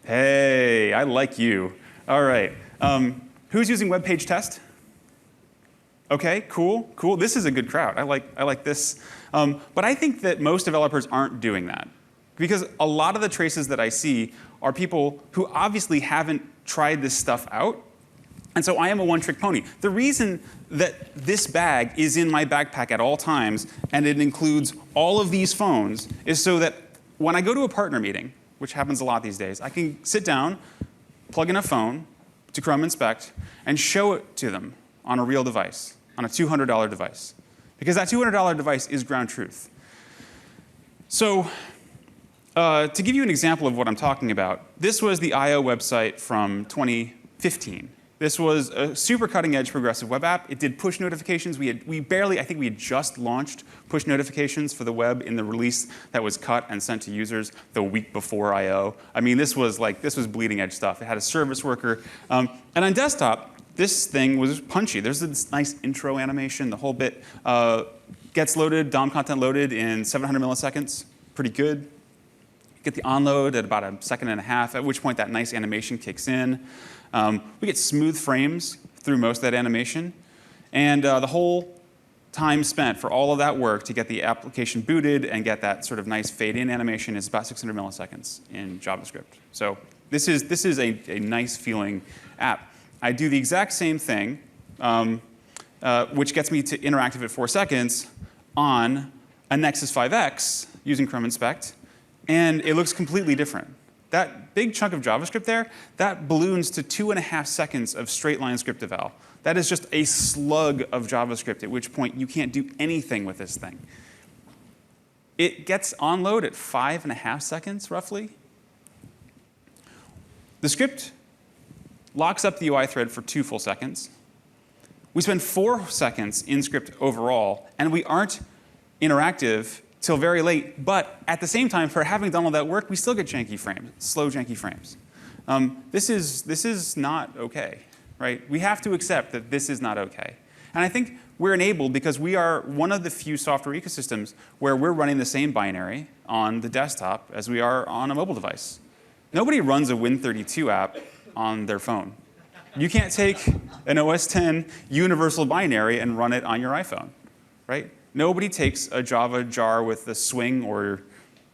Hey, I like you. All right. Who's using Web Page Test? Okay, cool, cool. This is a good crowd. I like this. But I think that most developers aren't doing that, because a lot of the traces that I see are people who obviously haven't tried this stuff out. And so I am a one-trick pony. The reason that this bag is in my backpack at all times, and it includes all of these phones, is so that when I go to a partner meeting, which happens a lot these days, I can sit down, plug in a phone to Chrome Inspect, and show it to them on a real device, on a $200 device. Because that $200 device is ground truth. So to give you an example of what I'm talking about, this was the I/O website from 2015. This was a super cutting-edge progressive web app. It did push notifications. I think we had just launched push notifications for the web in the release that was cut and sent to users the week before I/O. I mean, this was bleeding-edge stuff. It had a service worker. And on desktop, this thing was punchy. There's this nice intro animation. The whole bit gets loaded, DOM content loaded in 700 milliseconds. Pretty good. Get the onload at about 1.5 seconds, at which point that nice animation kicks in. We get smooth frames through most of that animation. And the whole time spent for all of that work to get the application booted and get that sort of nice fade-in animation is about 600 milliseconds in JavaScript. So this is a nice feeling app. I do the exact same thing, which gets me to interactive at 4 seconds on a Nexus 5X using Chrome Inspect, and it looks completely different. That big chunk of JavaScript there, that balloons to 2.5 seconds of straight line script eval. That is just a slug of JavaScript, at which point you can't do anything with this thing. It gets on load at 5.5 seconds, roughly. The script locks up the UI thread for 2 full seconds. We spend 4 seconds in script overall, and we aren't interactive till very late. But at the same time, for having done all that work, we still get janky frames, slow janky frames. This is not OK, right? We have to accept that this is not OK. And I think we're enabled because we are one of the few software ecosystems where we're running the same binary on the desktop as we are on a mobile device. Nobody runs a Win32 app on their phone. You can't take an OS X universal binary and run it on your iPhone, right? Nobody takes a Java jar with the Swing or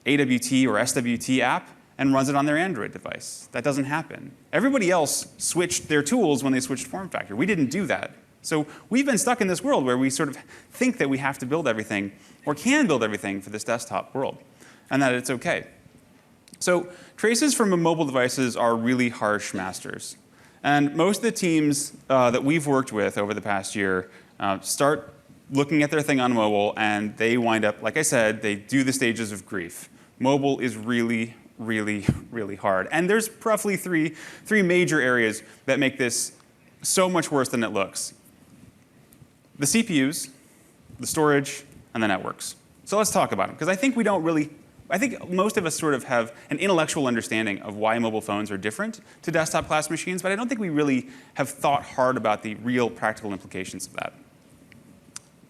AWT or SWT app and runs it on their Android device. That doesn't happen. Everybody else switched their tools when they switched form factor. We didn't do that. So we've been stuck in this world where we sort of think that we have to build everything or can build everything for this desktop world, and that it's OK. So traces from mobile devices are really harsh masters. And most of the teams that we've worked with over the past year start looking at their thing on mobile, and they wind up, like I said, they do the stages of grief. Mobile is really, really, really hard. And there's roughly three major areas that make this so much worse than it looks. The CPUs, the storage, and the networks. So let's talk about them, because I think most of us sort of have an intellectual understanding of why mobile phones are different to desktop class machines, but I don't think we really have thought hard about the real practical implications of that.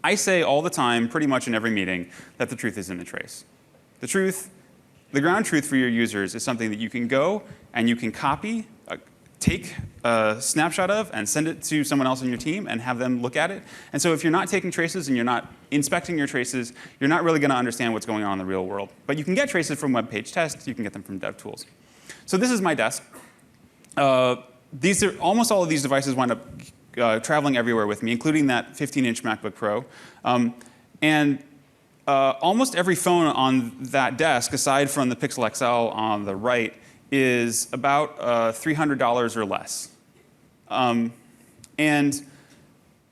I say all the time, pretty much in every meeting, that the truth is in the trace. The ground truth for your users is something that you can go and you can copy, take a snapshot of, and send it to someone else on your team and have them look at it. And so if you're not taking traces and you're not inspecting your traces, you're not really going to understand what's going on in the real world. But you can get traces from web page tests. You can get them from DevTools. So this is my desk. Almost all of these devices wind up traveling everywhere with me, including that 15-inch MacBook Pro. Almost every phone on that desk, aside from the Pixel XL on the right, is about $300 or less. And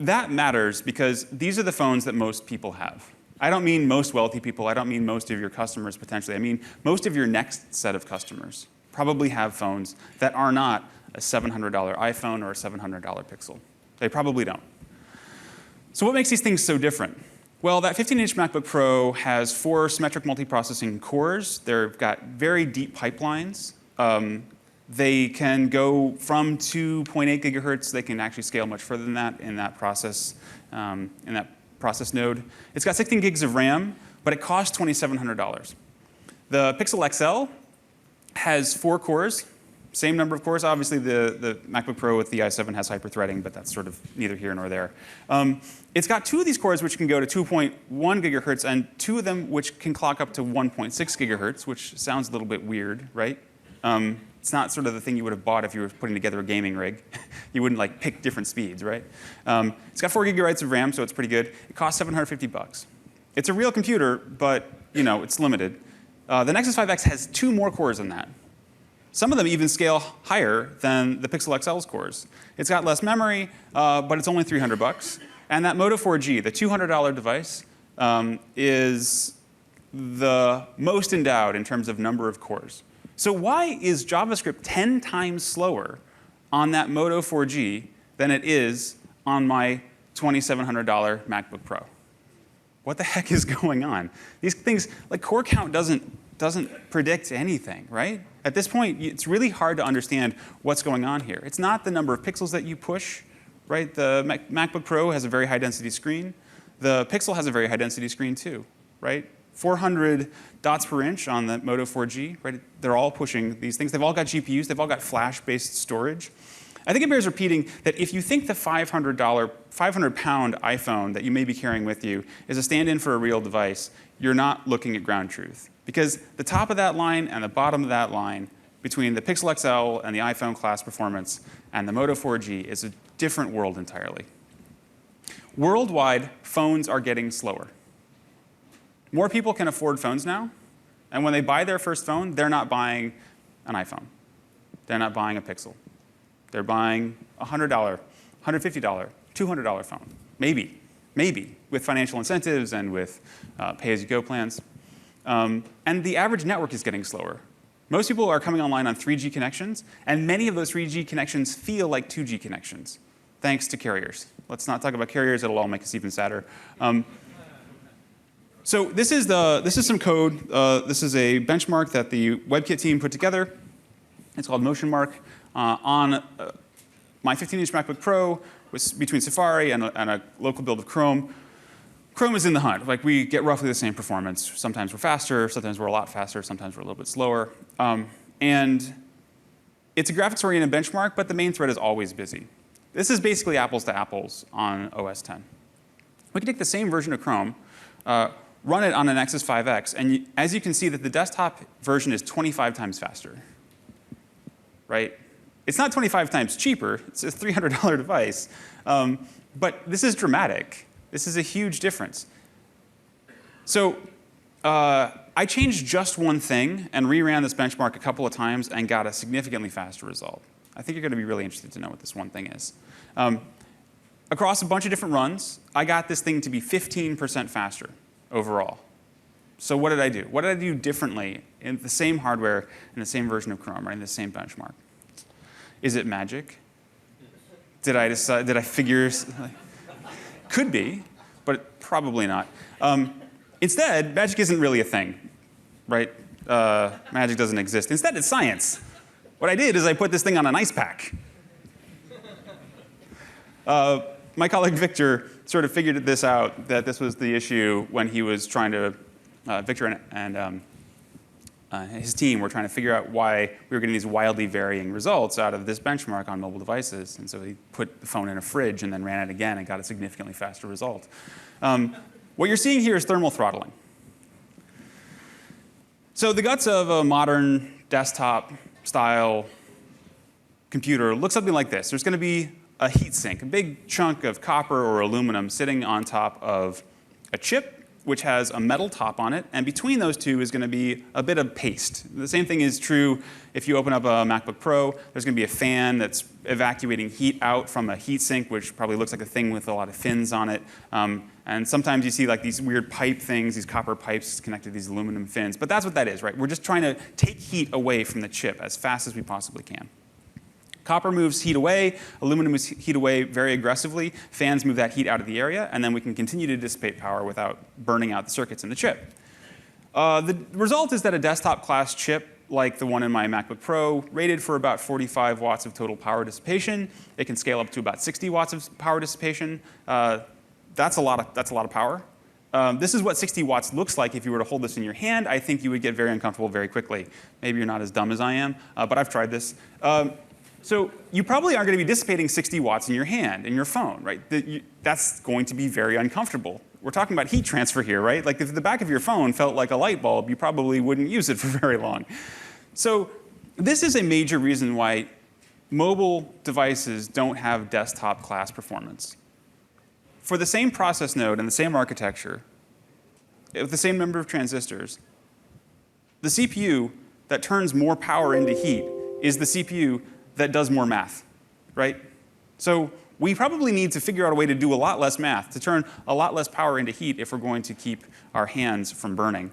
that matters because these are the phones that most people have. I don't mean most wealthy people. I don't mean most of your customers potentially. I mean most of your next set of customers probably have phones that are not a $700 iPhone or a $700 Pixel. They probably don't. So what makes these things so different? Well, that 15-inch MacBook Pro has 4 symmetric multiprocessing cores. They've got very deep pipelines. They can go from 2.8 gigahertz. They can actually scale much further than that in that process node. It's got 16 gigs of RAM, but it costs $2,700. The Pixel XL has 4 cores. Same number of cores. Obviously, the MacBook Pro with the i7 has hyper-threading, but that's sort of neither here nor there. It's got 2 of these cores which can go to 2.1 gigahertz, and 2 of them which can clock up to 1.6 gigahertz, which sounds a little bit weird, right? It's not sort of the thing you would have bought if you were putting together a gaming rig. You wouldn't like pick different speeds, right? It's got 4 gigabytes of RAM, so it's pretty good. It costs $750. It's a real computer, but it's limited. The Nexus 5X has 2 more cores than that. Some of them even scale higher than the Pixel XL's cores. It's got less memory, but it's only $300. And that Moto 4G, the $200 device, is the most endowed in terms of number of cores. So why is JavaScript 10 times slower on that Moto 4G than it is on my $2,700 MacBook Pro? What the heck is going on? These things, like core count doesn't predict anything, right? At this point, it's really hard to understand what's going on here. It's not the number of pixels that you push, right? The MacBook Pro has a very high-density screen. The Pixel has a very high-density screen too, right? 400 dots per inch on the Moto 4G, right? They're all pushing these things. They've all got GPUs. They've all got flash-based storage. I think it bears repeating that if you think the $500 pound iPhone that you may be carrying with you is a stand-in for a real device, you're not looking at ground truth. Because the top of that line and the bottom of that line between the Pixel XL and the iPhone class performance and the Moto 4G is a different world entirely. Worldwide, phones are getting slower. More people can afford phones now, and when they buy their first phone, they're not buying an iPhone. They're not buying a Pixel. They're buying a $100, $150, $200 phone. Maybe, with financial incentives and with pay-as-you-go plans. And the average network is getting slower. Most people are coming online on 3G connections, and many of those 3G connections feel like 2G connections, thanks to carriers. Let's not talk about carriers, it'll all make us even sadder. So this is some code. This is a benchmark that the WebKit team put together. It's called MotionMark. On my 15-inch MacBook Pro, between Safari and a local build of Chrome, Chrome is in the hunt. Like, we get roughly the same performance. Sometimes we're faster, sometimes we're a lot faster, sometimes we're a little bit slower. And it's a graphics-oriented benchmark, but the main thread is always busy. This is basically apples to apples on OS X. We can take the same version of Chrome, run it on an Nexus 5X, and as you can see that the desktop version is 25 times faster, right? It's not 25 times cheaper. It's a $300 device. But this is dramatic. This is a huge difference. So I changed just one thing and reran this benchmark a couple of times and got a significantly faster result. I think you're going to be really interested to know what this one thing is. Across a bunch of different runs, I got this thing to be 15% faster overall. So what did I do? What did I do differently in the same hardware in the same version of Chrome, right, in the same benchmark? Is it magic? Did I figure? Could be, but probably not. Instead, magic isn't really a thing, right? Magic doesn't exist. Instead, it's science. What I did is I put this thing on an ice pack. My colleague Victor sort of figured this out, that this was the issue when he was trying to, Victor and his team were trying to figure out why we were getting these wildly varying results out of this benchmark on mobile devices. And so he put the phone in a fridge and then ran it again and got a significantly faster result. What you're seeing here is thermal throttling. So the guts of a modern desktop-style computer look something like this. There's going to be a heat sink, a big chunk of copper or aluminum sitting on top of a chip, which has a metal top on it, and between those two is going to be a bit of paste. The same thing is true if you open up a MacBook Pro. There's going to be a fan that's evacuating heat out from a heat sink, which probably looks like a thing with a lot of fins on it. And sometimes you see like these weird pipe things, these copper pipes connected to these aluminum fins. But that's what that is, right? We're just trying to take heat away from the chip as fast as we possibly can. Copper moves heat away, aluminum moves heat away very aggressively, fans move that heat out of the area, and then we can continue to dissipate power without burning out the circuits in the chip. The result is that a desktop class chip, like the one in my MacBook Pro, rated for about 45 watts of total power dissipation. It can scale up to about 60 watts of power dissipation. That's a lot of power. This is what 60 watts looks like if you were to hold this in your hand. I think you would get very uncomfortable very quickly. Maybe you're not as dumb as I am, but I've tried this. So you probably aren't going to be dissipating 60 watts in your hand, in your phone, right? That's going to be very uncomfortable. We're talking about heat transfer here, right? Like if the back of your phone felt like a light bulb, you probably wouldn't use it for very long. So this is a major reason why mobile devices don't have desktop class performance. For the same process node and the same architecture, with the same number of transistors, the CPU that turns more power into heat is the CPU that does more math, right? So we probably need to figure out a way to do a lot less math, to turn a lot less power into heat if we're going to keep our hands from burning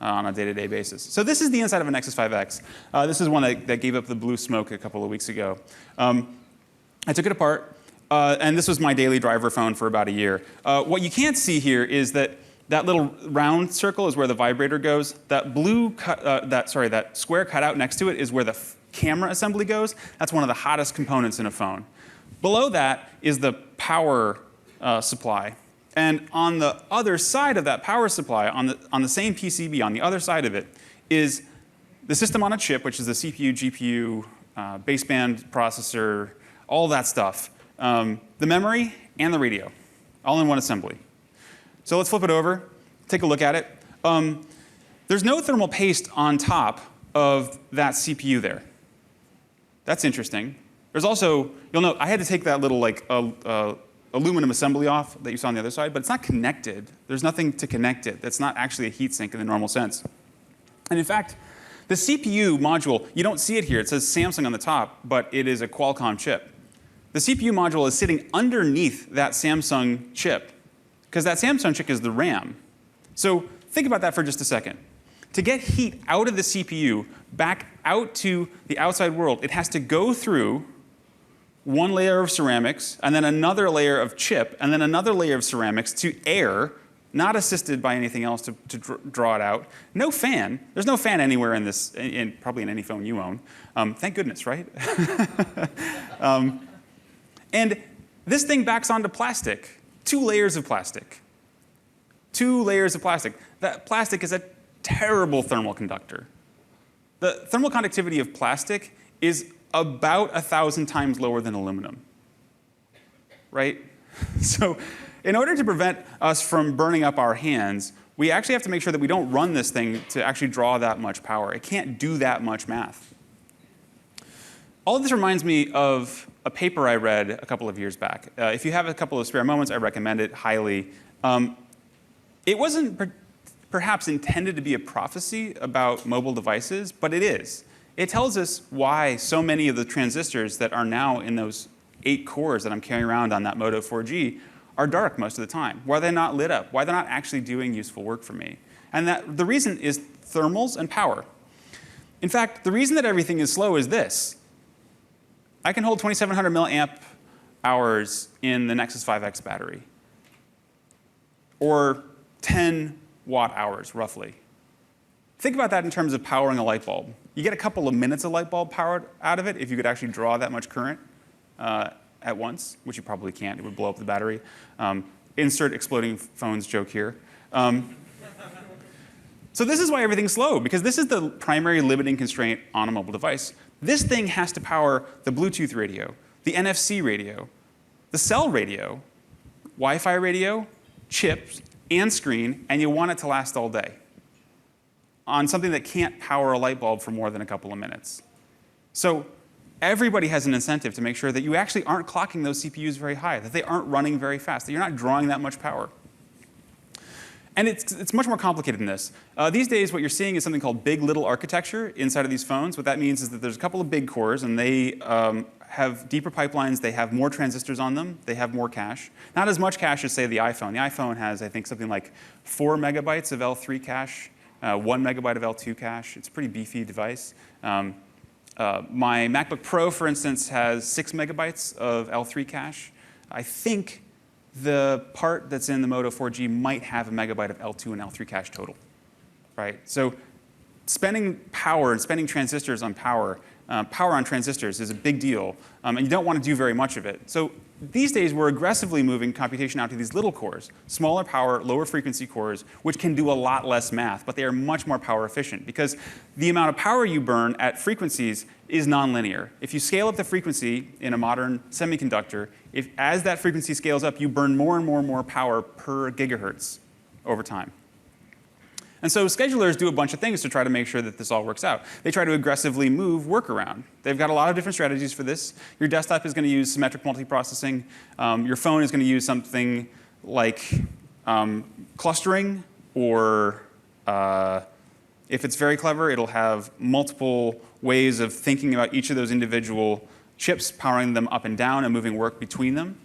on a day-to-day basis. So this is the inside of a Nexus 5X. This is one that gave up the blue smoke a couple of weeks ago. I took it apart, and this was my daily driver phone for about a year. What you can't see here is that little round circle is where the vibrator goes. That blue, that square cutout next to it is where the camera assembly goes. That's one of the hottest components in a phone. Below that is the power supply. And on the other side of that power supply, on the same PCB, on the other side of it, is the system on a chip, which is the CPU, GPU, baseband processor, all that stuff. The memory and the radio, all in one assembly. So let's flip it over, take a look at it. There's no thermal paste on top of that CPU there. That's interesting. There's also, you'll note, I had to take that little like aluminum assembly off that you saw on the other side, but it's not connected. There's nothing to connect it. That's not actually a heatsink in the normal sense. And in fact, the CPU module, you don't see it here. It says Samsung on the top, but it is a Qualcomm chip. The CPU module is sitting underneath that Samsung chip, because that Samsung chip is the RAM. So think about that for just a second. To get heat out of the CPU back out to the outside world, it has to go through one layer of ceramics, and then another layer of chip, and then another layer of ceramics to air, not assisted by anything else to draw it out. No fan. There's no fan anywhere in this, probably in any phone you own. Thank goodness, right? And this thing backs onto plastic. 2 layers of plastic. 2 layers of plastic. That plastic is a terrible thermal conductor. The thermal conductivity of plastic is about 1,000 times lower than aluminum, right? So in order to prevent us from burning up our hands, we actually have to make sure that we don't run this thing to actually draw that much power. It can't do that much math. All of this reminds me of a paper I read a couple of years back. If you have a couple of spare moments, I recommend it highly. It wasn't perhaps intended to be a prophecy about mobile devices, but it is. It tells us why so many of the transistors that are now in those 8 cores that I'm carrying around on that Moto 4G are dark most of the time, why they're not lit up, why they're not actually doing useful work for me. And the reason is thermals and power. In fact, the reason that everything is slow is this. I can hold 2,700 milliamp hours in the Nexus 5X battery, or 10 watt hours, roughly. Think about that in terms of powering a light bulb. You get a couple of minutes of light bulb power out of it if you could actually draw that much current at once, which you probably can't. It would blow up the battery. Insert exploding phones joke here. So this is why everything's slow, because this is the primary limiting constraint on a mobile device. This thing has to power the Bluetooth radio, the NFC radio, the cell radio, Wi-Fi radio, chips, and screen, and you want it to last all day on something that can't power a light bulb for more than a couple of minutes. So everybody has an incentive to make sure that you actually aren't clocking those CPUs very high, that they aren't running very fast, that you're not drawing that much power. And it's much more complicated than this. These days, what you're seeing is something called big little architecture inside of these phones. What that means is that there's a couple of big cores, and they have deeper pipelines. They have more transistors on them. They have more cache. Not as much cache as, say, the iPhone. The iPhone has, I think, something like 4 megabytes of L3 cache, 1 megabyte of L2 cache. It's a pretty beefy device. My MacBook Pro, for instance, has 6 megabytes of L3 cache. I think the part that's in the Moto 4G might have a megabyte of L2 and L3 cache total, right? So spending power and spending transistors on power on transistors is a big deal, and you don't want to do very much of it. So these days, we're aggressively moving computation out to these little cores, smaller power, lower frequency cores, which can do a lot less math, but they are much more power efficient because the amount of power you burn at frequencies is nonlinear. If you scale up the frequency in a modern semiconductor, as that frequency scales up, you burn more and more and more power per gigahertz over time. And so schedulers do a bunch of things to try to make sure that this all works out. They try to aggressively move work around. They've got a lot of different strategies for this. Your desktop is going to use symmetric multiprocessing. Your phone is going to use something like clustering, or if it's very clever, it'll have multiple ways of thinking about each of those individual chips, powering them up and down and moving work between them.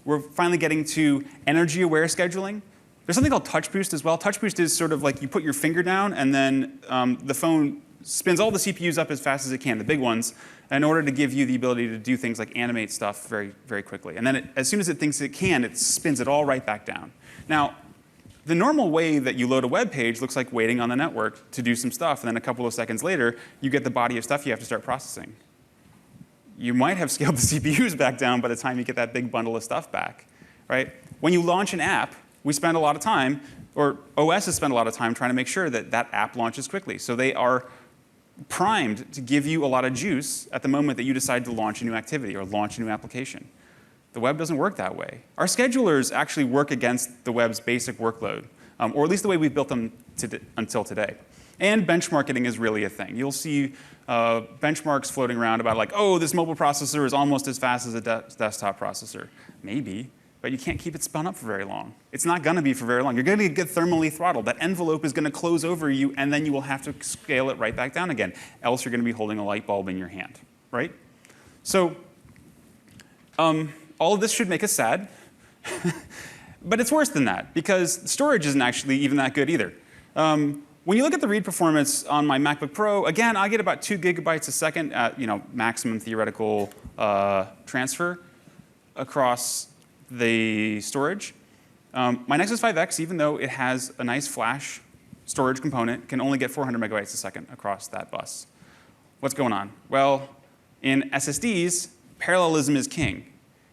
We're finally getting to energy-aware scheduling. There's something called Touch Boost as well. Touch Boost is sort of like you put your finger down, and then the phone spins all the CPUs up as fast as it can, the big ones, in order to give you the ability to do things like animate stuff very, very quickly. And then as soon as it thinks it can, it spins it all right back down. Now, the normal way that you load a web page looks like waiting on the network to do some stuff, and then a couple of seconds later, you get the body of stuff you have to start processing. You might have scaled the CPUs back down by the time you get that big bundle of stuff back, right? When you launch an app, we spend a lot of time, or OSs spend a lot of time trying to make sure that that app launches quickly. So they are primed to give you a lot of juice at the moment that you decide to launch a new activity or launch a new application. The web doesn't work that way. Our schedulers actually work against the web's basic workload, or at least the way we've built them until today. And benchmarking is really a thing. You'll see benchmarks floating around about like, oh, this mobile processor is almost as fast as a desktop processor. Maybe, but you can't keep it spun up for very long. It's not going to be for very long. You're going to get thermally throttled. That envelope is going to close over you, and then you will have to scale it right back down again. Else you're going to be holding a light bulb in your hand, right? So all of this should make us sad. But it's worse than that, because storage isn't actually even that good either. When you look at the read performance on my MacBook Pro, again, I get about 2 gigabytes a second at maximum theoretical transfer across the storage. My Nexus 5X, even though it has a nice flash storage component, can only get 400 megabytes a second across that bus. What's going on? Well, in SSDs, parallelism is king.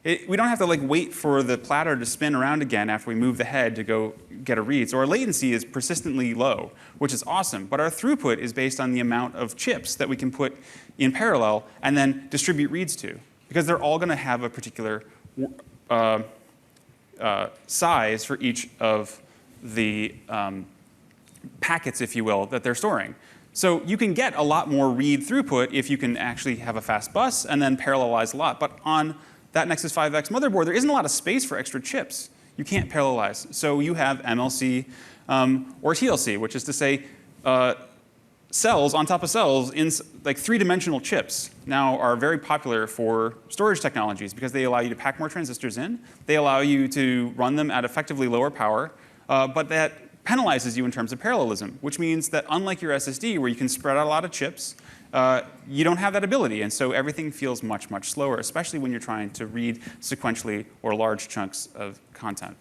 We don't have to wait for the platter to spin around again after we move the head to go get a read. So our latency is persistently low, which is awesome. But our throughput is based on the amount of chips that we can put in parallel and then distribute reads to, because they're all going to have a particular size for each of the packets, if you will, that they're storing. So you can get a lot more read throughput if you can actually have a fast bus and then parallelize a lot. But on that Nexus 5X motherboard, there isn't a lot of space for extra chips. You can't parallelize. So you have MLC or TLC, which is to say cells on top of cells in three-dimensional chips now are very popular for storage technologies because they allow you to pack more transistors in. They allow you to run them at effectively lower power, but that penalizes you in terms of parallelism, which means that unlike your SSD, where you can spread out a lot of chips, you don't have that ability, and so everything feels much, much slower, especially when you're trying to read sequentially or large chunks of content.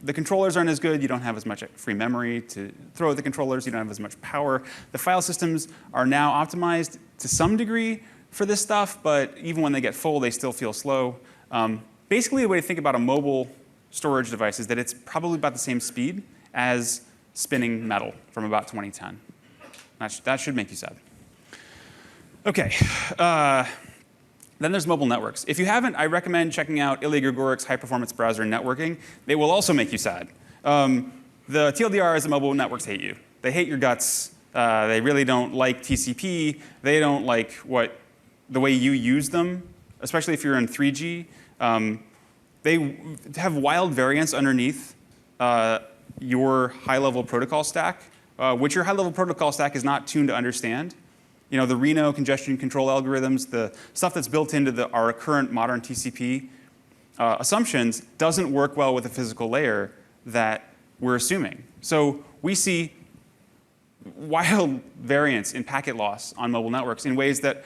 The controllers aren't as good. You don't have as much free memory to throw at the controllers. You don't have as much power. The file systems are now optimized to some degree for this stuff, but even when they get full, they still feel slow. Basically, the way to think about a mobile storage device is that it's probably about the same speed as spinning metal from about 2010. That should make you sad. OK. Then there's mobile networks. If you haven't, I recommend checking out Ilya Grigoryk's high-performance browser and networking. They will also make you sad. The TLDR is that mobile networks hate you. They hate your guts. They really don't like TCP. They don't like the way you use them, especially if you're in 3G. They have wild variants underneath your high-level protocol stack, which your high-level protocol stack is not tuned to understand. The Reno congestion control algorithms, the stuff that's built into our current modern TCP assumptions doesn't work well with the physical layer that we're assuming. So we see wild variance in packet loss on mobile networks in ways that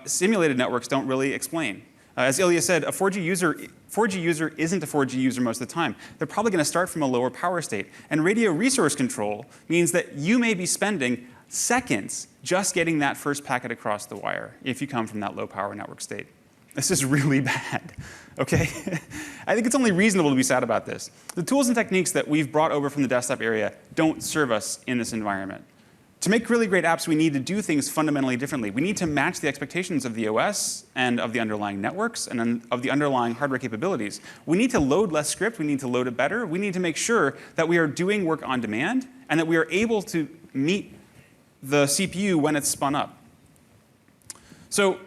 simulated networks don't really explain. As Ilya said, a 4G user isn't a 4G user most of the time. They're probably going to start from a lower power state. And radio resource control means that you may be spending seconds just getting that first packet across the wire if you come from that low power network state. This is really bad, OK? I think it's only reasonable to be sad about this. The tools and techniques that we've brought over from the desktop area don't serve us in this environment. To make really great apps, we need to do things fundamentally differently. We need to match the expectations of the OS and of the underlying networks and of the underlying hardware capabilities. We need to load less script. We need to load it better. We need to make sure that we are doing work on demand and that we are able to meet the CPU when it's spun up. So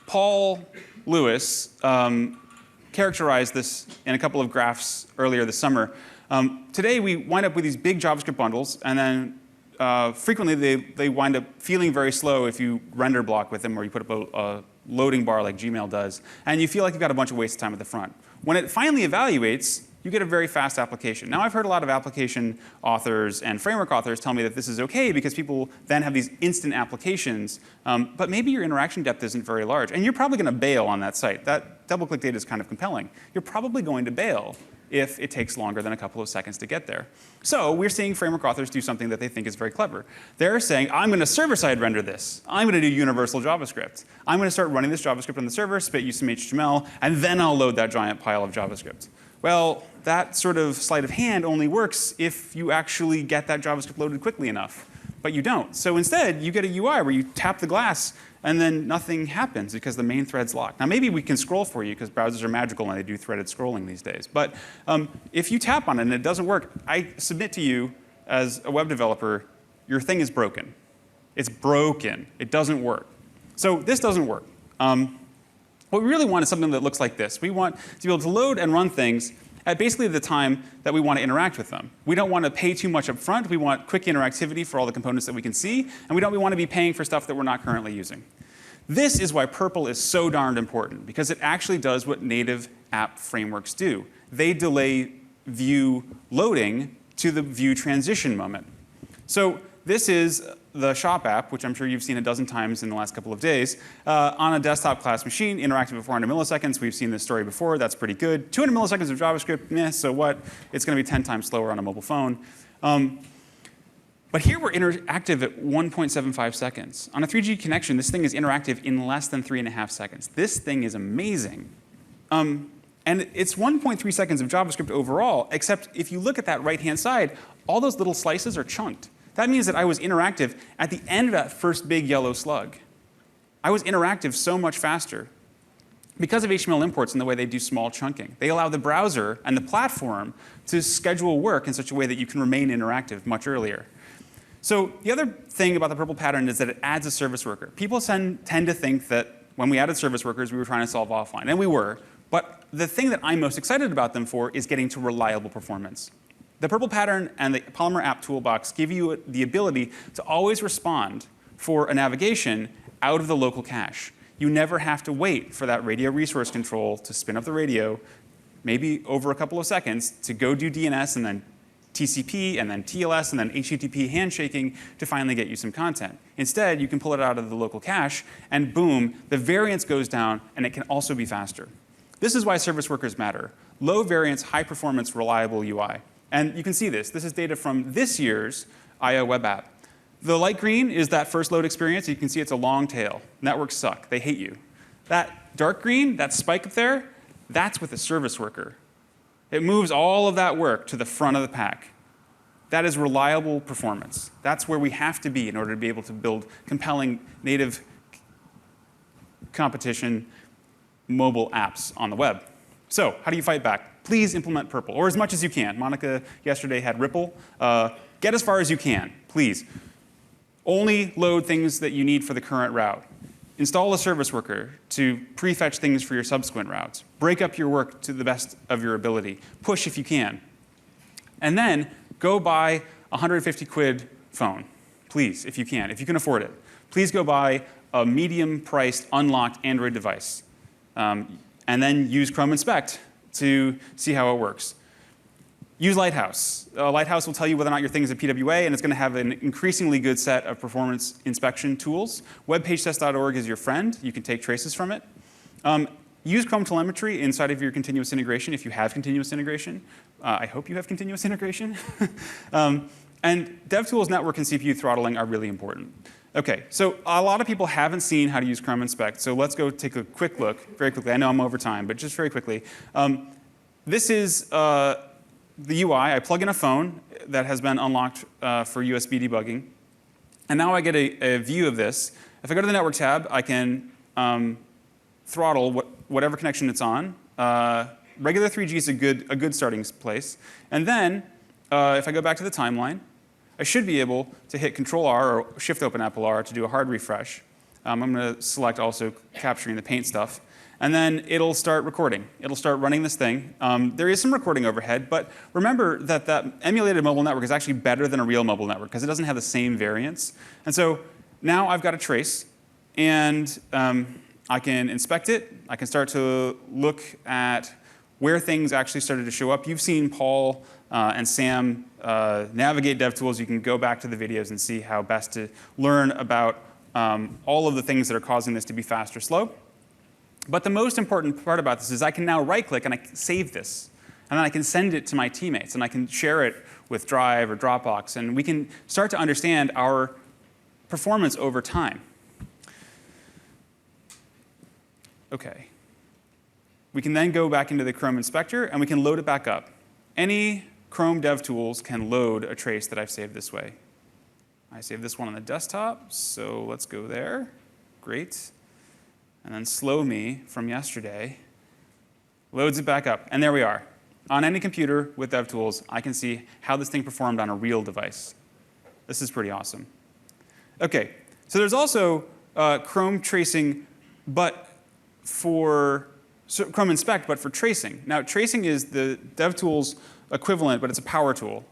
Paul Lewis characterized this in a couple of graphs earlier this summer. Today, we wind up with these big JavaScript bundles, and then frequently they wind up feeling very slow if you render block with them or you put up a loading bar like Gmail does, and you feel like you've got a bunch of wasted time at the front. When it finally evaluates, you get a very fast application. Now, I've heard a lot of application authors and framework authors tell me that this is OK because people then have these instant applications. But maybe your interaction depth isn't very large. And you're probably going to bail on that site. That double-click data is kind of compelling. You're probably going to bail if it takes longer than a couple of seconds to get there. So we're seeing framework authors do something that they think is very clever. They're saying, I'm going to server-side render this. I'm going to do universal JavaScript. I'm going to start running this JavaScript on the server, spit you some HTML, and then I'll load that giant pile of JavaScript. Well, that sort of sleight of hand only works if you actually get that JavaScript loaded quickly enough. but you don't. So instead, you get a UI where you tap the glass and then nothing happens because the main thread's locked. Now maybe we can scroll for you because browsers are magical and they do threaded scrolling these days. But if you tap on it and it doesn't work, I submit to you as a web developer, your thing is broken. It's broken. It doesn't work. So this doesn't work. What we really want is something that looks like this. We want to be able to load and run things at basically the time that we want to interact with them. We don't want to pay too much up front. We want quick interactivity for all the components that we can see. And we don't want to be paying for stuff that we're not currently using. This is why Purple is so darned important, because it actually does what native app frameworks do. They delay view loading to the view transition moment. So this is the Shop app, which I'm sure you've seen a dozen times in the last couple of days, on a desktop class machine, interactive at 400 milliseconds. We've seen this story before. That's pretty good. 200 milliseconds of JavaScript, meh, so what? It's going to be 10 times slower on a mobile phone. But here we're interactive at 1.75 seconds. On a 3G connection, this thing is interactive in less than 3.5 seconds. This thing is amazing. And it's 1.3 seconds of JavaScript overall, except if you look at that right-hand side, all those little slices are chunked. That means that I was interactive at the end of that first big yellow slug. I was interactive so much faster because of HTML imports and the way they do small chunking. They allow the browser and the platform to schedule work in such a way that you can remain interactive much earlier. So the other thing about the Purple pattern is that it adds a service worker. People tend to think that when we added service workers, we were trying to solve offline, and we were. But the thing that I'm most excited about them for is getting to reliable performance. The Purple pattern and the Polymer app toolbox give you the ability to always respond for a navigation out of the local cache. You never have to wait for that radio resource control to spin up the radio, maybe over a couple of seconds, to go do DNS and then TCP and then TLS and then HTTP handshaking to finally get you some content. Instead, you can pull it out of the local cache, and boom, the variance goes down, and it can also be faster. This is why service workers matter. Low variance, high performance, reliable UI. And you can see this. This is data from this year's I/O web app. The light green is that first load experience. You can see it's a long tail. Networks suck. They hate you. That dark green, that spike up there, that's with a service worker. It moves all of that work to the front of the pack. That is reliable performance. That's where we have to be in order to be able to build compelling native competition mobile apps on the web. So how do you fight back? Please implement Purple, or as much as you can. Monica yesterday had Ripple. Get as far as you can, please. Only load things that you need for the current route. Install a service worker to prefetch things for your subsequent routes. Break up your work to the best of your ability. Push if you can. And then go buy a 150 quid phone, please, if you can afford it. Please go buy a medium-priced, unlocked Android device. And then use Chrome Inspect to see how it works. Use Lighthouse. Lighthouse will tell you whether or not your thing is a PWA, and it's going to have an increasingly good set of performance inspection tools. WebPageTest.org is your friend. You can take traces from it. Use Chrome telemetry inside of your continuous integration if you have continuous integration. I hope you have continuous integration. And DevTools network and CPU throttling are really important. OK, so a lot of people haven't seen how to use Chrome Inspect, so let's go take a quick look very quickly. I know I'm over time, but just very quickly. This is the UI. I plug in a phone that has been unlocked for USB debugging. And now I get a view of this. If I go to the network tab, I can throttle whatever connection it's on. Regular 3G is a good starting place. And then if I go back to the timeline, I should be able to hit Control-R or Shift-Open-Apple-R to do a hard refresh. I'm going to select also capturing the paint stuff. And then it'll start recording. It'll start running this thing. There is some recording overhead, but remember that that emulated mobile network is actually better than a real mobile network because it doesn't have the same variance. And so now I've got a trace, and I can inspect it. I can start to look at where things actually started to show up. You've seen Paul and Sam navigate DevTools. You can go back to the videos and see how best to learn about all of the things that are causing this to be fast or slow. But the most important part about this is I can now right-click and I can save this. And then I can send it to my teammates, and I can share it with Drive or Dropbox. And we can start to understand our performance over time. OK. We can then go back into the Chrome Inspector, and we can load it back up. Any Chrome DevTools can load a trace that I've saved this way. I saved this one on the desktop, so let's go there. Great. And then Slow Me from yesterday loads it back up. And there we are. On any computer with DevTools, I can see how this thing performed on a real device. This is pretty awesome. OK, so there's also Chrome tracing, but for Chrome Inspect, but for tracing. Now, tracing is the DevTools equivalent, but it's a power tool.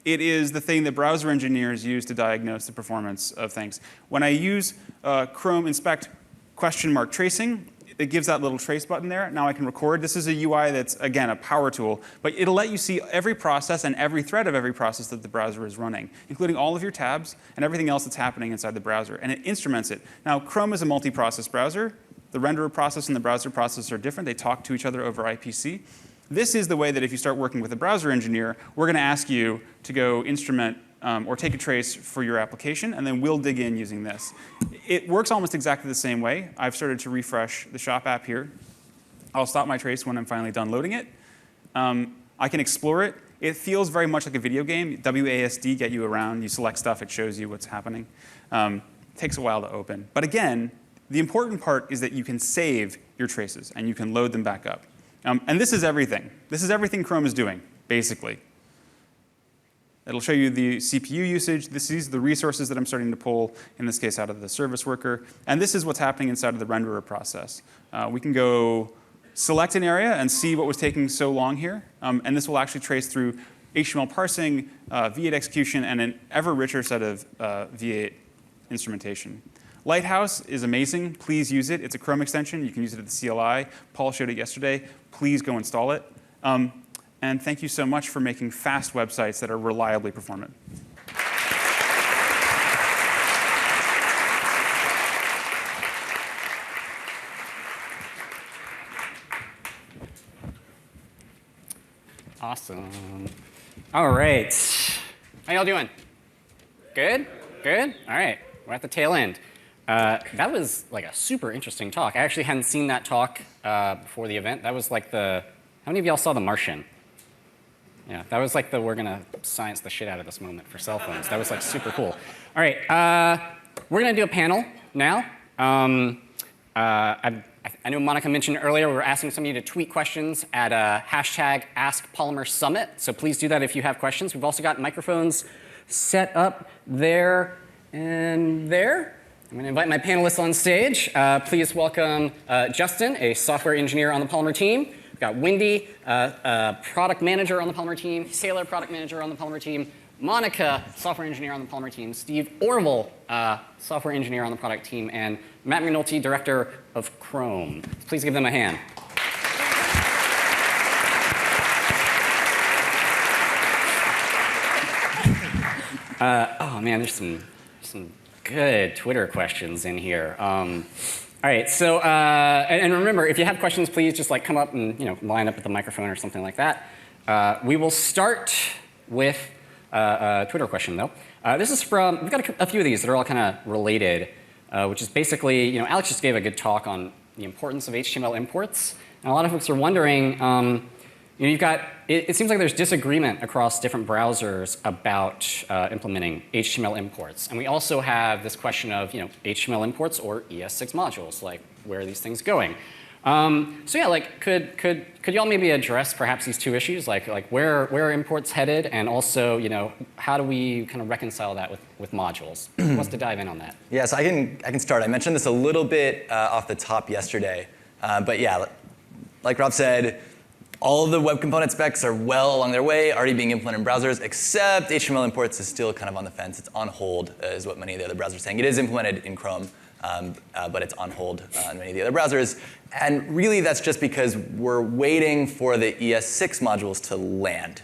It is the thing that browser engineers use to diagnose the performance of things. When I use Chrome Inspect tracing, it gives that little trace button there. Now I can record. This is a UI that's, again, a power tool. But it'll let you see every process and every thread of every process that the browser is running, including all of your tabs and everything else that's happening inside the browser. And it instruments it. Now, Chrome is a multi-process browser. The renderer process and the browser process are different. They talk to each other over IPC. This is the way that if you start working with a browser engineer, we're going to ask you to go instrument or take a trace for your application, and then we'll dig in using this. It works almost exactly the same way. I've started to refresh the shop app here. I'll stop my trace when I'm finally done loading it. I can explore it. It feels very much like a video game. WASD, get you around. You select stuff. It shows you what's happening. It takes a while to open. But again, the important part is that you can save your traces, and you can load them back up. And this is everything. This is everything Chrome is doing, basically. It'll show you the CPU usage. This is the resources that I'm starting to pull, in this case, out of the service worker. And this is what's happening inside of the renderer process. We can go select an area and see what was taking so long here. And this will actually trace through HTML parsing, V8 execution, and an ever richer set of V8 instrumentation. Lighthouse is amazing. Please use it. It's a Chrome extension. You can use it at the CLI. Paul showed it yesterday. Please go install it. And thank you so much for making fast websites that are reliably performant. Awesome. All right. How y'all doing? Good? Good? All right. We're at the tail end. That was like a super interesting talk. I actually hadn't seen that talk before the event. That was like the, how many of y'all saw The Martian? Yeah, that was like the we're going to science the shit out of this moment for cell phones. That was like super cool. All right, we're going to do a panel now. I know Monica mentioned earlier we're asking some of you to tweet questions at hashtag AskPolymerSummit. So please do that if you have questions. We've also got microphones set up there and there. I'm going to invite my panelists on stage. Please welcome Justin, a software engineer on the Polymer team. We've got Wendy, product manager on the Polymer team. Sailor, product manager on the Polymer team. Monica, software engineer on the Polymer team. Steve Orville, software engineer on the product team. And Matt McNulty, director of Chrome. Please give them a hand. Oh man, there's some good Twitter questions in here. All right, so and remember, if you have questions, please just like come up and line up at the microphone or something like that. We will start with a Twitter question though. This is from, we've got a few of these that are all kind of related, which is basically, Alex just gave a good talk on the importance of HTML imports, and a lot of folks are wondering. You've got, it seems like there's disagreement across different browsers about implementing HTML imports. And we also have this question of HTML imports or ES6 modules, like where are these things going? So yeah, like could y'all maybe address perhaps these two issues, like where are imports headed, and also how do we kind of reconcile that with modules? Who wants to dive in on that? Yes, I can start. I mentioned this a little bit off the top yesterday, but yeah, like Rob said, all of the web component specs are well along their way, already being implemented in browsers, except HTML imports is still kind of on the fence. It's on hold, is what many of the other browsers are saying. It is implemented in Chrome, but it's on hold in many of the other browsers. And really, that's just because we're waiting for the ES6 modules to land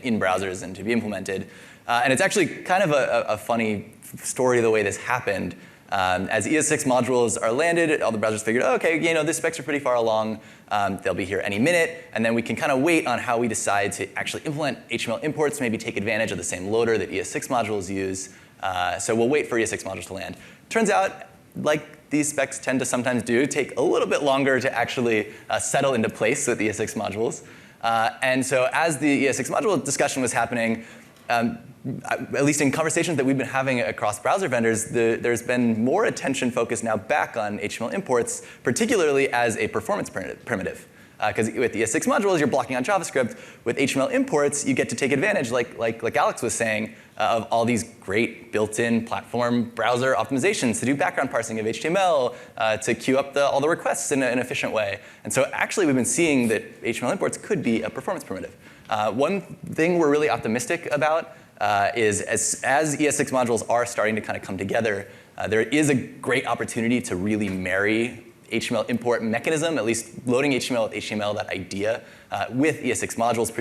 in browsers and to be implemented. And it's actually kind of a funny story the way this happened. As ES6 modules are landed, all the browsers figured, oh, okay, the specs are pretty far along. They'll be here any minute. And then we can kind of wait on how we decide to actually implement HTML imports, maybe take advantage of the same loader that ES6 modules use. So we'll wait for ES6 modules to land. Turns out, like these specs tend to sometimes do, take a little bit longer to actually settle into place with ES6 modules. And so as the ES6 module discussion was happening, at least in conversations that we've been having across browser vendors, there's been more attention focused now back on HTML imports, particularly as a performance primitive. Because with ES6 modules, you're blocking on JavaScript. With HTML imports, you get to take advantage, like Alex was saying, of all these great built-in platform browser optimizations to do background parsing of HTML, to queue up all the requests in an efficient way. And so actually, we've been seeing that HTML imports could be a performance primitive. One thing we're really optimistic about is as ES6 modules are starting to kind of come together, there is a great opportunity to really marry HTML import mechanism, at least loading HTML with HTML, that idea, with ES6 modules,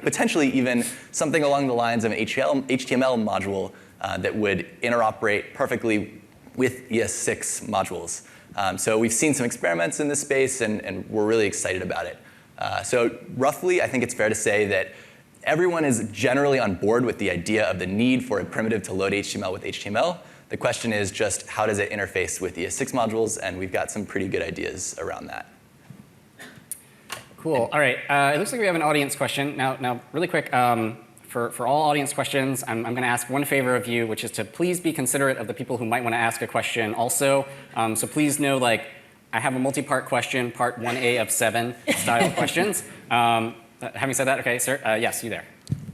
potentially even something along the lines of an HTML module that would interoperate perfectly with ES6 modules. So we've seen some experiments in this space, and we're really excited about it. So roughly, I think it's fair to say that everyone is generally on board with the idea of the need for a primitive to load HTML with HTML. The question is just how does it interface with ES6 modules, and we've got some pretty good ideas around that. Cool. All right. It looks like we have an audience question. Now really quick, for all audience questions, I'm going to ask one favor of you, which is to please be considerate of the people who might want to ask a question also. So please know, like, I have a multi-part question, part 1A of 7 style questions. Having said that, okay, sir, yes, you there.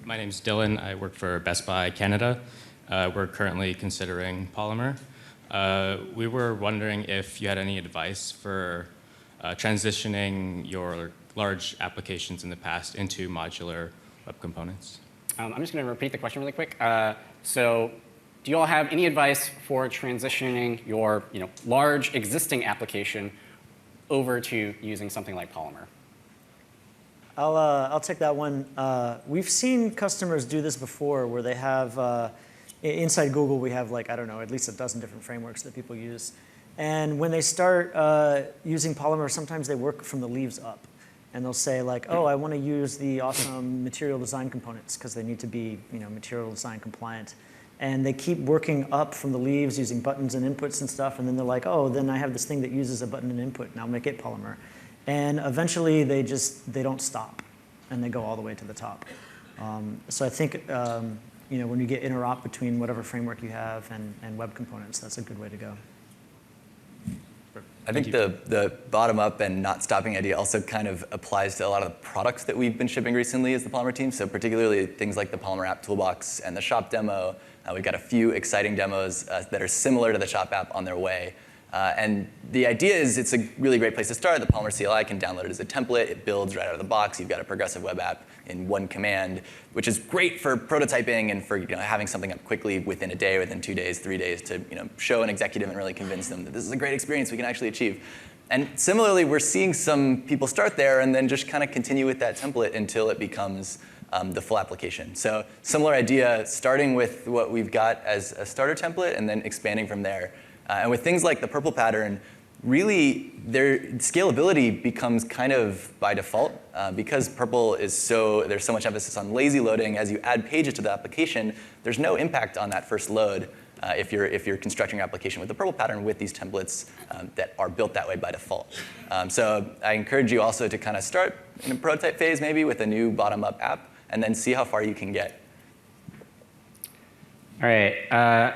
My name's Dylan. I work for Best Buy Canada. We're currently considering Polymer. We were wondering if you had any advice for transitioning your large applications in the past into modular web components. I'm just going to repeat the question really quick. So do you all have any advice for transitioning your large existing application over to using something like Polymer? I'll take that one. We've seen customers do this before where they have, inside Google, we have like, I don't know, at least a dozen different frameworks that people use. And when they start using Polymer, sometimes they work from the leaves up. And they'll say like, oh, I want to use the awesome material design components because they need to be material design compliant. And they keep working up from the leaves using buttons and inputs and stuff. And then they're like, oh, then I have this thing that uses a button and input, and I'll make it Polymer. And eventually, they don't stop, and they go all the way to the top. So I think when you get interop between whatever framework you have and web components, that's a good way to go. I think the bottom-up and not stopping idea also kind of applies to a lot of the products that we've been shipping recently as the Polymer team. So particularly things like the Polymer App Toolbox and the Shop demo. We've got a few exciting demos that are similar to the Shop app on their way. And the idea is it's a really great place to start. The Polymer CLI can download it as a template. It builds right out of the box. You've got a progressive web app in one command, which is great for prototyping and for having something up quickly within a day, within 2 days, 3 days to show an executive and really convince them that this is a great experience we can actually achieve. And similarly, we're seeing some people start there and then just kind of continue with that template until it becomes the full application. So similar idea, starting with what we've got as a starter template and then expanding from there. And with things like the purple pattern, really their scalability becomes kind of by default because purple is there's so much emphasis on lazy loading. As you add pages to the application, there's no impact on that first load if you're constructing your application with the purple pattern with these templates that are built that way by default. So I encourage you also to kind of start in a prototype phase maybe with a new bottom-up app and then see how far you can get. All right.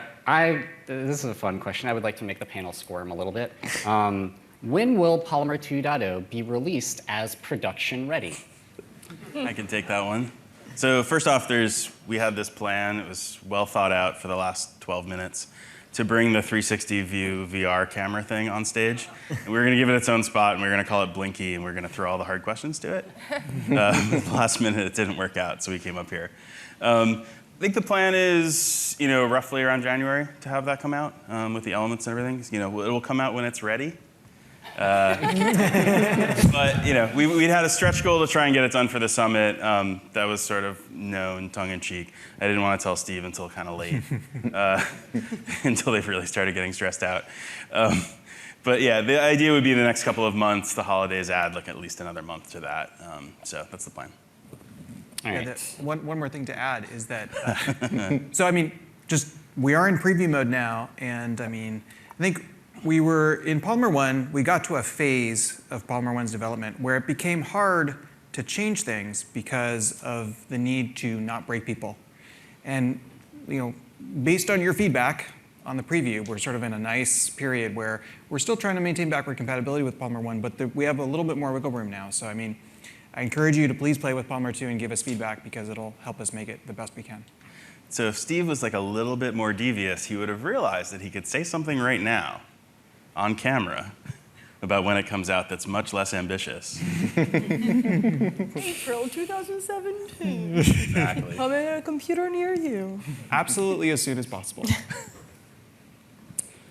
This is a fun question. I would like to make the panel squirm a little bit. When will Polymer 2.0 be released as production ready? I can take that one. So first off, we had this plan. It was well thought out for the last 12 minutes to bring the 360 view VR camera thing on stage. And we were going to give it its own spot, and we were going to call it Blinky, and we were going to throw all the hard questions to it. Last minute, it didn't work out, so we came up here. I think the plan is, roughly around January to have that come out with the elements and everything. It will come out when it's ready. But we'd had a stretch goal to try and get it done for the summit. That was sort of known, tongue-in-cheek. I didn't want to tell Steve until kind of late, until they really started getting stressed out. But yeah, the idea would be the next couple of months, the holidays add at least another month to that. So that's the plan. Yeah, one more thing to add is that, we are in preview mode now, and I think we were in Polymer 1, we got to a phase of Polymer 1's development where it became hard to change things because of the need to not break people. And based on your feedback on the preview, we're sort of in a nice period where we're still trying to maintain backward compatibility with Polymer 1, but we have a little bit more wiggle room now. So I encourage you to please play with Polymer 2 and give us feedback because it'll help us make it the best we can. So if Steve was like a little bit more devious, he would have realized that he could say something right now on camera about when it comes out that's much less ambitious. April 2017. Exactly. Coming at a computer near you. Absolutely as soon as possible.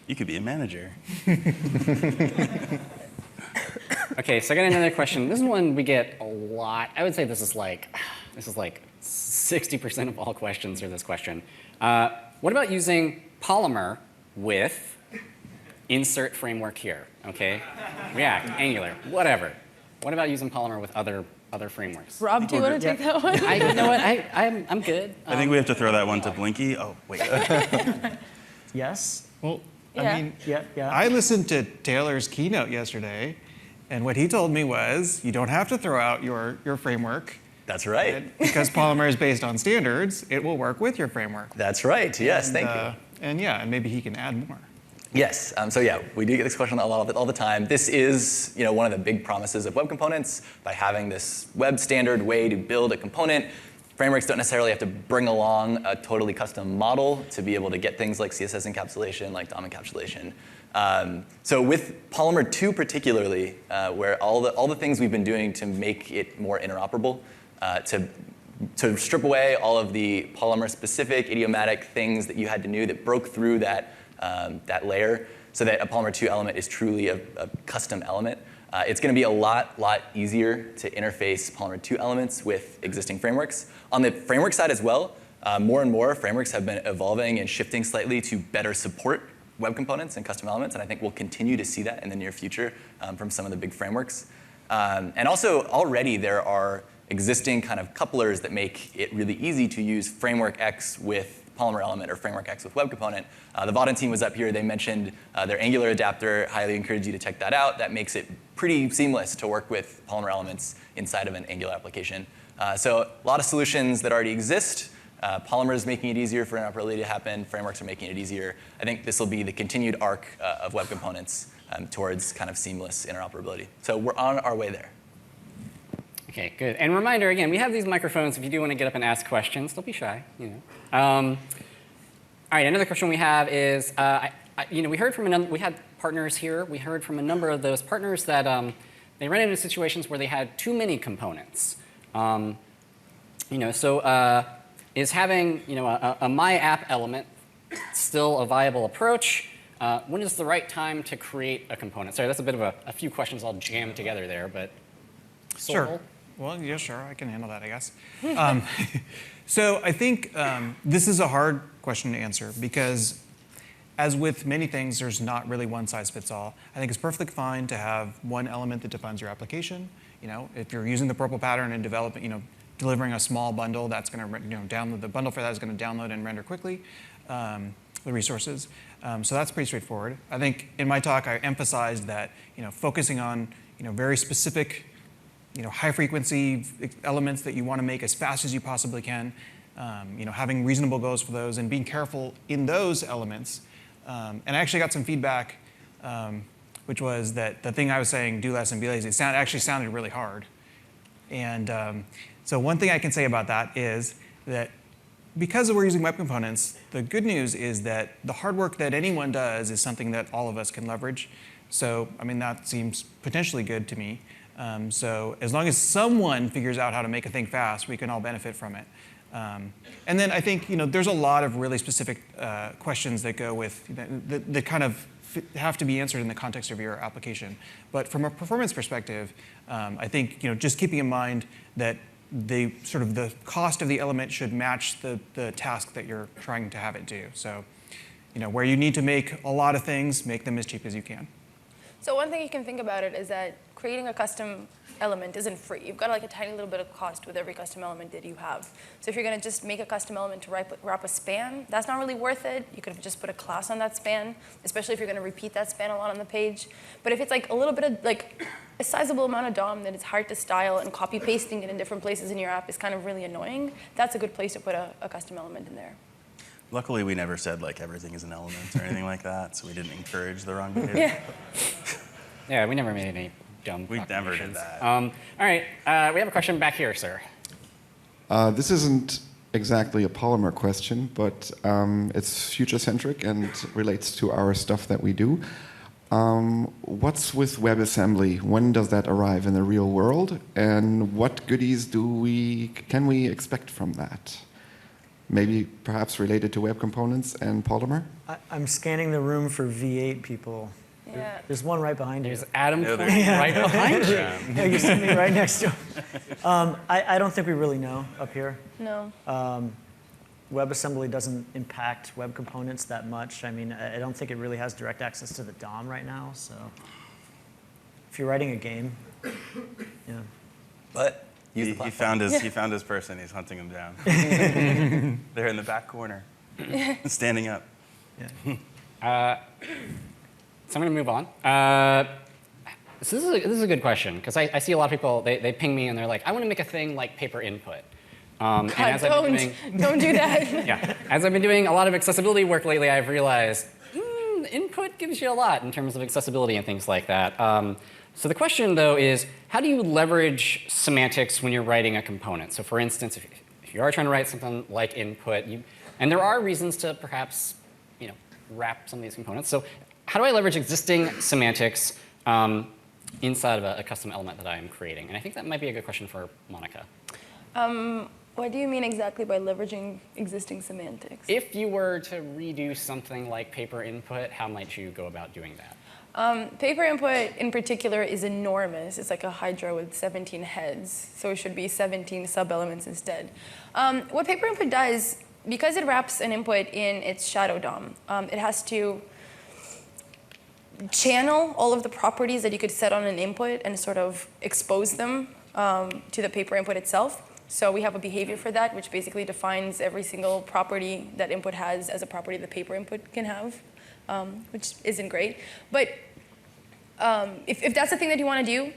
You could be a manager. Okay, so I got another question. This is one we get a lot. I would say this is like 60% of all questions are this question. What about using Polymer with insert framework here, okay? React, Angular, whatever. What about using Polymer with other frameworks? Rob, do you want to take that one? You know what? I'm good. I think we have to throw that one to Blinky. Oh, wait. Yes? Well, Yeah. I listened to Taylor's keynote yesterday, and what he told me was you don't have to throw out your framework. That's right. Because Polymer is based on standards, it will work with your framework. That's right. Yes, thank you. And maybe he can add more. Yes, so yeah, we do get this question a lot all the time. This is one of the big promises of web components. By having this web standard way to build a component, frameworks don't necessarily have to bring along a totally custom model to be able to get things like CSS encapsulation, like DOM encapsulation. So with Polymer 2 particularly, where all the things we've been doing to make it more interoperable, to strip away all of the Polymer-specific idiomatic things that you had to do that broke through that layer so that a Polymer 2 element is truly a custom element. It's going to be a lot easier to interface Polymer 2 elements with existing frameworks. On the framework side as well, more and more frameworks have been evolving and shifting slightly to better support web components and custom elements, and I think we'll continue to see that in the near future from some of the big frameworks. And also, already there are existing kind of couplers that make it really easy to use Framework X with Polymer element or Framework X with web component. The Vaadin team was up here. They mentioned their Angular adapter. Highly encourage you to check that out. That makes it pretty seamless to work with Polymer elements inside of an Angular application. So a lot of solutions that already exist. Polymer is making it easier for interoperability to happen. Frameworks are making it easier. I think this will be the continued arc of web components towards kind of seamless interoperability. So we're on our way there. Okay, good. And reminder, again, we have these microphones if you do want to get up and ask questions. Don't be shy, All right, another question we have is, we heard from we had partners here. We heard from a number of those partners that they ran into situations where they had too many components. Is having a My App element still a viable approach? When is the right time to create a component? Sorry, that's a bit of a few questions all jammed together there, but Sure. Well, yeah, sure. I can handle that, I guess. So I think this is a hard question to answer because as with many things, there's not really one size fits all. I think it's perfectly fine to have one element that defines your application. If you're using the purple pattern and delivering a small bundle, that's going to download the bundle for that is going to download and render quickly the resources. So that's pretty straightforward. I think in my talk I emphasized that focusing on very specific high frequency elements that you want to make as fast as you possibly can, having reasonable goals for those and being careful in those elements. And I actually got some feedback, which was that the thing I was saying, do less and be lazy, actually sounded really hard. And so one thing I can say about that is that because we're using web components, the good news is that the hard work that anyone does is something that all of us can leverage. So, that seems potentially good to me. So as long as someone figures out how to make a thing fast, we can all benefit from it. And then I think there's a lot of really specific questions that go with that kind of have to be answered in the context of your application. But from a performance perspective, I think just keeping in mind that the cost of the element should match the task that you're trying to have it do. So where you need to make a lot of things, make them as cheap as you can. So one thing you can think about it is that creating a custom element isn't free. You've got like a tiny little bit of cost with every custom element that you have. So if you're going to just make a custom element to wrap a span, that's not really worth it. You could have just put a class on that span, especially if you're going to repeat that span a lot on the page. But if it's like a little bit of like a sizable amount of DOM that it's hard to style and copy pasting it in different places in your app is kind of really annoying, that's a good place to put a custom element in there. Luckily, we never said like everything is an element or anything like that, so we didn't encourage the wrong behavior. Yeah. Yeah, we never made any dumb We never did that. All right, we have a question back here, sir. This isn't exactly a Polymer question, but it's future-centric and relates to our stuff that we do. What's with WebAssembly? When does that arrive in the real world? And what goodies can we expect from that? Maybe perhaps related to web components and Polymer? I'm scanning the room for V8 people. Yeah. There's one right behind you. There's Adam right behind you. Yeah, you're sitting right next to him. I don't think we really know up here. No. WebAssembly doesn't impact web components that much. I mean, I don't think it really has direct access to the DOM right now. So if you're writing a game, yeah. But he found his person. He's hunting him down. They're in the back corner, standing up. Yeah. So I'm going to move on. So this is a good question, because I see a lot of people, they ping me and they're like, I want to make a thing like paper input. God, don't do that. Yeah, as I've been doing a lot of accessibility work lately, I've realized input gives you a lot in terms of accessibility and things like that. So the question, though, is how do you leverage semantics when you're writing a component? So for instance, if you are trying to write something like input, and there are reasons to perhaps wrap some of these components. So how do I leverage existing semantics inside of a custom element that I am creating? And I think that might be a good question for Monica. What do you mean exactly by leveraging existing semantics? If you were to redo something like paper input, how might you go about doing that? Paper input in particular is enormous. It's like a hydra with 17 heads, so it should be 17 sub-elements instead. What paper input does, because it wraps an input in its shadow DOM, it has to channel all of the properties that you could set on an input and sort of expose them to the paper input itself. So we have a behavior for that, which basically defines every single property that input has as a property the paper input can have, which isn't great. But if that's the thing that you want to do,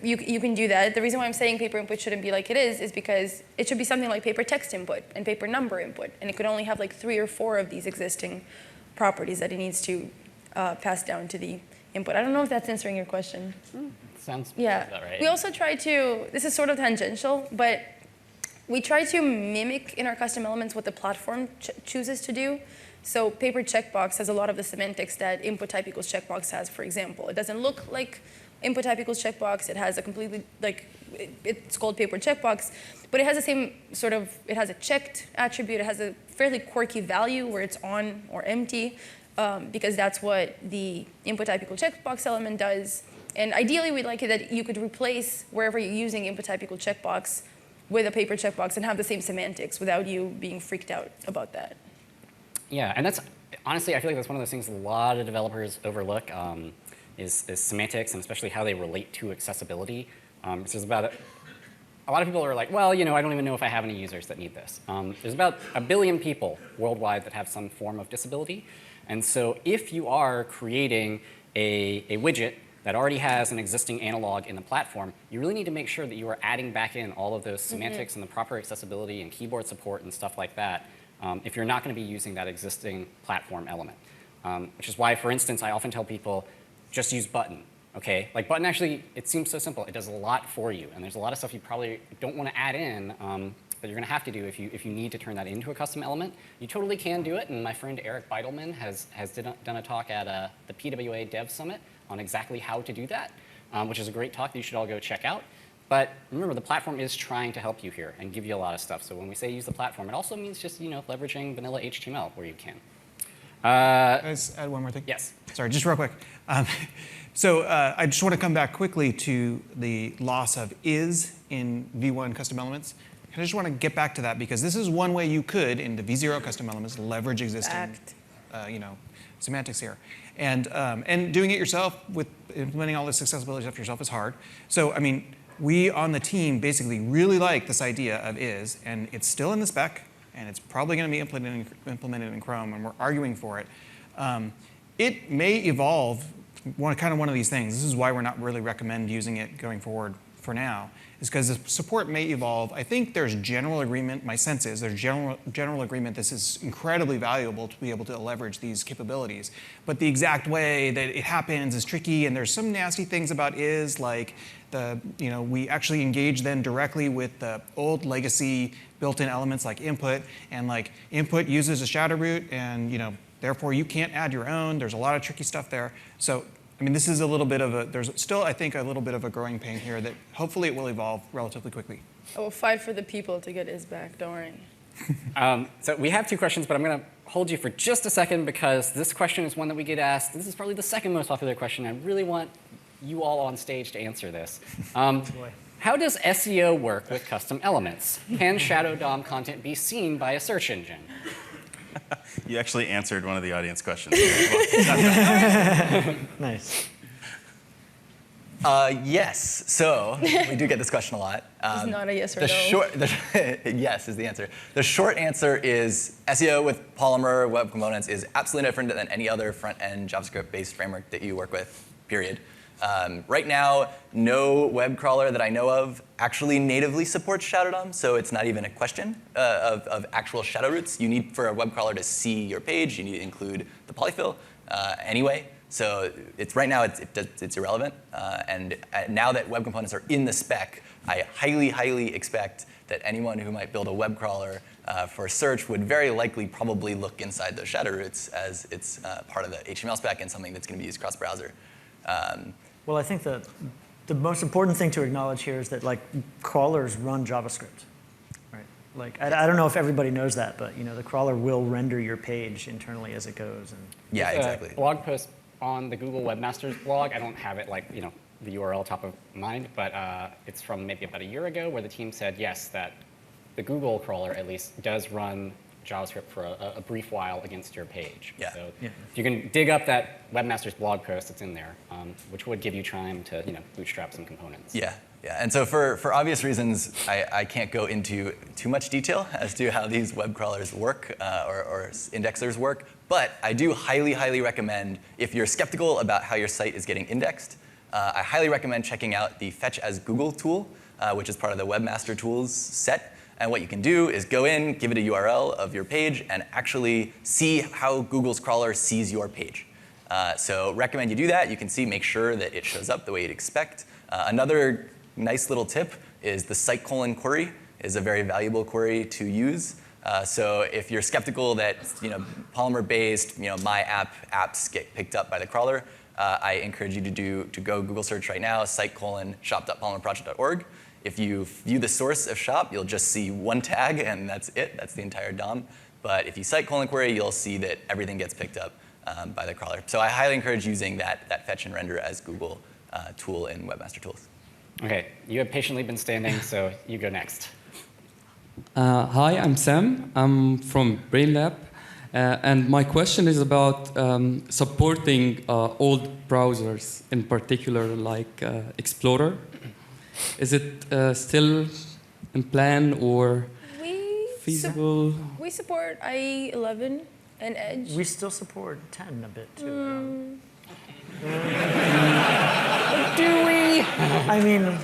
you can do that. The reason why I'm saying paper input shouldn't be like it is because it should be something like paper text input and paper number input. And it could only have like 3 or 4 of these existing properties that it needs to pass down to the input. I don't know if that's answering your question. Sounds about right. We also try to, this is sort of tangential, but we try to mimic in our custom elements what the platform chooses to do. So paper checkbox has a lot of the semantics that input type equals checkbox has, for example. It doesn't look like input type equals checkbox. It has a completely, it's called paper checkbox, but it has the same sort of, it has a checked attribute. It has a fairly quirky value where it's on or empty, because that's what the input type equals checkbox element does. And ideally, we'd like it that you could replace wherever you're using input type equals checkbox with a paper checkbox and have the same semantics without you being freaked out about that. Yeah, and that's, honestly, I feel like that's one of those things a lot of developers overlook, is semantics, and especially how they relate to accessibility. This is about a lot of people are like, well, I don't even know if I have any users that need this. There's about 1 billion people worldwide that have some form of disability. And so if you are creating a widget that already has an existing analog in the platform, you really need to make sure that you are adding back in all of those semantics and the proper accessibility and keyboard support and stuff like that if you're not going to be using that existing platform element. Which is why, for instance, I often tell people, just use button. Okay, like button actually, it seems so simple. It does a lot for you, and there's a lot of stuff you probably don't want to add in that you're going to have to do if you need to turn that into a custom element. You totally can do it, and my friend Eric Beidelman has done a talk at the PWA Dev Summit on exactly how to do that, which is a great talk that you should all go check out. But remember, the platform is trying to help you here and give you a lot of stuff. So when we say use the platform, it also means just leveraging vanilla HTML where you can. Can I just add one more thing? Yes. Sorry, just real quick. So I just want to come back quickly to the loss of is in V1 custom elements. I just want to get back to that because this is one way you could, in the V0 custom elements, leverage existing semantics here. And doing it yourself with implementing all this accessibility stuff yourself is hard. So, I mean, we on the team basically really like this idea of is, and it's still in the spec, and it's probably going to be implemented in Chrome, and we're arguing for it. It may evolve, kind of one of these things. This is why we're not really recommend using it going forward for now, is because the support may evolve. I think there's general agreement, my sense is there's general agreement this is incredibly valuable to be able to leverage these capabilities. But the exact way that it happens is tricky, and there's some nasty things about is, like we actually engage then directly with the old legacy built-in elements like input, and like input uses a shadow root, and therefore you can't add your own. There's a lot of tricky stuff there. So I mean, this is a little bit of there's still, I think, a little bit of a growing pain here that hopefully it will evolve relatively quickly. I will fight for the people to get his back, don't worry. So we have 2 questions, but I'm going to hold you for just a second because this question is one that we get asked. This is probably the second most popular question. I really want you all on stage to answer this. How does SEO work with custom elements? Can Shadow DOM content be seen by a search engine? You actually answered one of the audience questions. Nice. Yes. So we do get this question a lot. It's not a yes or no. Yes is the answer. The short answer is SEO with Polymer web components is absolutely different than any other front-end JavaScript-based framework that you work with, period. Right now, no web crawler that I know of actually natively supports Shadow DOM, so it's not even a question of actual shadow roots. You need, for a web crawler to see your page, you need to include the polyfill anyway. So right now it's irrelevant. And now that web components are in the spec, I highly, highly expect that anyone who might build a web crawler for search would very likely probably look inside those shadow roots as it's part of the HTML spec and something that's going to be used cross-browser. Well, I think the most important thing to acknowledge here is that crawlers run JavaScript, right? I don't know if everybody knows that, but the crawler will render your page internally as it goes. And yeah, exactly. Blog post on the Google Webmasters blog. I don't have it the URL top of mind, but it's from maybe about a year ago where the team said yes, that the Google crawler at least does run JavaScript for a brief while against your page. Yeah. So if you can dig up that Webmasters blog post that's in there, which would give you time to bootstrap some components. Yeah, yeah. And so for obvious reasons, I can't go into too much detail as to how these web crawlers work or indexers work. But I do highly, highly recommend, if you're skeptical about how your site is getting indexed, I highly recommend checking out the Fetch as Google tool, which is part of the Webmaster Tools set. And what you can do is go in, give it a URL of your page, and actually see how Google's crawler sees your page. So recommend you do that. You can make sure that it shows up the way you'd expect. Another nice little tip is the site: query is a very valuable query to use. So if you're skeptical that Polymer-based my apps get picked up by the crawler, I encourage you to go Google search right now, site:/shop.polymerproject.org. If you view the source of shop, you'll just see one tag, and that's it. That's the entire DOM. But if you site: query, you'll see that everything gets picked up by the crawler. So I highly encourage using that fetch and render as Google tool in Webmaster Tools. Okay, you have patiently been standing, so you go next. Hi, I'm Sam. I'm from BrainLab. And my question is about supporting old browsers, in particular like Explorer. Is it still in plan or feasible? We support IE 11 and Edge. We still support 10 a bit too. Do we? I mean.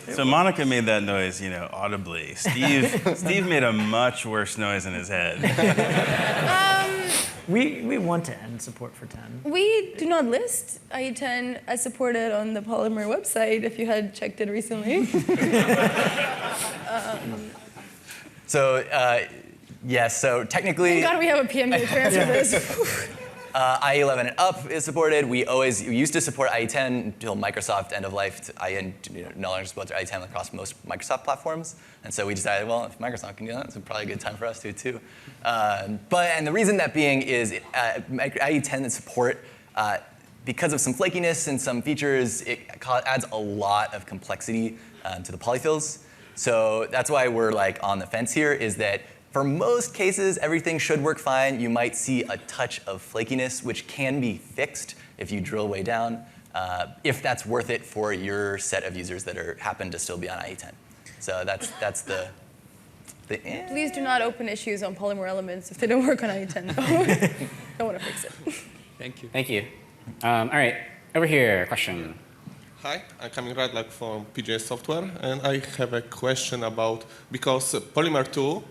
So Monica made that noise, audibly. Steve made a much worse noise in his head. We want to end support for 10. We do not list IE10 as supported on the Polymer website, if you had checked it recently. Yes, so technically... Thank God we have a PMU to answer this. IE 11 and up is supported. We used to support IE 10 until Microsoft end-of-life IE no longer supports IE 10 across most Microsoft platforms. And so we decided, well, if Microsoft can do that, it's probably a good time for us to too. And the reason that being is IE 10 support, because of some flakiness and some features, it adds a lot of complexity to the polyfills. So that's why we're on the fence here, is that For most cases, everything should work fine. You might see a touch of flakiness, which can be fixed if you drill way down, if that's worth it for your set of users that happen to still be on IE10. So that's the Please do not open issues on Polymer elements if they don't work on IE10. Don't want to fix it. Thank you. Thank you. All right, over here, question. Hi, I'm Kamil Radlak from PGS Software, and I have a question about, because Polymer 2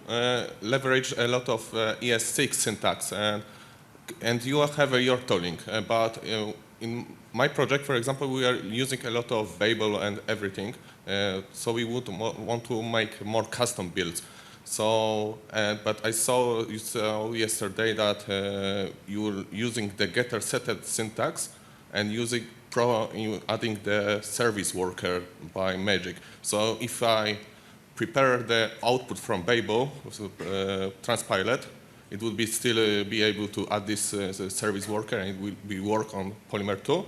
leverage a lot of ES6 syntax, and you have your tooling, but in my project, for example, we are using a lot of Babel and everything, so we would want to make more custom builds. So, but I saw yesterday that you're using the getter setter syntax and adding the service worker by Magic. So if I prepare the output from Babel, Transpilot, it will be still be able to add this service worker, and it will be work on Polymer 2?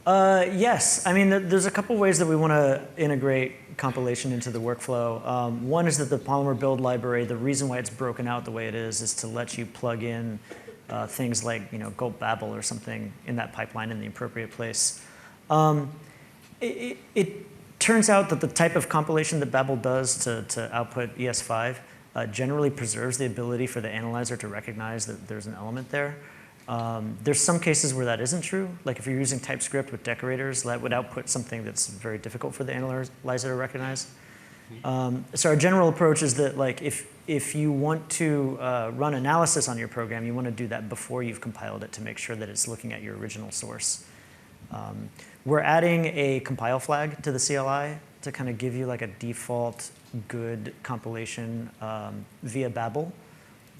Yes, I mean, there's a couple ways that we want to integrate compilation into the workflow. One is that the Polymer build library, the reason why it's broken out the way it is to let you plug in things like Gulp Babel or something in that pipeline in the appropriate place. It turns out that the type of compilation that Babel does to output ES5 generally preserves the ability for the analyzer to recognize that there's an element there. There's some cases where that isn't true. Like if you're using TypeScript with decorators, that would output something that's very difficult for the analyzer to recognize. So our general approach is that if you want to run analysis on your program, you want to do that before you've compiled it to make sure that it's looking at your original source. We're adding a compile flag to the CLI to kind of give you like a default good compilation via Babel.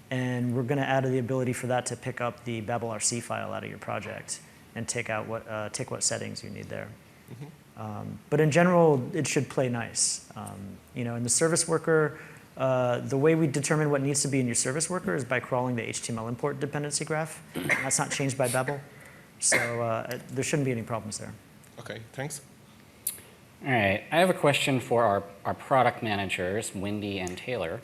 And we're going to add the ability for that to pick up the Babel RC file out of your project and take what settings you need there. But in general, it should play nice. In the service worker, the way we determine what needs to be in your service worker is by crawling the HTML import dependency graph. That's not changed by Babel. So there shouldn't be any problems there. OK, thanks. All right, I have a question for our product managers, Wendy and Taylor.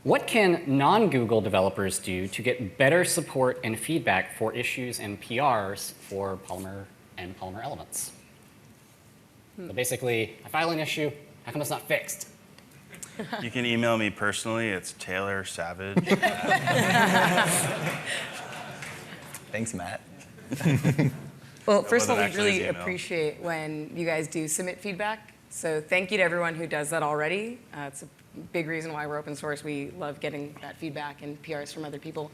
What can non-Google developers do to get better support and feedback for issues and PRs for Polymer and Polymer elements? So basically, I file an issue, how come it's not fixed? You can email me personally. It's Taylor Savage. Thanks, Matt. Well, first of all, we actually his really email. appreciate when you guys do submit feedback. So thank you to everyone who does that already. It's a big reason why we're open source. We love getting that feedback and PRs from other people.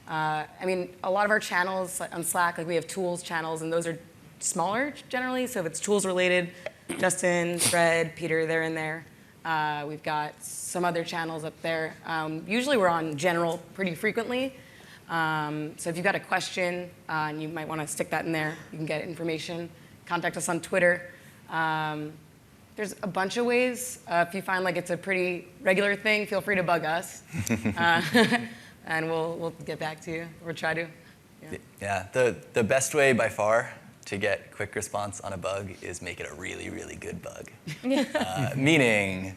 I mean, a lot of our channels on Slack, we have tools channels, and those are smaller generally. So if it's tools related, Justin, Fred, Peter, they're in there. We've got some other channels up there. Usually we're on general pretty frequently. So if you've got a question and you might want to stick that in there, you can get information. Contact us on Twitter. There's a bunch of ways. If you find like it's a pretty regular thing, feel free to bug us. And we'll get back to you, or try to. Yeah, the best way by far to get quick response on a bug is make it a really, really good bug. Meaning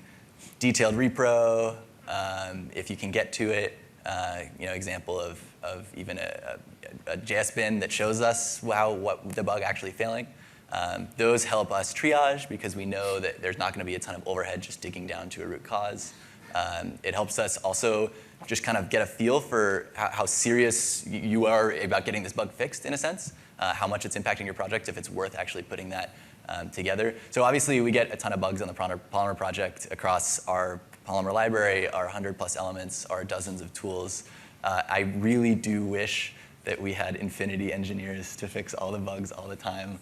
detailed repro, if you can get to it, example of even a JS bin that shows us what the bug actually failing. Those help us triage because we know that there's not going to be a ton of overhead just digging down to a root cause. It helps us also just kind of get a feel for how serious you are about getting this bug fixed, in a sense, how much it's impacting your project, if it's worth actually putting that together. So obviously, we get a ton of bugs on the Polymer project across our Polymer library, our 100+ elements, our dozens of tools. I really do wish that we had infinity engineers to fix all the bugs all the time.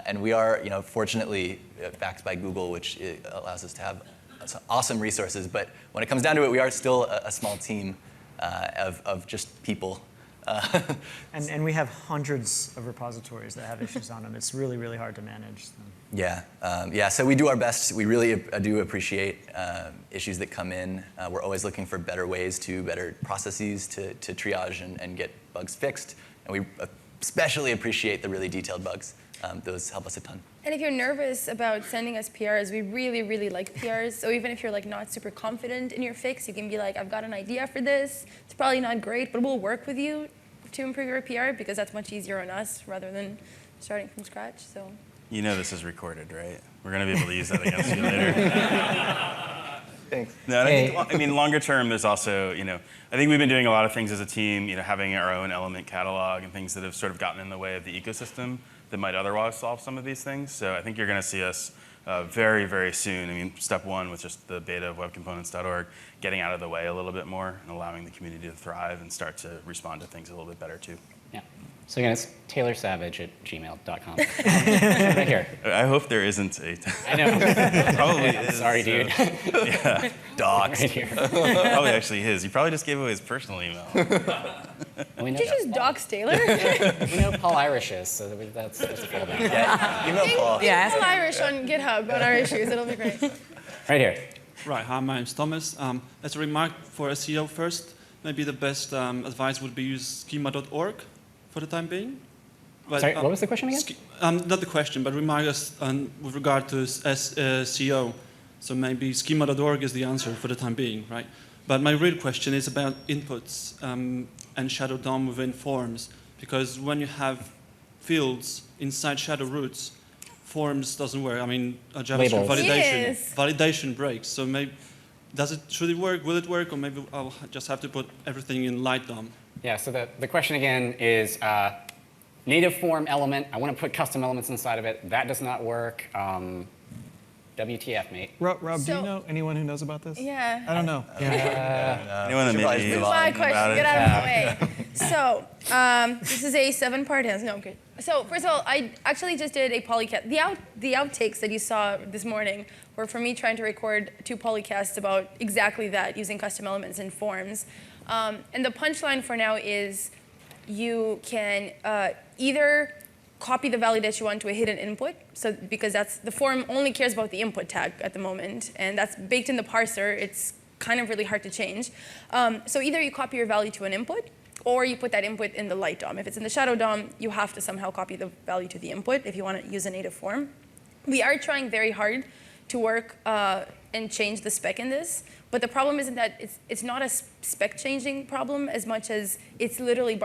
And we are, fortunately, backed by Google, which allows us to have some awesome resources. But when it comes down to it, we are still a small team of just people. And we have hundreds of repositories that have issues on them. It's really, really hard to manage them. Yeah, so we do our best. We really do appreciate issues that come in. We're always looking for better ways better processes to triage and get bugs fixed. And we especially appreciate the really detailed bugs. those help us a ton. And if you're nervous about sending us PRs, we really, really like PRs. So even if you're like not super confident in your fix, you can be like, I've got an idea for this. It's probably not great, but we'll work with you to improve your PR because that's much easier on us rather than starting from scratch. So. You know this is recorded, right? We're going to be able to use that against you later. Thanks. No, and I mean, longer term, there's also, I think we've been doing a lot of things as a team, having our own element catalog and things that have sort of gotten in the way of the ecosystem that might otherwise solve some of these things. So I think you're going to see us very, very soon. I mean, step one was just the beta of webcomponents.org, getting out of the way a little bit more and allowing the community to thrive and start to respond to things a little bit better too. Yeah. So again, it's taylorsavage@gmail.com. Right here. I hope there isn't a. I know. Probably is. Sorry, dude. Yeah. Docs. Right here. Probably actually his. He probably just gave away his personal email. Did you just dox Taylor? We know Paul Irish is, so that's a fallback. Yeah, email Paul. Yeah, Paul Irish on GitHub on our issues. It'll be great. Right here. Right. Hi, my name's Thomas. As a remark for SEO first, maybe the best advice would be use schema.org for the time being. But, Sorry, what was the question again? Not the question, but remarks with regard to SEO. So maybe schema.org is the answer for the time being, right? But my real question is about inputs and Shadow DOM within forms, because when you have fields inside Shadow roots, forms doesn't work. I mean, JavaScript validation breaks. So maybe should it work? Will it work? Or maybe I'll just have to put everything in light DOM. Yeah. So the question again is native form element. I want to put custom elements inside of it. That does not work. WTF, mate. Rob, do you know anyone who knows about this? Yeah. I don't know. Anyone that maybe This is my question. Get out of the way. So this is a 7-part answer. No, I'm kidding. So first of all, I actually just did a polycast. The outtakes that you saw this morning were from me trying to record 2 polycasts about exactly that, using custom elements and forms. And the punchline for now is you can either copy the value that you want to a hidden input, so because the form only cares about the input tag at the moment, and that's baked in the parser. It's kind of really hard to change. So either you copy your value to an input, or you put that input in the light DOM. If it's in the shadow DOM, you have to somehow copy the value to the input if you want to use a native form. We are trying very hard to work and change the spec in this, but the problem isn't that it's not a spec changing problem as much as it's literally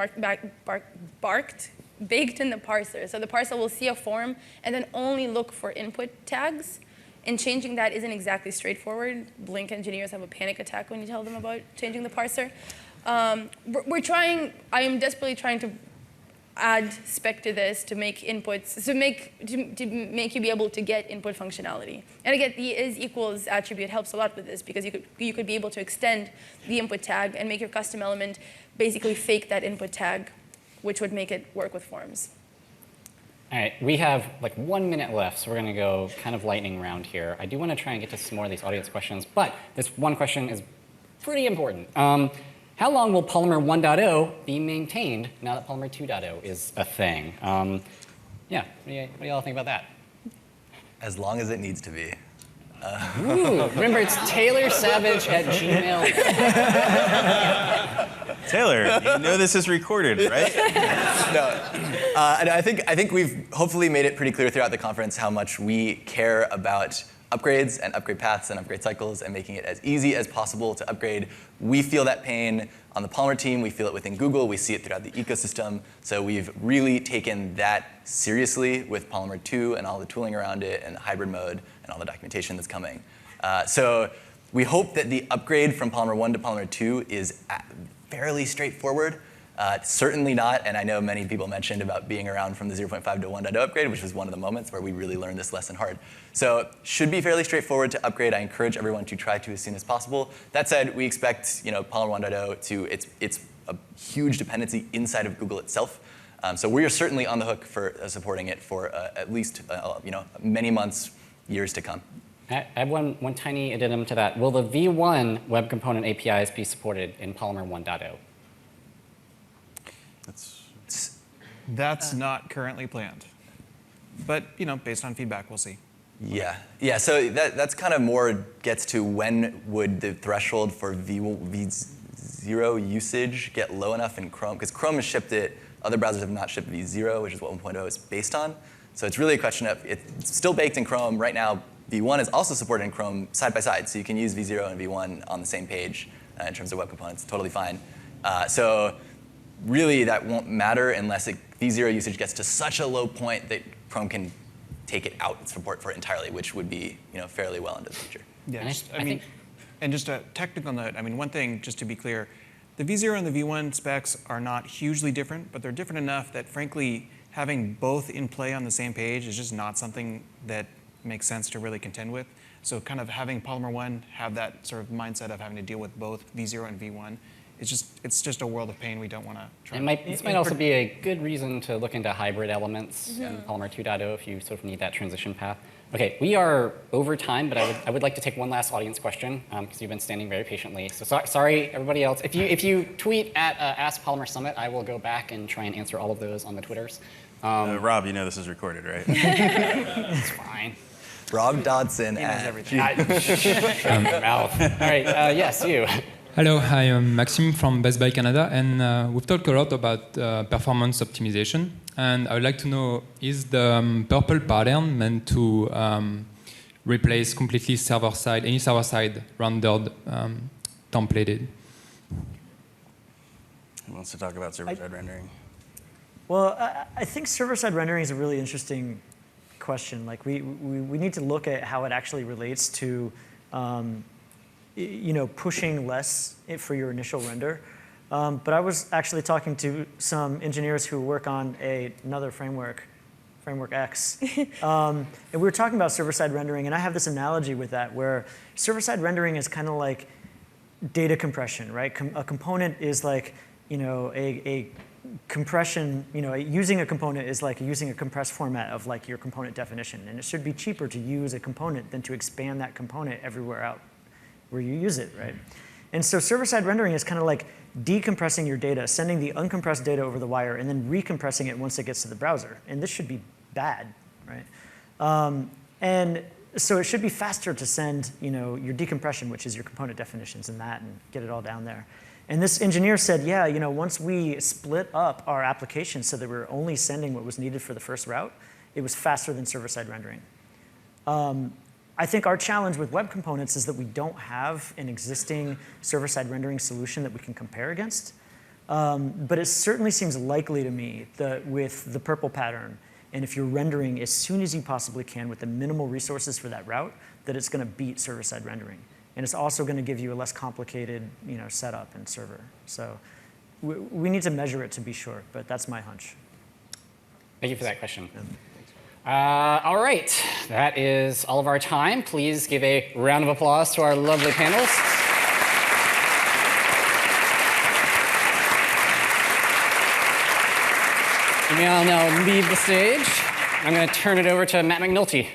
baked in the parser. So the parser will see a form and then only look for input tags, and changing that isn't exactly straightforward. Blink engineers have a panic attack when you tell them about changing the parser. We're trying, I am desperately trying to add spec to this to make inputs, to make you be able to get input functionality. And again, the is equals attribute helps a lot with this, because you could be able to extend the input tag and make your custom element basically fake that input tag, which would make it work with forms. All right, we have like 1 minute left, so we're going to go kind of lightning round here. I do want to try and get to some more of these audience questions, but this one question is pretty important. How long will Polymer 1.0 be maintained now that Polymer 2.0 is a thing? Yeah, what do y'all think about that? As long as it needs to be. Ooh, remember, it's taylorsavage@gmail. Taylor, you know this is recorded, right? No, and I think we've hopefully made it pretty clear throughout the conference how much we care about upgrades and upgrade paths and upgrade cycles and making it as easy as possible to upgrade. We feel that pain on the Polymer team. We feel it within Google. We see it throughout the ecosystem. So we've really taken that seriously with Polymer 2 and all the tooling around it and the hybrid mode and all the documentation that's coming. So we hope that the upgrade from Polymer 1 to Polymer 2 is fairly straightforward. Certainly not, and I know many people mentioned about being around from the 0.5 to 1.0 upgrade, which was one of the moments where we really learned this lesson hard. So should be fairly straightforward to upgrade. I encourage everyone to try to as soon as possible. That said, we expect Polymer 1.0 to, it's a huge dependency inside of Google itself. So we are certainly on the hook for supporting it for at least many months, years to come. I have one tiny addendum to that. Will the V1 web component APIs be supported in Polymer 1.0? That's not currently planned. But, based on feedback, we'll see. Yeah. So that's kind of more gets to when would the threshold for V0 usage get low enough in Chrome? Because Chrome has shipped it. Other browsers have not shipped V0, which is what 1.0 is based on. So it's really a question of, it's still baked in Chrome. Right now, V1 is also supported in Chrome side by side. So you can use V0 and V1 on the same page in terms of web components, totally fine. So really that won't matter unless V0 usage gets to such a low point that Chrome can take it out and support for it entirely, which would be fairly well into the future. Yeah, and just a technical note, one thing, just to be clear, the V0 and the V1 specs are not hugely different, but they're different enough that, frankly, having both in play on the same page is just not something that makes sense to really contend with. So kind of having Polymer 1 have that sort of mindset of having to deal with both V0 and V1, it's just a world of pain we don't want to try. This might also be a good reason to look into hybrid elements in Polymer 2.0 if you sort of need that transition path. Okay, we are over time, but I would like to take one last audience question because you've been standing very patiently. So sorry, everybody else. If you tweet at Ask Polymer Summit, I will go back and try and answer all of those on the Twitters. Rob, you know this is recorded, right? It's fine. Rob Dodson at everything. Mouth. All right, yes, you. Hello, I am Maxime from Best Buy Canada, and we've talked a lot about performance optimization. And I would like to know, is the purple pattern meant to replace completely server-side, any server-side rendered templated? Who wants to talk about server-side rendering? Well, I think server-side rendering is a really interesting question. Like we need to look at how it actually relates to pushing less for your initial render. But I was actually talking to some engineers who work on another framework X. And we were talking about server-side rendering, and I have this analogy with that where server-side rendering is kind of like data compression, right? A component is like, a compression, using a component is like using a compressed format of like your component definition. And it should be cheaper to use a component than to expand that component everywhere out where you use it, right? And so server-side rendering is kind of like decompressing your data, sending the uncompressed data over the wire, and then recompressing it once it gets to the browser. And this should be bad, right? And so it should be faster to send, your decompression, which is your component definitions and that, and get it all down there. And this engineer said, yeah, once we split up our application so that we were only sending what was needed for the first route, it was faster than server-side rendering. I think our challenge with web components is that we don't have an existing server-side rendering solution that we can compare against. But it certainly seems likely to me that with the purple pattern, and if you're rendering as soon as you possibly can with the minimal resources for that route, that it's going to beat server-side rendering. And it's also going to give you a less complicated setup and server. So we need to measure it to be sure, but that's my hunch. Thank you for that question. All right, that is all of our time. Please give a round of applause to our lovely panels. You may all now leave the stage. I'm going to turn it over to Matt McNulty.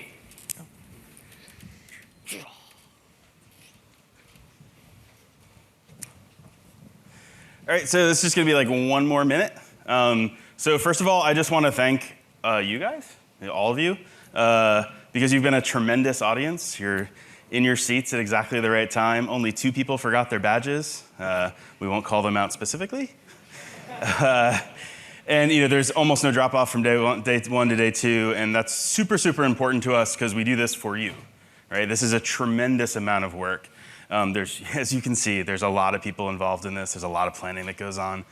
All right, so this is just going to be like one more minute. So first of all, I just want to thank you guys, all of you, because you've been a tremendous audience. You're in your seats at exactly the right time. Only 2 people forgot their badges. We won't call them out specifically. And there's almost no drop off from day one to day 2, and that's super, super important to us because we do this for you, right? This is a tremendous amount of work. As you can see, there's a lot of people involved in this. There's a lot of planning that goes on.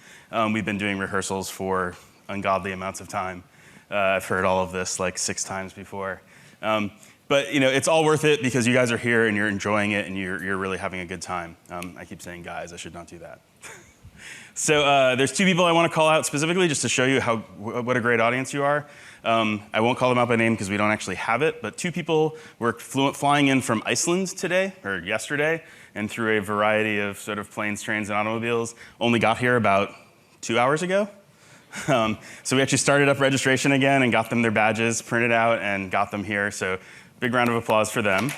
We've been doing rehearsals for ungodly amounts of time. I've heard all of this like 6 times before. But it's all worth it because you guys are here and you're enjoying it and you're really having a good time. I keep saying guys, I should not do that. So there's 2 people I want to call out specifically just to show you what a great audience you are. I won't call them out by name because we don't actually have it, but 2 people were flying in from Iceland today, or yesterday, and through a variety of sort of planes, trains, and automobiles, only got here about 2 hours ago. So we actually started up registration again and got them their badges printed out and got them here. So big round of applause for them,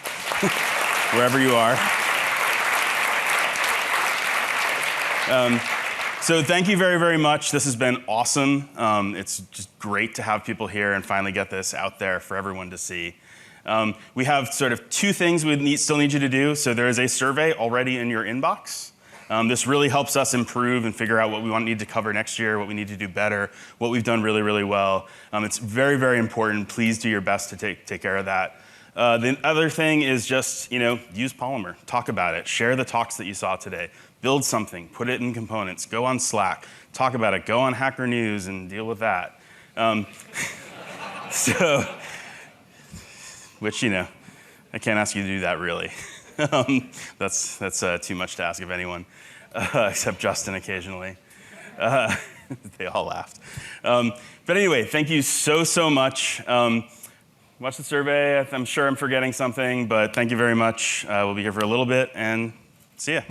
wherever you are. So thank you very, very much. This has been awesome. It's just great to have people here and finally get this out there for everyone to see. We have sort of 2 things we still need you to do. So there is a survey already in your inbox. This really helps us improve and figure out what we need to cover next year, what we need to do better, what we've done really, really well. It's very, very important. Please do your best to take care of that. The other thing is just, use Polymer. Talk about it. Share the talks that you saw today. Build something. Put it in components. Go on Slack. Talk about it. Go on Hacker News and deal with that. Which, I can't ask you to do that, really. That's too much to ask of anyone, except Justin occasionally. They all laughed. But anyway, thank you so much. Watch the survey. I'm sure I'm forgetting something, but thank you very much. We'll be here for a little bit, and see ya.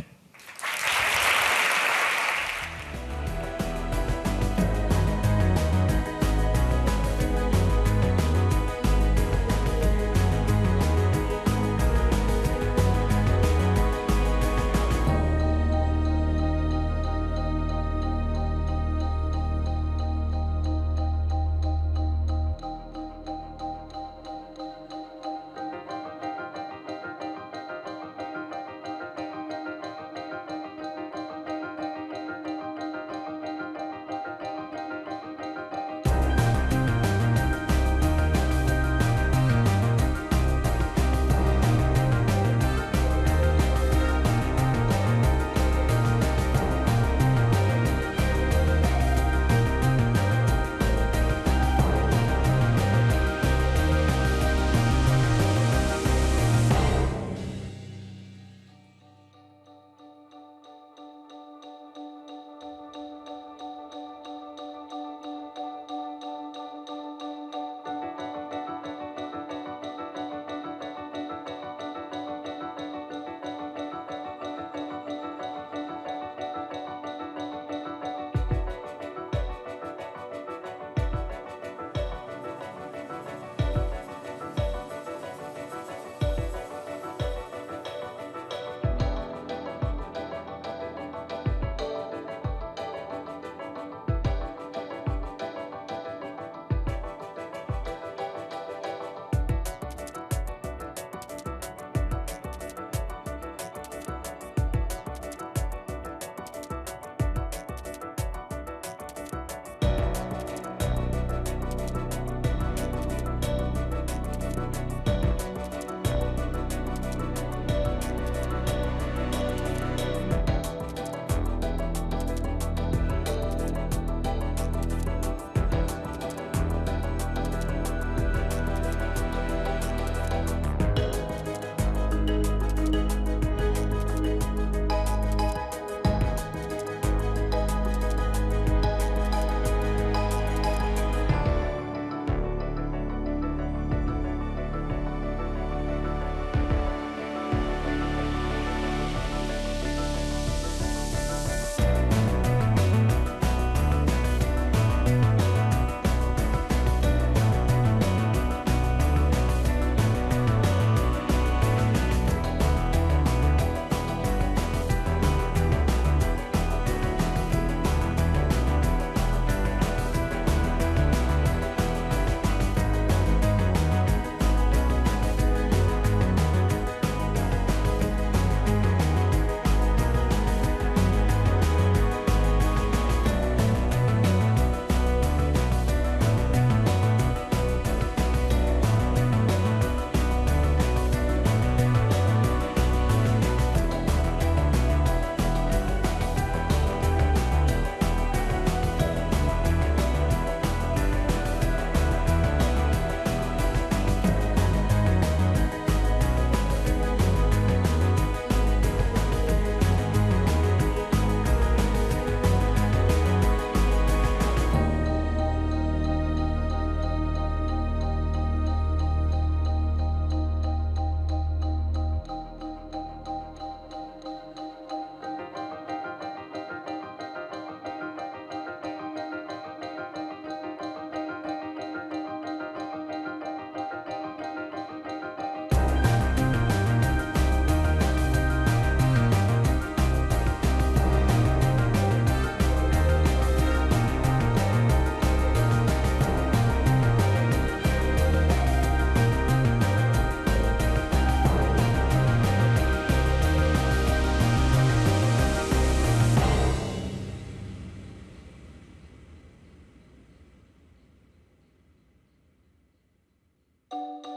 you.